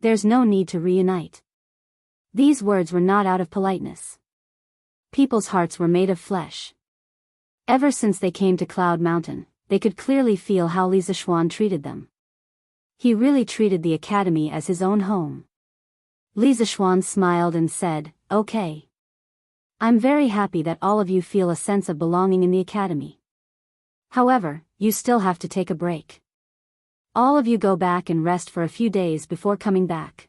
There's no need to reunite. These words were not out of politeness. People's hearts were made of flesh. Ever since they came to Cloud Mountain, they could clearly feel how Li Zishuan treated them. He really treated the academy as his own home. Li Zishuan smiled and said, "Okay. I'm very happy that all of you feel a sense of belonging in the academy. However, you still have to take a break. All of you go back and rest for a few days before coming back.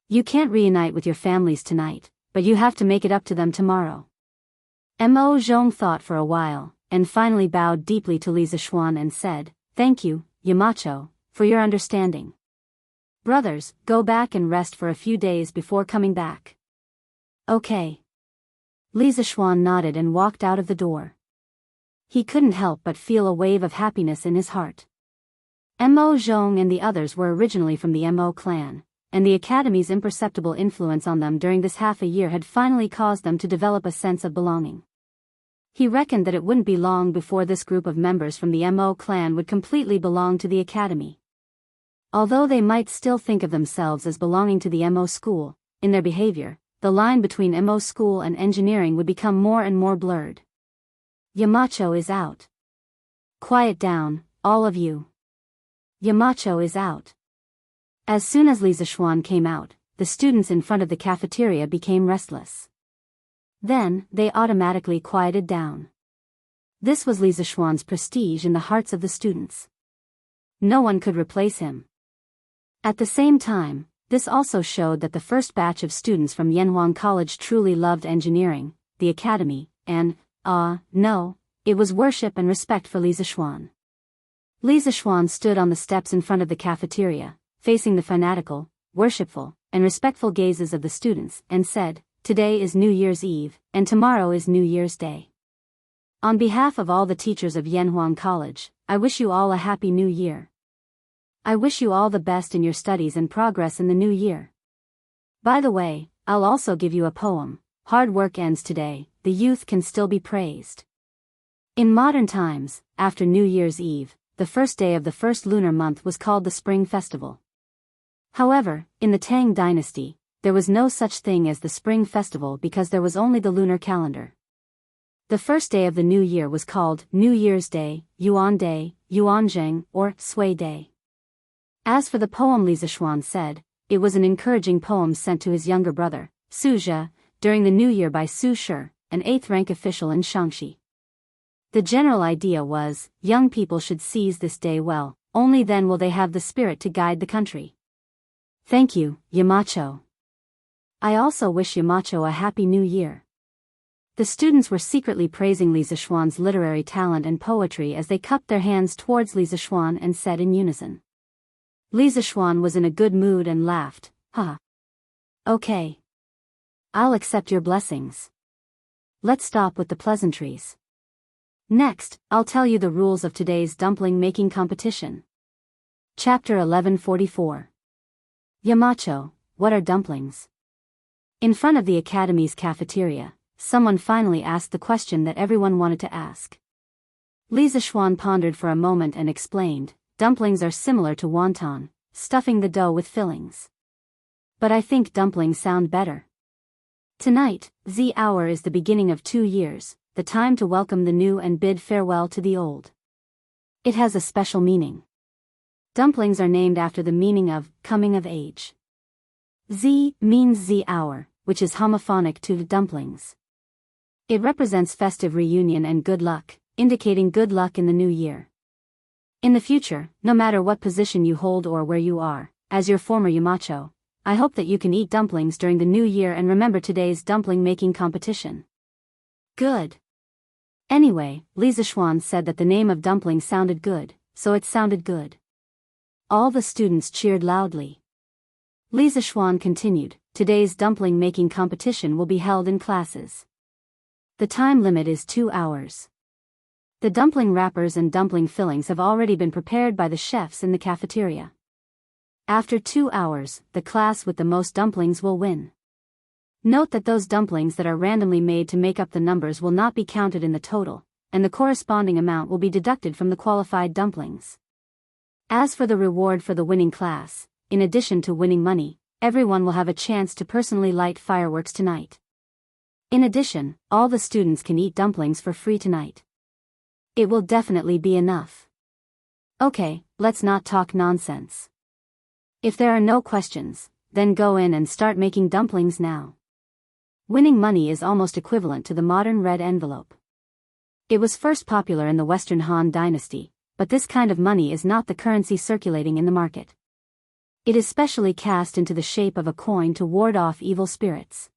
You can't reunite with your families tonight, but you have to make it up to them tomorrow." Mo Zhong thought for a while, and finally bowed deeply to Li Zishuan and said, "Thank you, Yamacho, for your understanding. Brothers, go back and rest for a few days before coming back." "Okay." Li Zishuan nodded and walked out of the door. He couldn't help but feel a wave of happiness in his heart. Mo Zhong and the others were originally from the Mo clan, and the academy's imperceptible influence on them during this half a year had finally caused them to develop a sense of belonging. He reckoned that it wouldn't be long before this group of members from the Mo clan would completely belong to the academy. Although they might still think of themselves as belonging to the Mo school, in their behavior, the line between Mo school and engineering would become more and more blurred. "Yamacho is out. Quiet down, all of you. Yamacho is out." As soon as Li Zishuan came out, the students in front of the cafeteria became restless. Then, they automatically quieted down. This was Li Zishuan's prestige in the hearts of the students. No one could replace him. At the same time, this also showed that the first batch of students from Yanhuang College truly loved engineering, the academy, and, no, it was worship and respect for Li Zishuan. Li Zishuan stood on the steps in front of the cafeteria, facing the fanatical, worshipful, and respectful gazes of the students, and said, "Today is New Year's Eve, and tomorrow is New Year's Day. On behalf of all the teachers of Yanhuang College, I wish you all a happy new year. I wish you all the best in your studies and progress in the new year. By the way, I'll also give you a poem. Hard work ends today, the youth can still be praised." In modern times, after New Year's Eve, the first day of the first lunar month was called the Spring Festival. However, in the Tang dynasty, there was no such thing as the Spring Festival because there was only the lunar calendar. The first day of the new year was called New Year's Day, Yuanzheng, or Sui Day. As for the poem Li Zishuan said, it was an encouraging poem sent to his younger brother, Su Zhe, during the new year by Su Shi, an 8th-rank official in Shaanxi. The general idea was, young people should seize this day well, only then will they have the spirit to guide the country. "Thank you, Yamacho. I also wish Yamacho a happy new year." The students were secretly praising Li Zishuan's literary talent and poetry as they cupped their hands towards Li Zishuan and said in unison. Li Zishuan was in a good mood and laughed, "Ha. Okay. I'll accept your blessings. Let's stop with the pleasantries. Next, I'll tell you the rules of today's dumpling making competition." Chapter 1144. Yamacho, what are dumplings? In front of the academy's cafeteria, someone finally asked the question that everyone wanted to ask. Li Zishuan pondered for a moment and explained, "Dumplings are similar to wonton, stuffing the dough with fillings. But I think dumplings sound better. Tonight, the hour is the beginning of 2 years, the time to welcome the new and bid farewell to the old. It has a special meaning. Dumplings are named after the meaning of coming of age. Z means the hour, which is homophonic to dumplings. It represents festive reunion and good luck, indicating good luck in the new year. In the future, no matter what position you hold or where you are, as your former Yamacho, I hope that you can eat dumplings during the new year and remember today's dumpling making competition." Good. Anyway, Li Zishuan said that the name of dumpling sounded good, so it sounded good. All the students cheered loudly. Li Zishuan continued, "Today's dumpling making competition will be held in classes. The time limit is 2 hours. The dumpling wrappers and dumpling fillings have already been prepared by the chefs in the cafeteria. After 2 hours, the class with the most dumplings will win. Note that those dumplings that are randomly made to make up the numbers will not be counted in the total, and the corresponding amount will be deducted from the qualified dumplings. As for the reward for the winning class, in addition to winning money, everyone will have a chance to personally light fireworks tonight. In addition, all the students can eat dumplings for free tonight. It will definitely be enough. Okay, let's not talk nonsense. If there are no questions, then go in and start making dumplings now. Winning money is almost equivalent to the modern red envelope. It was first popular in the Western Han Dynasty, but this kind of money is not the currency circulating in the market. It is specially cast into the shape of a coin to ward off evil spirits.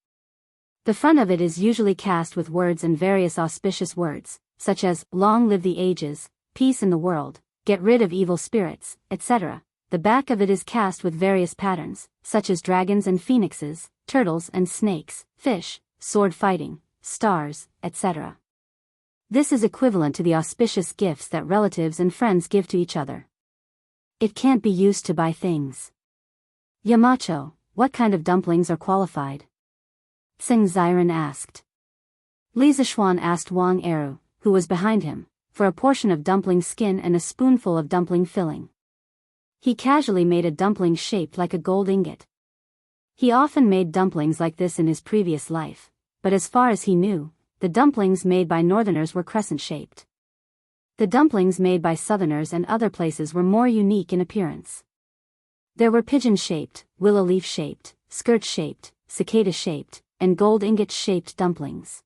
The front of it is usually cast with words and various auspicious words, such as, "Long live the ages," "Peace in the world," "Get rid of evil spirits," etc. The back of it is cast with various patterns, such as dragons and phoenixes, turtles and snakes, fish, sword fighting, stars, etc. This is equivalent to the auspicious gifts that relatives and friends give to each other. It can't be used to buy things. Yamacho, what kind of dumplings are qualified? Tsing Ziren asked. Li Zishuan asked Wang Eru, who was behind him, for a portion of dumpling skin and a spoonful of dumpling filling. He casually made a dumpling shaped like a gold ingot. He often made dumplings like this in his previous life, but as far as he knew, the dumplings made by northerners were crescent-shaped. The dumplings made by southerners and other places were more unique in appearance. There were pigeon-shaped, willow leaf-shaped, skirt-shaped, cicada-shaped, and gold ingot-shaped dumplings.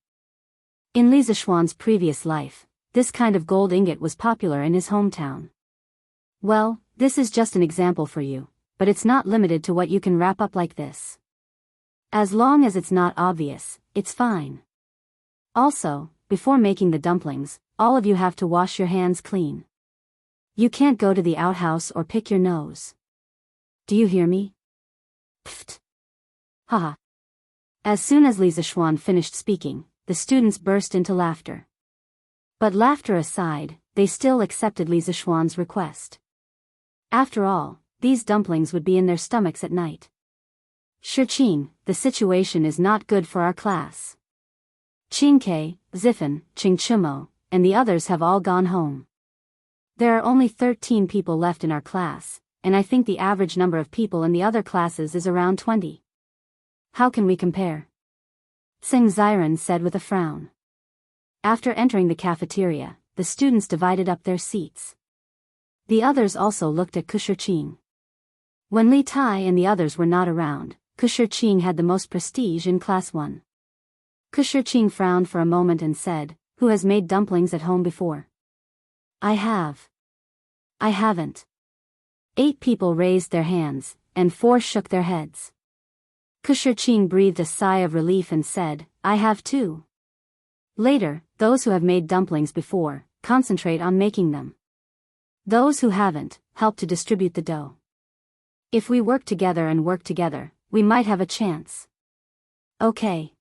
In Li Zishuan's previous life, this kind of gold ingot was popular in his hometown. Well, this is just an example for you, but it's not limited to what you can wrap up like this. As long as it's not obvious, it's fine. Also, before making the dumplings, all of you have to wash your hands clean. You can't go to the outhouse or pick your nose. Do you hear me? Pfft. Haha. As soon as Li Zishuan finished speaking, the students burst into laughter. But laughter aside, they still accepted Li Zishuan's request. After all, these dumplings would be in their stomachs at night. Shiqing, the situation is not good for our class. Qingke, Zifan, Qingchumo, and the others have all gone home. There are only 13 people left in our class, and I think the average number of people in the other classes is around 20. How can we compare? Tsing Ziren said with a frown. After entering the cafeteria, the students divided up their seats. The others also looked at Shiqing. When Li Tai and the others were not around, Shiqing had the most prestige in Class 1. Shiqing frowned for a moment and said, "Who has made dumplings at home before?" "I have." "I haven't." 8 people raised their hands, and 4 shook their heads. Shiqing breathed a sigh of relief and said, "I have too." Later, those who have made dumplings before, concentrate on making them. Those who haven't, help to distribute the dough. If we work together, we might have a chance. Okay.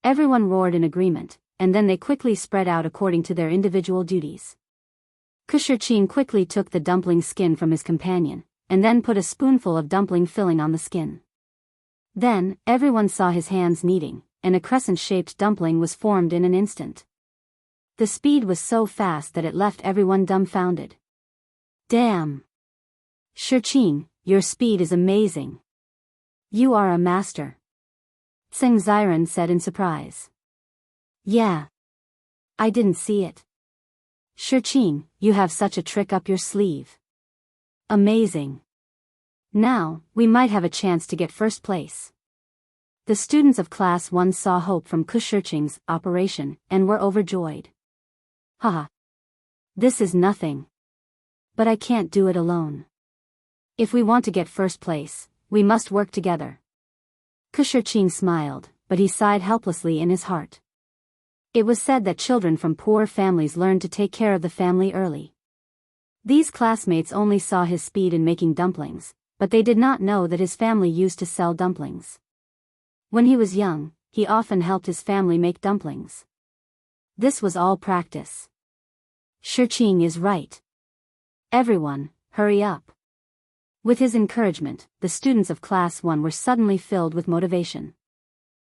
Everyone roared in agreement, and then they quickly spread out according to their individual duties. Shiqing quickly took the dumpling skin from his companion, and then put a spoonful of dumpling filling on the skin. Then, everyone saw his hands kneading, and a crescent-shaped dumpling was formed in an instant. The speed was so fast that it left everyone dumbfounded. Damn! Shiqing, your speed is amazing. You are a master. Tsing Ziren said in surprise. Yeah. I didn't see it. Shiqing, you have such a trick up your sleeve. Amazing. Now, we might have a chance to get first place. The students of Class 1 saw hope from Shiqing's operation, and were overjoyed. Haha. This is nothing. But I can't do it alone. If we want to get first place, we must work together. Shiqing smiled, but he sighed helplessly in his heart. It was said that children from poor families learned to take care of the family early. These classmates only saw his speed in making dumplings, but they did not know that his family used to sell dumplings. When he was young, he often helped his family make dumplings. This was all practice. Shiqing is right. Everyone, hurry up. With his encouragement, the students of Class 1 were suddenly filled with motivation.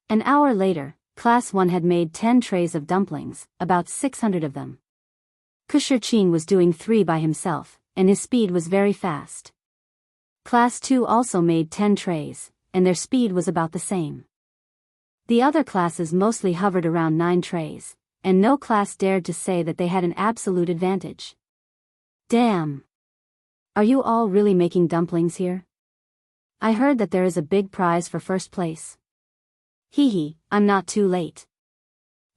An hour later, Class 1 had made 10 trays of dumplings, about 600 of them. Kushirqing was doing 3 by himself, and his speed was very fast. Class 2 also made 10 trays, and their speed was about the same. The other classes mostly hovered around 9 trays, and no class dared to say that they had an absolute advantage. Damn! Are you all really making dumplings here? I heard that there is a big prize for first place. Hee hee, I'm not too late.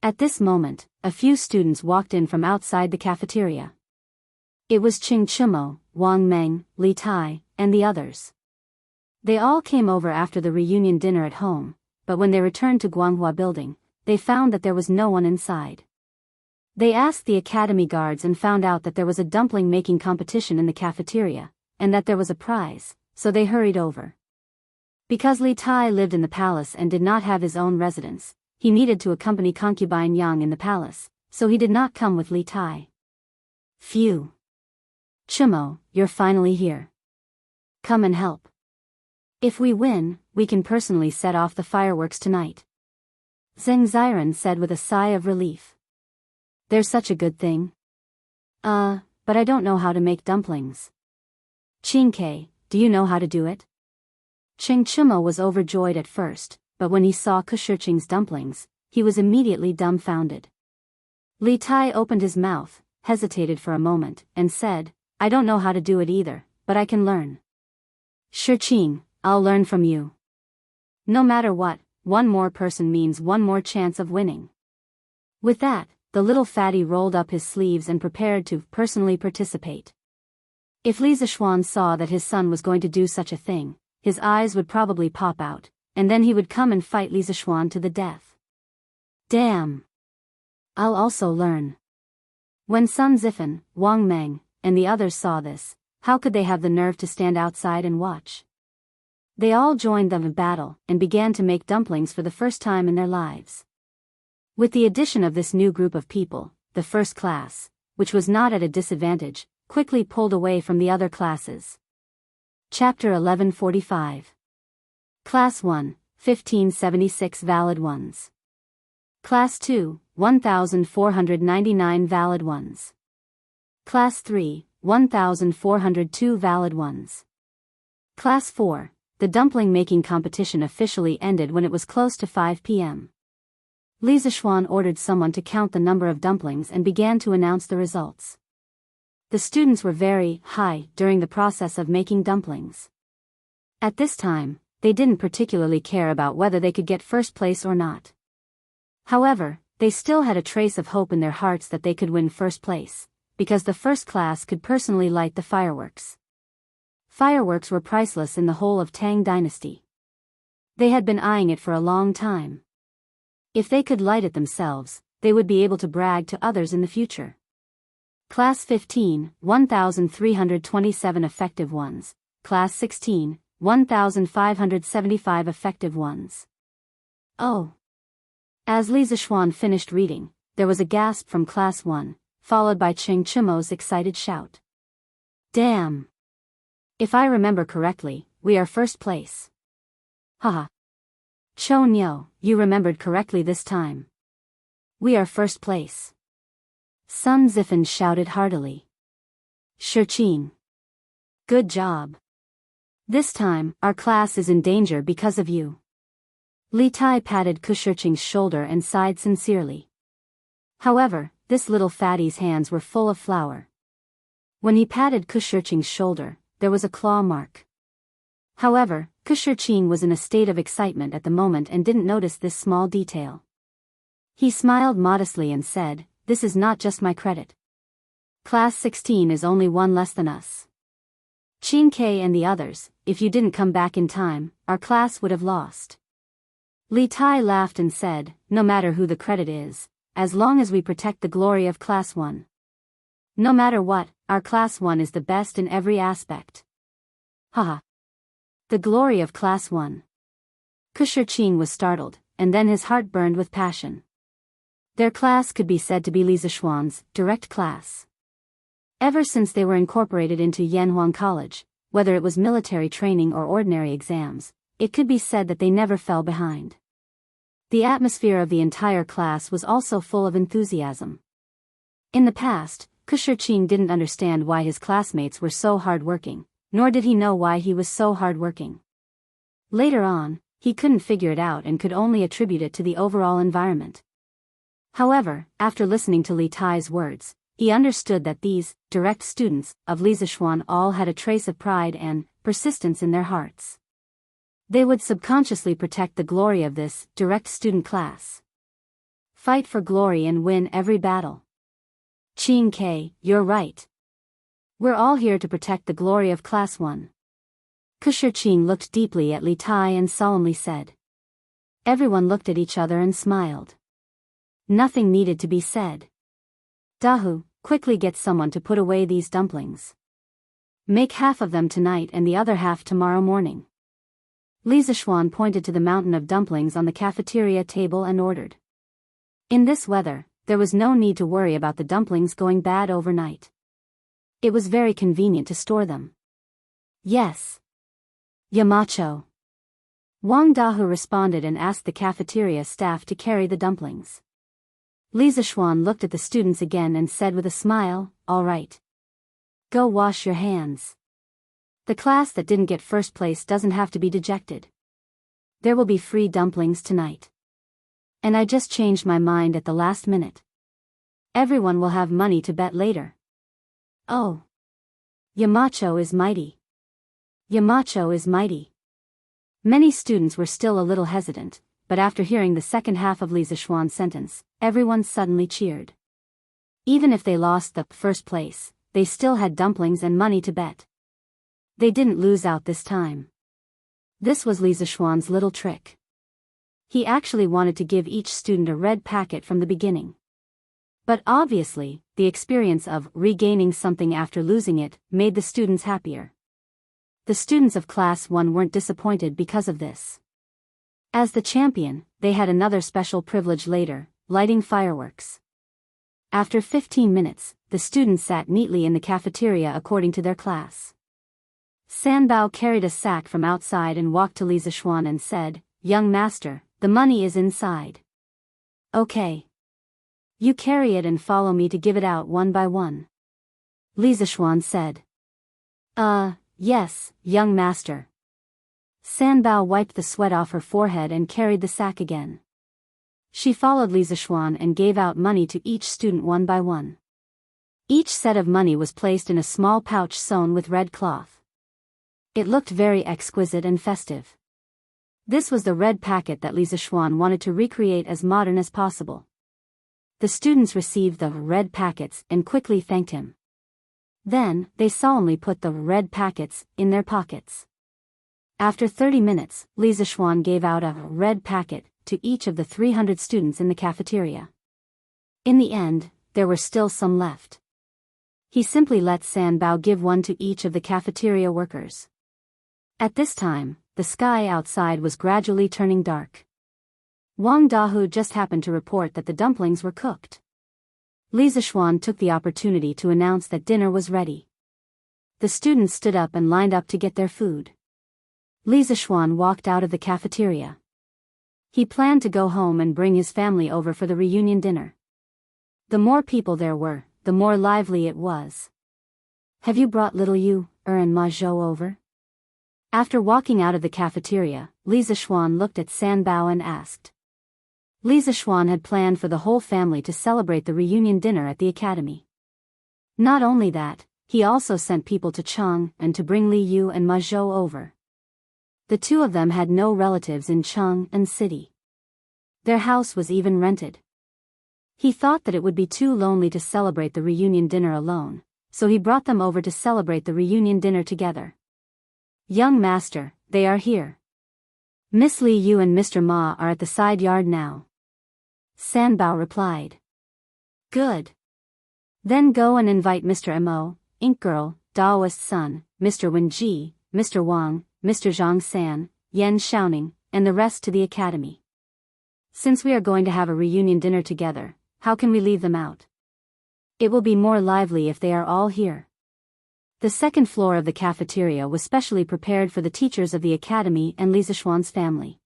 At this moment, a few students walked in from outside the cafeteria. It was Ching Chumo, Wang Meng, Li Tai, and the others. They all came over after the reunion dinner at home, but when they returned to Guanghua building, they found that there was no one inside. They asked the academy guards and found out that there was a dumpling making competition in the cafeteria, and that there was a prize, so they hurried over. Because Li Tai lived in the palace and did not have his own residence, he needed to accompany concubine Yang in the palace, so he did not come with Li Tai. Phew! Chumo, you're finally here. Come and help. If we win, we can personally set off the fireworks tonight. Zheng Ziren said with a sigh of relief. There's such a good thing. But I don't know how to make dumplings. Qingke, do you know how to do it? Cheng Chumo was overjoyed at first, but when he saw Kushirqing's dumplings, he was immediately dumbfounded. Li Tai opened his mouth, hesitated for a moment, and said, I don't know how to do it either, but I can learn. Shirqing, I'll learn from you. No matter what, one more person means one more chance of winning. With that, the little fatty rolled up his sleeves and prepared to personally participate. If Li Zishuan saw that his son was going to do such a thing, his eyes would probably pop out, and then he would come and fight Li Zishuan to the death. Damn! I'll also learn. When Sun Zifan, Wang Meng, and the others saw this, how could they have the nerve to stand outside and watch? They all joined them in battle and began to make dumplings for the first time in their lives. With the addition of this new group of people, the first class, which was not at a disadvantage, quickly pulled away from the other classes. Chapter 1145. Class 1, 1576 valid ones. Class 2, 1499 valid ones. Class 3, 1402 valid ones. Class 4, the dumpling making competition officially ended when it was close to 5 p.m. Li Zishuan ordered someone to count the number of dumplings and began to announce the results. The students were very high during the process of making dumplings. At this time, they didn't particularly care about whether they could get first place or not. However, they still had a trace of hope in their hearts that they could win first place, because the first class could personally light the fireworks. Fireworks were priceless in the whole of Tang Dynasty. They had been eyeing it for a long time. If they could light it themselves, they would be able to brag to others in the future. Class 15, 1327 effective ones. Class 16, 1575 effective ones. Oh! As Li Zishuan finished reading, there was a gasp from Class 1, followed by Cheng Chumo's excited shout. Damn! If I remember correctly, we are first place. Haha. Cho Nyo, you remembered correctly this time. We are first place. Sun Zifan shouted heartily. Shirqing. Good job. This time, our class is in danger because of you. Li Tai patted Kushirqing's shoulder and sighed sincerely. However, this little fatty's hands were full of flour. When he patted Kushirqing's shoulder, there was a claw mark. However, Kushirqing was in a state of excitement at the moment and didn't notice this small detail. He smiled modestly and said, This is not just my credit. Class 16 is only one less than us. Qingke and the others, if you didn't come back in time, our class would have lost. Li Tai laughed and said, No matter who the credit is, as long as we protect the glory of Class 1. No matter what, our Class 1 is the best in every aspect. Haha. The glory of Class 1. Kushirqing was startled, and then his heart burned with passion. Their class could be said to be Li Zishuan's direct class. Ever since they were incorporated into Yanhuang College, whether it was military training or ordinary exams, it could be said that they never fell behind. The atmosphere of the entire class was also full of enthusiasm. In the past, Kushirqing didn't understand why his classmates were so hard-working, nor did he know why he was so hard-working. Later on, he couldn't figure it out and could only attribute it to the overall environment. However, after listening to Li Tai's words, he understood that these direct students of Li Zishuan all had a trace of pride and persistence in their hearts. They would subconsciously protect the glory of this direct student class. Fight for glory and win every battle. Qing K, you're right. We're all here to protect the glory of Class 1. Kushirqing looked deeply at Li Tai and solemnly said. Everyone looked at each other and smiled. Nothing needed to be said. Dahu, quickly get someone to put away these dumplings. Make half of them tonight and the other half tomorrow morning. Li Zishuan pointed to the mountain of dumplings on the cafeteria table and ordered. In this weather, there was no need to worry about the dumplings going bad overnight. It was very convenient to store them. Yes. Yamacho. Wang Dahu responded and asked the cafeteria staff to carry the dumplings. Li Zishuan looked at the students again and said with a smile, all right. Go wash your hands. The class that didn't get first place doesn't have to be dejected. There will be free dumplings tonight. And I just changed my mind at the last minute. Everyone will have money to bet later. Oh. Yamacho is mighty. Yamacho is mighty. Many students were still a little hesitant, but after hearing the second half of Li Zishuan's sentence, everyone suddenly cheered. Even if they lost the first place, they still had dumplings and money to bet. They didn't lose out this time. This was Li Zishuan's little trick. He actually wanted to give each student a red packet from the beginning. But obviously, the experience of regaining something after losing it made the students happier. The students of Class 1 weren't disappointed because of this. As the champion, they had another special privilege later, lighting fireworks. After 15 minutes, the students sat neatly in the cafeteria according to their class. Sanbao carried a sack from outside and walked to Li Zishuan and said, Young master, the money is inside. Okay. You carry it and follow me to give it out one by one. Li Zishuan said. Yes, young master. Sanbao wiped the sweat off her forehead and carried the sack again. She followed Li Zishuan and gave out money to each student one by one. Each set of money was placed in a small pouch sewn with red cloth. It looked very exquisite and festive. This was the red packet that Li Zishuan wanted to recreate as modern as possible. The students received the red packets and quickly thanked him. Then, they solemnly put the red packets in their pockets. After 30 minutes, Li Zishuan gave out a red packet to each of the 300 students in the cafeteria. In the end, there were still some left. He simply let Sanbao give one to each of the cafeteria workers. At this time, the sky outside was gradually turning dark. Wang Dahu just happened to report that the dumplings were cooked. Li Zishuan took the opportunity to announce that dinner was ready. The students stood up and lined up to get their food. Li Zishuan walked out of the cafeteria. He planned to go home and bring his family over for the reunion dinner. The more people there were, the more lively it was. Have you brought little Yu, and Ma Zhou over? After walking out of the cafeteria, Li Zishuan looked at Sanbao and asked. Li Zishuan had planned for the whole family to celebrate the reunion dinner at the academy. Not only that, he also sent people to Cheng and to bring Li Yu and Ma Zhou over. The two of them had no relatives in Cheng and city. Their house was even rented. He thought that it would be too lonely to celebrate the reunion dinner alone, so he brought them over to celebrate the reunion dinner together. Young master, they are here. Miss Li Yu and Mr. Ma are at the side yard now. Sanbao replied. Good. Then go and invite Mr. Mo, Ink Girl, Daoist Sun, Mr. Wen Ji, Mr. Wang, Mr. Zhang San, Yan Xiaoning, and the rest to the academy. Since we are going to have a reunion dinner together, how can we leave them out? It will be more lively if they are all here. The second floor of the cafeteria was specially prepared for the teachers of the academy and Li Zishuan's family.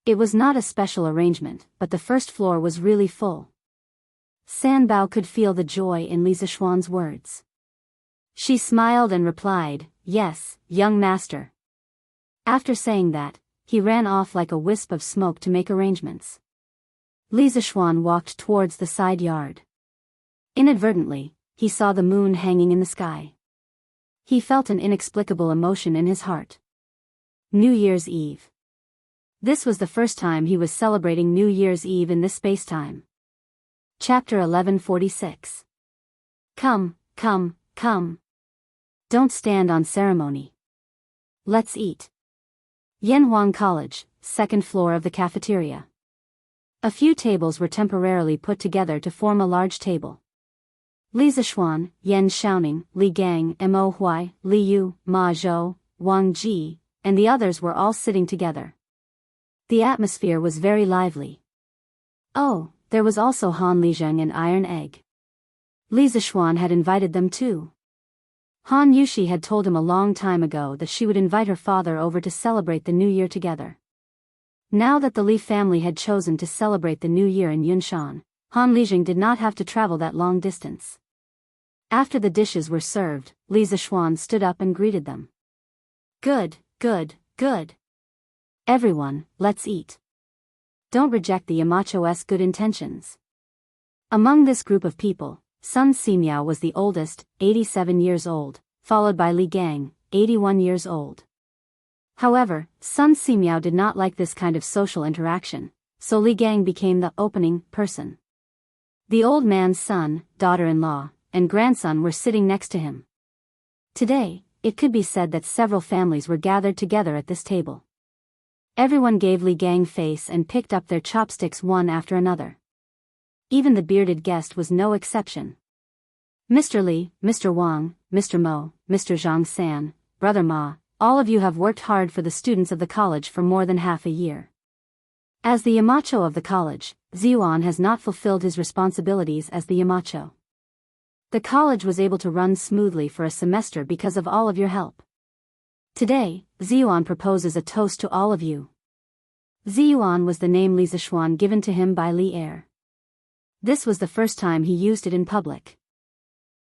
It was not a special arrangement, but the first floor was really full. Sanbao could feel the joy in Li Zishuan's words. She smiled and replied, "Yes, young master." After saying that, he ran off like a wisp of smoke to make arrangements. Li Zishuan walked towards the side yard. Inadvertently, he saw the moon hanging in the sky. He felt an inexplicable emotion in his heart. New Year's Eve. This was the first time he was celebrating New Year's Eve in this space-time. Chapter 1146. Come, come, come. Don't stand on ceremony. Let's eat. Yanhuang College, second floor of the cafeteria. A few tables were temporarily put together to form a large table. Li Zishuan, Yan Xiaoning, Li Gang, Mo Huai, Li Yu, Ma Zhou, Wang Ji, and the others were all sitting together. The atmosphere was very lively. Oh, there was also Han Lizheng and Iron Egg. Li Zishuan had invited them too. Han Yushi had told him a long time ago that she would invite her father over to celebrate the New Year together. Now that the Li family had chosen to celebrate the New Year in Yunshan, Han Lizheng did not have to travel that long distance. After the dishes were served, Li Zishuan stood up and greeted them. Good, good, good. Everyone, let's eat. Don't reject the Yamacho's good intentions. Among this group of people, Sun Simiao was the oldest, 87 years old, followed by Li Gang, 81 years old. However, Sun Simiao did not like this kind of social interaction, so Li Gang became the opening person. The old man's son, daughter-in-law, and grandson were sitting next to him. Today, it could be said that several families were gathered together at this table. Everyone gave Li Gang face and picked up their chopsticks one after another. Even the bearded guest was no exception. Mr. Li, Mr. Wang, Mr. Mo, Mr. Zhang San, Brother Ma, all of you have worked hard for the students of the college for more than half a year. As the Yamacho of the college, Ziyuan has not fulfilled his responsibilities as the Yamacho. The college was able to run smoothly for a semester because of all of your help. Today, Ziyuan proposes a toast to all of you. Ziyuan was the name Li Zishuan given to him by Li Er. This was the first time he used it in public.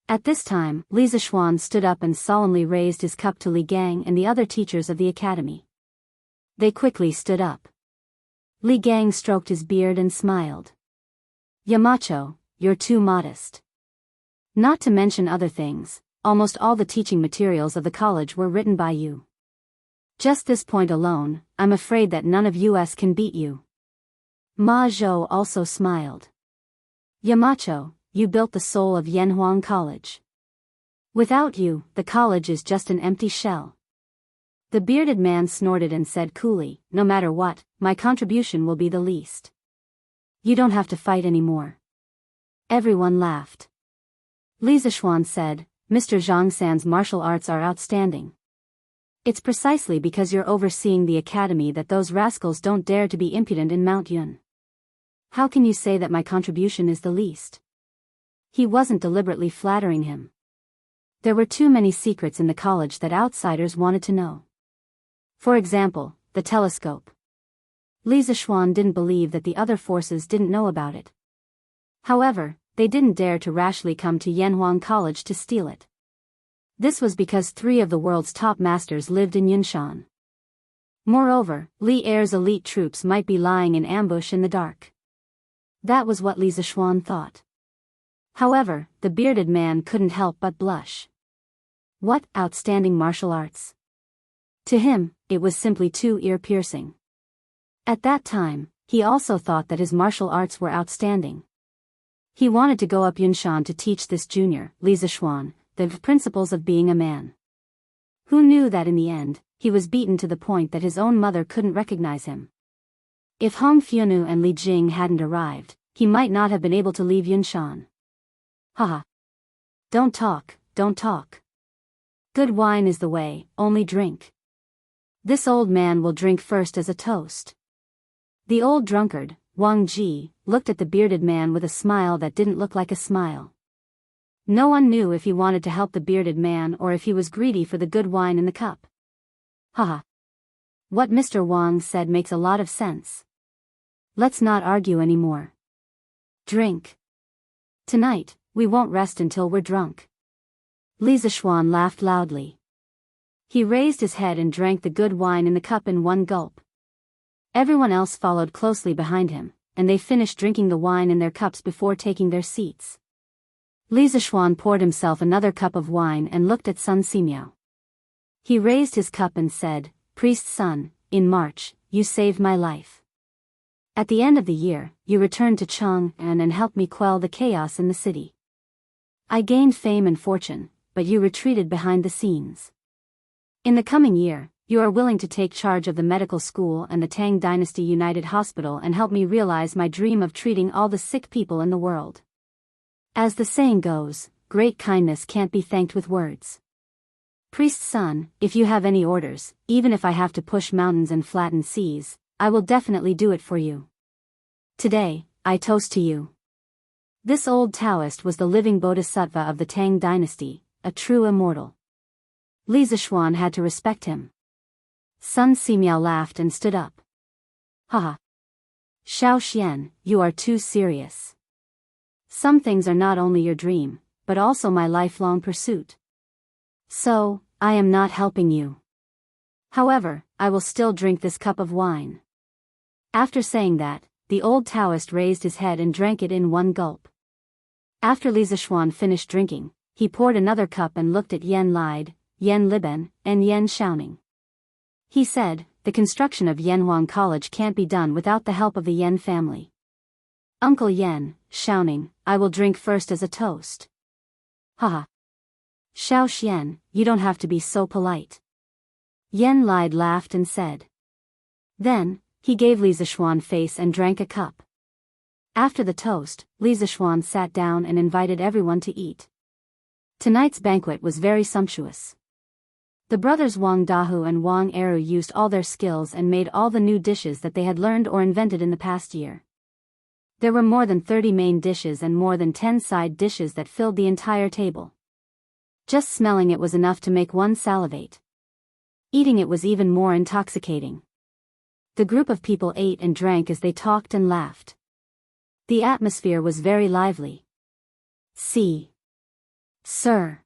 At this time, Li Zishuan stood up and solemnly raised his cup to Li Gang and the other teachers of the academy. They quickly stood up. Li Gang stroked his beard and smiled. Yamacho, you're too modest. Not to mention other things, almost all the teaching materials of the college were written by you. Just this point alone, I'm afraid that none of us can beat you. Ma Zhou also smiled. Yamacho, you built the soul of Yanhuang College. Without you, the college is just an empty shell. The bearded man snorted and said coolly, no matter what, my contribution will be the least. You don't have to fight anymore. Everyone laughed. Li Zishuan said, Mr. Zhang San's martial arts are outstanding. It's precisely because you're overseeing the academy that those rascals don't dare to be impudent in Mount Yun. How can you say that my contribution is the least? He wasn't deliberately flattering him. There were too many secrets in the college that outsiders wanted to know. For example, the telescope. Li Zishuan didn't believe that the other forces didn't know about it. However, they didn't dare to rashly come to Yanhuang College to steal it. This was because 3 of the world's top masters lived in Yunshan. Moreover, Li Er's elite troops might be lying in ambush in the dark. That was what Li Zishuan thought. However, the bearded man couldn't help but blush. What outstanding martial arts! To him, it was simply too ear-piercing. At that time, he also thought that his martial arts were outstanding. He wanted to go up Yunshan to teach this junior, Li Zishuan, the principles of being a man. Who knew that in the end, he was beaten to the point that his own mother couldn't recognize him. If Hong Fionu and Li Jing hadn't arrived, he might not have been able to leave Yunshan. Haha. Don't talk, don't talk. Good wine is the way, only drink. This old man will drink first as a toast. The old drunkard, Wang Ji, looked at the bearded man with a smile that didn't look like a smile. No one knew if he wanted to help the bearded man or if he was greedy for the good wine in the cup. Haha. What Mr. Wang said makes a lot of sense. Let's not argue anymore. Drink. Tonight, we won't rest until we're drunk. Li Zishuan laughed loudly. He raised his head and drank the good wine in the cup in one gulp. Everyone else followed closely behind him, and they finished drinking the wine in their cups before taking their seats. Li Zishuan poured himself another cup of wine and looked at Sun Simiao. He raised his cup and said, "Priest's son, in March, you saved my life. At the end of the year, you returned to Chang'an and helped me quell the chaos in the city. I gained fame and fortune, but you retreated behind the scenes. In the coming year, you are willing to take charge of the medical school and the Tang Dynasty United Hospital and help me realize my dream of treating all the sick people in the world. As the saying goes, great kindness can't be thanked with words. Priest's son, if you have any orders, even if I have to push mountains and flatten seas, I will definitely do it for you. Today, I toast to you." This old Taoist was the living bodhisattva of the Tang Dynasty, a true immortal. Li Zishuan had to respect him. Sun Simiao laughed and stood up. Haha. Xiao Xian, you are too serious. Some things are not only your dream, but also my lifelong pursuit. So, I am not helping you. However, I will still drink this cup of wine. After saying that, the old Taoist raised his head and drank it in one gulp. After Li Zishuan finished drinking, he poured another cup and looked at Yan Lide, Yan Liben, and Yan Shaoning. He said, "The construction of Yanhuang College can't be done without the help of the Yan family. Uncle Yan, Shaoning, I will drink first as a toast." Haha. Xiao Xian, you don't have to be so polite. Yan Lide laughed and said. Then, he gave Li Zishuan face and drank a cup. After the toast, Li Zishuan sat down and invited everyone to eat. Tonight's banquet was very sumptuous. The brothers Wang Dahu and Wang Eru used all their skills and made all the new dishes that they had learned or invented in the past year. There were more than 30 main dishes and more than 10 side dishes that filled the entire table. Just smelling it was enough to make one salivate. Eating it was even more intoxicating. The group of people ate and drank as they talked and laughed. The atmosphere was very lively. See. Sir.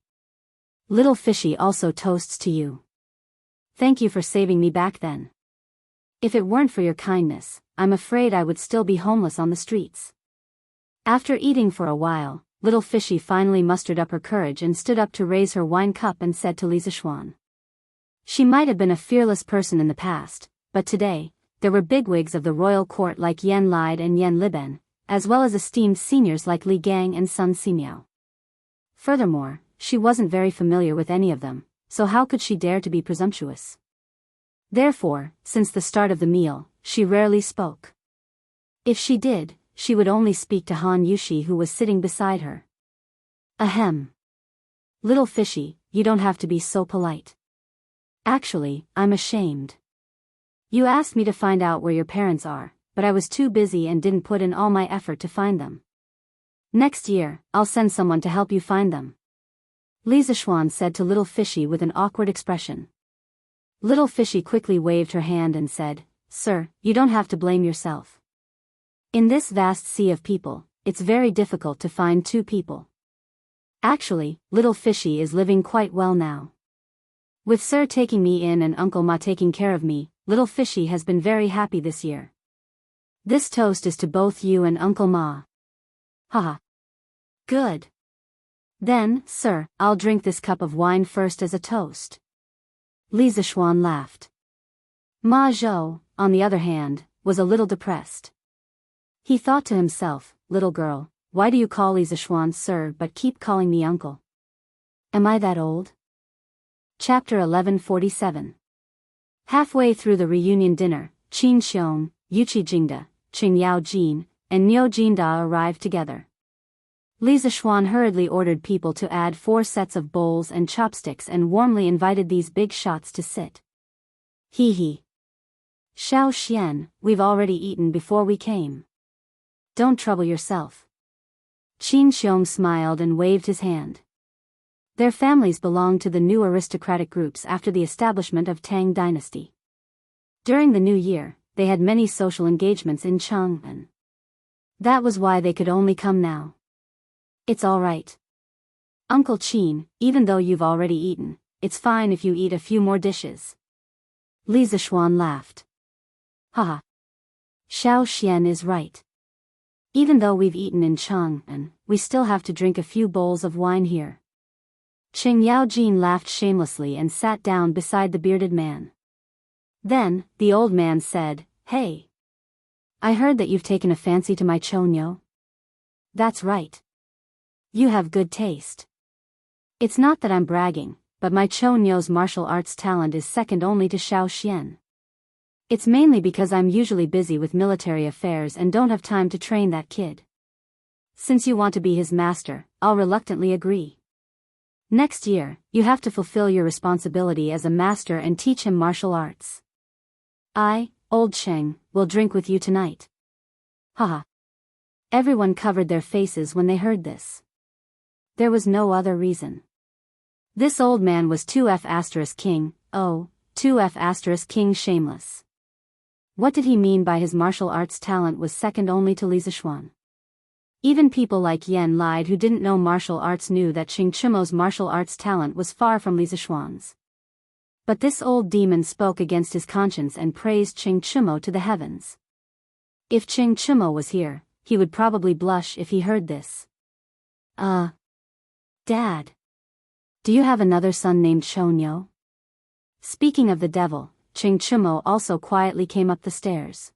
Little Fishy also toasts to you. Thank you for saving me back then. If it weren't for your kindness, I'm afraid I would still be homeless on the streets. After eating for a while, Little Fishy finally mustered up her courage and stood up to raise her wine cup and said to Li Zishuan. She might have been a fearless person in the past, but today, there were bigwigs of the royal court like Yan Lide and Yan Liben, as well as esteemed seniors like Li Gang and Sun Simiao. Furthermore, she wasn't very familiar with any of them, so how could she dare to be presumptuous? Therefore, since the start of the meal, she rarely spoke. If she did, she would only speak to Han Yushi who was sitting beside her. Ahem. Little Fishy, you don't have to be so polite. Actually, I'm ashamed. You asked me to find out where your parents are, but I was too busy and didn't put in all my effort to find them. Next year, I'll send someone to help you find them. Li Zishuan said to Little Fishy with an awkward expression. Little Fishy quickly waved her hand and said, Sir, you don't have to blame yourself. In this vast sea of people, it's very difficult to find two people. Actually, Little Fishy is living quite well now. With Sir taking me in and Uncle Ma taking care of me, Little Fishy has been very happy this year. This toast is to both you and Uncle Ma. Haha. Good. Then, sir, I'll drink this cup of wine first as a toast. Li Zishuan laughed. Ma Zhou, on the other hand, was a little depressed. He thought to himself, little girl, why do you call Li Zishuan sir but keep calling me uncle? Am I that old? Chapter 1147. Halfway through the reunion dinner, Qin Xiong, Yuqi Jingda, Qing Yao Jin, and Niu Jinda arrived together. Li Zishuan hurriedly ordered people to add 4 sets of bowls and chopsticks and warmly invited these big shots to sit. Hee hee. Xiao Xian, we've already eaten before we came. Don't trouble yourself. Qin Xiong smiled and waved his hand. Their families belonged to the new aristocratic groups after the establishment of Tang dynasty. During the new year, they had many social engagements in Chang'an. That was why they could only come now. It's all right. Uncle Qin, even though you've already eaten, it's fine if you eat a few more dishes. Li Zishuan laughed. Haha. Xiao Xian is right. Even though we've eaten in Chang'an, we still have to drink a few bowls of wine here. Qing Yaojin laughed shamelessly and sat down beside the bearded man. Then, the old man said, "Hey. I heard that you've taken a fancy to my Chonyo." "That's right. You have good taste." "It's not that I'm bragging, but my Chonyo's martial arts talent is second only to Xiao Xian. It's mainly because I'm usually busy with military affairs and don't have time to train that kid. Since you want to be his master, I'll reluctantly agree. Next year, you have to fulfill your responsibility as a master and teach him martial arts. I, Old Cheng, will drink with you tonight." Haha. Everyone covered their faces when they heard this. There was no other reason. This old man was 2F** king, 2F** king shameless. What did he mean by his martial arts talent was second only to Li Zishuan? Even people like Yan Lied who didn't know martial arts knew that Qing Chimo's martial arts talent was far from Li Zishuan's. But this old demon spoke against his conscience and praised Qing Chimo to the heavens. If Qing Chimo was here, he would probably blush if he heard this. Dad. Do you have another son named Chonyo?" Speaking of the devil, Qing Chimo also quietly came up the stairs.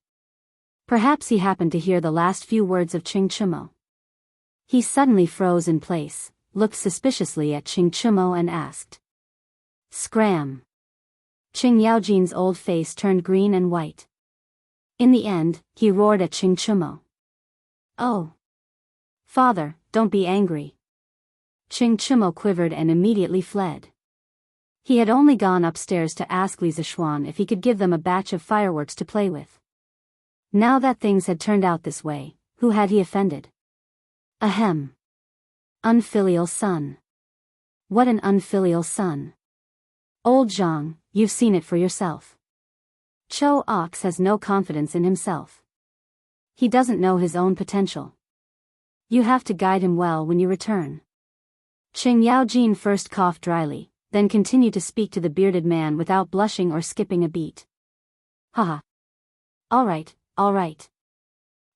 Perhaps he happened to hear the last few words of Qing Chimo. He suddenly froze in place, looked suspiciously at Qing Chimo and asked. "Scram." Qing Yaojin's old face turned green and white. In the end, he roared at Qing Chimo. "Oh. Father, don't be angry." Qing Chimo quivered and immediately fled. He had only gone upstairs to ask Li Zishuan if he could give them a batch of fireworks to play with. Now that things had turned out this way, who had he offended? Ahem. Unfilial son. What an unfilial son. Old Zhang, you've seen it for yourself. Cho Ox has no confidence in himself. He doesn't know his own potential. You have to guide him well when you return. Qing Yaojin first coughed dryly, then continued to speak to the bearded man without blushing or skipping a beat. Haha. All right.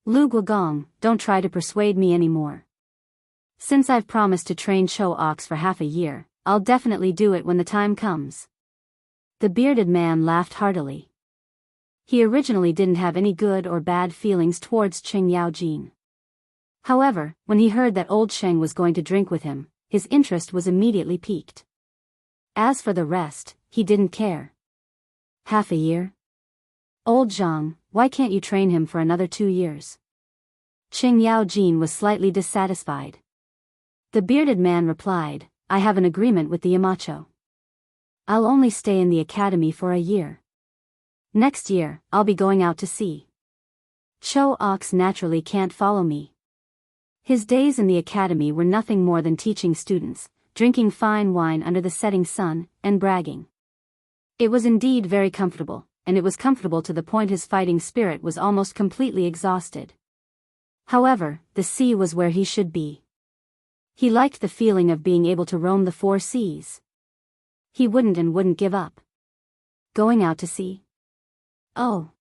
Lu Guogong, don't try to persuade me anymore. Since I've promised to train Cho Ox for half a year, I'll definitely do it when the time comes. The bearded man laughed heartily. He originally didn't have any good or bad feelings towards Qing Yaojin. However, when he heard that old Sheng was going to drink with him, his interest was immediately piqued. As for the rest, he didn't care. Half a year? Old Zhang, why can't you train him for another 2 years? Qing Yaojin was slightly dissatisfied. The bearded man replied, I have an agreement with the Yamacho. I'll only stay in the academy for a year. Next year, I'll be going out to sea. Cho Ox naturally can't follow me. His days in the academy were nothing more than teaching students, drinking fine wine under the setting sun, and bragging. It was indeed very comfortable, and it was comfortable to the point his fighting spirit was almost completely exhausted. However, the sea was where he should be. He liked the feeling of being able to roam the 4 seas. He wouldn't give up. Going out to sea? Oh.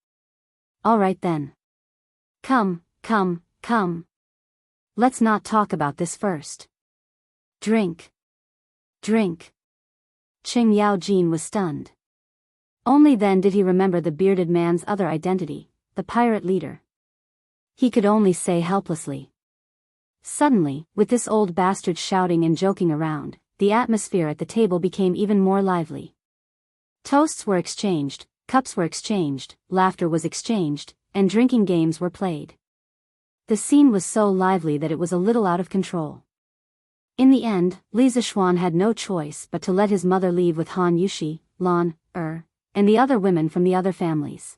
All right then. Come. Let's not talk about this first. Drink. Qing Yaojin was stunned. Only then did he remember the bearded man's other identity, the pirate leader. He could only say helplessly. Suddenly, with this old bastard shouting and joking around, the atmosphere at the table became even more lively. Toasts were exchanged, cups were exchanged, laughter was exchanged, and drinking games were played. The scene was so lively that it was a little out of control. In the end, Li Zishuan had no choice but to let his mother leave with Han Yushi, Lan, and the other women from the other families.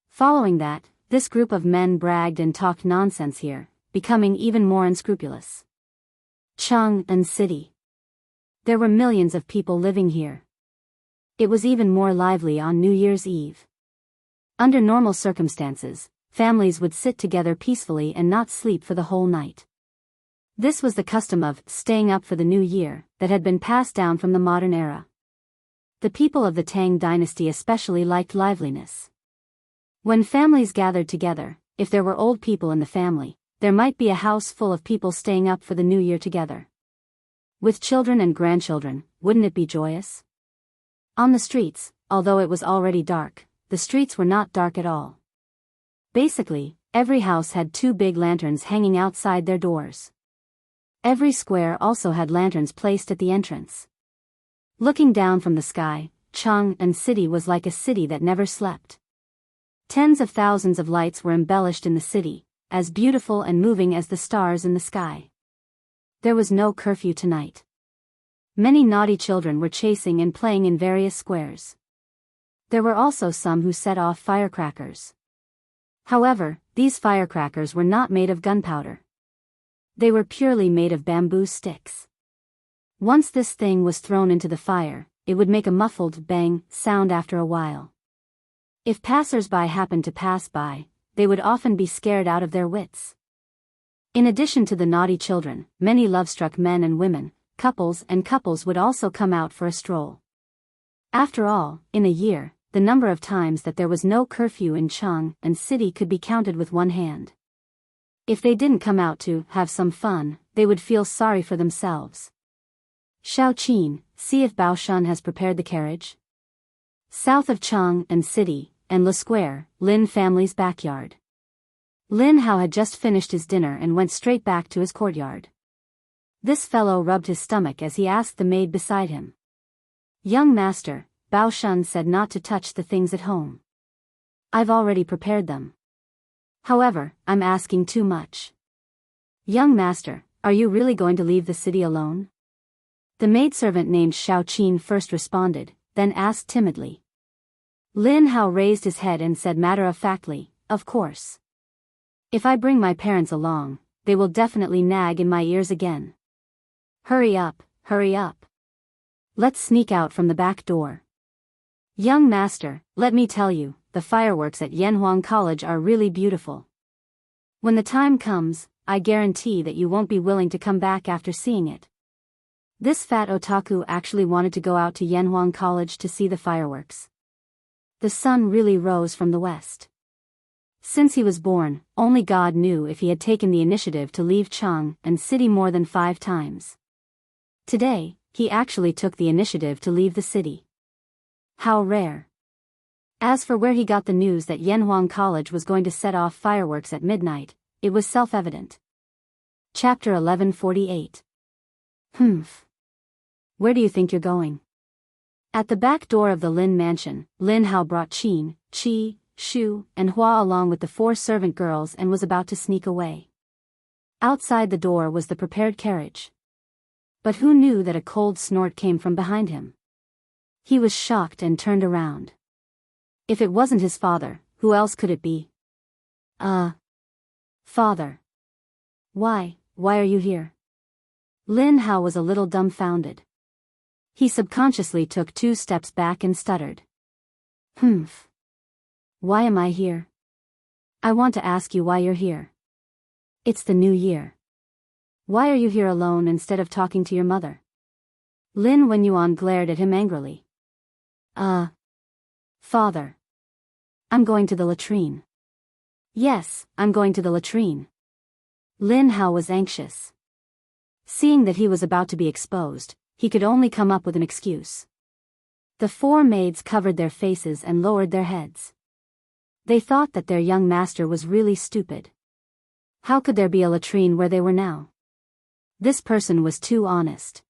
Following that, this group of men bragged and talked nonsense here, becoming even more unscrupulous. Jianghu City. There were millions of people living here. It was even more lively on New Year's Eve. Under normal circumstances, families would sit together peacefully and not sleep for the whole night. This was the custom of staying up for the new year that had been passed down from the modern era. The people of the Tang dynasty especially liked liveliness. When families gathered together, if there were old people in the family, there might be a house full of people staying up for the new year together. With children and grandchildren, wouldn't it be joyous? On the streets, although it was already dark, the streets were not dark at all. Basically, every house had 2 big lanterns hanging outside their doors. Every square also had lanterns placed at the entrance. Looking down from the sky, Jianghu City was like a city that never slept. Tens of thousands of lights were embellished in the city, as beautiful and moving as the stars in the sky. There was no curfew tonight. Many naughty children were chasing and playing in various squares. There were also some who set off firecrackers. However, these firecrackers were not made of gunpowder. They were purely made of bamboo sticks. Once this thing was thrown into the fire, it would make a muffled bang sound after a while. If passers-by happened to pass by, they would often be scared out of their wits. In addition to the naughty children, many love-struck men and women, couples would also come out for a stroll. After all, in a year, the number of times that there was no curfew in Jianghu City could be counted with one hand. If they didn't come out to have some fun, they would feel sorry for themselves. Xiaoqin, see if Baoshan has prepared the carriage. South of Jianghu City, and Le Square, Lin family's backyard. Lin Hao had just finished his dinner and went straight back to his courtyard. This fellow rubbed his stomach as he asked the maid beside him. Young master, Baoshan said not to touch the things at home. I've already prepared them. However, I'm asking too much. Young master, are you really going to leave the city alone? The maidservant named Xiaoqin first responded, then asked timidly. Lin Hao raised his head and said matter-of-factly, of course. If I bring my parents along, they will definitely nag in my ears again. Hurry up, hurry up. Let's sneak out from the back door. Young master, let me tell you, the fireworks at Yanhuang College are really beautiful. When the time comes, I guarantee that you won't be willing to come back after seeing it. This fat otaku actually wanted to go out to Yanhuang College to see the fireworks. The sun really rose from the west. Since he was born, only God knew if he had taken the initiative to leave Jianghu City more than 5 times. Today, he actually took the initiative to leave the city. How rare. As for where he got the news that Yanhuang College was going to set off fireworks at midnight, it was self-evident. Chapter 1148. Where do you think you're going? At the back door of the Lin mansion, Lin Hao brought Qin, Qi, Shu, and Hua along with the 4 servant girls and was about to sneak away. Outside the door was the prepared carriage. But who knew that a cold snort came from behind him? He was shocked and turned around. If it wasn't his father, who else could it be? Father. Why are you here? Lin Hao was a little dumbfounded. He subconsciously took 2 steps back and stuttered. Why am I here? I want to ask you why you're here. It's the new year. Why are you here alone instead of talking to your mother? Lin Wenyuan glared at him angrily. Father. I'm going to the latrine. Yes, I'm going to the latrine. Lin Hao was anxious. Seeing that he was about to be exposed, he could only come up with an excuse. The 4 maids covered their faces and lowered their heads. They thought that their young master was really stupid. How could there be a latrine where they were now? This person was too honest.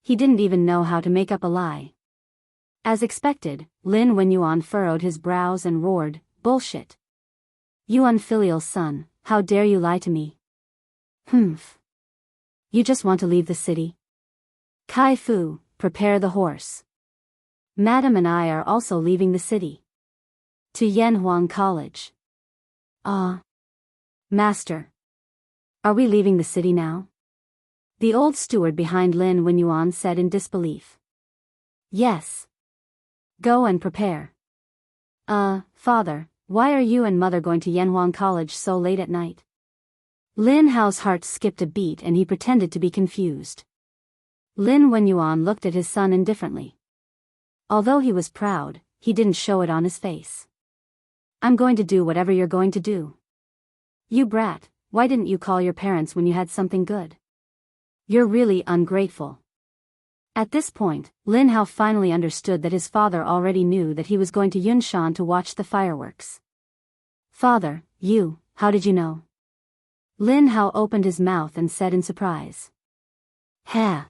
He didn't even know how to make up a lie. As expected, Lin Wenyuan furrowed his brows and roared, "Bullshit! You unfilial son, how dare you lie to me? You just want to leave the city? Kai Fu, prepare the horse. Madam and I are also leaving the city. To Yanhuang College." Master. Are we leaving the city now? The old steward behind Lin Wenyuan said in disbelief. Yes. Go and prepare. Father, why are you and mother going to Yanhuang College so late at night? Lin Hao's heart skipped a beat and he pretended to be confused. Lin Wenyuan looked at his son indifferently. Although he was proud, he didn't show it on his face. I'm going to do whatever you're going to do. You brat, why didn't you call your parents when you had something good? You're really ungrateful. At this point, Lin Hao finally understood that his father already knew that he was going to Yunshan to watch the fireworks. Father, how did you know? Lin Hao opened his mouth and said in surprise. Ha!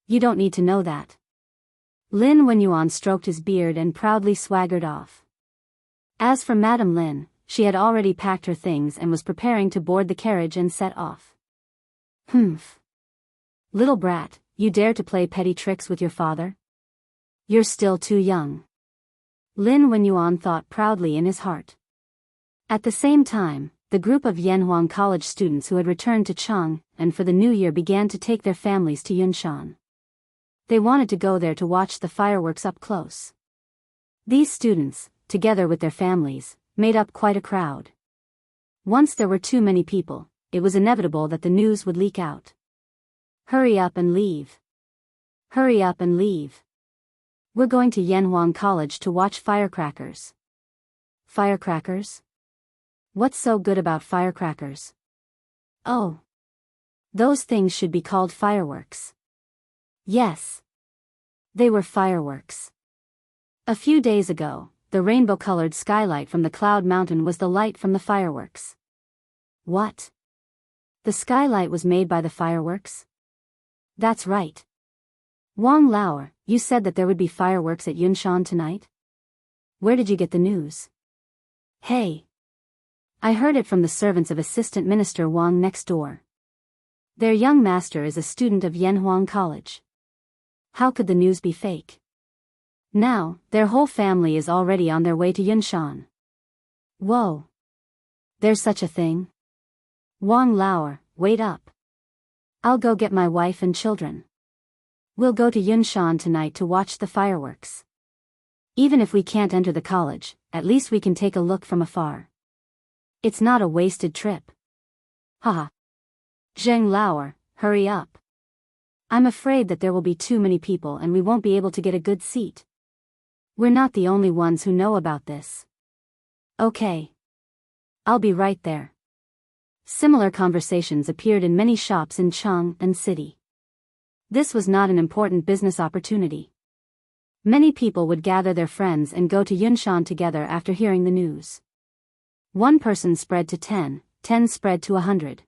You don't need to know that. Lin Wenyuan stroked his beard and proudly swaggered off. As for Madame Lin, she had already packed her things and was preparing to board the carriage and set off. Humph. Little brat, you dare to play petty tricks with your father? You're still too young. Lin Wenyuan thought proudly in his heart. At the same time, the group of Yanhuang College students who had returned to Chang and for the new year began to take their families to Yunshan. They wanted to go there to watch the fireworks up close. These students, together with their families, made up quite a crowd. Once there were too many people, it was inevitable that the news would leak out. Hurry up and leave. Hurry up and leave. We're going to Yanhuang College to watch firecrackers. Firecrackers? What's so good about firecrackers? Oh. Those things should be called fireworks. Yes. They were fireworks. A few days ago, the rainbow-colored skylight from the Cloud Mountain was the light from the fireworks. What? The skylight was made by the fireworks? That's right. Wang Lauer, you said that there would be fireworks at Yunshan tonight? Where did you get the news? Hey. I heard it from the servants of Assistant Minister Wang next door. Their young master is a student of Yanhuang College. How could the news be fake? Now, their whole family is already on their way to Yunshan. Whoa. There's such a thing? Wang Lauer, wait up. I'll go get my wife and children. We'll go to Yunshan tonight to watch the fireworks. Even if we can't enter the college, at least we can take a look from afar. It's not a wasted trip. Haha. Zheng Lauer, hurry up. I'm afraid that there will be too many people and we won't be able to get a good seat. We're not the only ones who know about this. Okay. I'll be right there. Similar conversations appeared in many shops in Chang and city. This was not an important business opportunity. Many people would gather their friends and go to Yunshan together after hearing the news. One person spread to 10, 10 spread to 100.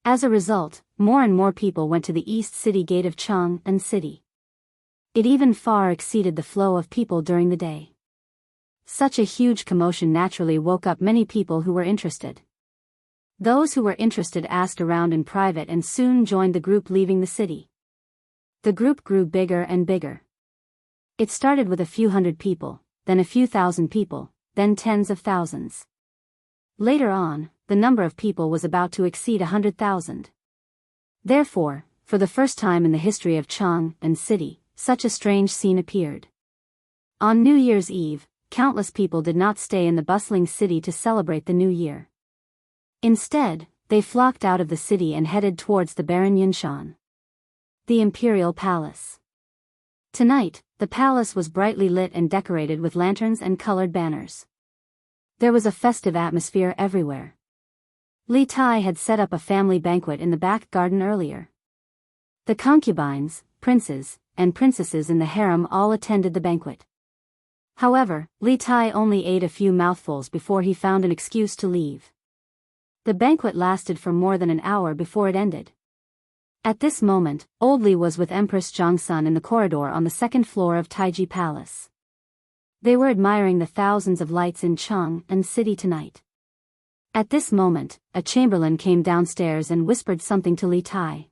As a result, more and more people went to the east city gate of Chang and city. It even far exceeded the flow of people during the day. Such a huge commotion naturally woke up many people who were interested. Those who were interested asked around in private and soon joined the group leaving the city. The group grew bigger and bigger. It started with a few hundred people, then a few thousand people, then tens of thousands. Later on, the number of people was about to exceed 100,000. Therefore, for the first time in the history of Chang and city, such a strange scene appeared. On New Year's Eve, countless people did not stay in the bustling city to celebrate the new year. Instead, they flocked out of the city and headed towards the barren Yunshan. The Imperial Palace. Tonight, the palace was brightly lit and decorated with lanterns and colored banners. There was a festive atmosphere everywhere. Li Tai had set up a family banquet in the back garden earlier. The concubines, princes, and princesses in the harem all attended the banquet. However, Li Tai only ate a few mouthfuls before he found an excuse to leave. The banquet lasted for more than an hour before it ended. At this moment, Old Li was with Empress Zhangsun in the corridor on the second floor of Taiji Palace. They were admiring the thousands of lights in Chang and city tonight. At this moment, a chamberlain came downstairs and whispered something to Li Tai.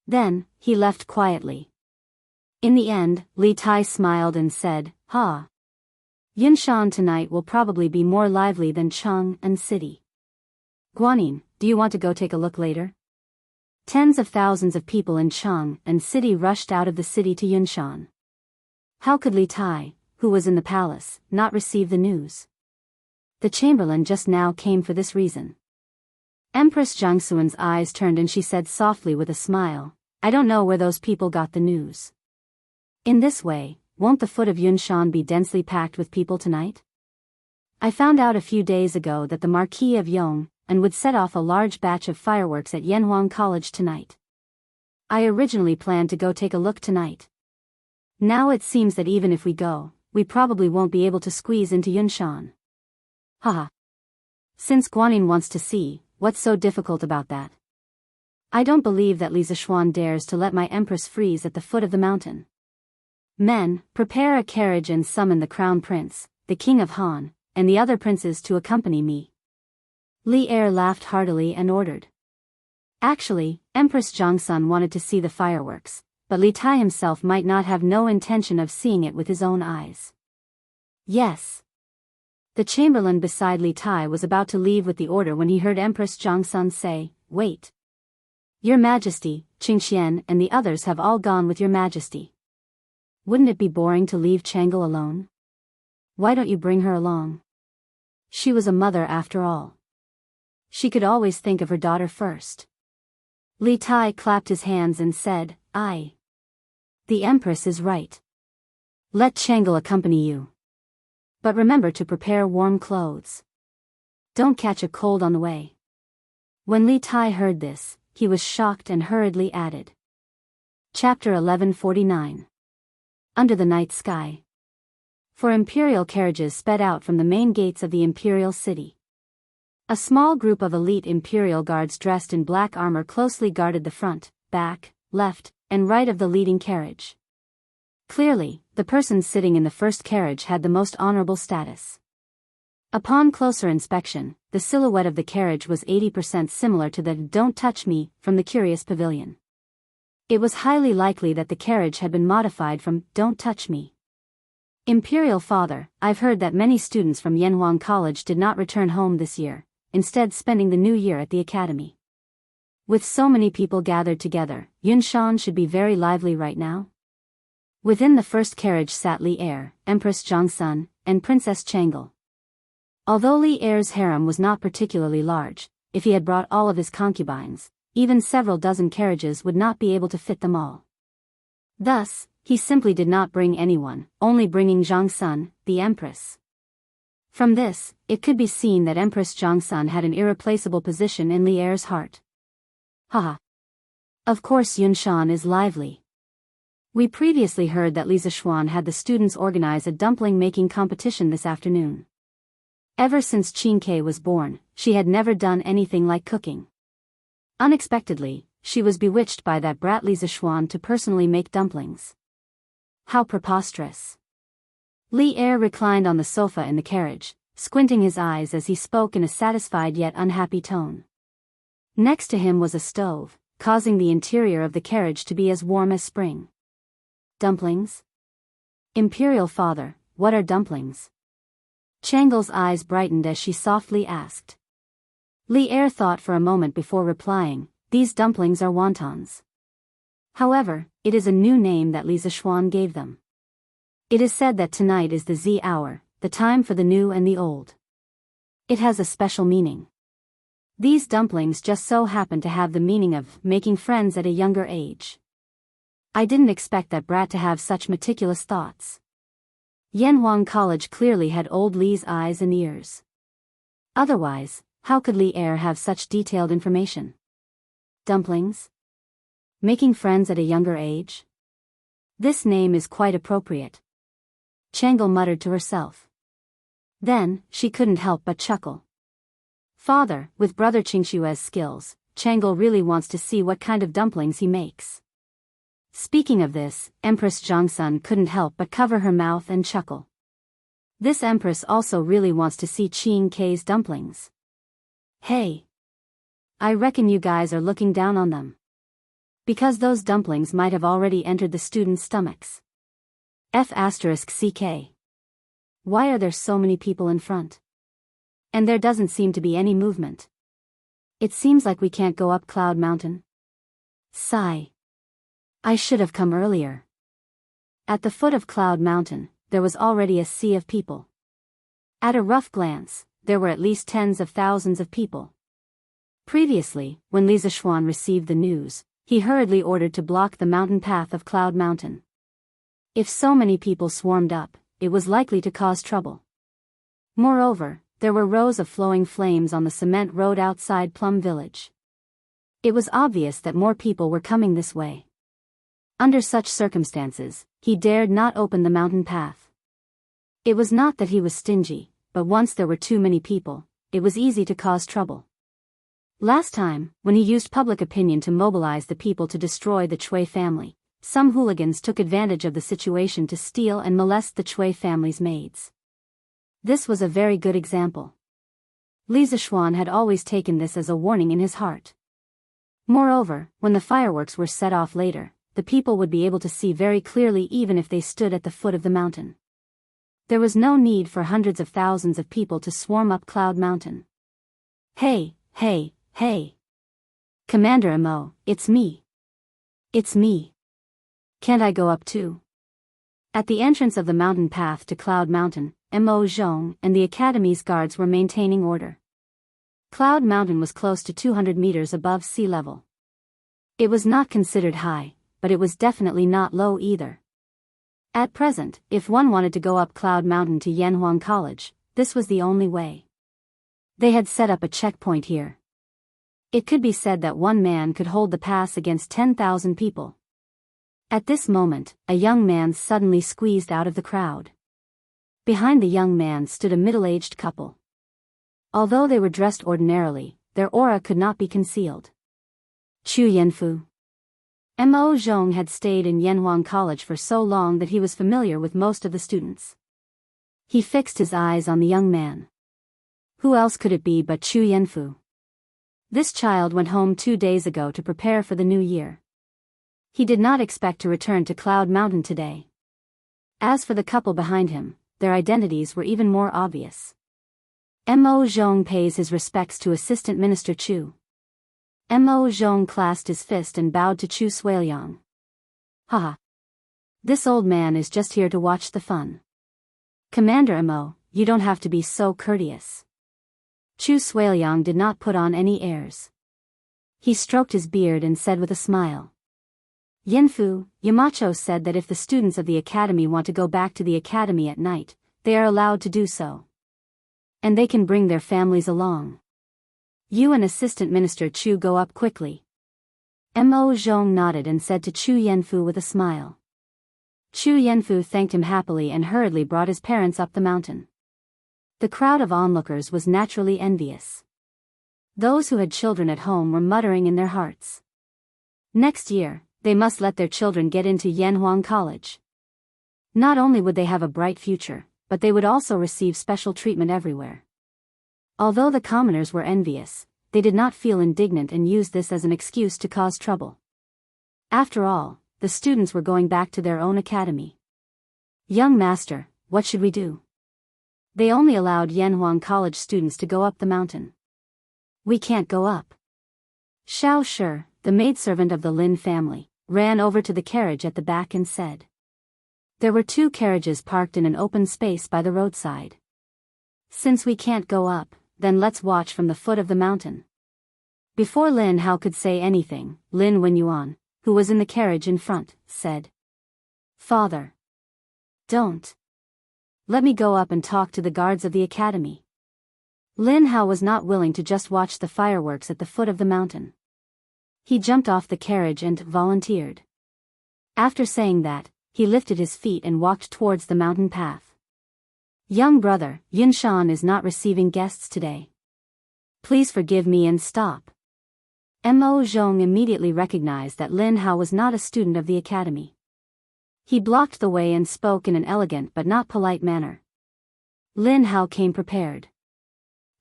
Then, he left quietly. In the end, Li Tai smiled and said, "Ha! Yunshan tonight will probably be more lively than Chang and city." Guanyin, do you want to go take a look later? Tens of thousands of people in Chang and city rushed out of the city to Yunshan. How could Li Tai, who was in the palace, not receive the news? The chamberlain just now came for this reason. Empress Jiangxuan's eyes turned and she said softly with a smile, I don't know where those people got the news. In this way, won't the foot of Yunshan be densely packed with people tonight? I found out a few days ago that the Marquis of Yong and would set off a large batch of fireworks at Yanhuang College tonight. I originally planned to go take a look tonight. Now it seems that even if we go, we probably won't be able to squeeze into Yunshan. Haha. Since Guanyin wants to see, what's so difficult about that? I don't believe that Li Zishuan dares to let my empress freeze at the foot of the mountain. Men, prepare a carriage and summon the crown prince, the king of Han, and the other princes to accompany me. Li Er laughed heartily and ordered. Actually, Empress Jiangsun wanted to see the fireworks, but Li Tai himself might not have no intention of seeing it with his own eyes. Yes. The chamberlain beside Li Tai was about to leave with the order when he heard Empress Jiangsun say, Wait. Your Majesty, Qingxian and the others have all gone with your Majesty. Wouldn't it be boring to leave Chang'e alone? Why don't you bring her along? She was a mother after all. She could always think of her daughter first. Li Tai clapped his hands and said, Aye. The Empress is right. Let Chang'e accompany you. But remember to prepare warm clothes. Don't catch a cold on the way. When Li Tai heard this, he was shocked and hurriedly added. Chapter 1149. Under the Night Sky. For imperial carriages sped out from the main gates of the imperial city. A small group of elite imperial guards dressed in black armor closely guarded the front, back, left, and right of the leading carriage. Clearly, the person sitting in the first carriage had the most honorable status. Upon closer inspection, the silhouette of the carriage was 80% similar to the Don't Touch Me from the Curious Pavilion. It was highly likely that the carriage had been modified from Don't Touch Me. Imperial Father, I've heard that many students from Yanhuang College did not return home this year, instead spending the new year at the academy. With so many people gathered together, Yunshan should be very lively right now. Within the first carriage sat Li Er, Empress Jiangsun, and Princess Chang'e. Although Li Er's harem was not particularly large, if he had brought all of his concubines, even several dozen carriages would not be able to fit them all. Thus, he simply did not bring anyone, only bringing Jiangsun, the Empress. From this, it could be seen that Empress Jiangsun had an irreplaceable position in Li Er's heart. Haha. Of course Yunshan is lively. We previously heard that Li Zishuan had the students organize a dumpling-making competition this afternoon. Ever since Qingke was born, she had never done anything like cooking. Unexpectedly, she was bewitched by that brat Li Zishuan to personally make dumplings. How preposterous. Li Er reclined on the sofa in the carriage, squinting his eyes as he spoke in a satisfied yet unhappy tone. Next to him was a stove, causing the interior of the carriage to be as warm as spring. Dumplings? Imperial Father, what are dumplings? Chang'e's eyes brightened as she softly asked. Li Er thought for a moment before replying, these dumplings are wontons. However, it is a new name that Li Zishuan gave them. It is said that tonight is the Z hour, the time for the new and the old. It has a special meaning. These dumplings just so happen to have the meaning of making friends at a younger age. I didn't expect that brat to have such meticulous thoughts. Yanhuang College clearly had old Li's eyes and ears. Otherwise, how could Li Er have such detailed information? Dumplings? Making friends at a younger age? This name is quite appropriate. Chang'e muttered to herself. Then, she couldn't help but chuckle. Father, with brother Qingshue's skills, Chang'e really wants to see what kind of dumplings he makes. Speaking of this, Empress Jiangsun couldn't help but cover her mouth and chuckle. This empress also really wants to see Qingke's dumplings. Hey! I reckon you guys are looking down on them. Because those dumplings might have already entered the students' stomachs. F***CK. Why are there so many people in front? And there doesn't seem to be any movement. It seems like we can't go up Cloud Mountain. Sigh. I should have come earlier. At the foot of Cloud Mountain, there was already a sea of people. At a rough glance, there were at least tens of thousands of people. Previously, when Li Zishuan received the news, he hurriedly ordered to block the mountain path of Cloud Mountain. If so many people swarmed up, it was likely to cause trouble. Moreover, there were rows of flowing flames on the cement road outside Plum Village. It was obvious that more people were coming this way. Under such circumstances, he dared not open the mountain path. It was not that he was stingy, but once there were too many people, it was easy to cause trouble. Last time, when he used public opinion to mobilize the people to destroy the Chui family, some hooligans took advantage of the situation to steal and molest the Chui family's maids. This was a very good example. Li Zishuan had always taken this as a warning in his heart. Moreover, when the fireworks were set off later, the people would be able to see very clearly even if they stood at the foot of the mountain. There was no need for hundreds of thousands of people to swarm up Cloud Mountain. Hey, hey, hey! Commander Mo, it's me. It's me. Can't I go up too? At the entrance of the mountain path to Cloud Mountain, Mo Zhong and the Academy's guards were maintaining order. Cloud Mountain was close to 200 meters above sea level. It was not considered high, but it was definitely not low either. At present, if one wanted to go up Cloud Mountain to Yanhuang College, this was the only way. They had set up a checkpoint here. It could be said that one man could hold the pass against 10,000 people. At this moment, a young man suddenly squeezed out of the crowd. Behind the young man stood a middle-aged couple. Although they were dressed ordinarily, their aura could not be concealed. Chu Yanfu. Mo Zhong had stayed in Yanhuang College for so long that he was familiar with most of the students. He fixed his eyes on the young man. Who else could it be but Chu Yanfu? This child went home 2 days ago to prepare for the new year. He did not expect to return to Cloud Mountain today. As for the couple behind him, their identities were even more obvious. Mo Zhong pays his respects to Assistant Minister Chu. Mo Zhong clasped his fist and bowed to Chu Suiliang. Haha. This old man is just here to watch the fun. Commander Mo, you don't have to be so courteous. Chu Suiliang did not put on any airs. He stroked his beard and said with a smile. Yanfu, Yamacho said that if the students of the academy want to go back to the academy at night, they are allowed to do so. And they can bring their families along. You and Assistant Minister Chu go up quickly. Mo Zhong nodded and said to Chu Yanfu with a smile. Chu Yanfu thanked him happily and hurriedly brought his parents up the mountain. The crowd of onlookers was naturally envious. Those who had children at home were muttering in their hearts. Next year, they must let their children get into Yanhuang College. Not only would they have a bright future, but they would also receive special treatment everywhere. Although the commoners were envious, they did not feel indignant and used this as an excuse to cause trouble. After all, the students were going back to their own academy. Young master, what should we do? They only allowed Yanhuang College students to go up the mountain. We can't go up. Xiao Shi, the maidservant of the Lin family, ran over to the carriage at the back and said. There were 2 carriages parked in an open space by the roadside. Since we can't go up, then let's watch from the foot of the mountain. Before Lin Hao could say anything, Lin Wenyuan, who was in the carriage in front, said. Father. Don't. Let me go up and talk to the guards of the academy. Lin Hao was not willing to just watch the fireworks at the foot of the mountain. He jumped off the carriage and volunteered. After saying that, he lifted his feet and walked towards the mountain path. Young brother, Yunshan is not receiving guests today. Please forgive me and stop. Mo Zhong immediately recognized that Lin Hao was not a student of the academy. He blocked the way and spoke in an elegant but not polite manner. Lin Hao came prepared.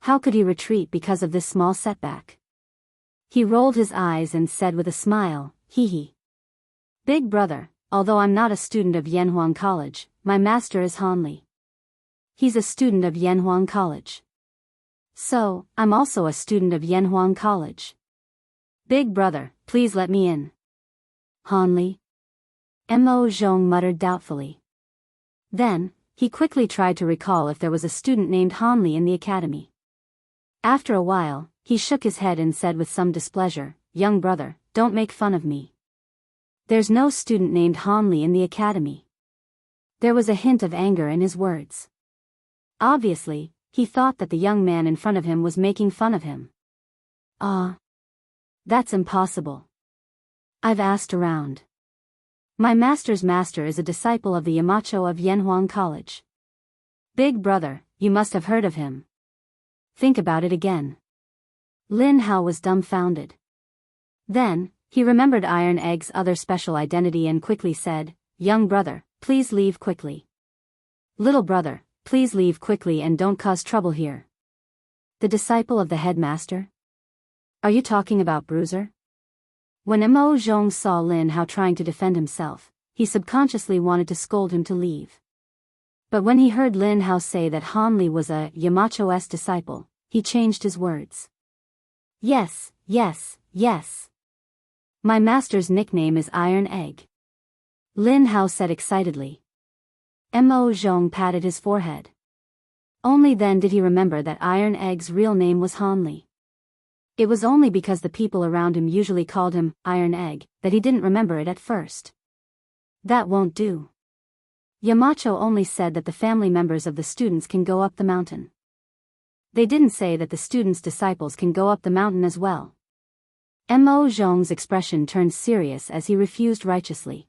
How could he retreat because of this small setback? He rolled his eyes and said with a smile, hee hee. Big brother, although I'm not a student of Yanhuang College, my master is Han Li. He's a student of Yanhuang College. So, I'm also a student of Yanhuang College. Big brother, please let me in. Han Li? Mo Zhong muttered doubtfully. Then, he quickly tried to recall if there was a student named Han Li in the academy. After a while, he shook his head and said with some displeasure, "Young brother, don't make fun of me. There's no student named Han Li in the academy." There was a hint of anger in his words. Obviously, he thought that the young man in front of him was making fun of him. That's impossible. I've asked around. My master's master is a disciple of the Yamacho of Yanhuang College. Big brother, you must have heard of him. Think about it again. Lin Hao was dumbfounded. Then, he remembered Iron Egg's other special identity and quickly said, "Young brother, please leave quickly. Little brother, please leave quickly and don't cause trouble here." The disciple of the headmaster? Are you talking about Bruiser? When Mo Zhong saw Lin Hao trying to defend himself, he subconsciously wanted to scold him to leave. But when he heard Lin Hao say that Han Li was a Yamacho's disciple, he changed his words. Yes. My master's nickname is Iron Egg. Lin Hao said excitedly. Mo Zhong patted his forehead. Only then did he remember that Iron Egg's real name was Han Li. It was only because the people around him usually called him Iron Egg that he didn't remember it at first. That won't do. Yamacho only said that the family members of the students can go up the mountain. They didn't say that the students' disciples can go up the mountain as well. Mo Zhong's expression turned serious as he refused righteously.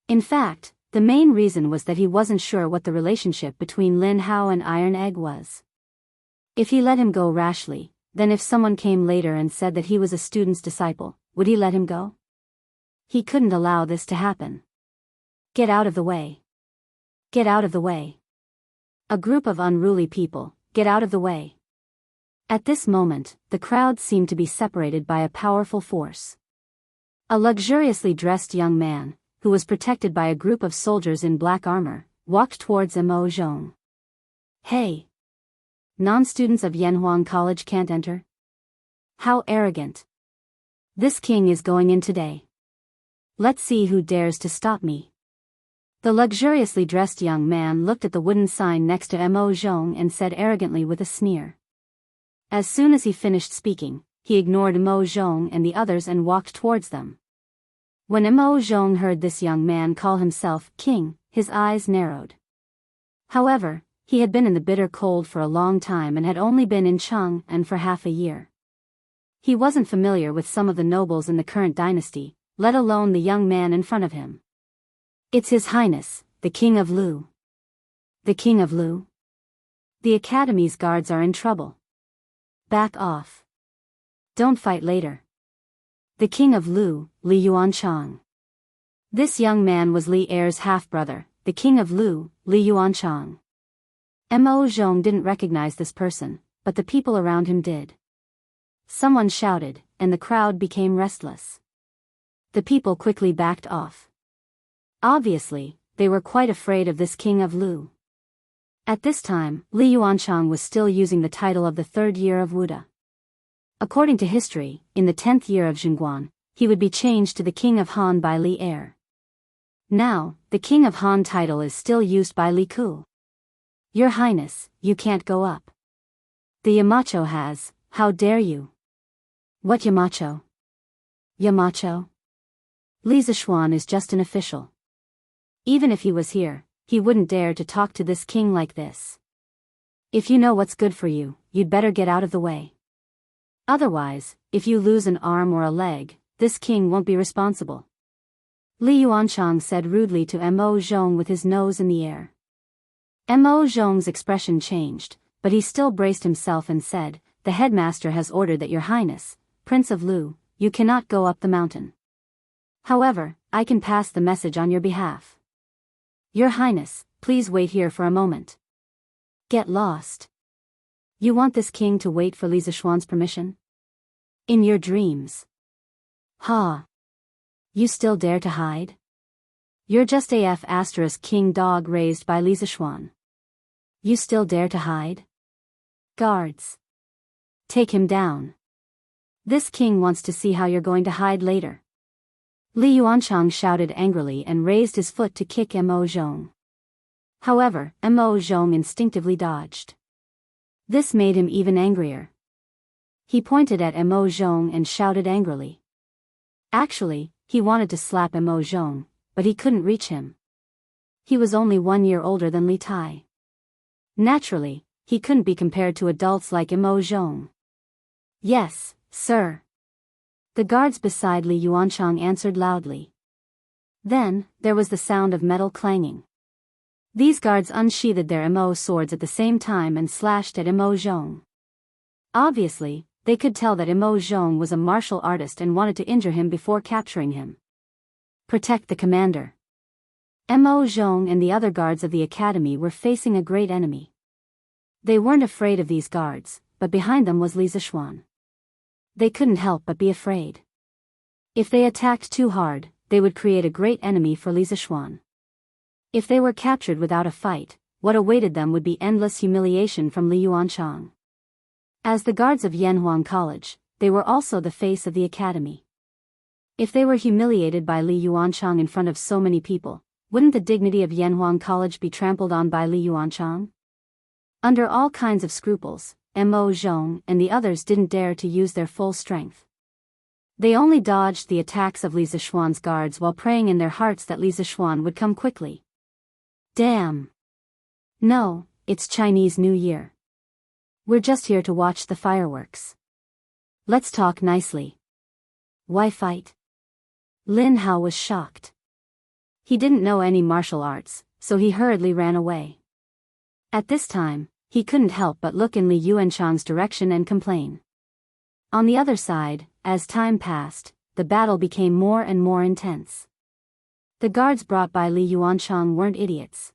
In fact, the main reason was that he wasn't sure what the relationship between Lin Hao and Iron Egg was. If he let him go rashly, then if someone came later and said that he was a student's disciple, would he let him go? He couldn't allow this to happen. Get out of the way. Get out of the way. A group of unruly people, get out of the way. At this moment, the crowd seemed to be separated by a powerful force. A luxuriously dressed young man, who was protected by a group of soldiers in black armor, walked towards Mo Zhong. Hey! Non-students of Yanhuang College can't enter? How arrogant! This king is going in today. Let's see who dares to stop me. The luxuriously dressed young man looked at the wooden sign next to Mo Zhong and said arrogantly with a sneer. As soon as he finished speaking, he ignored Mo Zhong and the others and walked towards them. When Mo Zhong heard this young man call himself king, his eyes narrowed. However, he had been in the bitter cold for a long time and had only been in Chang'an for half a year. He wasn't familiar with some of the nobles in the current dynasty, let alone the young man in front of him. It's His Highness, the King of Lu. The King of Lu? The Academy's guards are in trouble. Back off. Don't fight later. The King of Lu, Li Yuanchang. This young man was Li Er's half-brother, the King of Lu, Li Yuanchang. Mo Zhong didn't recognize this person, but the people around him did. Someone shouted, and the crowd became restless. The people quickly backed off. Obviously, they were quite afraid of this King of Lu. At this time, Li Yuanchang was still using the title of the third year of Wuda. According to history, in the 10th year of Zhongguan, he would be changed to the King of Han by Li Er. Now, the King of Han title is still used by Li Ku. Your Highness, you can't go up. The Yamacho has, how dare you? What Yamacho? Yamacho? Li Zishuan is just an official. Even if he was here, he wouldn't dare to talk to this king like this. If you know what's good for you, you'd better get out of the way. Otherwise, if you lose an arm or a leg, this king won't be responsible. Li Yuanchang said rudely to Mo Zhong with his nose in the air. Mo Zhong's expression changed, but he still braced himself and said, "The headmaster has ordered that Your Highness, Prince of Lu, you cannot go up the mountain. However, I can pass the message on your behalf. Your Highness, please wait here for a moment." Get lost. You want this king to wait for Li Zishuan's permission? In your dreams. Ha! You still dare to hide? You're just AF * king dog raised by Li Zishuan. You still dare to hide? Guards. Take him down. This king wants to see how you're going to hide later. Li Yuanchang shouted angrily and raised his foot to kick Mo Zhong. However, Mo Zhong instinctively dodged. This made him even angrier. He pointed at Mo Zhong and shouted angrily. Actually, he wanted to slap Mo Zhong, but he couldn't reach him. He was only 1 year older than Li Tai. Naturally, he couldn't be compared to adults like Mo Zhong. Yes, sir. The guards beside Li Yuanchang answered loudly. Then, there was the sound of metal clanging. These guards unsheathed their Mo swords at the same time and slashed at Mo Zhong. Obviously, they could tell that Mo Zhong was a martial artist and wanted to injure him before capturing him. Protect the commander. Mo Zhong and the other guards of the academy were facing a great enemy. They weren't afraid of these guards, but behind them was Li Zishuan. They couldn't help but be afraid. If they attacked too hard, they would create a great enemy for Li Zishuan. If they were captured without a fight, what awaited them would be endless humiliation from Li Yuanchang. As the guards of Yanhuang College, they were also the face of the academy. If they were humiliated by Li Yuanchang in front of so many people, wouldn't the dignity of Yanhuang College be trampled on by Li Yuanchang? Under all kinds of scruples, Mo Zhong and the others didn't dare to use their full strength. They only dodged the attacks of Li Zishuan's guards while praying in their hearts that Li Zishuan would come quickly. Damn. No, it's Chinese New Year. We're just here to watch the fireworks. Let's talk nicely. Why fight? Lin Hao was shocked. He didn't know any martial arts, so he hurriedly ran away. At this time, he couldn't help but look in Li Yuanchang's direction and complain. On the other side, as time passed, the battle became more and more intense. The guards brought by Li Yuanchang weren't idiots.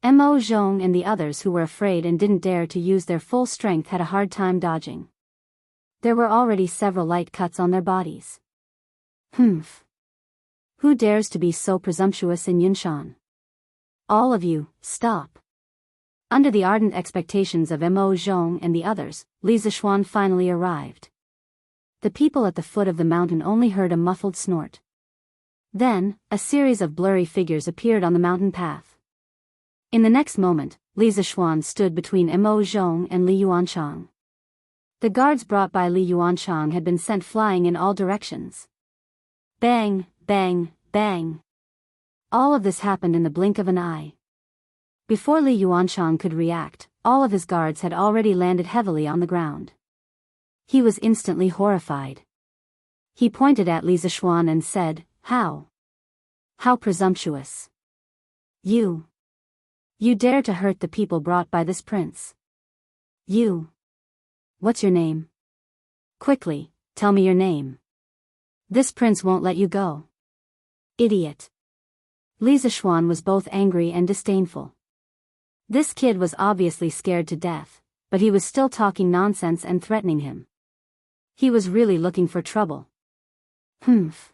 Mo Zhong and the others who were afraid and didn't dare to use their full strength had a hard time dodging. There were already several light cuts on their bodies. Humph. Who dares to be so presumptuous in Yunshan? All of you, stop. Under the ardent expectations of Mo Zhong and the others, Li Zishuan finally arrived. The people at the foot of the mountain only heard a muffled snort. Then, a series of blurry figures appeared on the mountain path. In the next moment, Li Zishuan stood between Mo Zhong and Li Yuanchang. The guards brought by Li Yuanchang had been sent flying in all directions. Bang, bang, bang. All of this happened in the blink of an eye. Before Li Yuanchang could react, all of his guards had already landed heavily on the ground. He was instantly horrified. He pointed at Li Zishuan and said, How? How presumptuous. You dare to hurt the people brought by this prince. What's your name? Quickly, tell me your name. This prince won't let you go. Idiot. Li Zishuan was both angry and disdainful. This kid was obviously scared to death, but he was still talking nonsense and threatening him. He was really looking for trouble. Humph.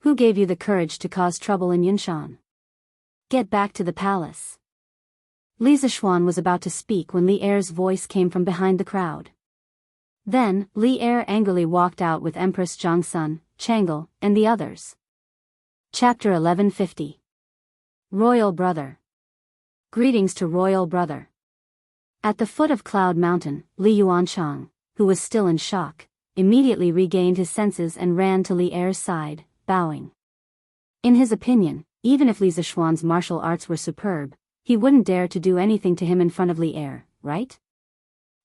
Who gave you the courage to cause trouble in Yunshan? Get back to the palace. Li Zishuan was about to speak when Li Er's voice came from behind the crowd. Then, Li Er angrily walked out with Empress Zhang Sun, Chang'e, and the others. Chapter 1150. Royal Brother. Greetings to Royal Brother. At the foot of Cloud Mountain, Li Yuanchang, who was still in shock, immediately regained his senses and ran to Li Er's side, bowing. In his opinion, even if Li Zishuan's martial arts were superb, he wouldn't dare to do anything to him in front of Li Er, right?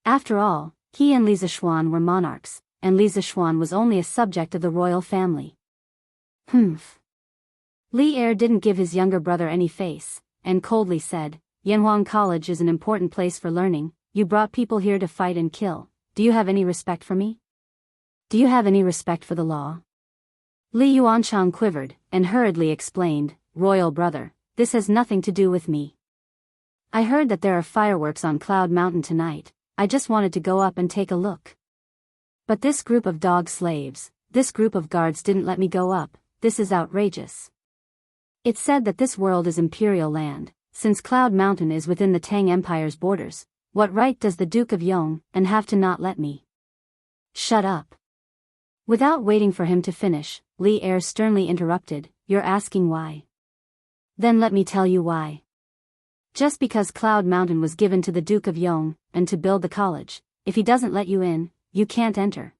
After all, he and Li Zishuan were monarchs, and Li Zishuan was only a subject of the royal family. Humph. Li Er didn't give his younger brother any face, and coldly said, Yanhuang College is an important place for learning. You brought people here to fight and kill. Do you have any respect for me? Do you have any respect for the law? Li Yuanchang quivered, and hurriedly explained, Royal Brother, this has nothing to do with me. I heard that there are fireworks on Cloud Mountain tonight. I just wanted to go up and take a look. But this group of dog slaves, this group of guards didn't let me go up. This is outrageous. It's said that this world is imperial land. Since Cloud Mountain is within the Tang Empire's borders, What right does the Duke of Yong and have to not let me? Shut up. Without waiting for him to finish, Li Er sternly interrupted, you're asking why? Then let me tell you why. Just because Cloud Mountain was given to the Duke of Yong, and to build the college, if he doesn't let you in, you can't enter.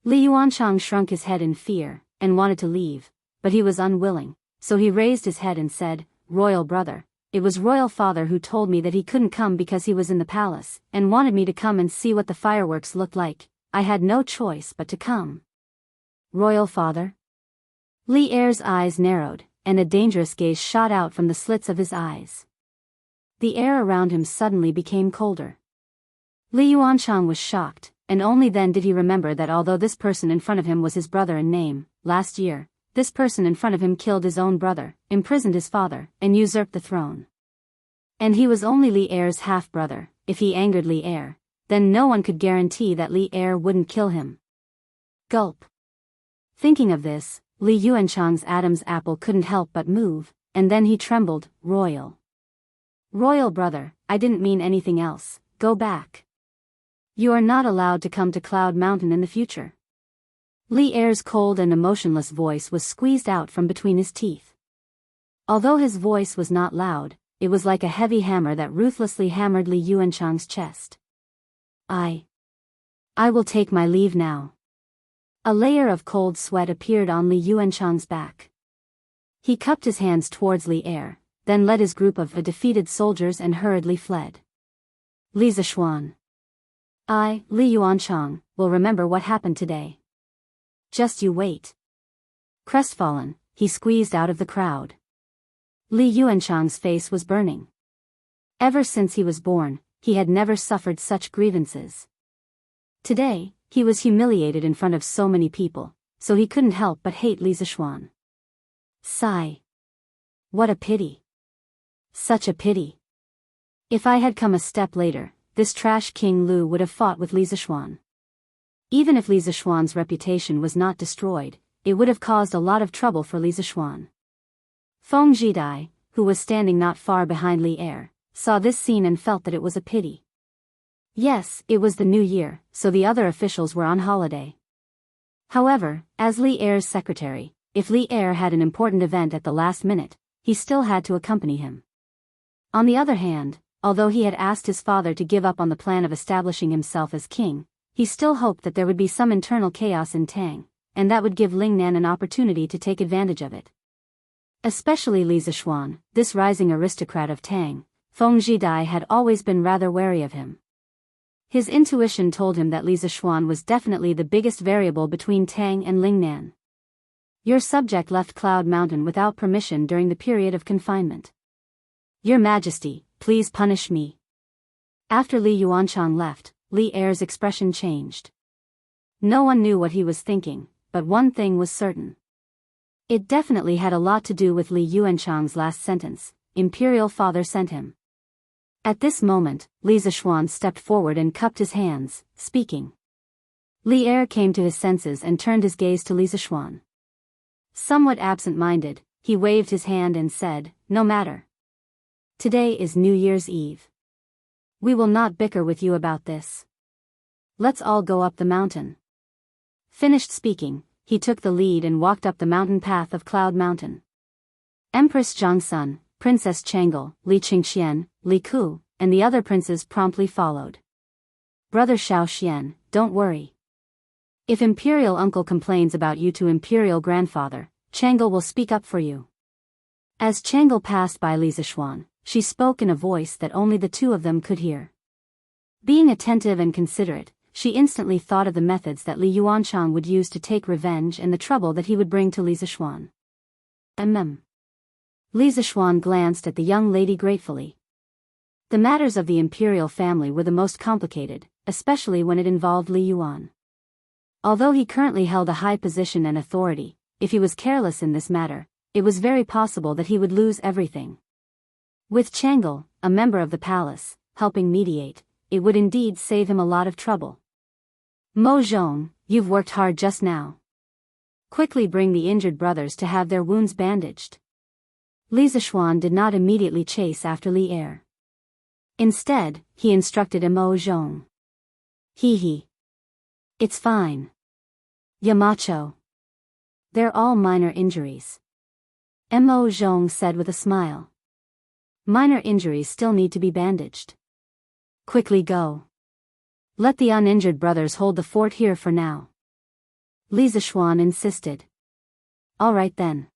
Li Yuanchang shrunk his head in fear, and wanted to leave, but he was unwilling, so he raised his head and said, Royal brother, it was Royal father who told me that he couldn't come because he was in the palace, and wanted me to come and see what the fireworks looked like. I had no choice but to come. Royal father? Li Er's eyes narrowed, and a dangerous gaze shot out from the slits of his eyes. The air around him suddenly became colder. Li Yuanchang was shocked, and only then did he remember that although this person in front of him was his brother in name, last year, this person in front of him killed his own brother, imprisoned his father, and usurped the throne. And he was only Li Er's half-brother. If he angered Li Er, then no one could guarantee that Li Er wouldn't kill him. Gulp. Thinking of this, Li Yuanchang's Adam's apple couldn't help but move, and then he trembled, Royal brother, I didn't mean anything else, go back. You are not allowed to come to Cloud Mountain in the future. Li Er's cold and emotionless voice was squeezed out from between his teeth. Although his voice was not loud, it was like a heavy hammer that ruthlessly hammered Li Yuanchang's chest. I will take my leave now. A layer of cold sweat appeared on Li Yuanchang's back. He cupped his hands towards Li Er, then led his group of defeated soldiers and hurriedly fled. Li Zishuan. I, Li Yuanchang, will remember what happened today. Just you wait. Crestfallen, he squeezed out of the crowd. Li Yuanchang's face was burning. Ever since he was born, he had never suffered such grievances. Today, he was humiliated in front of so many people, so he couldn't help but hate Li Zishuan. Sigh. What a pity. Such a pity. If I had come a step later, this trash King Lu would have fought with Li Zishuan. Even if Li Zishuan's reputation was not destroyed, it would have caused a lot of trouble for Li Zishuan. Feng Jidai, who was standing not far behind Li Er, saw this scene and felt that it was a pity. Yes, it was the new year, so the other officials were on holiday. However, as Li Er's secretary, if Li Er had an important event at the last minute, he still had to accompany him. On the other hand, although he had asked his father to give up on the plan of establishing himself as king, he still hoped that there would be some internal chaos in Tang, and that would give Lingnan an opportunity to take advantage of it. Especially Li Zishuan, this rising aristocrat of Tang, Feng Jidai had always been rather wary of him. His intuition told him that Li Zishuan was definitely the biggest variable between Tang and Lingnan. Your subject left Cloud Mountain without permission during the period of confinement. Your Majesty, please punish me. After Li Yuanchang left, Li Er's expression changed. No one knew what he was thinking, but one thing was certain. It definitely had a lot to do with Li Yuanchang's last sentence, Imperial Father sent him. At this moment, Li Zishuan stepped forward and cupped his hands, speaking. Li Er came to his senses and turned his gaze to Li Zishuan. Somewhat absent-minded, he waved his hand and said, no matter. Today is New Year's Eve. We will not bicker with you about this. Let's all go up the mountain. Finished speaking, he took the lead and walked up the mountain path of Cloud Mountain. Empress Jiangsun, Princess Chang'e, Li Qingxian, Li Ku, and the other princes promptly followed. Brother Xiaoxian, don't worry. If Imperial Uncle complains about you to Imperial Grandfather, Chang'e will speak up for you. As Chang'e passed by Li Zishuan, she spoke in a voice that only the two of them could hear. Being attentive and considerate, she instantly thought of the methods that Li Yuanchang would use to take revenge and the trouble that he would bring to Li Zishuan. Li Zishuan glanced at the young lady gratefully. The matters of the imperial family were the most complicated, especially when it involved Li Yuan. Although he currently held a high position and authority, if he was careless in this matter, it was very possible that he would lose everything. With Chang'e, a member of the palace, helping mediate, it would indeed save him a lot of trouble. Mo Zhong, you've worked hard just now. Quickly bring the injured brothers to have their wounds bandaged. Li Zishuan did not immediately chase after Li Er. Instead, he instructed Mo Zhong. Hee. It's fine. Yamacho. They're all minor injuries. Mo Zhong said with a smile. Minor injuries still need to be bandaged. Quickly go. Let the uninjured brothers hold the fort here for now. Li Zishuan insisted. All right then.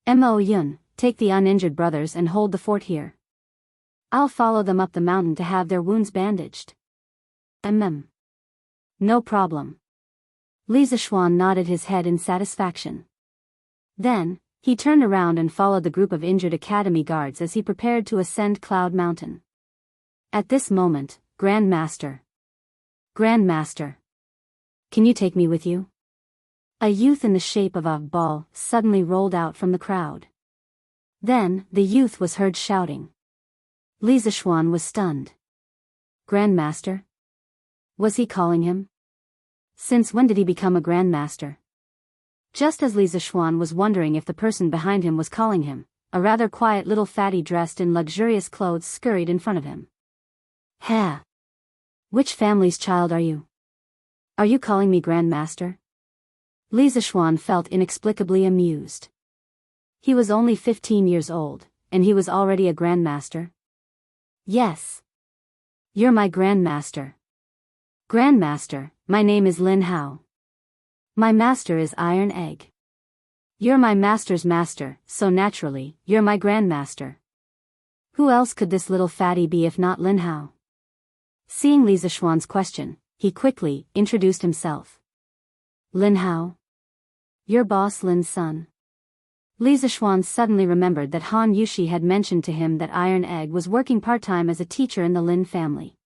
Mo Yun, take the uninjured brothers and hold the fort here. I'll follow them up the mountain to have their wounds bandaged. No problem. Li Zishuan nodded his head in satisfaction. Then, he turned around and followed the group of injured academy guards as he prepared to ascend Cloud Mountain. At this moment, Grandmaster. Can you take me with you? A youth in the shape of a ball suddenly rolled out from the crowd. Then, the youth was heard shouting. Li Zishuan was stunned. Grandmaster? Was he calling him? Since when did he become a Grandmaster? Just as Li Zishuan was wondering if the person behind him was calling him, a rather quiet little fatty dressed in luxurious clothes scurried in front of him. Ha! Which family's child are you? Are you calling me Grandmaster? Li Zishuan felt inexplicably amused. He was only 15 years old, and he was already a Grandmaster. Yes. You're my Grandmaster. Grandmaster, my name is Lin Hao. My master is Iron Egg. You're my master's master, so naturally, you're my Grandmaster. Who else could this little fatty be if not Lin Hao? Seeing Li Zishuan's question, he quickly introduced himself. Lin Hao? Your boss Lin's son. Li Zishuan suddenly remembered that Han Yushi had mentioned to him that Iron Egg was working part-time as a teacher in the Lin family.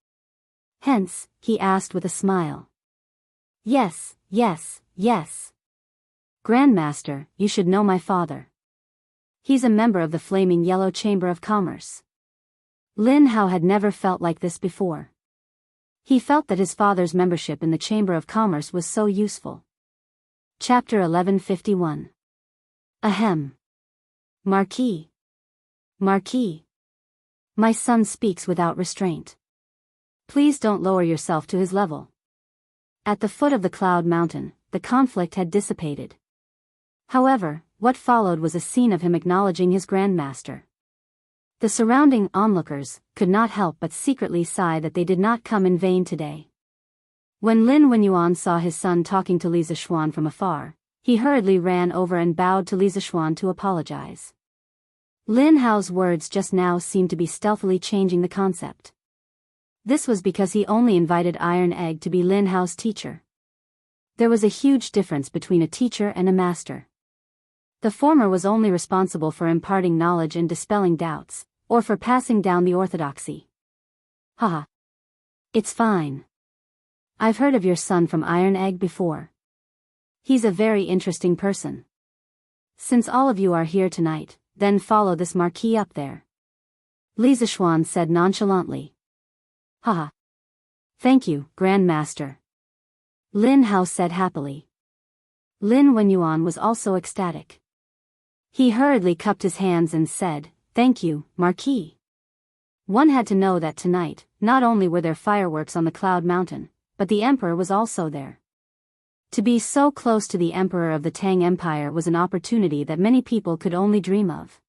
Hence, he asked with a smile. Yes. Grandmaster, you should know my father. He's a member of the Flaming Yellow Chamber of Commerce. Lin Hao had never felt like this before. He felt that his father's membership in the Chamber of Commerce was so useful. Chapter 1151. Ahem. Marquis. My son speaks without restraint. Please don't lower yourself to his level. At the foot of the Cloud Mountain, the conflict had dissipated. However, what followed was a scene of him acknowledging his Grandmaster. The surrounding onlookers could not help but secretly sigh that they did not come in vain today. When Lin Wenyuan saw his son talking to Li Zishuan from afar, he hurriedly ran over and bowed to Li Zishuan to apologize. Lin Hao's words just now seemed to be stealthily changing the concept. This was because he only invited Iron Egg to be Lin Hao's teacher. There was a huge difference between a teacher and a master. The former was only responsible for imparting knowledge and dispelling doubts, or for passing down the orthodoxy. Haha. It's fine. I've heard of your son from Iron Egg before. He's a very interesting person. Since all of you are here tonight, then follow this marquis up there. Li Zishuan said nonchalantly. Haha. Thank you, Grandmaster. Lin Hao said happily. Lin Wenyuan was also ecstatic. He hurriedly cupped his hands and said, Thank you, Marquis. One had to know that tonight, not only were there fireworks on the Cloud Mountain, but the Emperor was also there. To be so close to the Emperor of the Tang Empire was an opportunity that many people could only dream of.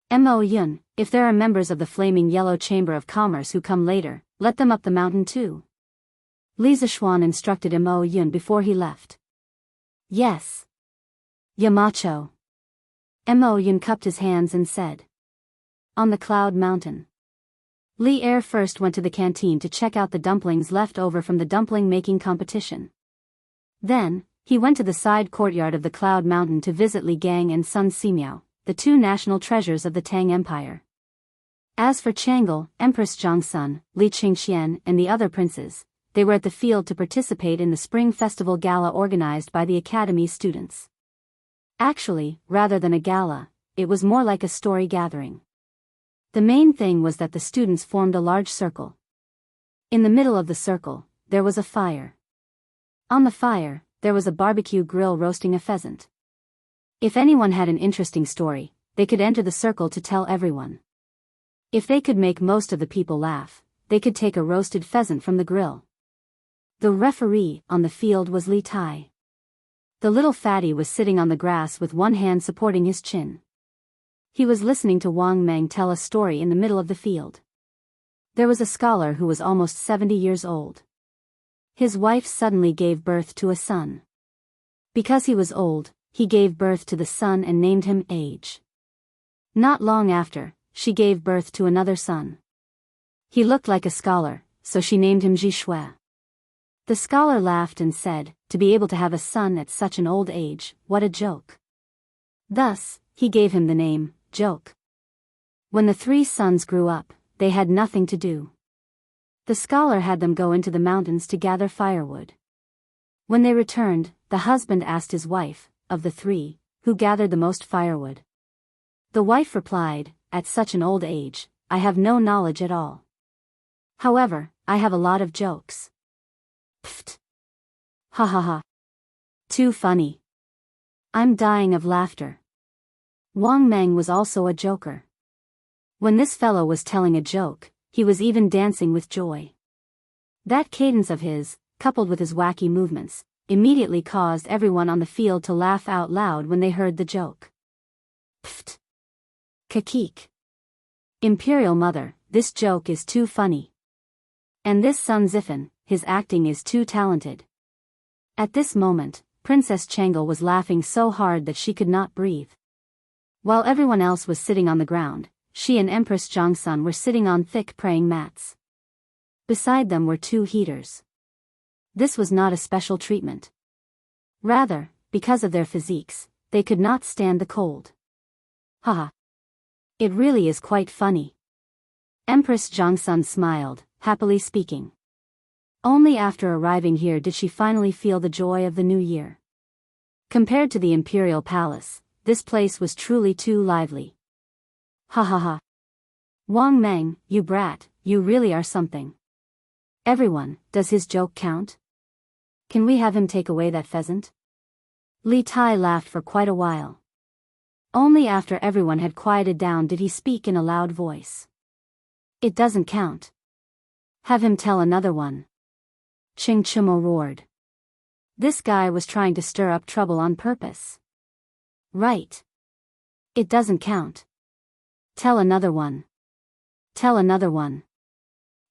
Mo Yun, if there are members of the Flaming Yellow Chamber of Commerce who come later, let them up the mountain too. Li Zishuan instructed Mo Yun before he left. Yes. Yamacho. Mo Yun cupped his hands and said. On the Cloud Mountain. Li Er first went to the canteen to check out the dumplings left over from the dumpling-making competition. Then, he went to the side courtyard of the Cloud Mountain to visit Li Gang and Sun Simiao, the two national treasures of the Tang Empire. As for Chang'e, Empress Zhangsun, Li Qingxian, and the other princes, they were at the field to participate in the Spring Festival Gala organized by the Academy's students. Actually, rather than a gala, it was more like a story gathering. The main thing was that the students formed a large circle. In the middle of the circle, there was a fire. On the fire, there was a barbecue grill roasting a pheasant. If anyone had an interesting story, they could enter the circle to tell everyone. If they could make most of the people laugh, they could take a roasted pheasant from the grill. The referee on the field was Li Tai. The little fatty was sitting on the grass with one hand supporting his chin. He was listening to Wang Meng tell a story in the middle of the field. There was a scholar who was almost 70 years old. His wife suddenly gave birth to a son. Because he was old, he gave birth to the son and named him Age. Not long after, she gave birth to another son. He looked like a scholar, so she named him Jishui. The scholar laughed and said, to be able to have a son at such an old age, what a joke. Thus, he gave him the name, Joke. When the 3 sons grew up, they had nothing to do. The scholar had them go into the mountains to gather firewood. When they returned, the husband asked his wife, of the 3, who gathered the most firewood. The wife replied, at such an old age, I have no knowledge at all. However, I have a lot of jokes. Pfft. Ha ha ha. Too funny. I'm dying of laughter. Wang Meng was also a joker. When this fellow was telling a joke, he was even dancing with joy. That cadence of his, coupled with his wacky movements, immediately caused everyone on the field to laugh out loud when they heard the joke. Pfft. Kakik. Imperial Mother, this joke is too funny. And this son Ziffin, his acting is too talented. At this moment, Princess Changel was laughing so hard that she could not breathe. While everyone else was sitting on the ground, she and Empress Jiangsun were sitting on thick praying mats. Beside them were 2 heaters. This was not a special treatment. Rather, because of their physiques, they could not stand the cold. Haha. It really is quite funny. Empress Jiangsun smiled, happily speaking. Only after arriving here did she finally feel the joy of the new year. Compared to the imperial palace, this place was truly too lively. Ha ha ha. Wang Meng, you brat, you really are something. Everyone, does his joke count? Can we have him take away that pheasant? Li Tai laughed for quite a while. Only after everyone had quieted down did he speak in a loud voice. It doesn't count. Have him tell another one. Ching Chumo roared. This guy was trying to stir up trouble on purpose. Right. It doesn't count. Tell another one. Tell another one.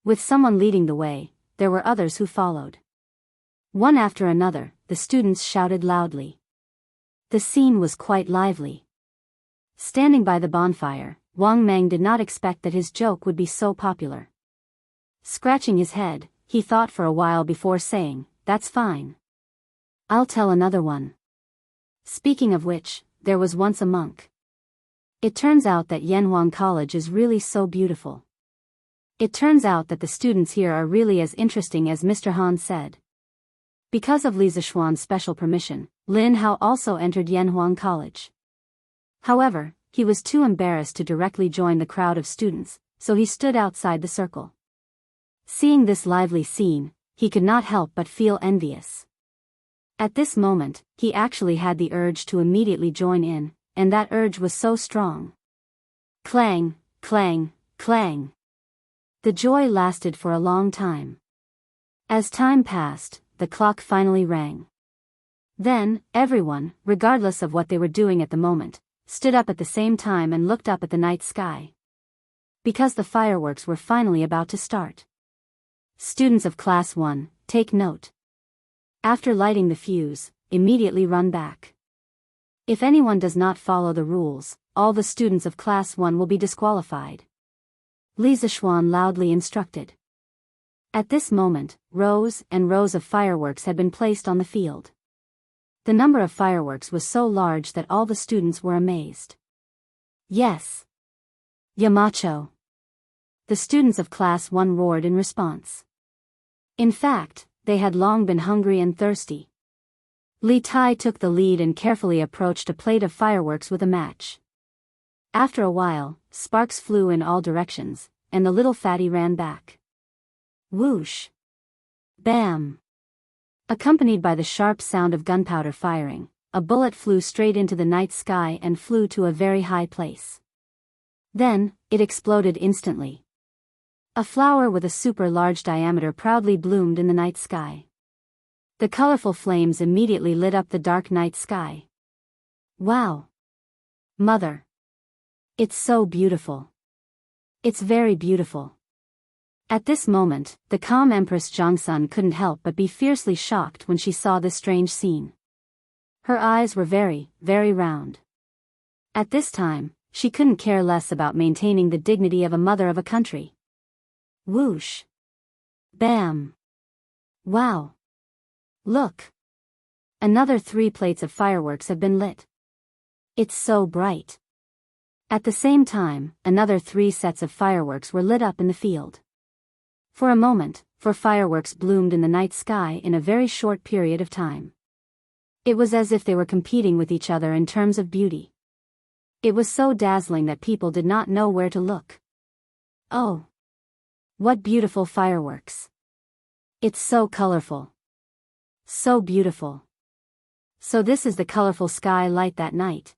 With someone leading the way, there were others who followed. One after another, the students shouted loudly. The scene was quite lively. Standing by the bonfire, Wang Meng did not expect that his joke would be so popular. Scratching his head, he thought for a while before saying, "That's fine. I'll tell another one." Speaking of which, there was once a monk. It turns out that Yanhuang College is really so beautiful. It turns out that the students here are really as interesting as Mr. Han said. Because of Li Zishuan's special permission, Lin Hao also entered Yanhuang College. However, he was too embarrassed to directly join the crowd of students, so he stood outside the circle. Seeing this lively scene, he could not help but feel envious. At this moment, he actually had the urge to immediately join in, and that urge was so strong. Clang, clang, clang. The joy lasted for a long time. As time passed, the clock finally rang. Then, everyone, regardless of what they were doing at the moment, stood up at the same time and looked up at the night sky. Because the fireworks were finally about to start. Students of Class 1, take note. After lighting the fuse, immediately run back. If anyone does not follow the rules, all the students of Class 1 will be disqualified. Li Zishuan loudly instructed. At this moment, rows and rows of fireworks had been placed on the field. The number of fireworks was so large that all the students were amazed. Yes. Yamacho. The students of Class 1 roared in response. In fact, they had long been hungry and thirsty. Li Tai took the lead and carefully approached a plate of fireworks with a match. After a while, sparks flew in all directions, and the little fatty ran back. Whoosh! Bam! Accompanied by the sharp sound of gunpowder firing, a bullet flew straight into the night sky and flew to a very high place. Then, it exploded instantly. A flower with a super large diameter proudly bloomed in the night sky. The colorful flames immediately lit up the dark night sky. Wow! Mother! It's so beautiful. It's very beautiful. At this moment, the calm Empress Jiangsun couldn't help but be fiercely shocked when she saw this strange scene. Her eyes were very, very round. At this time, she couldn't care less about maintaining the dignity of a mother of a country. Whoosh! Bam! Wow! Look! Another 3 plates of fireworks have been lit. It's so bright. At the same time, another 3 sets of fireworks were lit up in the field. For a moment, 4 fireworks bloomed in the night sky in a very short period of time. It was as if they were competing with each other in terms of beauty. It was so dazzling that people did not know where to look. Oh! What beautiful fireworks! It's so colorful. So beautiful. So this is the colorful sky light that night.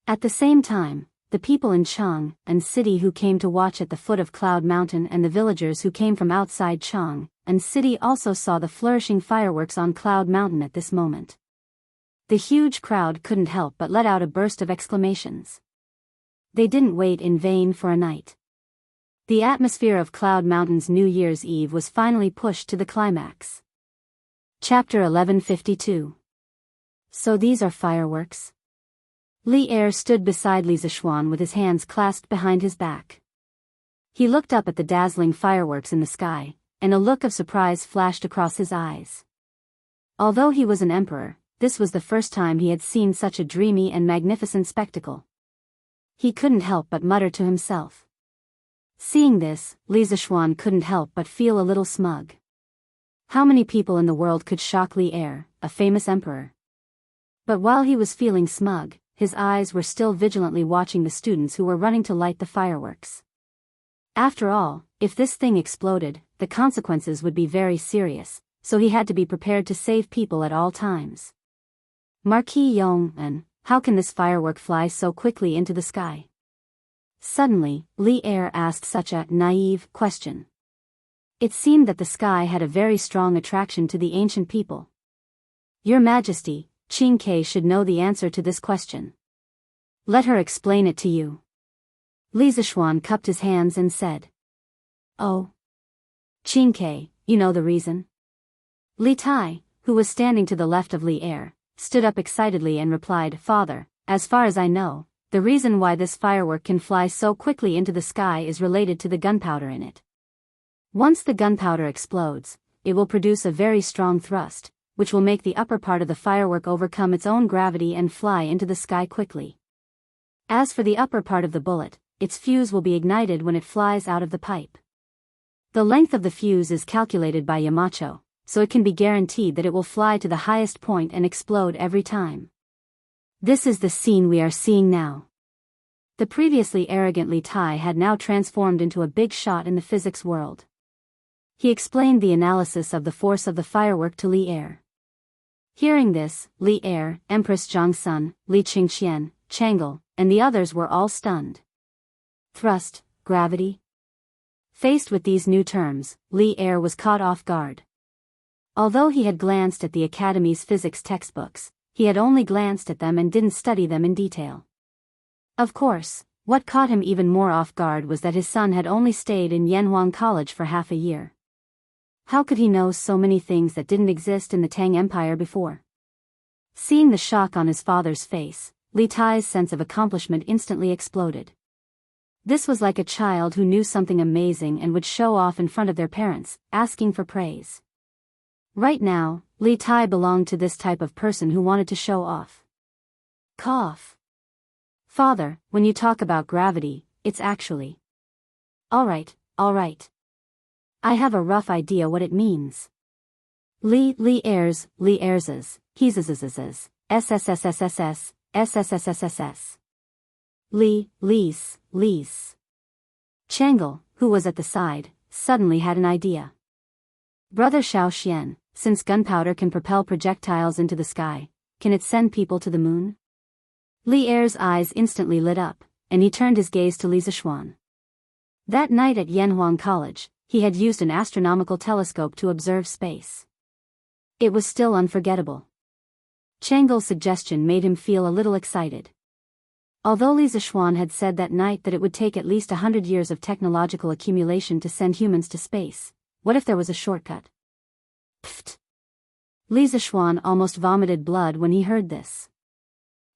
At the same time, the people in Jianghu and city who came to watch at the foot of Cloud Mountain and the villagers who came from outside Jianghu and city also saw the flourishing fireworks on Cloud Mountain at this moment. The huge crowd couldn't help but let out a burst of exclamations. They didn't wait in vain for a night. The atmosphere of Cloud Mountain's New Year's Eve was finally pushed to the climax. Chapter 1152. So these are fireworks? Li Er stood beside Li Zishuan with his hands clasped behind his back. He looked up at the dazzling fireworks in the sky, and a look of surprise flashed across his eyes. Although he was an emperor, this was the first time he had seen such a dreamy and magnificent spectacle. He couldn't help but mutter to himself. Seeing this, Li Zishuan couldn't help but feel a little smug. How many people in the world could shock Li Er, a famous emperor? But while he was feeling smug, his eyes were still vigilantly watching the students who were running to light the fireworks. After all, if this thing exploded, the consequences would be very serious, so he had to be prepared to save people at all times. Marquis Yong, how can this firework fly so quickly into the sky? Suddenly, Li Er asked such a naive question. It seemed that the sky had a very strong attraction to the ancient people. Your Majesty, Qing Ke should know the answer to this question. Let her explain it to you. Li Zishuan cupped his hands and said. Oh. Qing Ke, you know the reason? Li Tai, who was standing to the left of Li Er, stood up excitedly and replied, Father, as far as I know, the reason why this firework can fly so quickly into the sky is related to the gunpowder in it. Once the gunpowder explodes, it will produce a very strong thrust, which will make the upper part of the firework overcome its own gravity and fly into the sky quickly. As for the upper part of the bullet, its fuse will be ignited when it flies out of the pipe. The length of the fuse is calculated by Yamacho, so it can be guaranteed that it will fly to the highest point and explode every time. This is the scene we are seeing now. The previously arrogant Li Tai had now transformed into a big shot in the physics world. He explained the analysis of the force of the firework to Li Er. Hearing this, Li Er, Empress Jiangsun, Li Qingxian, Chang'e, and the others were all stunned. Thrust, gravity. Faced with these new terms, Li Er was caught off guard. Although he had glanced at the Academy's physics textbooks, he had only glanced at them and didn't study them in detail. Of course, what caught him even more off guard was that his son had only stayed in Yanhuang College for half a year. How could he know so many things that didn't exist in the Tang Empire before? Seeing the shock on his father's face, Li Tai's sense of accomplishment instantly exploded. This was like a child who knew something amazing and would show off in front of their parents, asking for praise. Right now, Li Tai belonged to this type of person who wanted to show off. Cough. Father, when you talk about gravity, it's actually. Alright. I have a rough idea what it means. Li Er's, he's SSSSSS. Lease. Chang'e, who was at the side, suddenly had an idea. Brother Xiaoxian, since gunpowder can propel projectiles into the sky, can it send people to the moon? Li Er's eyes instantly lit up, and he turned his gaze to Li Zishuan. That night at Yanhuang College, he had used an astronomical telescope to observe space. It was still unforgettable. Chang'e's suggestion made him feel a little excited. Although Li Zixuan had said that night that it would take at least 100 years of technological accumulation to send humans to space, what if there was a shortcut? Pfft! Li Zixuan almost vomited blood when he heard this.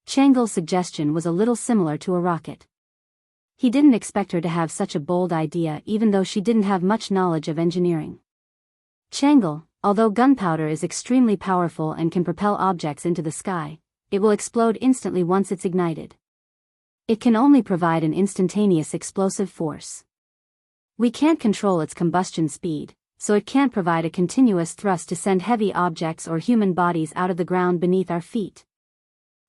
Chang'e's suggestion was a little similar to a rocket. He didn't expect her to have such a bold idea even though she didn't have much knowledge of engineering. Chang'e, although gunpowder is extremely powerful and can propel objects into the sky, it will explode instantly once it's ignited. It can only provide an instantaneous explosive force. We can't control its combustion speed, so it can't provide a continuous thrust to send heavy objects or human bodies out of the ground beneath our feet.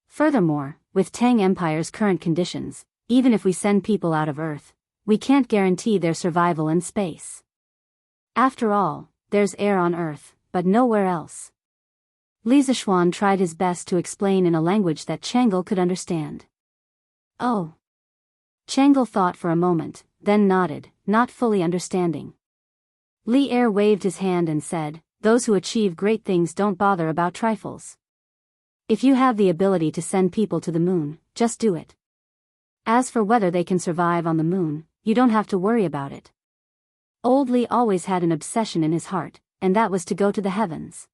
Furthermore, with Tang Empire's current conditions, even if we send people out of Earth, we can't guarantee their survival in space. After all, there's air on Earth, but nowhere else. Li Zixuan tried his best to explain in a language that Chang'e could understand. Oh. Chang'e thought for a moment, then nodded, not fully understanding. Li Er waved his hand and said, "Those who achieve great things don't bother about trifles. If you have the ability to send people to the moon, just do it. As for whether they can survive on the moon, you don't have to worry about it." Old Li always had an obsession in his heart, and that was to go to the heavens.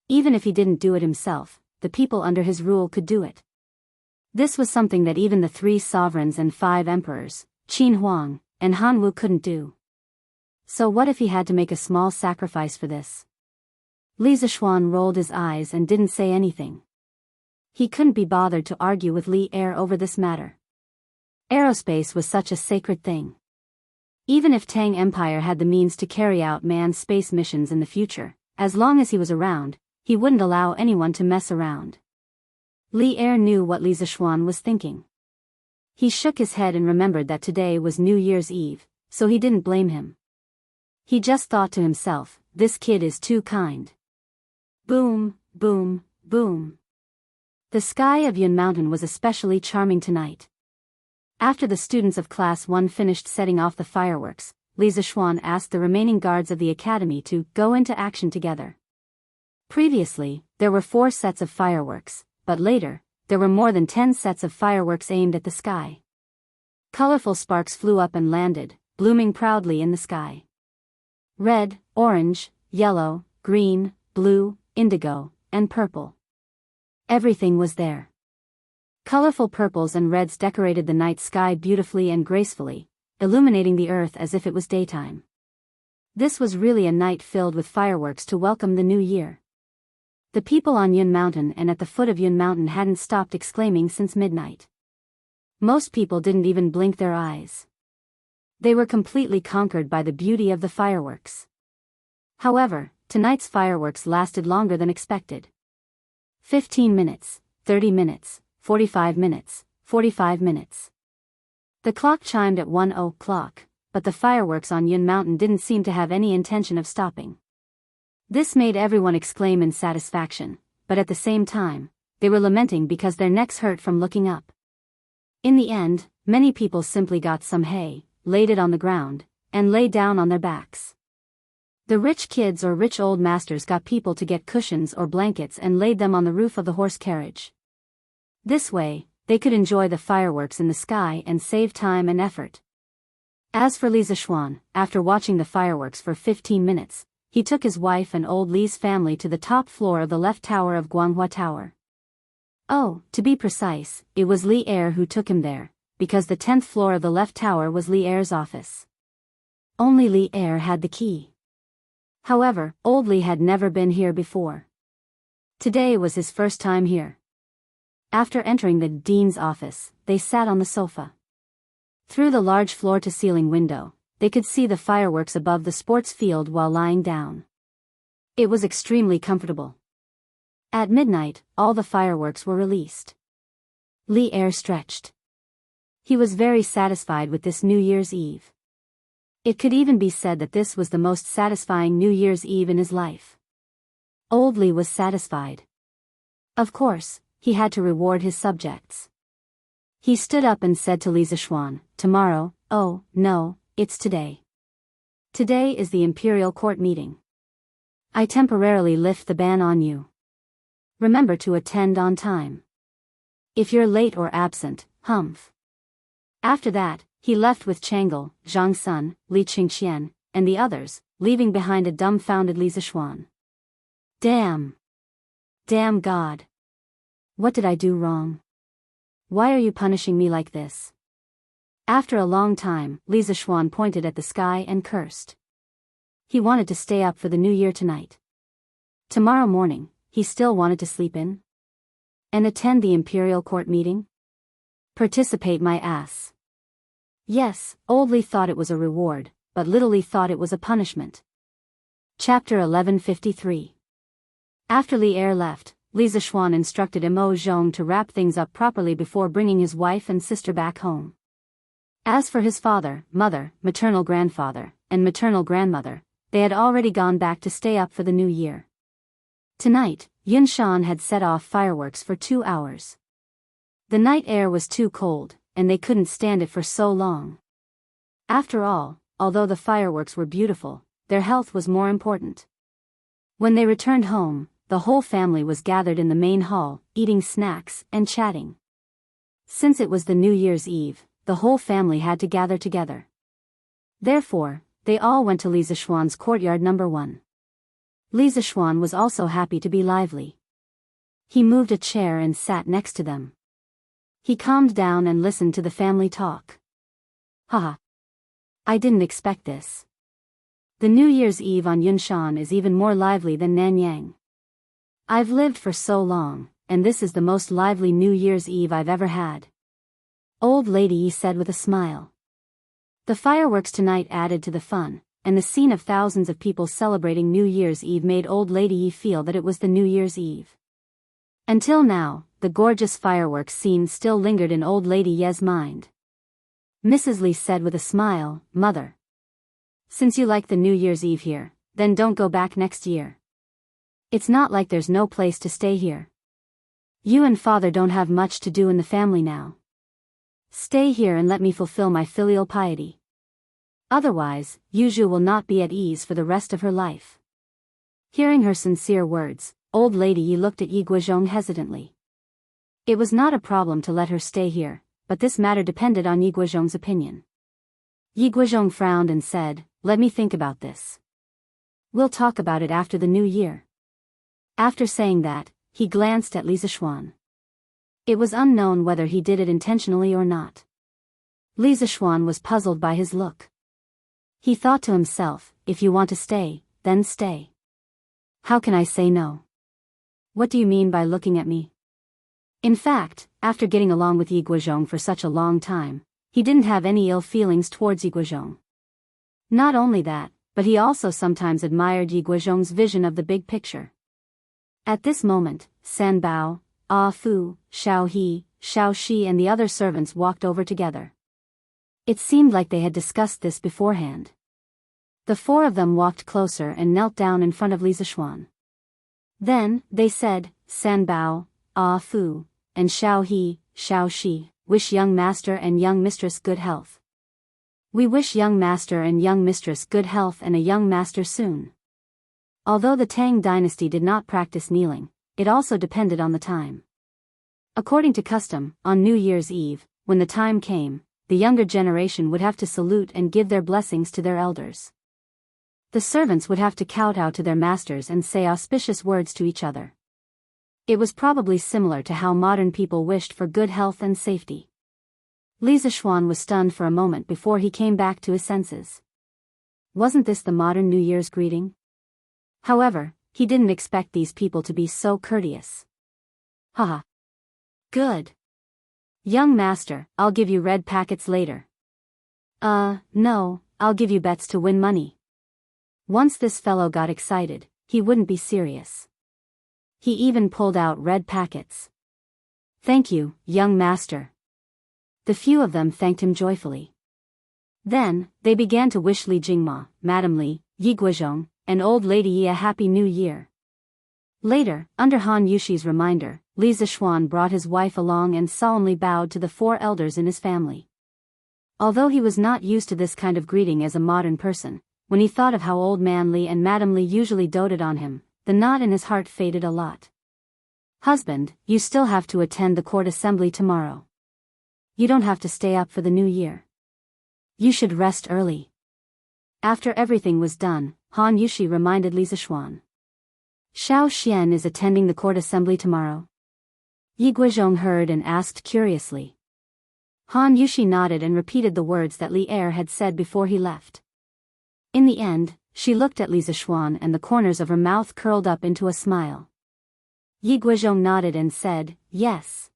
Even if he didn't do it himself, the people under his rule could do it. This was something that even the 3 sovereigns and 5 emperors, Qin Huang and Han Wu, couldn't do. So what if he had to make a small sacrifice for this? Li Zixuan rolled his eyes and didn't say anything. He couldn't be bothered to argue with Li Er over this matter. Aerospace was such a sacred thing. Even if Tang Empire had the means to carry out manned space missions in the future, as long as he was around, he wouldn't allow anyone to mess around. Li Er knew what Li Zixuan was thinking. He shook his head and remembered that today was New Year's Eve, so he didn't blame him. He just thought to himself, this kid is too kind. Boom, boom, boom. The sky of Yun Mountain was especially charming tonight. After the students of Class 1 finished setting off the fireworks, Li Zixuan asked the remaining guards of the academy to go into action together. Previously, there were 4 sets of fireworks, but later, there were more than 10 sets of fireworks aimed at the sky. Colorful sparks flew up and landed, blooming proudly in the sky. Red, orange, yellow, green, blue, indigo, and purple. Everything was there. Colorful purples and reds decorated the night sky beautifully and gracefully, illuminating the earth as if it was daytime. This was really a night filled with fireworks to welcome the new year. The people on Yun Mountain and at the foot of Yun Mountain hadn't stopped exclaiming since midnight. Most people didn't even blink their eyes. They were completely conquered by the beauty of the fireworks. However, tonight's fireworks lasted longer than expected. 15 minutes, 30 minutes, 45 minutes, 45 minutes. The clock chimed at 1 o'clock, but the fireworks on Yun Mountain didn't seem to have any intention of stopping. This made everyone exclaim in satisfaction, but at the same time, they were lamenting because their necks hurt from looking up. In the end, many people simply got some hay, laid it on the ground, and lay down on their backs. The rich kids or rich old masters got people to get cushions or blankets and laid them on the roof of the horse carriage. This way, they could enjoy the fireworks in the sky and save time and effort. As for Li Zixuan, after watching the fireworks for 15 minutes, he took his wife and old Li's family to the top floor of the left tower of Guanghua Tower. Oh, to be precise, it was Li Er who took him there, because the 10th floor of the left tower was Li Er's office. Only Li Er had the key. However, old Li had never been here before. Today was his first time here. After entering the dean's office, they sat on the sofa. Through the large floor-to-ceiling window, they could see the fireworks above the sports field while lying down. It was extremely comfortable. At midnight, all the fireworks were released. Li Er stretched. He was very satisfied with this New Year's Eve. It could even be said that this was the most satisfying New Year's Eve in his life. Old Li was satisfied. Of course, he had to reward his subjects. He stood up and said to Li Zixuan, "Tomorrow, oh, no, it's today. Today is the imperial court meeting. I temporarily lift the ban on you. Remember to attend on time. If you're late or absent, humph. After that, he left with Chang'e, Zhang Sun, Li Qingxian, and the others, leaving behind a dumbfounded Li Zishuan. Damn. Damn God. What did I do wrong? Why are you punishing me like this? After a long time, Li Zishuan pointed at the sky and cursed. He wanted to stay up for the new year tonight. Tomorrow morning, he still wanted to sleep in? And attend the imperial court meeting? Participate my ass. Yes, old Li thought it was a reward, but little Li thought it was a punishment. Chapter 1153. After Li Er left, Li Zishuan instructed Mo Zhong to wrap things up properly before bringing his wife and sister back home. As for his father, mother, maternal grandfather, and maternal grandmother, they had already gone back to stay up for the new year. Tonight, Yun Shan had set off fireworks for 2 hours. The night air was too cold, and they couldn't stand it for so long. After all, although the fireworks were beautiful, their health was more important. When they returned home, the whole family was gathered in the main hall, eating snacks and chatting. Since it was the New Year's Eve, the whole family had to gather together. Therefore, they all went to Li Zishuan's courtyard number 1. Li Zishuan was also happy to be lively. He moved a chair and sat next to them. He calmed down and listened to the family talk. Haha. I didn't expect this. The New Year's Eve on Yunshan is even more lively than Nanyang. I've lived for so long, and this is the most lively New Year's Eve I've ever had. Old Lady Yi said with a smile. The fireworks tonight added to the fun, and the scene of thousands of people celebrating New Year's Eve made Old Lady Yi feel that it was the New Year's Eve. Until now, the gorgeous fireworks scene still lingered in Old Lady Ye's mind. Mrs. Li said with a smile, Mother. Since you like the New Year's Eve here, then don't go back next year. It's not like there's no place to stay here. You and Father don't have much to do in the family now. Stay here and let me fulfill my filial piety. Otherwise, Yuzhu will not be at ease for the rest of her life. Hearing her sincere words, Old Lady Yi looked at Yi Guozhong hesitantly. It was not a problem to let her stay here, but this matter depended on Yi Guozhong's opinion. Yi Guozhong frowned and said, Let me think about this. We'll talk about it after the new year. After saying that, he glanced at Li Zishuan. It was unknown whether he did it intentionally or not. Li Zishuan was puzzled by his look. He thought to himself, if you want to stay, then stay. How can I say no? What do you mean by looking at me? In fact, after getting along with Yi Guozhong for such a long time, he didn't have any ill feelings towards Yi Guozhong. Not only that, but he also sometimes admired Yi Guozhong's vision of the big picture. At this moment, San Bao, Ah Fu, Xiao He, Xiao Shi and the other servants walked over together. It seemed like they had discussed this beforehand. The 4 of them walked closer and knelt down in front of Li Zishuan. Then, they said, San Bao, Ah Fu, and Xiao He, Xiao Shi, wish young master and young mistress good health. We wish young master and young mistress good health and a young master soon. Although the Tang dynasty did not practice kneeling, it also depended on the time. According to custom, on New Year's Eve, when the time came, the younger generation would have to salute and give their blessings to their elders. The servants would have to kowtow to their masters and say auspicious words to each other. It was probably similar to how modern people wished for good health and safety. Li Zishuan was stunned for a moment before he came back to his senses. Wasn't this the modern New Year's greeting? However, he didn't expect these people to be so courteous. Haha. Good. Young master, I'll give you red packets later. No, I'll give you bets to win money. Once this fellow got excited, he wouldn't be serious. He even pulled out red packets. Thank you, young master. The few of them thanked him joyfully. Then, they began to wish Li Jingma, Madame Li, Yi Guozhong, and Old Lady Yi a happy new year. Later, under Han Yushi's reminder, Li Zishuan brought his wife along and solemnly bowed to the 4 elders in his family. Although he was not used to this kind of greeting as a modern person, when he thought of how old man Li and Madame Li usually doted on him, the knot in his heart faded a lot. Husband, you still have to attend the court assembly tomorrow. You don't have to stay up for the new year. You should rest early. After everything was done, Han Yushi reminded Li Zishuan. Xiao Xian is attending the court assembly tomorrow. Yi Guizhong heard and asked curiously. Han Yushi nodded and repeated the words that Li Er had said before he left. In the end, she looked at Li Zishuan and the corners of her mouth curled up into a smile. Yi Guizhong nodded and said, yes.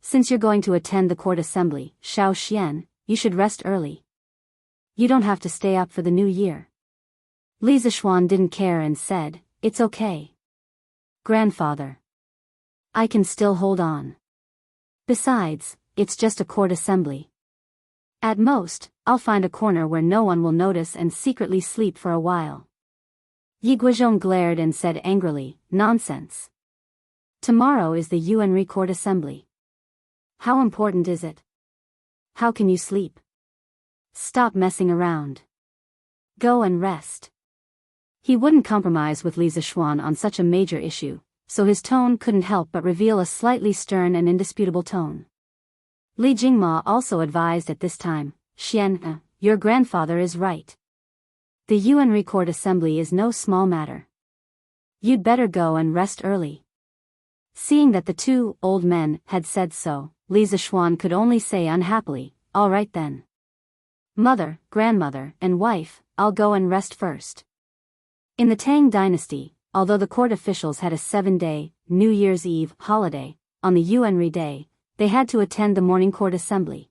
Since you're going to attend the court assembly, Xiao Xian, you should rest early. You don't have to stay up for the new year. Li Zishuan didn't care and said, it's okay. Grandfather. I can still hold on. Besides, it's just a court assembly. At most, I'll find a corner where no one will notice and secretly sleep for a while. Yi Guizhong glared and said angrily, nonsense. Tomorrow is the Yuanri court assembly. How important is it? How can you sleep? Stop messing around. Go and rest. He wouldn't compromise with Li Zishuan on such a major issue, so his tone couldn't help but reveal a slightly stern and indisputable tone. Li Jingma also advised at this time, Xian, your grandfather is right. The Yuanri court assembly is no small matter. You'd better go and rest early. Seeing that the two old men had said so, Li Zishuan could only say unhappily, all right then. Mother, grandmother, and wife, I'll go and rest first. In the Tang dynasty, although the court officials had a 7-day, New Year's Eve, holiday, on the Yuanri day, they had to attend the morning court assembly.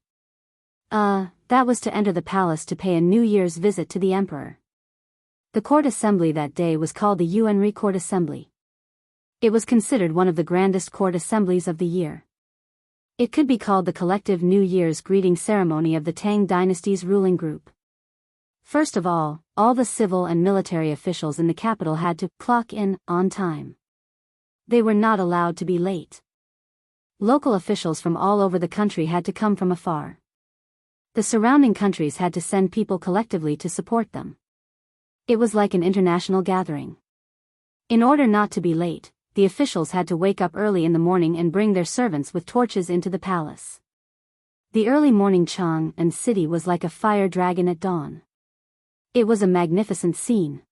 That was to enter the palace to pay a New Year's visit to the emperor. The court assembly that day was called the Yuanri Court Assembly. It was considered one of the grandest court assemblies of the year. It could be called the collective New Year's greeting ceremony of the Tang dynasty's ruling group. First of all the civil and military officials in the capital had to clock in on time. They were not allowed to be late. Local officials from all over the country had to come from afar. The surrounding countries had to send people collectively to support them. It was like an international gathering. In order not to be late, the officials had to wake up early in the morning and bring their servants with torches into the palace. The early morning Chang and city was like a fire dragon at dawn. It was a magnificent scene.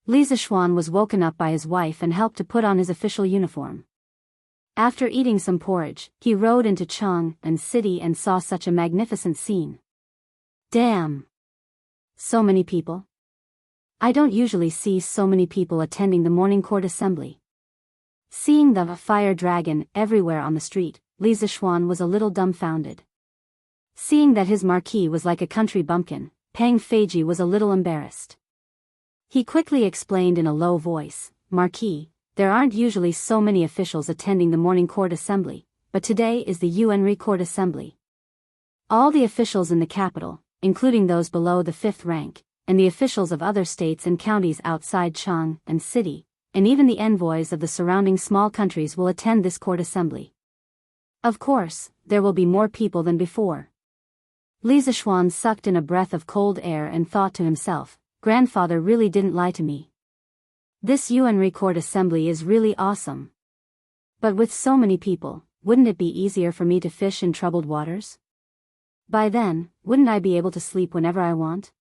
Li Zishuan was woken up by his wife and helped to put on his official uniform. After eating some porridge, he rode into Chang and city and saw such a magnificent scene. Damn! So many people. I don't usually see so many people attending the morning court assembly. Seeing the fire dragon everywhere on the street, Li Zishuan was a little dumbfounded. Seeing that his marquis was like a country bumpkin, Pang Feiji was a little embarrassed. He quickly explained in a low voice, Marquis, there aren't usually so many officials attending the morning court assembly, but today is the Yuanri court assembly. All the officials in the capital, including those below the 5th rank, and the officials of other states and counties outside Chang and city, and even the envoys of the surrounding small countries will attend this court assembly. Of course, there will be more people than before. Li Zishuan sucked in a breath of cold air and thought to himself, grandfather really didn't lie to me. This Yuanri court assembly is really awesome. But with so many people, wouldn't it be easier for me to fish in troubled waters? By then, wouldn't I be able to sleep whenever I want?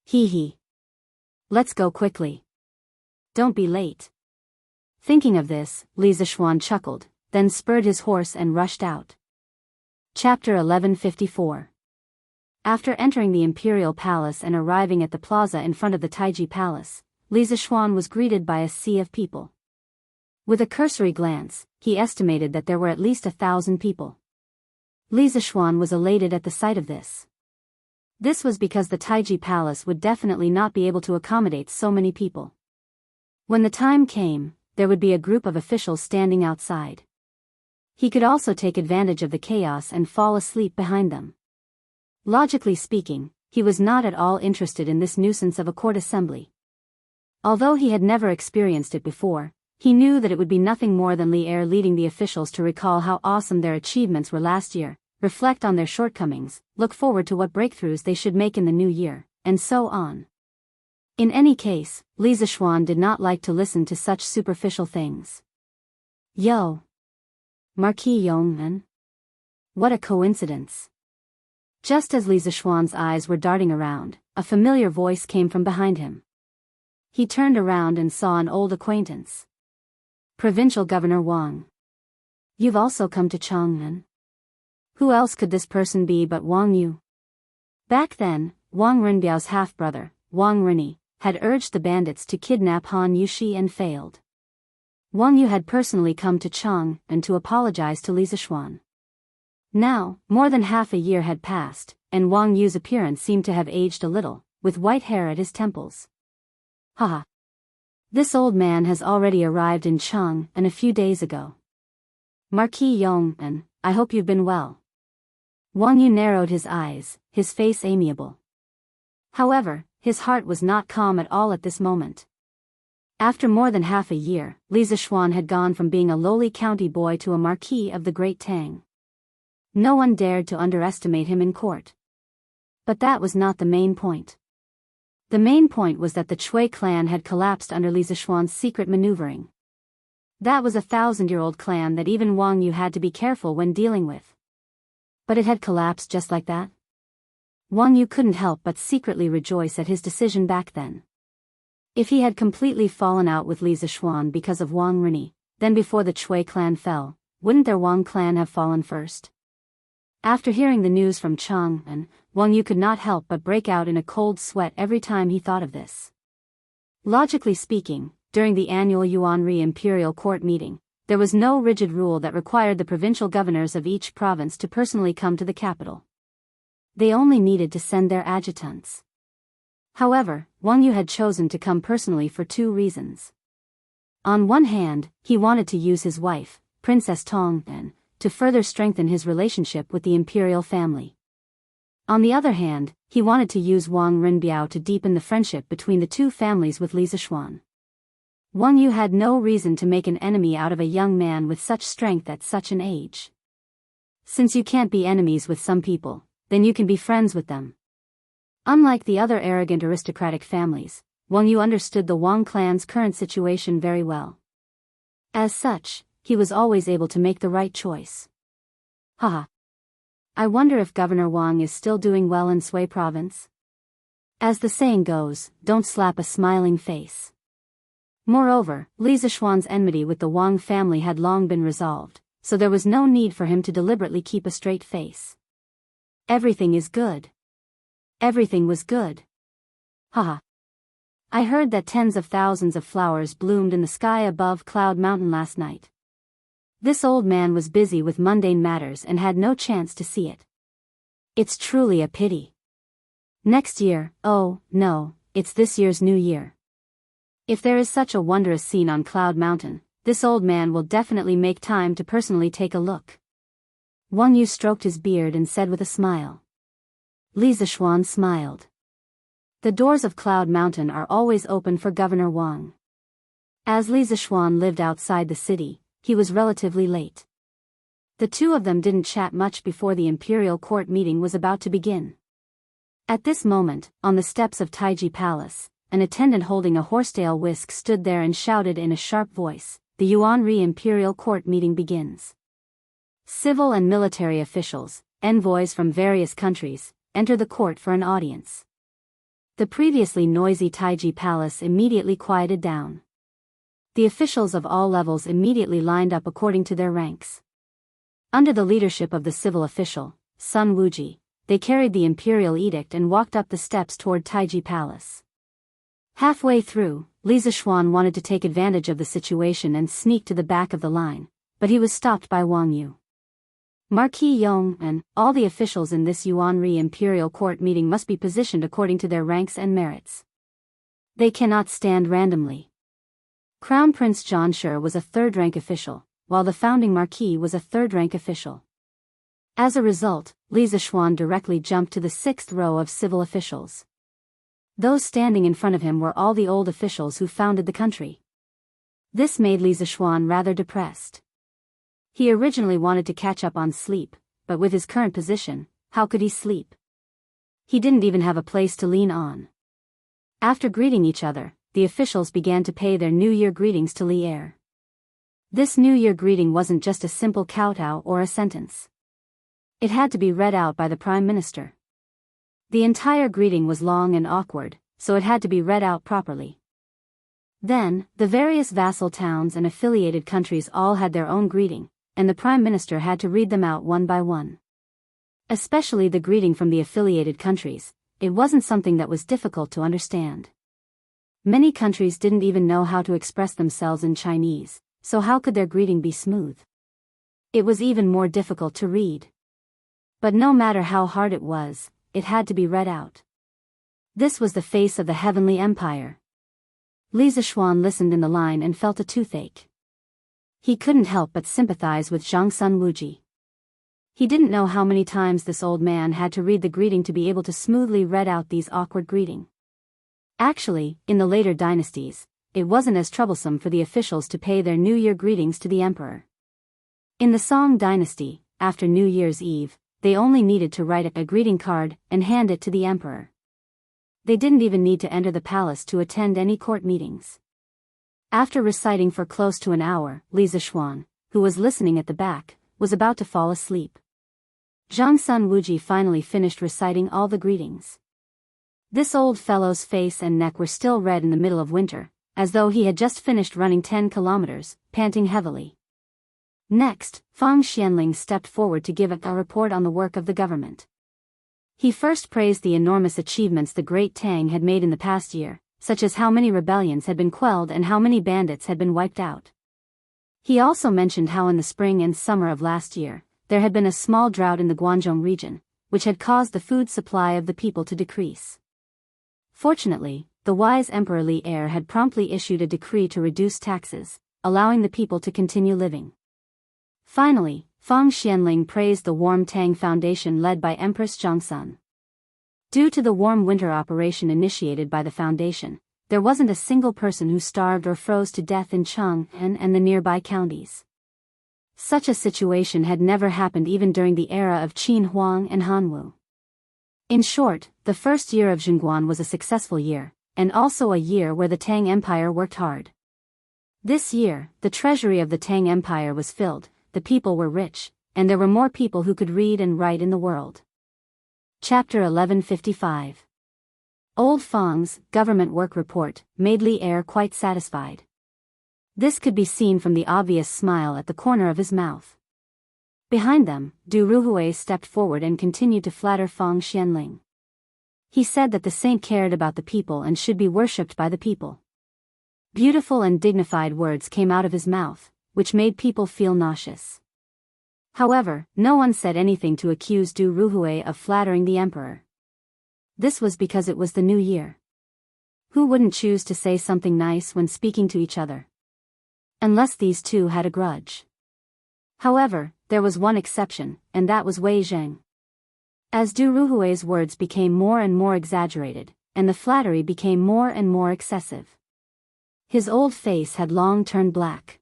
Hee hee. Let's go quickly. Don't be late. Thinking of this, Li Zishuan chuckled, then spurred his horse and rushed out. Chapter 1154. After entering the imperial palace and arriving at the plaza in front of the Taiji palace, Li Zishuan was greeted by a sea of people. With a cursory glance, he estimated that there were at least 1,000 people. Li Zishuan was elated at the sight of this. This was because the Taiji palace would definitely not be able to accommodate so many people. When the time came, there would be a group of officials standing outside. He could also take advantage of the chaos and fall asleep behind them. Logically speaking, he was not at all interested in this nuisance of a court assembly. Although he had never experienced it before, he knew that it would be nothing more than Li Er leading the officials to recall how awesome their achievements were last year, reflect on their shortcomings, look forward to what breakthroughs they should make in the new year, and so on. In any case, Li Zishuan did not like to listen to such superficial things. Yo! Marquis Yong'an? What a coincidence. Just as Li Zishuan's eyes were darting around, a familiar voice came from behind him. He turned around and saw an old acquaintance. Provincial Governor Wang. You've also come to Chang'an? Who else could this person be but Wang Yu? Back then, Wang Renbiao's half-brother, Wang Rini, had urged the bandits to kidnap Han Yushi and failed. Wang Yu had personally come to Chang'an to apologize to Li Zishuan. Now, more than half a year had passed, and Wang Yu's appearance seemed to have aged a little, with white hair at his temples. Haha. This old man has already arrived in Chang'an a few days ago. Marquis Yong'an, I hope you've been well. Wang Yu narrowed his eyes, his face amiable. However, his heart was not calm at all at this moment. After more than half a year, Li Zishuan had gone from being a lowly county boy to a marquis of the Great Tang. No one dared to underestimate him in court. But that was not the main point. The main point was that the Chui clan had collapsed under Li Zishuan's secret maneuvering. That was a 1,000-year-old clan that even Wang Yu had to be careful when dealing with. But it had collapsed just like that? Wang Yu couldn't help but secretly rejoice at his decision back then. If he had completely fallen out with Li Zishuan because of Wang Rini, then before the Chui clan fell, wouldn't their Wang clan have fallen first? After hearing the news from Chang'an, Wang Yu could not help but break out in a cold sweat every time he thought of this. Logically speaking, during the annual Yuanri Imperial Court meeting, there was no rigid rule that required the provincial governors of each province to personally come to the capital. They only needed to send their adjutants. However, Wang Yu had chosen to come personally for two reasons. On one hand, he wanted to use his wife, Princess Tong'an, to further strengthen his relationship with the imperial family. On the other hand, he wanted to use Wang Renbiao to deepen the friendship between the two families with Li Zishuan. Wang Yu had no reason to make an enemy out of a young man with such strength at such an age. Since you can't be enemies with some people, then you can be friends with them. Unlike the other arrogant aristocratic families, Wang Yu understood the Wang clan's current situation very well. As such, he was always able to make the right choice. Haha. I wonder if Governor Wang is still doing well in Sui province? As the saying goes, don't slap a smiling face. Moreover, Li Zishuan's enmity with the Wang family had long been resolved, so there was no need for him to deliberately keep a straight face. Everything is good. Everything was good. Haha. I heard that tens of thousands of flowers bloomed in the sky above Cloud Mountain last night. This old man was busy with mundane matters and had no chance to see it. It's truly a pity. Next year, oh, no, it's this year's New Year. If there is such a wondrous scene on Cloud Mountain, this old man will definitely make time to personally take a look. Wang Yu stroked his beard and said with a smile. Li Zishuan smiled. The doors of Cloud Mountain are always open for Governor Wang. As Li Zishuan lived outside the city, he was relatively late. The two of them didn't chat much before the imperial court meeting was about to begin. At this moment, on the steps of Taiji Palace, an attendant holding a horsetail whisk stood there and shouted in a sharp voice, "The Yuanri Imperial Court meeting begins." Civil and military officials, envoys from various countries, enter the court for an audience. The previously noisy Taiji Palace immediately quieted down. The officials of all levels immediately lined up according to their ranks. Under the leadership of the civil official, Sun Wuji, they carried the imperial edict and walked up the steps toward Taiji Palace. Halfway through, Li Zishuan wanted to take advantage of the situation and sneak to the back of the line, but he was stopped by Wang Yu. Marquis Yong'an, all the officials in this Yuanri Imperial Court meeting must be positioned according to their ranks and merits. They cannot stand randomly. Crown Prince Jianghu was a third-rank official, while the founding marquis was a third-rank official. As a result, Li Zishuan directly jumped to the sixth row of civil officials. Those standing in front of him were all the old officials who founded the country. This made Li Zishuan rather depressed. He originally wanted to catch up on sleep, but with his current position, how could he sleep? He didn't even have a place to lean on. After greeting each other, the officials began to pay their New Year greetings to Li Er. This New Year greeting wasn't just a simple kowtow or a sentence. It had to be read out by the Prime Minister. The entire greeting was long and awkward, so it had to be read out properly. Then, the various vassal towns and affiliated countries all had their own greeting, and the Prime Minister had to read them out one by one. Especially the greeting from the affiliated countries, it wasn't something that was difficult to understand. Many countries didn't even know how to express themselves in Chinese, so how could their greeting be smooth? It was even more difficult to read. But no matter how hard it was, it had to be read out. This was the face of the Heavenly Empire. Li Zishuan listened in the line and felt a toothache. He couldn't help but sympathize with Zhang Sun Wuji. He didn't know how many times this old man had to read the greeting to be able to smoothly read out these awkward greeting. Actually, in the later dynasties, it wasn't as troublesome for the officials to pay their New Year greetings to the emperor. In the Song dynasty, after New Year's Eve, they only needed to write a greeting card and hand it to the emperor. They didn't even need to enter the palace to attend any court meetings. After reciting for close to an hour, Li Zishuan, who was listening at the back, was about to fall asleep. Zhang Sun Wuji finally finished reciting all the greetings. This old fellow's face and neck were still red in the middle of winter, as though he had just finished running 10 kilometers, panting heavily. Next, Fang Xianling stepped forward to give a report on the work of the government. He first praised the enormous achievements the Great Tang had made in the past year, such as how many rebellions had been quelled and how many bandits had been wiped out. He also mentioned how in the spring and summer of last year, there had been a small drought in the Guangzhou region, which had caused the food supply of the people to decrease. Fortunately, the wise Emperor Li Er had promptly issued a decree to reduce taxes, allowing the people to continue living. Finally, Fang Xianling praised the Warm Tang Foundation led by Empress Zhangsun. Due to the warm winter operation initiated by the foundation, there wasn't a single person who starved or froze to death in Chang'an and the nearby counties. Such a situation had never happened even during the era of Qin Huang and Hanwu. In short, the first year of Zhongguan was a successful year, and also a year where the Tang Empire worked hard. This year, the treasury of the Tang Empire was filled, the people were rich, and there were more people who could read and write in the world. Chapter 1155. Old Fang's government work report made Li Er quite satisfied. This could be seen from the obvious smile at the corner of his mouth. Behind them, Du Ruhui stepped forward and continued to flatter Fang Xianling. He said that the saint cared about the people and should be worshipped by the people. Beautiful and dignified words came out of his mouth, which made people feel nauseous. However, no one said anything to accuse Du Ruhui of flattering the emperor. This was because it was the new year. Who wouldn't choose to say something nice when speaking to each other? Unless these two had a grudge. However, there was one exception, and that was Wei Zheng. As Du Ruhui's words became more and more exaggerated, and the flattery became more and more excessive, his old face had long turned black.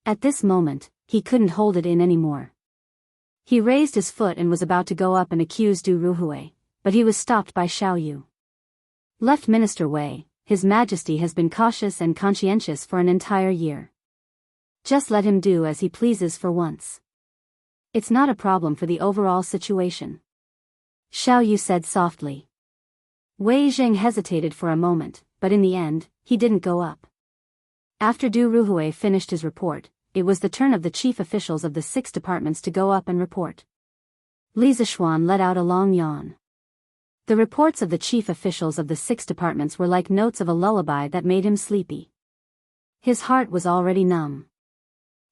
At this moment, he couldn't hold it in anymore. He raised his foot and was about to go up and accuse Du Ruhui, but he was stopped by Xiao Yu. Left Minister Wei, His Majesty has been cautious and conscientious for an entire year. Just let him do as he pleases for once. It's not a problem for the overall situation. Xiao Yu said softly. Wei Zheng hesitated for a moment, but in the end, he didn't go up. After Du Ruhui finished his report, it was the turn of the chief officials of the 6 departments to go up and report. Li Zishuan let out a long yawn. The reports of the chief officials of the 6 departments were like notes of a lullaby that made him sleepy. His heart was already numb.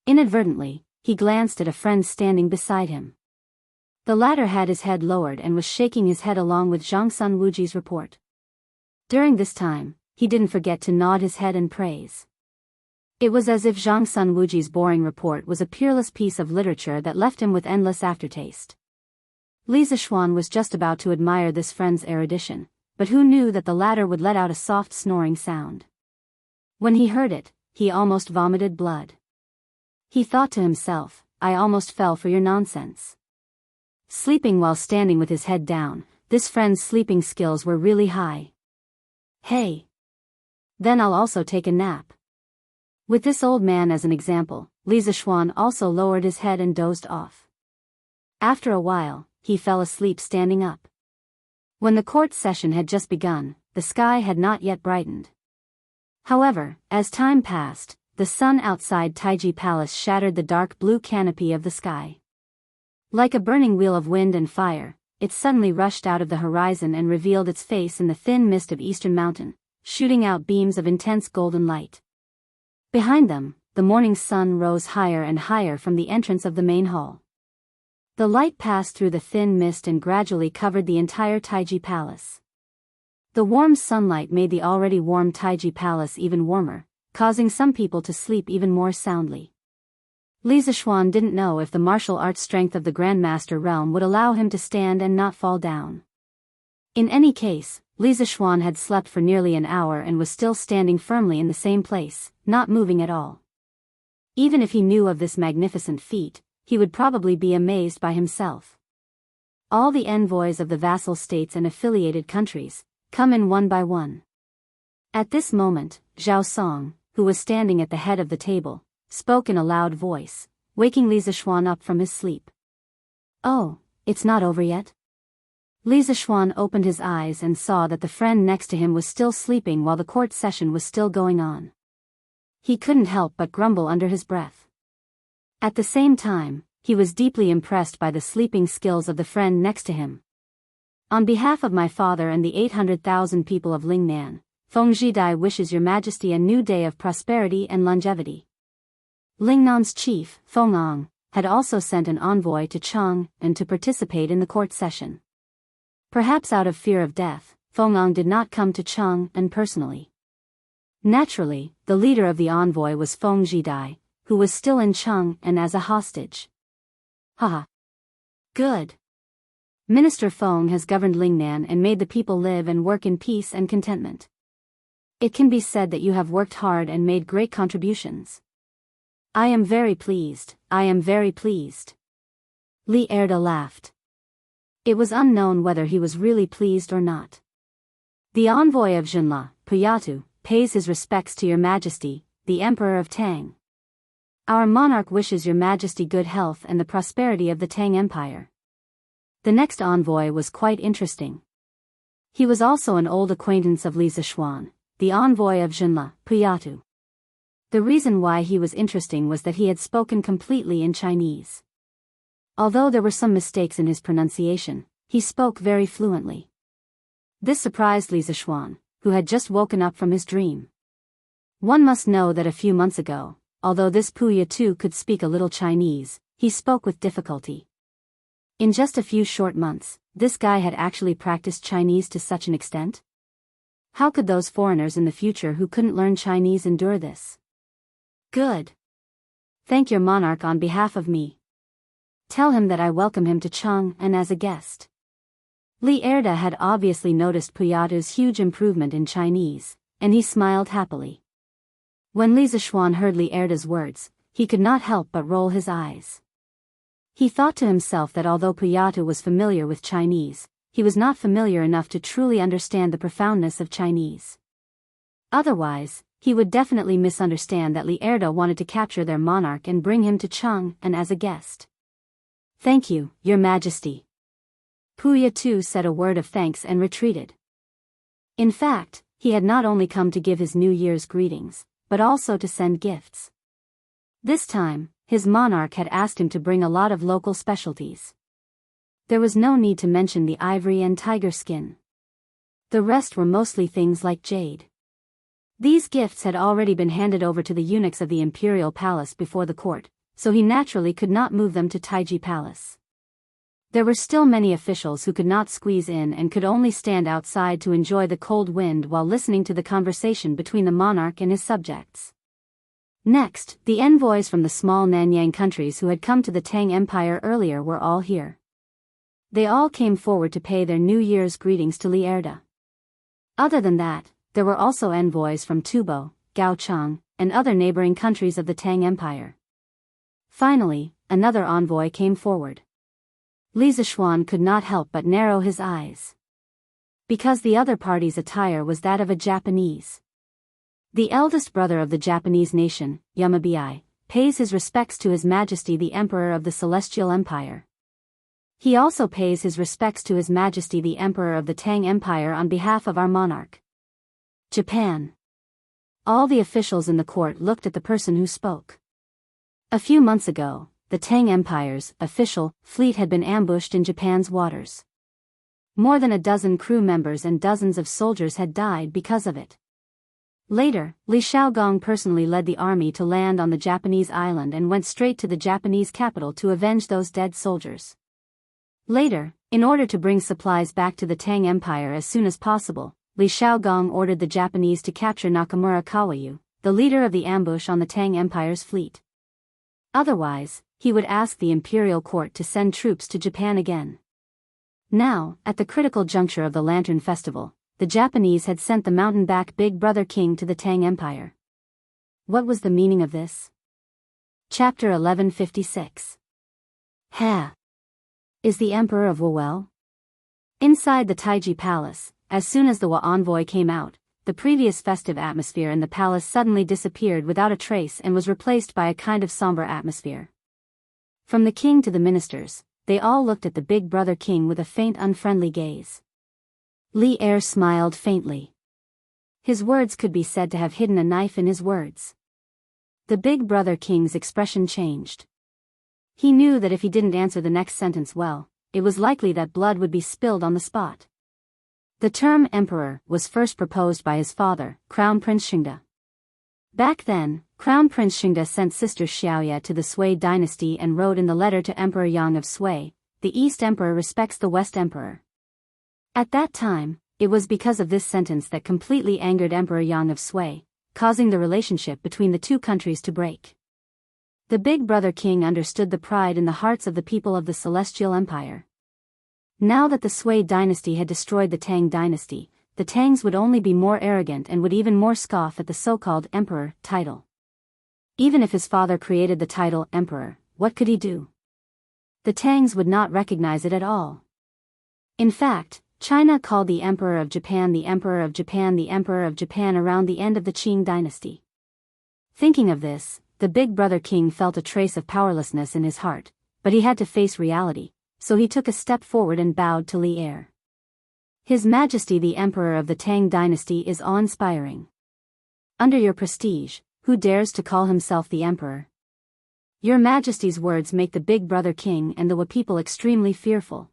Inadvertently, he glanced at a friend standing beside him. The latter had his head lowered and was shaking his head along with Zhang Sun Wuji's report. During this time, he didn't forget to nod his head and praise. It was as if Zhang Sun Wuji's boring report was a peerless piece of literature that left him with endless aftertaste. Li Zishuan was just about to admire this friend's erudition, but who knew that the latter would let out a soft snoring sound. When he heard it, he almost vomited blood. He thought to himself, I almost fell for your nonsense. sleeping while standing with his head down. This friend's sleeping skills were really high. Hey. Then I'll also take a nap. With this old man as an example, Li Zishuan also lowered his head and dozed off. After a while, he fell asleep standing up. When the court session had just begun, the sky had not yet brightened. However, as time passed, the sun outside Taiji Palace shattered the dark blue canopy of the sky. Like a burning wheel of wind and fire, it suddenly rushed out of the horizon and revealed its face in the thin mist of Eastern Mountain, shooting out beams of intense golden light. Behind them, the morning sun rose higher and higher from the entrance of the main hall. The light passed through the thin mist and gradually covered the entire Taiji Palace. The warm sunlight made the already warm Taiji Palace even warmer, causing some people to sleep even more soundly. Li Zishuan didn't know if the martial arts strength of the Grandmaster realm would allow him to stand and not fall down. In any case, Li Zishuan had slept for nearly an hour and was still standing firmly in the same place, not moving at all. Even if he knew of this magnificent feat, he would probably be amazed by himself. All the envoys of the vassal states and affiliated countries come in one by one. At this moment, Zhao Song, who was standing at the head of the table, spoke in a loud voice, waking Li Zishuan up from his sleep. Oh, it's not over yet? Li Zishuan opened his eyes and saw that the friend next to him was still sleeping while the court session was still going on. He couldn't help but grumble under his breath. At the same time, he was deeply impressed by the sleeping skills of the friend next to him. On behalf of my father and the 800,000 people of Lingnan, Feng Zhidai wishes your majesty a new day of prosperity and longevity. Lingnan's chief, Feng Ang, had also sent an envoy to Chang and to participate in the court session. Perhaps out of fear of death, Feng Ang did not come to Chang and personally. Naturally, the leader of the envoy was Feng Zhidai, who was still in Chang and as a hostage. Haha. Good. Minister Feng has governed Lingnan and made the people live and work in peace and contentment. It can be said that you have worked hard and made great contributions. I am very pleased, I am very pleased. Li Erda laughed. It was unknown whether he was really pleased or not. The envoy of Zhenla, Puyatu, pays his respects to your majesty, the Emperor of Tang. Our monarch wishes your majesty good health and the prosperity of the Tang Empire. The next envoy was quite interesting. He was also an old acquaintance of Li Zishuan, the envoy of Zhenla, Puyatu. The reason why he was interesting was that he had spoken completely in Chinese. Although there were some mistakes in his pronunciation, he spoke very fluently. This surprised Li Zishuan, who had just woken up from his dream. One must know that a few months ago, although this Puya too could speak a little Chinese, he spoke with difficulty. In just a few short months, this guy had actually practiced Chinese to such an extent? How could those foreigners in the future who couldn't learn Chinese endure this? Good. Thank your monarch on behalf of me. Tell him that I welcome him to Chang and as a guest. Li Erda had obviously noticed Puyatu's huge improvement in Chinese, and he smiled happily. When Li Zishuan heard Li Erda's words, he could not help but roll his eyes. He thought to himself that although Puyatu was familiar with Chinese, he was not familiar enough to truly understand the profoundness of Chinese. Otherwise, he would definitely misunderstand that Li Erda wanted to capture their monarch and bring him to Chang and as a guest. Thank you, your majesty. Puya too said a word of thanks and retreated. In fact, he had not only come to give his New Year's greetings, but also to send gifts. This time, his monarch had asked him to bring a lot of local specialties. There was no need to mention the ivory and tiger skin. The rest were mostly things like jade. These gifts had already been handed over to the eunuchs of the imperial palace before the court, so he naturally could not move them to Taiji Palace. There were still many officials who could not squeeze in and could only stand outside to enjoy the cold wind while listening to the conversation between the monarch and his subjects. Next, the envoys from the small Nanyang countries who had come to the Tang Empire earlier were all here. They all came forward to pay their New Year's greetings to Li Erda. Other than that, there were also envoys from Tubo, Gaochang, and other neighboring countries of the Tang Empire. Finally, another envoy came forward. Li Zishuan could not help but narrow his eyes. Because the other party's attire was that of a Japanese. The eldest brother of the Japanese nation, Biyao, pays his respects to His Majesty the Emperor of the Celestial Empire. He also pays his respects to His Majesty the Emperor of the Tang Empire on behalf of our monarch. Japan. All the officials in the court looked at the person who spoke. A few months ago, the Tang Empire's official fleet had been ambushed in Japan's waters. More than a dozen crew members and dozens of soldiers had died because of it. Later, Li Shaogong personally led the army to land on the Japanese island and went straight to the Japanese capital to avenge those dead soldiers. Later, in order to bring supplies back to the Tang Empire as soon as possible, Li Shaogong ordered the Japanese to capture Nakamura Kawayu, the leader of the ambush on the Tang Empire's fleet. Otherwise, he would ask the imperial court to send troops to Japan again. Now, at the critical juncture of the Lantern Festival, the Japanese had sent the mountain-back Big Brother King to the Tang Empire. What was the meaning of this? Chapter 1156. Ha! Is the Emperor of Wu well? Inside the Taiji Palace, as soon as the Wu envoy came out, the previous festive atmosphere in the palace suddenly disappeared without a trace and was replaced by a kind of somber atmosphere. From the king to the ministers, they all looked at the Big Brother King with a faint unfriendly gaze. Li Er smiled faintly. His words could be said to have hidden a knife in his words. The Big Brother King's expression changed. He knew that if he didn't answer the next sentence well, it was likely that blood would be spilled on the spot. The term emperor was first proposed by his father, Crown Prince Xingde. Back then, Crown Prince Xingde sent Sister Xiaoya to the Sui dynasty and wrote in the letter to Emperor Yang of Sui, "The East Emperor respects the West Emperor." At that time, it was because of this sentence that completely angered Emperor Yang of Sui, causing the relationship between the two countries to break. The Big Brother King understood the pride in the hearts of the people of the Celestial Empire. Now that the Sui dynasty had destroyed the Tang dynasty, the Tangs would only be more arrogant and would even more scoff at the so-called emperor title. Even if his father created the title emperor, what could he do? The Tangs would not recognize it at all. In fact, China called the Emperor of Japan the Emperor of Japan the Emperor of Japan around the end of the Qing dynasty. Thinking of this, the Big Brother King felt a trace of powerlessness in his heart, but he had to face reality, so he took a step forward and bowed to Li Er. His Majesty the Emperor of the Tang dynasty is awe-inspiring. Under your prestige, who dares to call himself the Emperor? Your Majesty's words make the Big Brother King and the Wu people extremely fearful.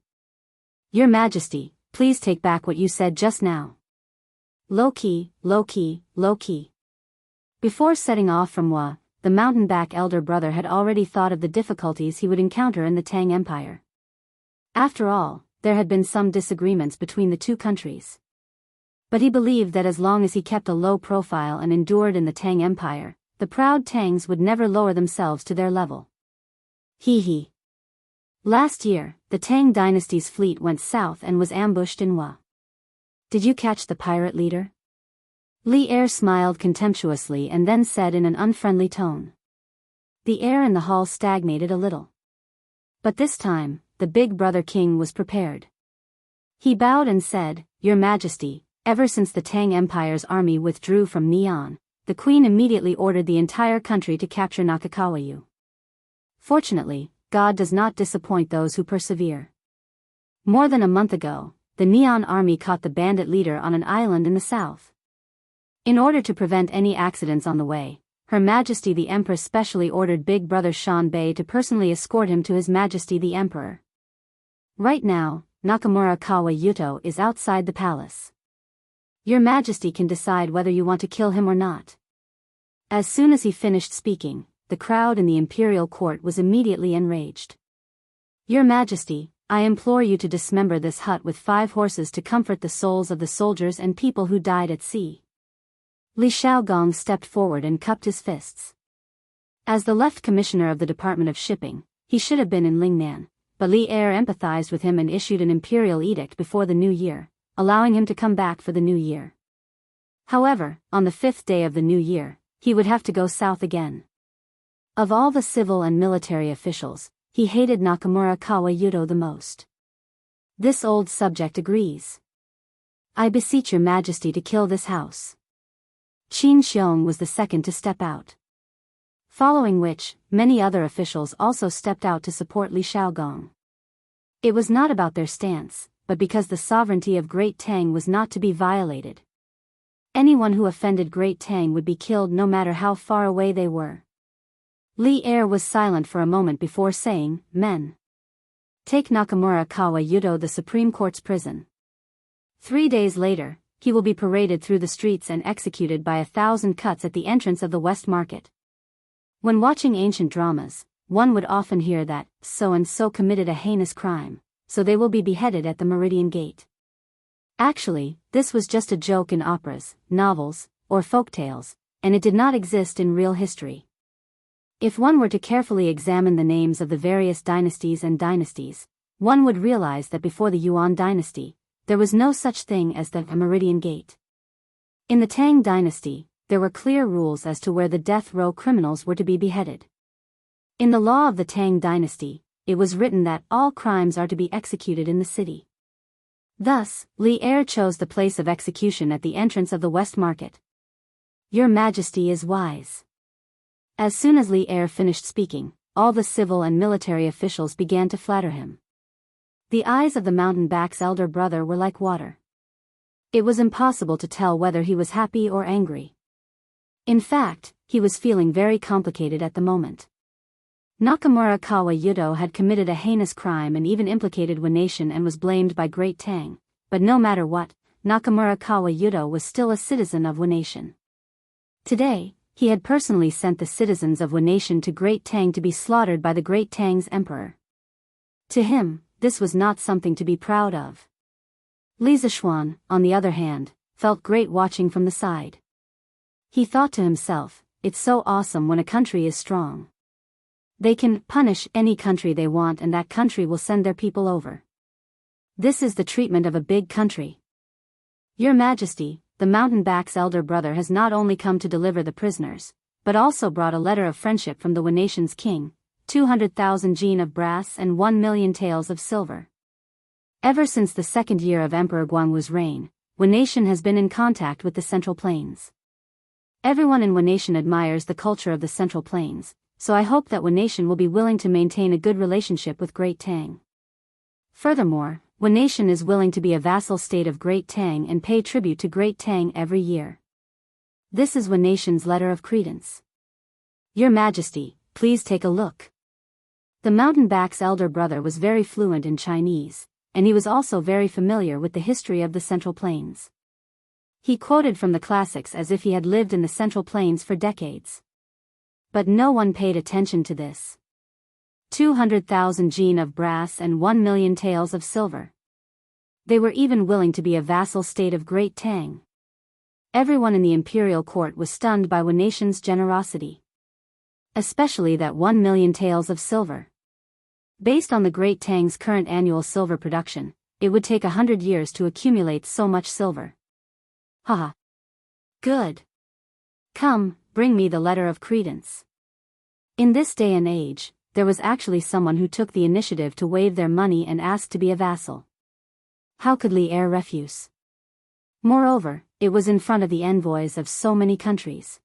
Your Majesty, please take back what you said just now. Low-key, low-key, low-key. Before setting off from Wu, the mountain-back elder brother had already thought of the difficulties he would encounter in the Tang Empire. After all, there had been some disagreements between the two countries. But he believed that as long as he kept a low profile and endured in the Tang Empire, the proud Tangs would never lower themselves to their level. Hee. Last year, the Tang dynasty's fleet went south and was ambushed in Wu. Did you catch the pirate leader? Li Er smiled contemptuously and then said in an unfriendly tone. The air in the hall stagnated a little. But this time, the Big Brother King was prepared. He bowed and said, "Your Majesty, ever since the Tang Empire's army withdrew from Neon, the Queen immediately ordered the entire country to capture Nakakawayu. Fortunately, God does not disappoint those who persevere. More than a month ago, the Neon army caught the bandit leader on an island in the south. In order to prevent any accidents on the way, Her Majesty the Empress specially ordered Big Brother Shan Bei to personally escort him to His Majesty the Emperor. Right now, Nakamura Kawa-yuto is outside the palace. Your Majesty can decide whether you want to kill him or not." As soon as he finished speaking, the crowd in the imperial court was immediately enraged. "Your Majesty, I implore you to dismember this hut with 5 horses to comfort the souls of the soldiers and people who died at sea." Li Shaogong stepped forward and cupped his fists. As the left commissioner of the Department of Shipping, he should have been in Lingnan, but Li Er empathized with him and issued an imperial edict before the new year, allowing him to come back for the new year. However, on the 5th day of the new year, he would have to go south again. Of all the civil and military officials, he hated Nakamura Kawayudo the most. This old subject agrees. I beseech your majesty to kill this house. Qin Xiong was the second to step out. Following which, many other officials also stepped out to support Li Shaogong. It was not about their stance, but because the sovereignty of Great Tang was not to be violated. Anyone who offended Great Tang would be killed no matter how far away they were. Li Er was silent for a moment before saying, "Men, take Nakamura Kawayudo the Supreme Court's prison. 3 days later, he will be paraded through the streets and executed by 1,000 cuts at the entrance of the West Market." When watching ancient dramas, one would often hear that so-and-so committed a heinous crime, so they will be beheaded at the Meridian Gate. Actually, this was just a joke in operas, novels, or folktales, and it did not exist in real history. If one were to carefully examine the names of the various dynasties, one would realize that before the Yuan dynasty, there was no such thing as the Meridian Gate. In the Tang dynasty, there were clear rules as to where the death row criminals were to be beheaded. In the law of the Tang dynasty, it was written that all crimes are to be executed in the city. Thus, Li Er chose the place of execution at the entrance of the West Market. Your Majesty is wise. As soon as Li Er finished speaking, all the civil and military officials began to flatter him. The eyes of the mountain-back's elder brother were like water. It was impossible to tell whether he was happy or angry. In fact, he was feeling very complicated at the moment. Nakamura Kawayudo had committed a heinous crime and even implicated Wu Nation and was blamed by Great Tang, but no matter what, Nakamura Kawayudo was still a citizen of Wu Nation. Today, he had personally sent the citizens of Wu Nation to Great Tang to be slaughtered by the Great Tang's emperor. To him, this was not something to be proud of. Li Zishuan, on the other hand, felt great watching from the side. He thought to himself, it's so awesome when a country is strong. They can punish any country they want and that country will send their people over. This is the treatment of a big country. Your Majesty, the mountain-back's elder brother has not only come to deliver the prisoners, but also brought a letter of friendship from the Wu Nation's king, 200,000 jin of brass and 1 million taels of silver. Ever since the second year of Emperor Guangwu's reign, Wu Nation has been in contact with the Central Plains. Everyone in Wu Nation admires the culture of the Central Plains, so I hope that Wu Nation will be willing to maintain a good relationship with Great Tang. Furthermore, Wu Nation is willing to be a vassal state of Great Tang and pay tribute to Great Tang every year. This is Wu Nation's letter of credence. Your Majesty, please take a look. The mountain-back's elder brother was very fluent in Chinese, and he was also very familiar with the history of the Central Plains. He quoted from the classics as if he had lived in the Central Plains for decades. But no one paid attention to this. 200,000 jin of brass and 1 million taels of silver. They were even willing to be a vassal state of Great Tang. Everyone in the imperial court was stunned by Wu Nation's generosity. Especially that 1 million taels of silver. Based on the Great Tang's current annual silver production, it would take 100 years to accumulate so much silver. Haha. Good. Come, bring me the letter of credence. In this day and age, there was actually someone who took the initiative to waive their money and ask to be a vassal. How could Li Er refuse? Moreover, it was in front of the envoys of so many countries.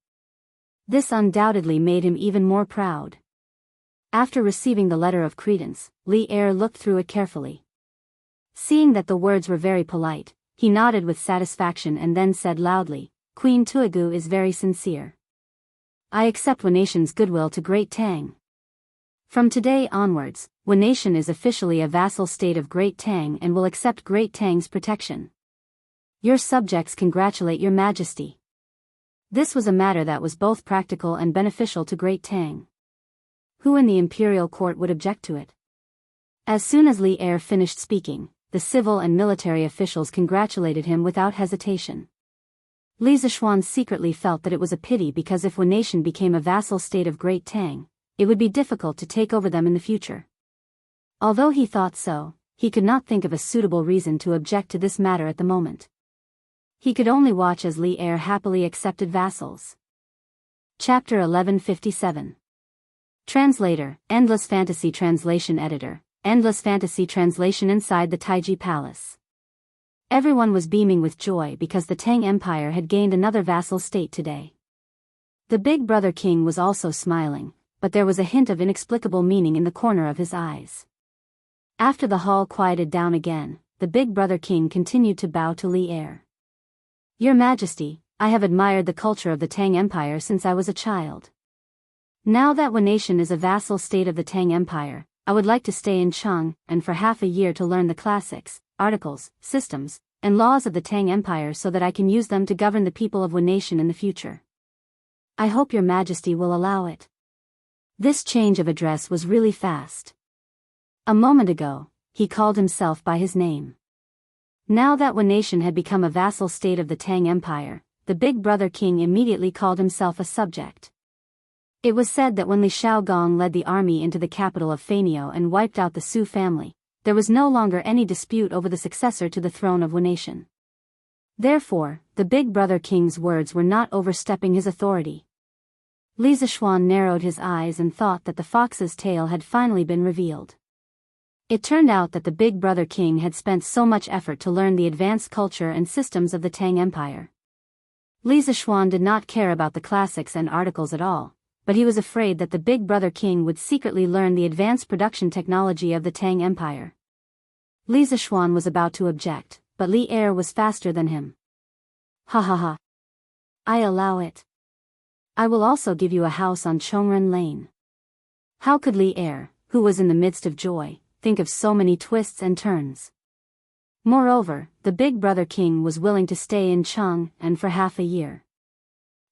This undoubtedly made him even more proud. After receiving the letter of credence, Li Er looked through it carefully. Seeing that the words were very polite, he nodded with satisfaction and then said loudly, Queen Tuigu is very sincere. I accept Wu Nation's goodwill to Great Tang. From today onwards, Wu Nation is officially a vassal state of Great Tang and will accept Great Tang's protection. Your subjects congratulate your Majesty. This was a matter that was both practical and beneficial to Great Tang. Who in the imperial court would object to it? As soon as Li Er finished speaking, the civil and military officials congratulated him without hesitation. Li Zishuan secretly felt that it was a pity because if Wu Nation became a vassal state of Great Tang, it would be difficult to take over them in the future. Although he thought so, he could not think of a suitable reason to object to this matter at the moment. He could only watch as Li Er happily accepted vassals. Chapter 1157. Translator, Endless Fantasy Translation Editor, Endless Fantasy Translation inside the Taiji Palace. Everyone was beaming with joy because the Tang Empire had gained another vassal state today. The Big Brother King was also smiling, but there was a hint of inexplicable meaning in the corner of his eyes. After the hall quieted down again, the Big Brother King continued to bow to Li Er. Your Majesty, I have admired the culture of the Tang Empire since I was a child. Now that Wanation is a vassal state of the Tang Empire, I would like to stay in Cheng and for half a year to learn the classics, articles, systems, and laws of the Tang Empire so that I can use them to govern the people of Wanation in the future. I hope your Majesty will allow it. This change of address was really fast. A moment ago, he called himself by his name. Now that Wanation had become a vassal state of the Tang Empire, the Big Brother King immediately called himself a subject. It was said that when Li Shaogong led the army into the capital of Fainio and wiped out the Su family, there was no longer any dispute over the successor to the throne of Wanation. Therefore, the Big Brother King's words were not overstepping his authority. Li Zishuan narrowed his eyes and thought that the fox's tail had finally been revealed. It turned out that the Big Brother King had spent so much effort to learn the advanced culture and systems of the Tang Empire. Li Zishuan did not care about the classics and articles at all, but he was afraid that the Big Brother King would secretly learn the advanced production technology of the Tang Empire. Li Zishuan was about to object, but Li Er was faster than him. Ha ha ha. I allow it. I will also give you a house on Chongren Lane. How could Li Er, who was in the midst of joy, think of so many twists and turns? Moreover, the Big Brother King was willing to stay in Cheng and for half a year.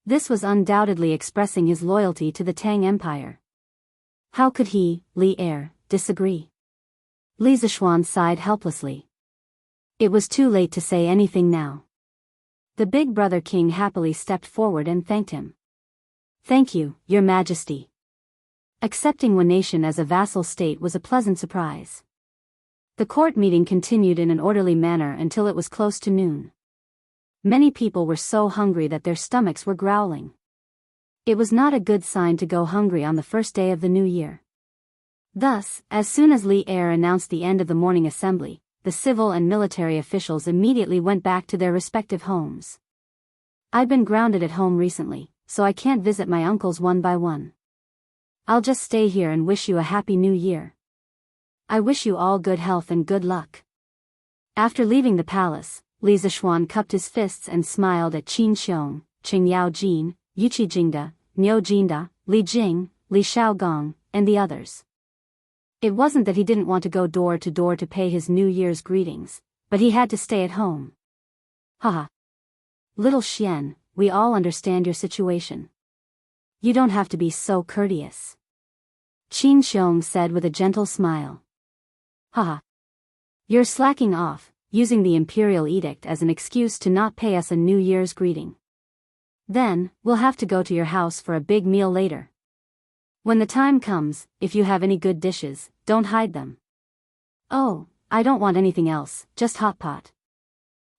This was undoubtedly expressing his loyalty to the Tang Empire. How could he, Li Er, disagree? Li Zishuan sighed helplessly. It was too late to say anything now. The Big Brother King happily stepped forward and thanked him. Thank you, Your Majesty. Accepting Wanation as a vassal state was a pleasant surprise. The court meeting continued in an orderly manner until it was close to noon. Many people were so hungry that their stomachs were growling. It was not a good sign to go hungry on the first day of the new year. Thus, as soon as Li Er announced the end of the morning assembly, the civil and military officials immediately went back to their respective homes. I've been grounded at home recently, so I can't visit my uncles one by one. I'll just stay here and wish you a happy new year. I wish you all good health and good luck. After leaving the palace, Li Zishuan cupped his fists and smiled at Qin Xiong, Qing Yaojin, Yuqi Jingda, Niu Jinda, Li Jing, Li Shaogong, and the others. It wasn't that he didn't want to go door to door to pay his New Year's greetings, but he had to stay at home. Haha. Little Xian, we all understand your situation. You don't have to be so courteous. Qin Xiong said with a gentle smile. Haha. You're slacking off, using the imperial edict as an excuse to not pay us a New Year's greeting. Then, we'll have to go to your house for a big meal later. When the time comes, if you have any good dishes, don't hide them. Oh, I don't want anything else, just hot pot.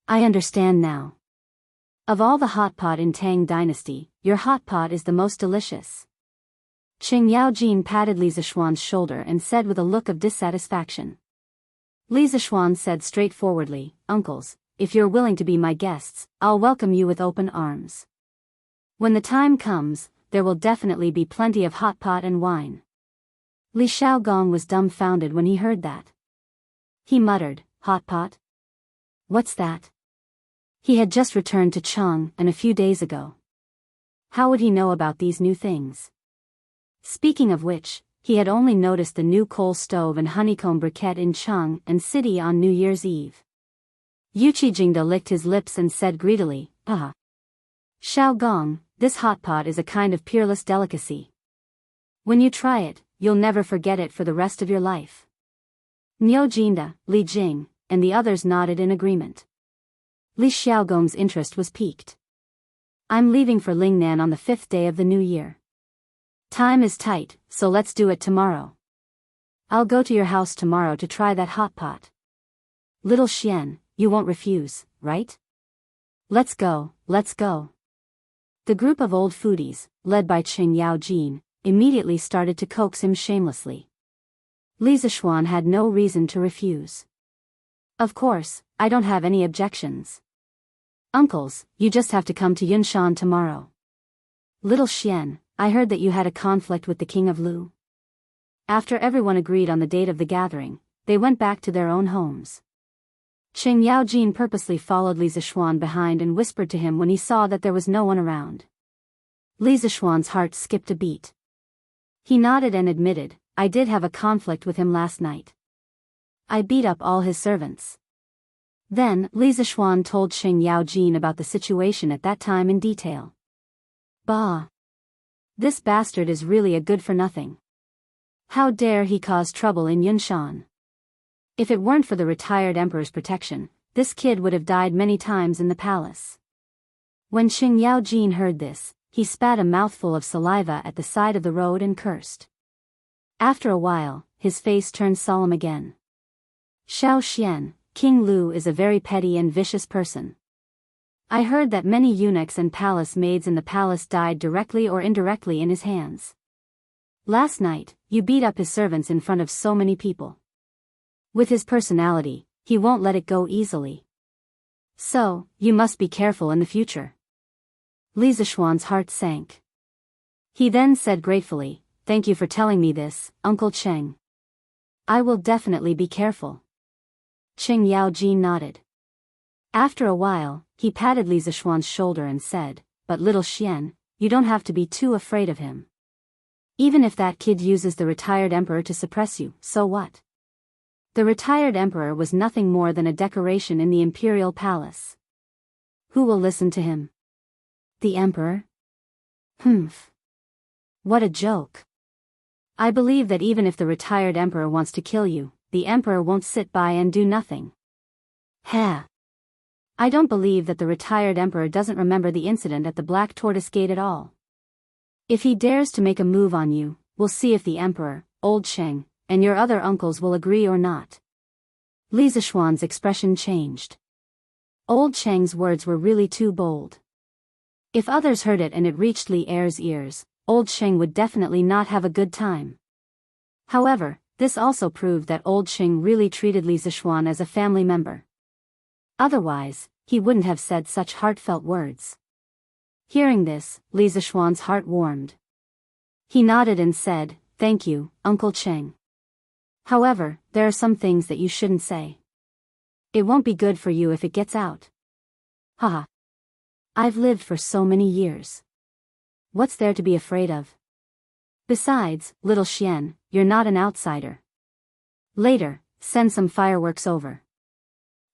I understand now. Of all the hot pot in Tang Dynasty, your hot pot is the most delicious. Qing Yaojin patted Li Zishuan's shoulder and said with a look of dissatisfaction. Li Zishuan said straightforwardly, Uncles, if you're willing to be my guests, I'll welcome you with open arms. When the time comes, there will definitely be plenty of hot pot and wine. Li Shaogong was dumbfounded when he heard that. He muttered, hot pot? What's that? He had just returned to Cheng and a few days ago. How would he know about these new things? Speaking of which, he had only noticed the new coal stove and honeycomb briquette in Cheng and City on New Year's Eve. Yuqi Jingda licked his lips and said greedily, Ah. Shaogong, this hot pot is a kind of peerless delicacy. When you try it, you'll never forget it for the rest of your life. Niu Jinda, Li Jing, and the others nodded in agreement. Li Xiaogong's interest was piqued. I'm leaving for Lingnan on the 5th day of the new year. Time is tight, so let's do it tomorrow. I'll go to your house tomorrow to try that hot pot. Little Xian, you won't refuse, right? Let's go, let's go. The group of old foodies, led by Qing Yaojin, immediately started to coax him shamelessly. Li Zishuan had no reason to refuse. Of course, I don't have any objections. Uncles, you just have to come to Yunshan tomorrow. Little Xian, I heard that you had a conflict with the king of Lu. After everyone agreed on the date of the gathering, they went back to their own homes. Qing Yaojin purposely followed Li Zishuan behind and whispered to him when he saw that there was no one around. Li Zishuan's heart skipped a beat. He nodded and admitted, I did have a conflict with him last night. I beat up all his servants. Then, Li Zishuan told Qing Yaojin about the situation at that time in detail. Bah! This bastard is really a good-for-nothing. How dare he cause trouble in Yunshan? If it weren't for the retired emperor's protection, this kid would have died many times in the palace. When Qing Yaojin heard this, he spat a mouthful of saliva at the side of the road and cursed. After a while, his face turned solemn again. Xiao Xian, King Lu is a very petty and vicious person. I heard that many eunuchs and palace maids in the palace died directly or indirectly in his hands. Last night, you beat up his servants in front of so many people. With his personality, he won't let it go easily. So, you must be careful in the future. Li Zishuan's heart sank. He then said gratefully, Thank you for telling me this, Uncle Cheng. I will definitely be careful. Qing Yaojin nodded. After a while, he patted Li Zishuan's shoulder and said, But little Xian, you don't have to be too afraid of him. Even if that kid uses the retired emperor to suppress you, so what? The retired emperor was nothing more than a decoration in the imperial palace. Who will listen to him? The emperor? Humph. What a joke. I believe that even if the retired emperor wants to kill you, the emperor won't sit by and do nothing. Heh. I don't believe that the retired emperor doesn't remember the incident at the Black Tortoise Gate at all. If he dares to make a move on you, we'll see if the emperor, old Cheng, and your other uncles will agree or not. Li Zishuan's expression changed. Old Cheng's words were really too bold. If others heard it and it reached Li Er's ears, old Cheng would definitely not have a good time. However, this also proved that old Cheng really treated Li Zishuan as a family member. Otherwise, he wouldn't have said such heartfelt words. Hearing this, Li Zishuan's heart warmed. He nodded and said, Thank you, Uncle Cheng. However, there are some things that you shouldn't say. It won't be good for you if it gets out. Haha. I've lived for so many years. What's there to be afraid of? Besides, little Xian, you're not an outsider. Later, send some fireworks over.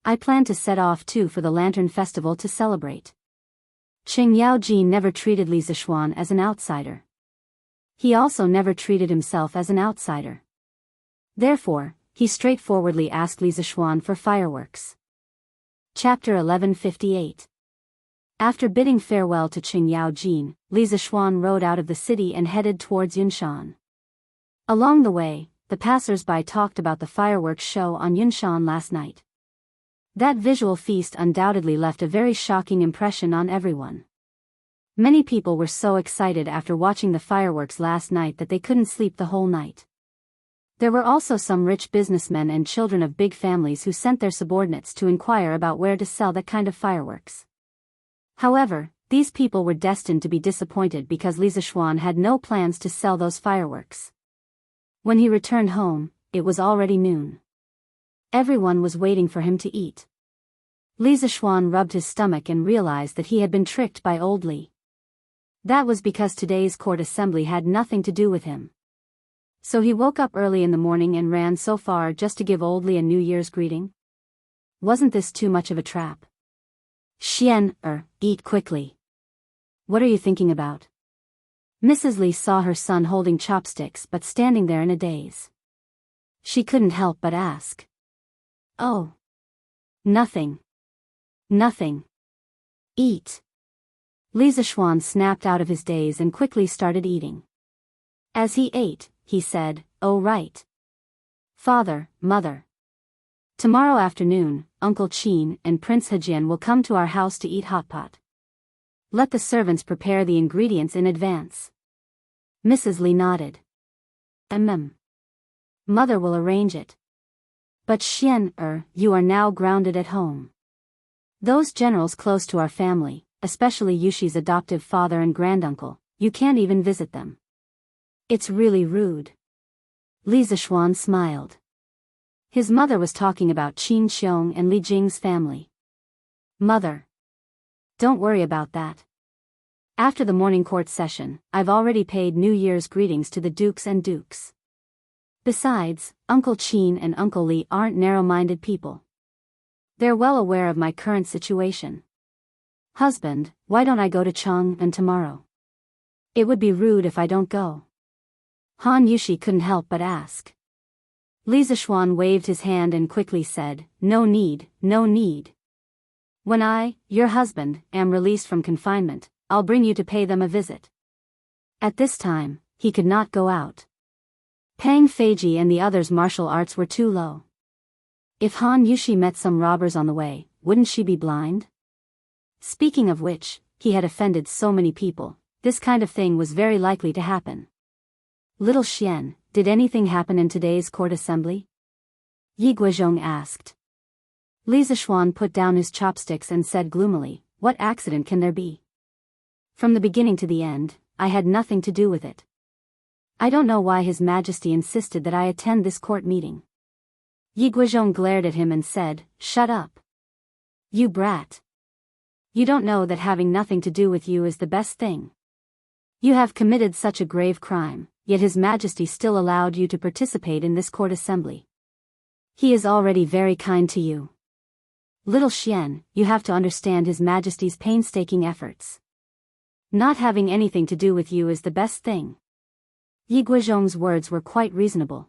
I plan to set off too for the Lantern Festival to celebrate. Qing Yaojin never treated Li Zishuan as an outsider. He also never treated himself as an outsider. Therefore, he straightforwardly asked Li Zishuan for fireworks. Chapter 1158. After bidding farewell to Qing Yaojin, Li Zishuan rode out of the city and headed towards Yunshan. Along the way, the passers-by talked about the fireworks show on Yunshan last night. That visual feast undoubtedly left a very shocking impression on everyone. Many people were so excited after watching the fireworks last night that they couldn't sleep the whole night. There were also some rich businessmen and children of big families who sent their subordinates to inquire about where to sell that kind of fireworks. However, these people were destined to be disappointed because Li Zishuan had no plans to sell those fireworks. When he returned home, it was already noon. Everyone was waiting for him to eat. Li Zishuan rubbed his stomach and realized that he had been tricked by old Li. That was because today's court assembly had nothing to do with him. So he woke up early in the morning and ran so far just to give old Li a New Year's greeting. Wasn't this too much of a trap? Xian, eat quickly. What are you thinking about? Mrs. Li saw her son holding chopsticks but standing there in a daze. She couldn't help but ask. Oh. Nothing. Nothing. Eat. Li Zishuan snapped out of his daze and quickly started eating. As he ate, he said, Oh right. Father, Mother. Tomorrow afternoon, Uncle Qin and Prince Hejian will come to our house to eat hot pot. Let the servants prepare the ingredients in advance. Mrs. Li nodded. Mother will arrange it. But you are now grounded at home. Those generals close to our family, especially Yushi's adoptive father and granduncle, you can't even visit them. It's really rude. Li Zishuan smiled. His mother was talking about Qin Xiong and Li Jing's family. Mother. Don't worry about that. After the morning court session, I've already paid New Year's greetings to the dukes and dukes. Besides, Uncle Qin and Uncle Li aren't narrow-minded people. They're well aware of my current situation. Husband, why don't I go to Chang'an tomorrow? It would be rude if I don't go. Han Yushi couldn't help but ask. Li Zishuan waved his hand and quickly said, no need, no need. When I, your husband, am released from confinement, I'll bring you to pay them a visit. At this time, he could not go out. Pang Feiji and the others' martial arts were too low. If Han Yushi met some robbers on the way, wouldn't she be blind? Speaking of which, he had offended so many people, this kind of thing was very likely to happen. Little Xian, did anything happen in today's court assembly? Yi Guizhong asked. Li Zishuan put down his chopsticks and said gloomily, what accident can there be? From the beginning to the end, I had nothing to do with it. I don't know why His Majesty insisted that I attend this court meeting. Yi Guizhong glared at him and said, shut up. You brat. You don't know that having nothing to do with you is the best thing. You have committed such a grave crime, yet His Majesty still allowed you to participate in this court assembly. He is already very kind to you. Little Xian, you have to understand His Majesty's painstaking efforts. Not having anything to do with you is the best thing. Yi Guizhong's words were quite reasonable.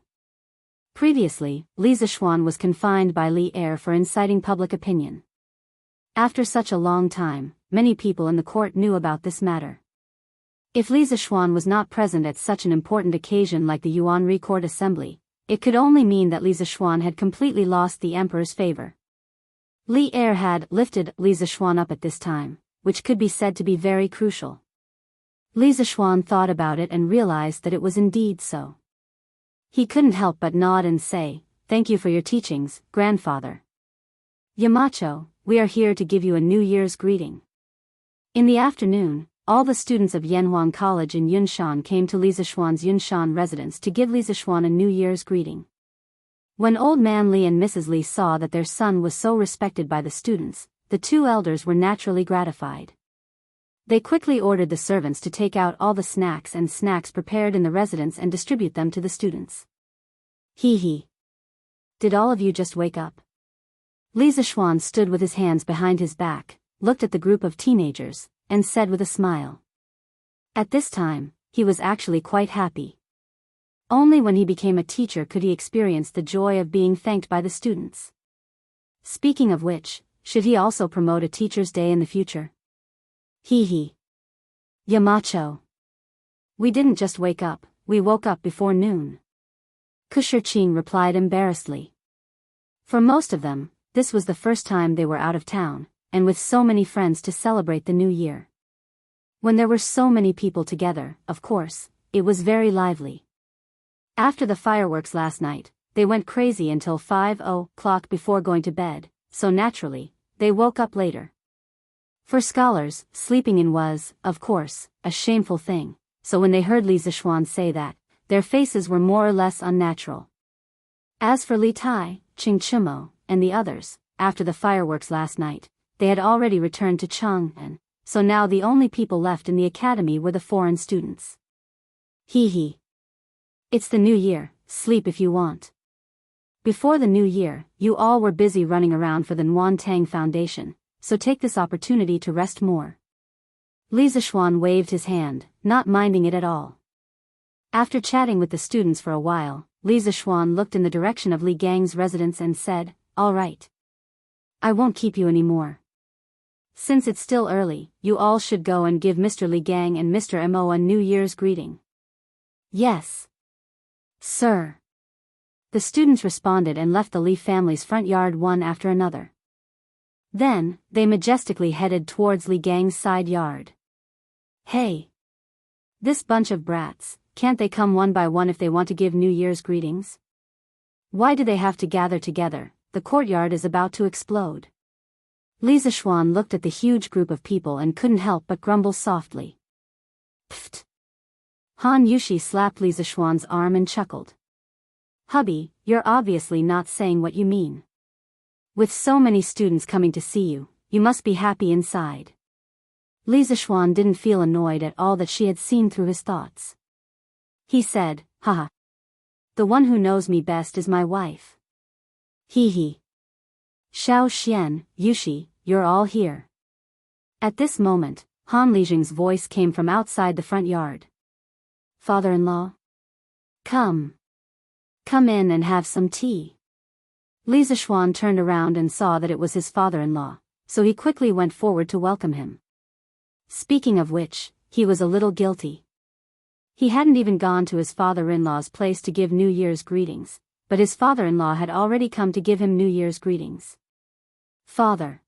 Previously, Li Zishuan was confined by Li Er for inciting public opinion. After such a long time, many people in the court knew about this matter. If Li Zishuan was not present at such an important occasion like the Yuanri Court Assembly, it could only mean that Li Zishuan had completely lost the emperor's favor. Li Er had lifted Li Zishuan up at this time, which could be said to be very crucial. Li Zishuan thought about it and realized that it was indeed so. He couldn't help but nod and say, thank you for your teachings, grandfather. Yamacho, we are here to give you a New Year's greeting. In the afternoon, all the students of Yanhuang College in Yunshan came to Li Zishuan's Yunshan residence to give Li Zishuan a New Year's greeting. When Old Man Li and Mrs. Li saw that their son was so respected by the students, the two elders were naturally gratified. They quickly ordered the servants to take out all the snacks prepared in the residence and distribute them to the students. Hee. Did all of you just wake up? Li Zishuan stood with his hands behind his back, looked at the group of teenagers, and said with a smile. At this time, he was actually quite happy. Only when he became a teacher could he experience the joy of being thanked by the students. Speaking of which, should he also promote a Teacher's Day in the future? Hee. Yamacho. We didn't just wake up, we woke up before noon. Kushirqing replied embarrassedly. For most of them, this was the first time they were out of town, and with so many friends to celebrate the new year. When there were so many people together, of course, it was very lively. After the fireworks last night, they went crazy until 5:00 before going to bed, so naturally, they woke up later. For scholars, sleeping in was, of course, a shameful thing, so when they heard Li Zishuan say that, their faces were more or less unnatural. As for Li Tai, Qing Chimo, and the others, after the fireworks last night, they had already returned to Chang'an, so now the only people left in the academy were the foreign students. Hee. It's the new year, sleep if you want. Before the new year, you all were busy running around for the Nguyen Tang Foundation, so take this opportunity to rest more. Li Zishuan waved his hand, not minding it at all. After chatting with the students for a while, Li Zishuan looked in the direction of Li Gang's residence and said, all right. I won't keep you anymore. Since it's still early, you all should go and give Mr. Li Gang and Mr. Mo a New Year's greeting. Yes. Sir. The students responded and left the Li family's front yard one after another. Then, they majestically headed towards Li Gang's side yard. Hey! This bunch of brats, can't they come one by one if they want to give New Year's greetings? Why do they have to gather together? The courtyard is about to explode. Li Zishuan looked at the huge group of people and couldn't help but grumble softly. Pfft. Han Yushi slapped Li Zishuan's arm and chuckled. Hubby, you're obviously not saying what you mean. With so many students coming to see you, you must be happy inside. Li Zishuan didn't feel annoyed at all that she had seen through his thoughts. He said, haha. The one who knows me best is my wife. Hee hee. Xiao Xian, Yushi, you're all here. At this moment, Han Lijing's voice came from outside the front yard. Father-in-law? Come. Come in and have some tea. Li Zishuan turned around and saw that it was his father-in-law, so he quickly went forward to welcome him. Speaking of which, he was a little guilty. He hadn't even gone to his father-in-law's place to give New Year's greetings, but his father-in-law had already come to give him New Year's greetings. Father.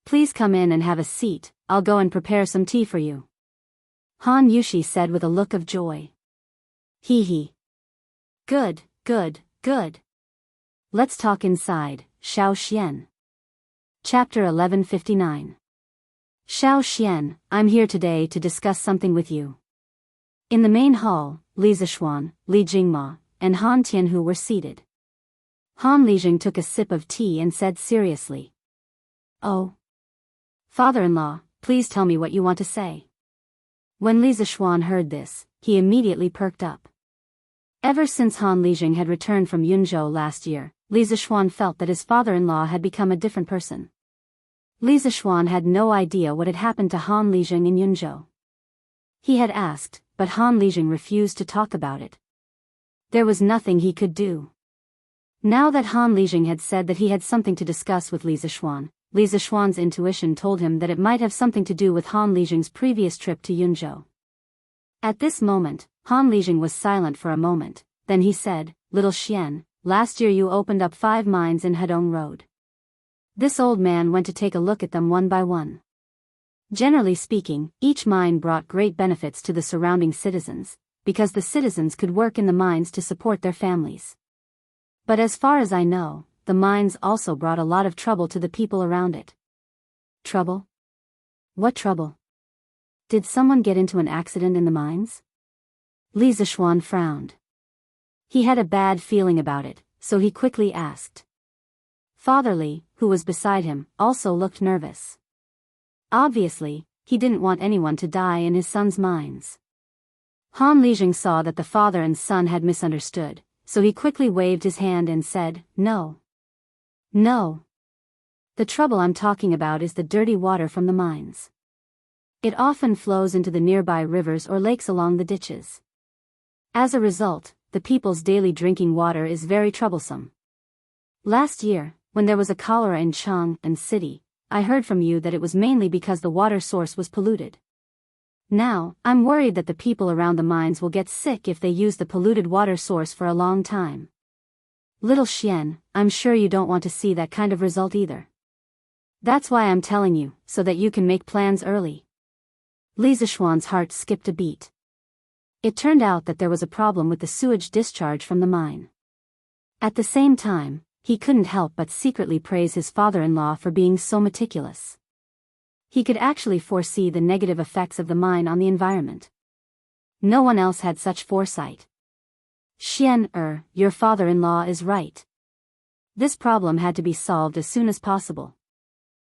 Please come in and have a seat, I'll go and prepare some tea for you. Han Yushi said with a look of joy. Hee hee. Good, good, good. Let's talk inside, Xiao Xian. Chapter 1159. Xiao Xian, I'm here today to discuss something with you. In the main hall, Li Zishuan, Li Jingma, and Han Tianhu were seated. Han Lijing took a sip of tea and said seriously. Oh. Father-in-law, please tell me what you want to say. When Li Zishuan heard this, he immediately perked up. Ever since Han Lijing had returned from Yunzhou last year, Li Zishuan felt that his father-in-law had become a different person. Li Zishuan had no idea what had happened to Han Lijing in Yunzhou. He had asked, but Han Lijing refused to talk about it. There was nothing he could do. Now that Han Lijing had said that he had something to discuss with Li Zishuan's intuition told him that it might have something to do with Han Lijing's previous trip to Yunzhou. At this moment, Han Lijing was silent for a moment, then he said, Little Xian, last year you opened up 5 mines in Hedong Road. This old man went to take a look at them one by one. Generally speaking, each mine brought great benefits to the surrounding citizens, because the citizens could work in the mines to support their families. But as far as I know, the mines also brought a lot of trouble to the people around it. Trouble? What trouble? Did someone get into an accident in the mines? Li Zishuan frowned. He had a bad feeling about it, so he quickly asked. Father Li, who was beside him, also looked nervous. Obviously, he didn't want anyone to die in his son's mines. Han Lijing saw that the father and son had misunderstood, so he quickly waved his hand and said, No. No. The trouble I'm talking about is the dirty water from the mines. It often flows into the nearby rivers or lakes along the ditches. As a result, the people's daily drinking water is very troublesome. Last year, when there was a cholera in Chang'an City, I heard from you that it was mainly because the water source was polluted. Now, I'm worried that the people around the mines will get sick if they use the polluted water source for a long time. Little Xian, I'm sure you don't want to see that kind of result either. That's why I'm telling you, so that you can make plans early. Li Zishuan's heart skipped a beat. It turned out that there was a problem with the sewage discharge from the mine. At the same time, he couldn't help but secretly praise his father-in-law for being so meticulous. He could actually foresee the negative effects of the mine on the environment. No one else had such foresight. Xian, your father-in-law is right. This problem had to be solved as soon as possible.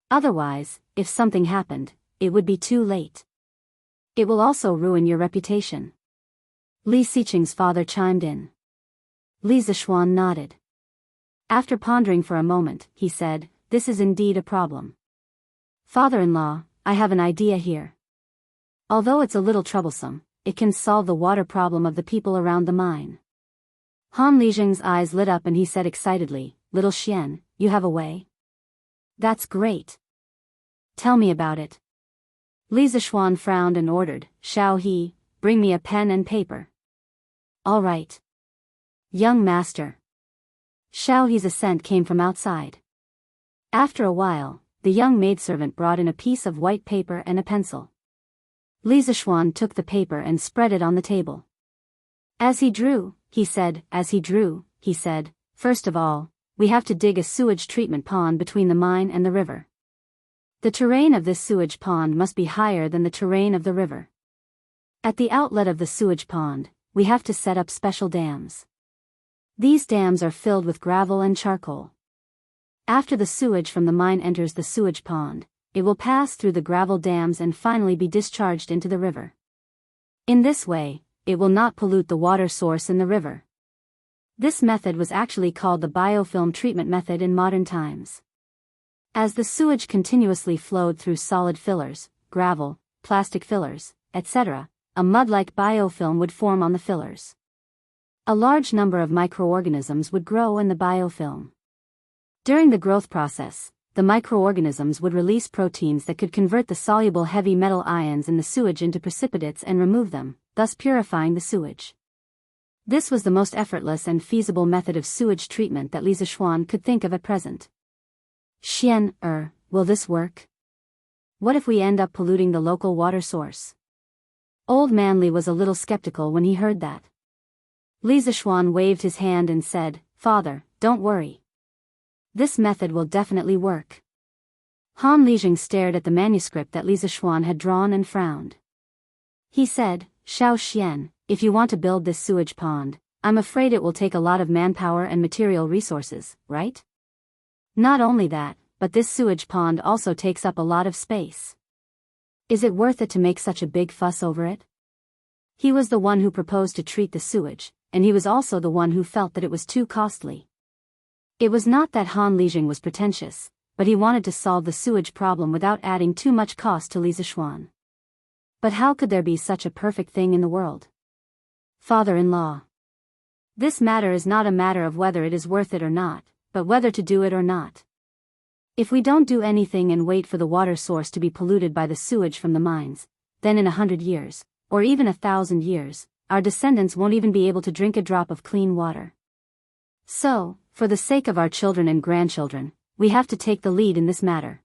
Otherwise, if something happened, it would be too late. It will also ruin your reputation. Li Xiqing's father chimed in. Li Zishuan nodded. After pondering for a moment, he said, This is indeed a problem. Father-in-law, I have an idea here. Although it's a little troublesome, it can solve the water problem of the people around the mine. Han Lijing's eyes lit up and he said excitedly, Little Xian, you have a way? That's great. Tell me about it. Li Zishuan frowned and ordered, Xiao He, bring me a pen and paper. All right. Young master. Xiao He's assent came from outside. After a while, the young maidservant brought in a piece of white paper and a pencil. Li Zishuan took the paper and spread it on the table. As he drew, he said, first of all, we have to dig a sewage treatment pond between the mine and the river. The terrain of this sewage pond must be higher than the terrain of the river. At the outlet of the sewage pond, we have to set up special dams. These dams are filled with gravel and charcoal. After the sewage from the mine enters the sewage pond, it will pass through the gravel dams and finally be discharged into the river. In this way, it will not pollute the water source in the river. This method was actually called the biofilm treatment method in modern times. As the sewage continuously flowed through solid fillers, gravel, plastic fillers, etc., a mud-like biofilm would form on the fillers. A large number of microorganisms would grow in the biofilm. During the growth process, the microorganisms would release proteins that could convert the soluble heavy metal ions in the sewage into precipitates and remove them, thus purifying the sewage. This was the most effortless and feasible method of sewage treatment that Li Zishuan could think of at present. Will this work? What if we end up polluting the local water source? Old man Li was a little skeptical when he heard that. Li Zishuan waved his hand and said, "Father, don't worry. This method will definitely work." Han Lijing stared at the manuscript that Li Zishuan had drawn and frowned. He said, "Xiao Xian, if you want to build this sewage pond, I'm afraid it will take a lot of manpower and material resources, right? Not only that, but this sewage pond also takes up a lot of space. Is it worth it to make such a big fuss over it?" He was the one who proposed to treat the sewage, and he was also the one who felt that it was too costly. It was not that Han Lijing was pretentious, but he wanted to solve the sewage problem without adding too much cost to Li Zishuan. But how could there be such a perfect thing in the world? Father-in-law. This matter is not a matter of whether it is worth it or not, but whether to do it or not. If we don't do anything and wait for the water source to be polluted by the sewage from the mines, then in 100 years, or even 1,000 years, our descendants won't even be able to drink a drop of clean water. So, for the sake of our children and grandchildren, we have to take the lead in this matter.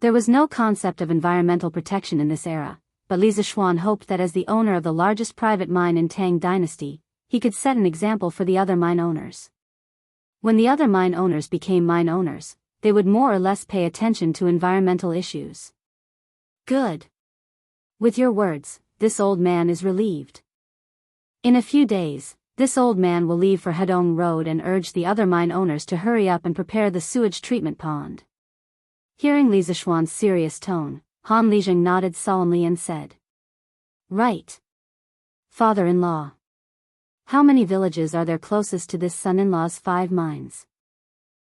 There was no concept of environmental protection in this era, but Li Zishuan hoped that as the owner of the largest private mine in Tang Dynasty, he could set an example for the other mine owners. When the other mine owners became mine owners, they would more or less pay attention to environmental issues. Good. With your words, this old man is relieved. In a few days, this old man will leave for Hedong Road and urge the other mine owners to hurry up and prepare the sewage treatment pond. Hearing Li Zishuan's serious tone, Han Lijing nodded solemnly and said, "Right. Father-in-law. How many villages are there closest to this son-in-law's 5 mines?"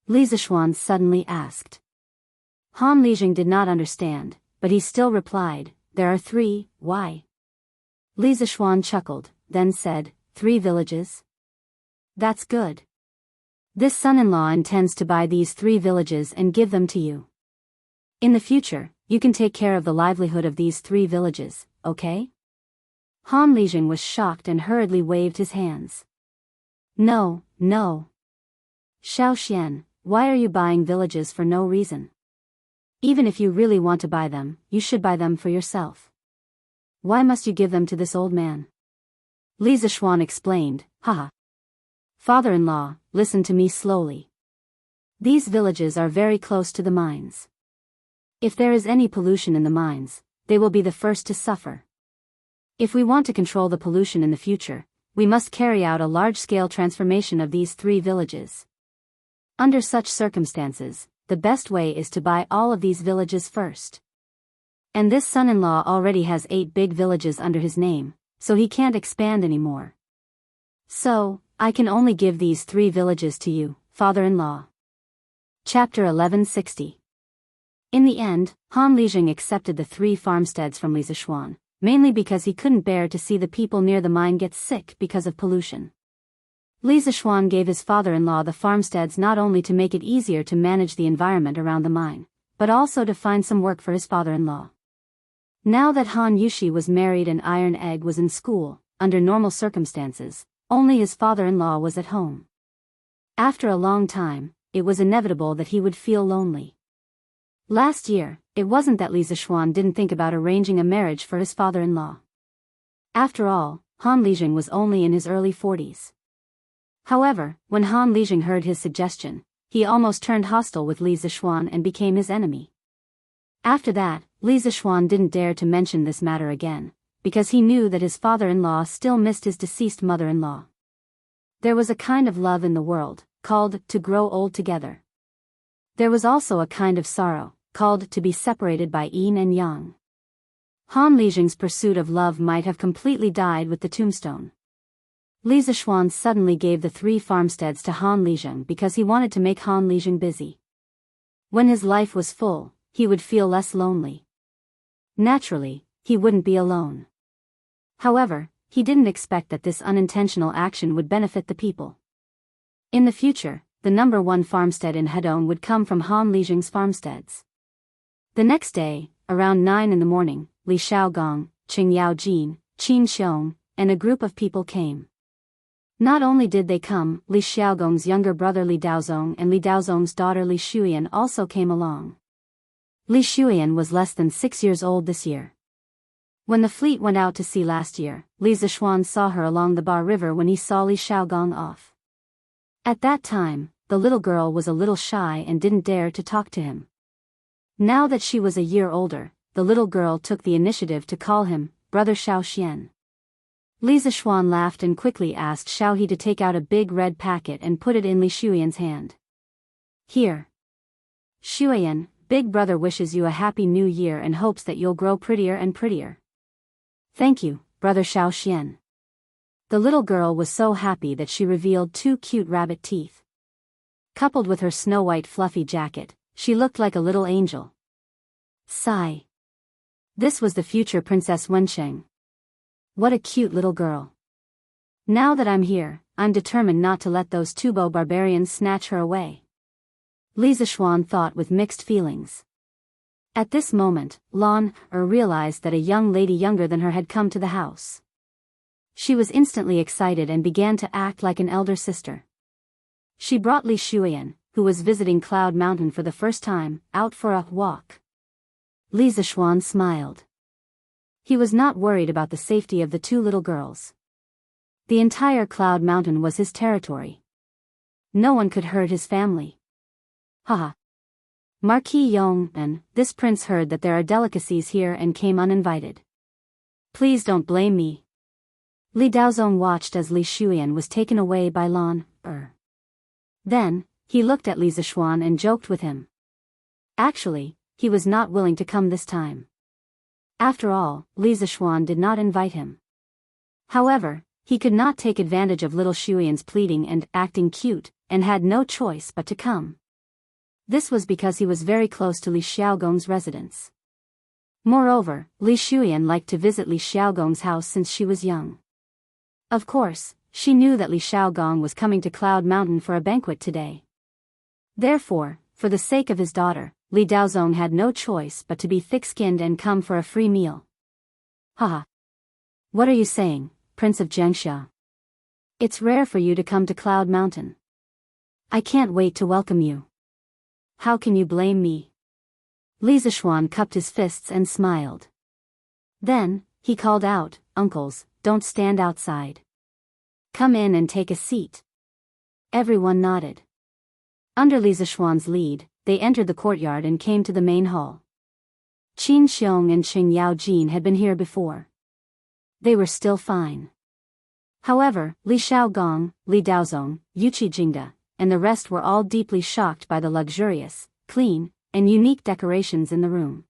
Li Zishuan suddenly asked. Han Lijing did not understand, but he still replied, "There are 3, why?" Li Zishuan chuckled, then said, 3 villages? That's good. This son-in-law intends to buy these 3 villages and give them to you. In the future, you can take care of the livelihood of these 3 villages, okay? Han Lijing was shocked and hurriedly waved his hands. No. Xiao Xian, why are you buying villages for no reason? Even if you really want to buy them, you should buy them for yourself. Why must you give them to this old man? Li Zishuan explained, Haha. Father-in-law, listen to me slowly. These villages are very close to the mines. If there is any pollution in the mines, they will be the first to suffer. If we want to control the pollution in the future, we must carry out a large-scale transformation of these 3 villages. Under such circumstances, the best way is to buy all of these villages first. And this son-in-law already has 8 big villages under his name, so he can't expand anymore. So, I can only give these 3 villages to you, father-in-law. Chapter 1160. In the end, Han Lijing accepted the 3 farmsteads from Li Zishuan, mainly because he couldn't bear to see the people near the mine get sick because of pollution. Li Zishuan gave his father-in-law the farmsteads not only to make it easier to manage the environment around the mine, but also to find some work for his father-in-law. Now that Han Yushi was married and Iron Egg was in school, under normal circumstances, only his father-in-law was at home. After a long time, it was inevitable that he would feel lonely. Last year, it wasn't that Li Zishuan didn't think about arranging a marriage for his father-in-law. After all, Han Lijing was only in his early 40s. However, when Han Lijing heard his suggestion, he almost turned hostile with Li Zishuan and became his enemy. After that, Li Zishuan didn't dare to mention this matter again, because he knew that his father-in-law still missed his deceased mother-in-law. There was a kind of love in the world, called to grow old together. There was also a kind of sorrow, called to be separated by yin and yang. Han Lijing's pursuit of love might have completely died with the tombstone. Li Zishuan suddenly gave the 3 farmsteads to Han Lijing because he wanted to make Han Lijing busy. When his life was full, he would feel less lonely. Naturally, he wouldn't be alone. However, he didn't expect that this unintentional action would benefit the people. In the future, the number 1 farmstead in Hedong would come from Han Lijing's farmsteads. The next day, around 9 in the morning, Li Xiaogong, Qing Yaojin, Qin Xiong, and a group of people came. Not only did they come, Li Xiaogong's younger brother Li Daozong and Li Daozong's daughter Li Shuyan also came along. Li Shuyan was less than 6 years old this year. When the fleet went out to sea last year, Li Zishuan saw her along the Bar River when he saw Li Xiaogong off. At that time, the little girl was a little shy and didn't dare to talk to him. Now that she was a year older, the little girl took the initiative to call him Brother Xiaoxian. Li Zishuan laughed and quickly asked Xiaohe to take out a big red packet and put it in Li Shuyan's hand. Here. Shuyan, Big Brother wishes you a happy new year and hopes that you'll grow prettier and prettier. Thank you, Brother Xiaoxian. The little girl was so happy that she revealed 2 cute rabbit teeth. Coupled with her snow-white fluffy jacket, she looked like a little angel. Sigh. This was the future Princess Wensheng. What a cute little girl. Now that I'm here, I'm determined not to let those Tubo barbarians snatch her away. Li Zishuan thought with mixed feelings. At this moment, Lan realized that a young lady younger than her had come to the house. She was instantly excited and began to act like an elder sister. She brought Li Shuyan, who was visiting Cloud Mountain for the first time, out for a walk. Li Zishuan smiled. He was not worried about the safety of the 2 little girls. The entire Cloud Mountain was his territory. No one could hurt his family. Haha. Marquis Yong and this prince heard that there are delicacies here and came uninvited. Please don't blame me. Li Daozong watched as Li Shuyan was taken away by Lan. Then, he looked at Li Zishuan and joked with him. Actually, he was not willing to come this time. After all, Li Zishuan did not invite him. However, he could not take advantage of little Shuyan's pleading and acting cute, and had no choice but to come. This was because he was very close to Li Xiaogong's residence. Moreover, Li Shuyan liked to visit Li Xiaogong's house since she was young. Of course, she knew that Li Xiaogong was coming to Cloud Mountain for a banquet today. Therefore, for the sake of his daughter, Li Daozong had no choice but to be thick-skinned and come for a free meal. Haha. What are you saying, Prince of Jiangxia? It's rare for you to come to Cloud Mountain. I can't wait to welcome you. How can you blame me? Li Zishuan cupped his fists and smiled. Then, he called out, Uncles, don't stand outside. Come in and take a seat. Everyone nodded. Under Li Zishuan's lead, they entered the courtyard and came to the main hall. Qin Xiong and Qing Yaojin had been here before. They were still fine. However, Li Xiaogong, Li Daozong, Yuqi Jingda, and the rest were all deeply shocked by the luxurious, clean, and unique decorations in the room.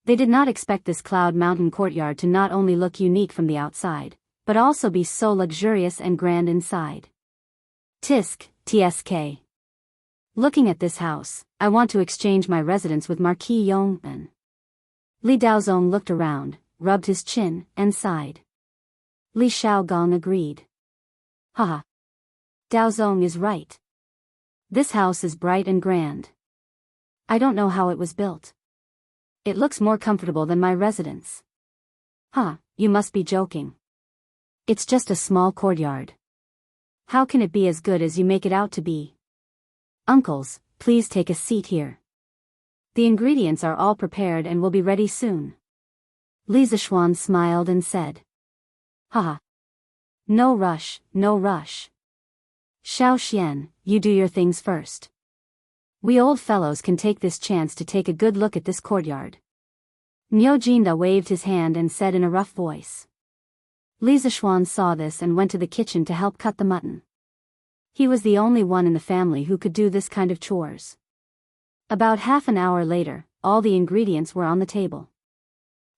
They did not expect this Cloud Mountain courtyard to not only look unique from the outside, but also be so luxurious and grand inside. TSK. Looking at this house, I want to exchange my residence with Marquis Yong'an. Li Daozong looked around, rubbed his chin, and sighed. Li Xiaogong agreed. Haha. Daozong is right. This house is bright and grand. I don't know how it was built. It looks more comfortable than my residence. You must be joking. It's just a small courtyard. How can it be as good as you make it out to be? Uncles, please take a seat here. The ingredients are all prepared and will be ready soon. Li Zishuan smiled and said. Haha. No rush, no rush. Xiao Xian, you do your things first. We old fellows can take this chance to take a good look at this courtyard. Niu Jinda waved his hand and said in a rough voice. Li Zishuan saw this and went to the kitchen to help cut the mutton. He was the only one in the family who could do this kind of chores. About half an hour later, all the ingredients were on the table.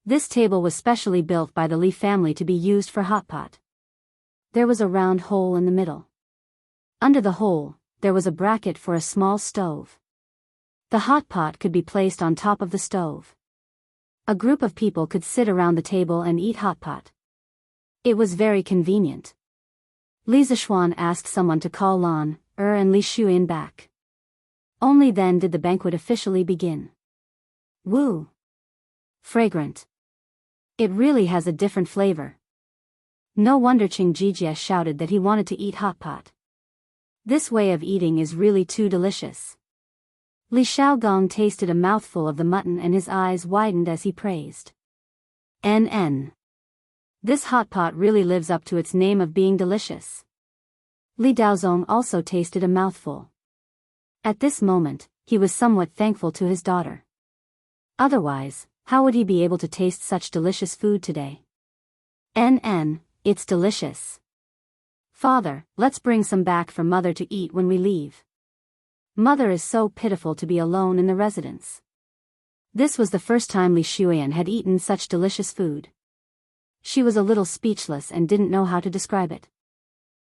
This table was specially built by the Li family to be used for hot pot. There was a round hole in the middle. Under the hole, there was a bracket for a small stove. The hot pot could be placed on top of the stove. A group of people could sit around the table and eat hot pot. It was very convenient. Li Zishuan asked someone to call Lan, and Li Shuyan back. Only then did the banquet officially begin. Woo! Fragrant. It really has a different flavor. No wonder Qing Jijie shouted that he wanted to eat hot pot. This way of eating is really too delicious. Li Xiaogong tasted a mouthful of the mutton and his eyes widened as he praised. NN. This hot pot really lives up to its name of being delicious. Li Daozong also tasted a mouthful. At this moment, he was somewhat thankful to his daughter. Otherwise, how would he be able to taste such delicious food today? NN, it's delicious. Father, let's bring some back for Mother to eat when we leave. Mother is so pitiful to be alone in the residence. This was the first time Li Shuyan had eaten such delicious food. She was a little speechless and didn't know how to describe it.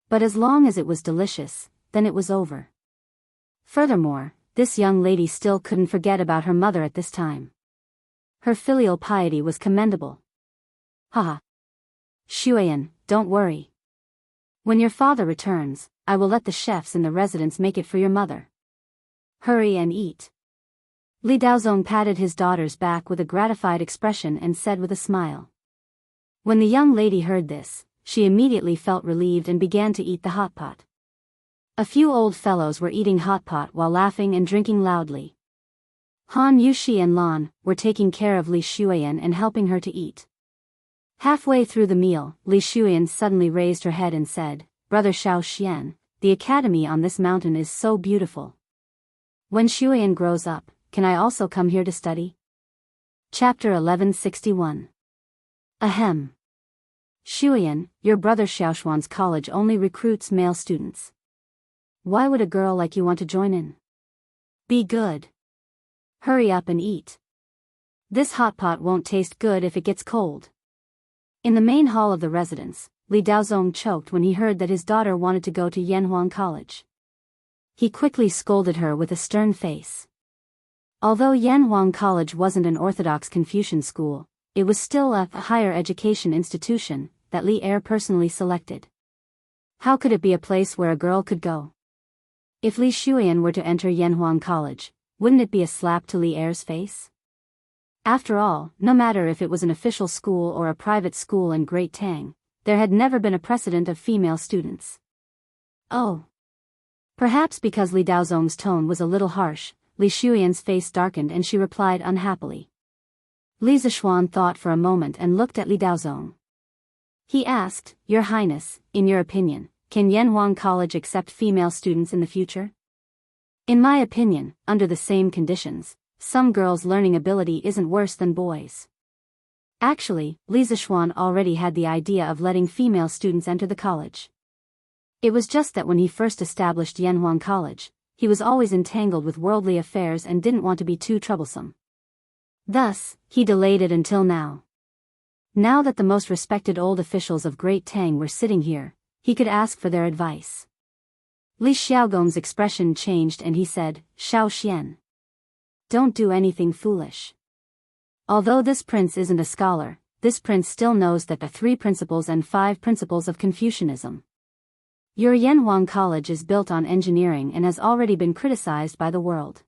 But as long as it was delicious, then it was over. Furthermore, this young lady still couldn't forget about her mother at this time. Her filial piety was commendable. Haha. Shuyan, don't worry. When your father returns, I will let the chefs in the residence make it for your mother. Hurry and eat. Li Daozong patted his daughter's back with a gratified expression and said with a smile. When the young lady heard this, she immediately felt relieved and began to eat the hot pot. A few old fellows were eating hot pot while laughing and drinking loudly. Han Yushi and Lan were taking care of Li Shuyan and helping her to eat. Halfway through the meal, Li Shuyan suddenly raised her head and said, Brother Xiao Xian, the academy on this mountain is so beautiful. When Shuyan grows up, can I also come here to study? Chapter 1161. Ahem. Shuyan, your brother Xiaoshuan's college only recruits male students. Why would a girl like you want to join in? Be good. Hurry up and eat. This hot pot won't taste good if it gets cold. In the main hall of the residence, Li Daozong choked when he heard that his daughter wanted to go to Yanhuang College. He quickly scolded her with a stern face. Although Yanhuang College wasn't an orthodox Confucian school, it was still a higher education institution that Li Er personally selected. How could it be a place where a girl could go? If Li Shuyan were to enter Yanhuang College, wouldn't it be a slap to Li Er's face? After all, no matter if it was an official school or a private school in Great Tang, there had never been a precedent of female students. Oh. Perhaps because Li Daozong's tone was a little harsh, Li Shuyan's face darkened and she replied unhappily. Li Zishuan thought for a moment and looked at Li Daozong. He asked, Your Highness, in your opinion, can Yanhuang College accept female students in the future? In my opinion, under the same conditions, some girls' learning ability isn't worse than boys. Actually, Li Zishuan already had the idea of letting female students enter the college. It was just that when he first established Yanhuang College, he was always entangled with worldly affairs and didn't want to be too troublesome. Thus, he delayed it until now. Now that the most respected old officials of Great Tang were sitting here, he could ask for their advice. Li Xiaogong's expression changed and he said, Xiao Xian. Don't do anything foolish. Although this prince isn't a scholar, this prince still knows that the 3 principles and 5 principles of Confucianism. Your Yanhuang College is built on engineering and has already been criticized by the world.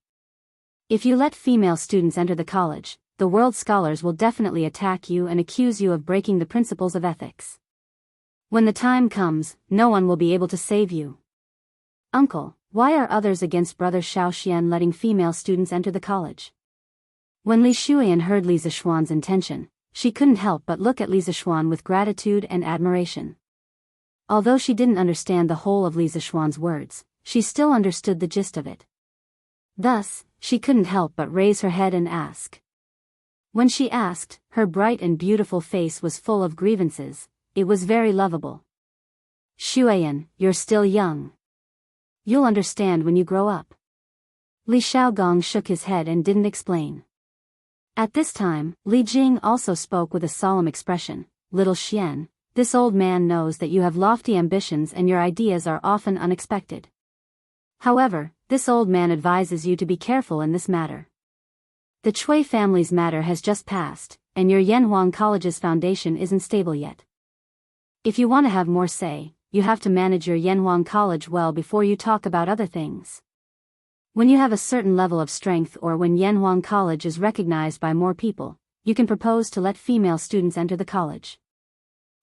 If you let female students enter the college, the world scholars will definitely attack you and accuse you of breaking the principles of ethics. When the time comes, no one will be able to save you. Uncle, why are others against Brother Xiao Xian letting female students enter the college? When Li Shuyan heard Li Zishuan's intention, she couldn't help but look at Li Zishuan with gratitude and admiration. Although she didn't understand the whole of Li Zishuan's words, she still understood the gist of it. Thus, she couldn't help but raise her head and ask. When she asked, her bright and beautiful face was full of grievances. It was very lovable. Shuyan, you're still young. You'll understand when you grow up. Li Xiaogong shook his head and didn't explain. At this time, Li Jing also spoke with a solemn expression. Little Xian, this old man knows that you have lofty ambitions and your ideas are often unexpected. However, this old man advises you to be careful in this matter. The Cui family's matter has just passed, and your Yanhuang College's foundation isn't stable yet. If you want to have more say, you have to manage your Yanhuang College well before you talk about other things. When you have a certain level of strength or when Yanhuang College is recognized by more people, you can propose to let female students enter the college.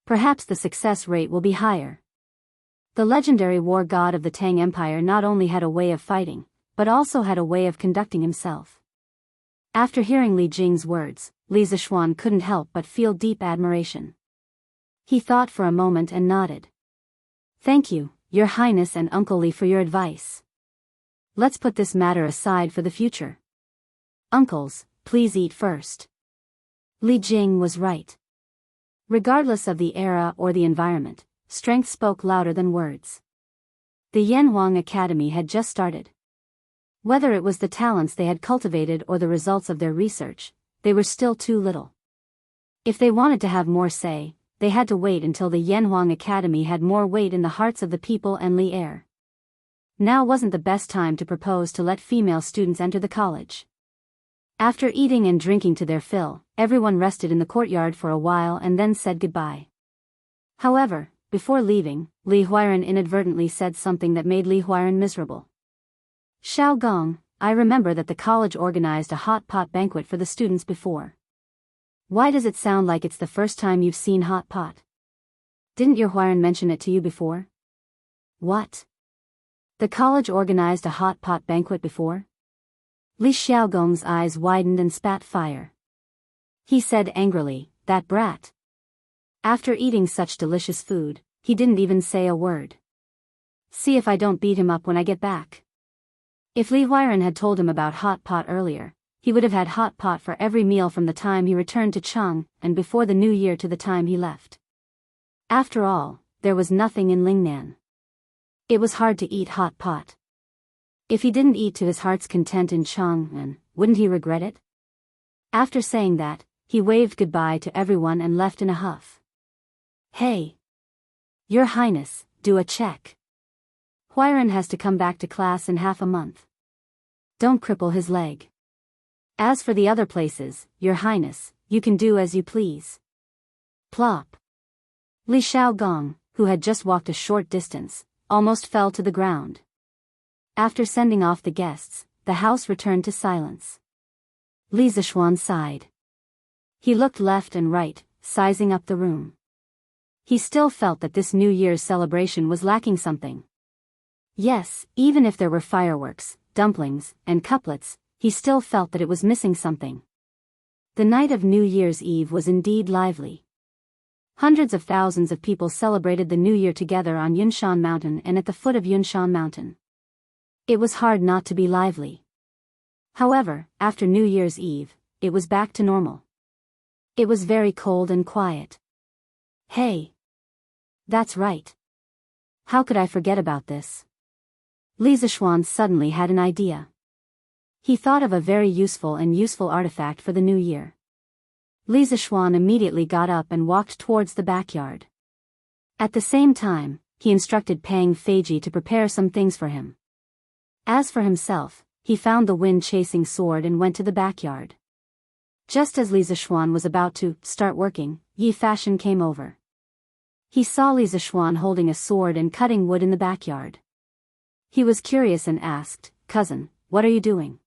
Perhaps the success rate will be higher. The legendary war god of the Tang Empire not only had a way of fighting, but also had a way of conducting himself. After hearing Li Jing's words, Li Zishuan couldn't help but feel deep admiration. He thought for a moment and nodded. Thank you, Your Highness and Uncle Li, for your advice. Let's put this matter aside for the future. Uncles, please eat first. Li Jing was right. Regardless of the era or the environment, strength spoke louder than words. The Yanhuang Academy had just started. Whether it was the talents they had cultivated or the results of their research, they were still too little. If they wanted to have more say, they had to wait until the Yanhuang Academy had more weight in the hearts of the people and Li Er. Now wasn't the best time to propose to let female students enter the college. After eating and drinking to their fill, everyone rested in the courtyard for a while and then said goodbye. However, before leaving, Li Huiran inadvertently said something that made Li Huiran miserable. Xiao Gong, I remember that the college organized a hot pot banquet for the students before. Why does it sound like it's the first time you've seen hot pot? Didn't your Huiran mention it to you before? What? The college organized a hot pot banquet before? Li Xiaogong's eyes widened and spat fire. He said angrily, that brat. After eating such delicious food, he didn't even say a word. See if I don't beat him up when I get back. If Li Huiran had told him about hot pot earlier, he would have had hot pot for every meal from the time he returned to Chang and before the new year to the time he left. After all, there was nothing in Lingnan. It was hard to eat hot pot. If he didn't eat to his heart's content in Chang'an, wouldn't he regret it? After saying that, he waved goodbye to everyone and left in a huff. Hey! Your Highness, do a check. Huiran has to come back to class in half a month. Don't cripple his leg. As for the other places, Your Highness, you can do as you please. Plop. Li Xiaogong, who had just walked a short distance, almost fell to the ground. After sending off the guests, the house returned to silence. Li Zishuan sighed. He looked left and right, sizing up the room. He still felt that this New Year's celebration was lacking something. Yes, even if there were fireworks, dumplings, and couplets, he still felt that it was missing something. The night of New Year's Eve was indeed lively. Hundreds of thousands of people celebrated the New Year together on Yunshan Mountain and at the foot of Yunshan Mountain. It was hard not to be lively. However, after New Year's Eve, it was back to normal. It was very cold and quiet. Hey! That's right. How could I forget about this? Li Zishuan suddenly had an idea. He thought of a very useful artifact for the new year. Li Zishuan immediately got up and walked towards the backyard. At the same time, he instructed Pang Feiji to prepare some things for him. As for himself, he found the wind-chasing sword and went to the backyard. Just as Li Zishuan was about to start working, Yi Fashion came over. He saw Li Zishuan holding a sword and cutting wood in the backyard. He was curious and asked, "Cousin, what are you doing?"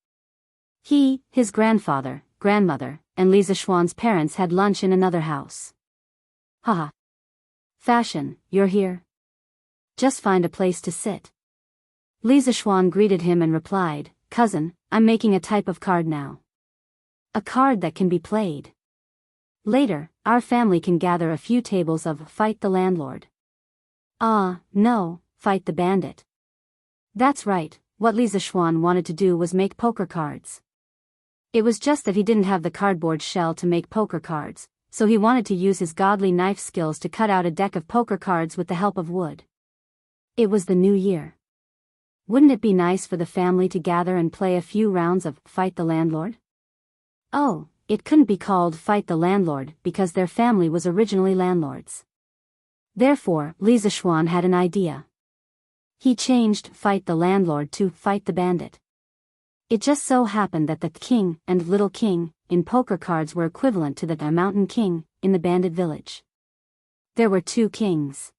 He, his grandfather, grandmother, and Li Zishuan's parents had lunch in another house. Haha. Fashion, you're here? Just find a place to sit. Li Zishuan greeted him and replied, "Cousin, I'm making a type of card now." A card that can be played. Later, our family can gather a few tables of Fight the Landlord. No, Fight the Bandit. That's right, what Li Zishuan wanted to do was make poker cards. It was just that he didn't have the cardboard shell to make poker cards, so he wanted to use his godly knife skills to cut out a deck of poker cards with the help of wood. It was the new year. Wouldn't it be nice for the family to gather and play a few rounds of Fight the Landlord? Oh, it couldn't be called Fight the Landlord because their family was originally landlords. Therefore, Li Zishuan had an idea. He changed Fight the Landlord to Fight the Bandit. It just so happened that the king and little king in poker cards were equivalent to the mountain king in the bandit village. There were two kings.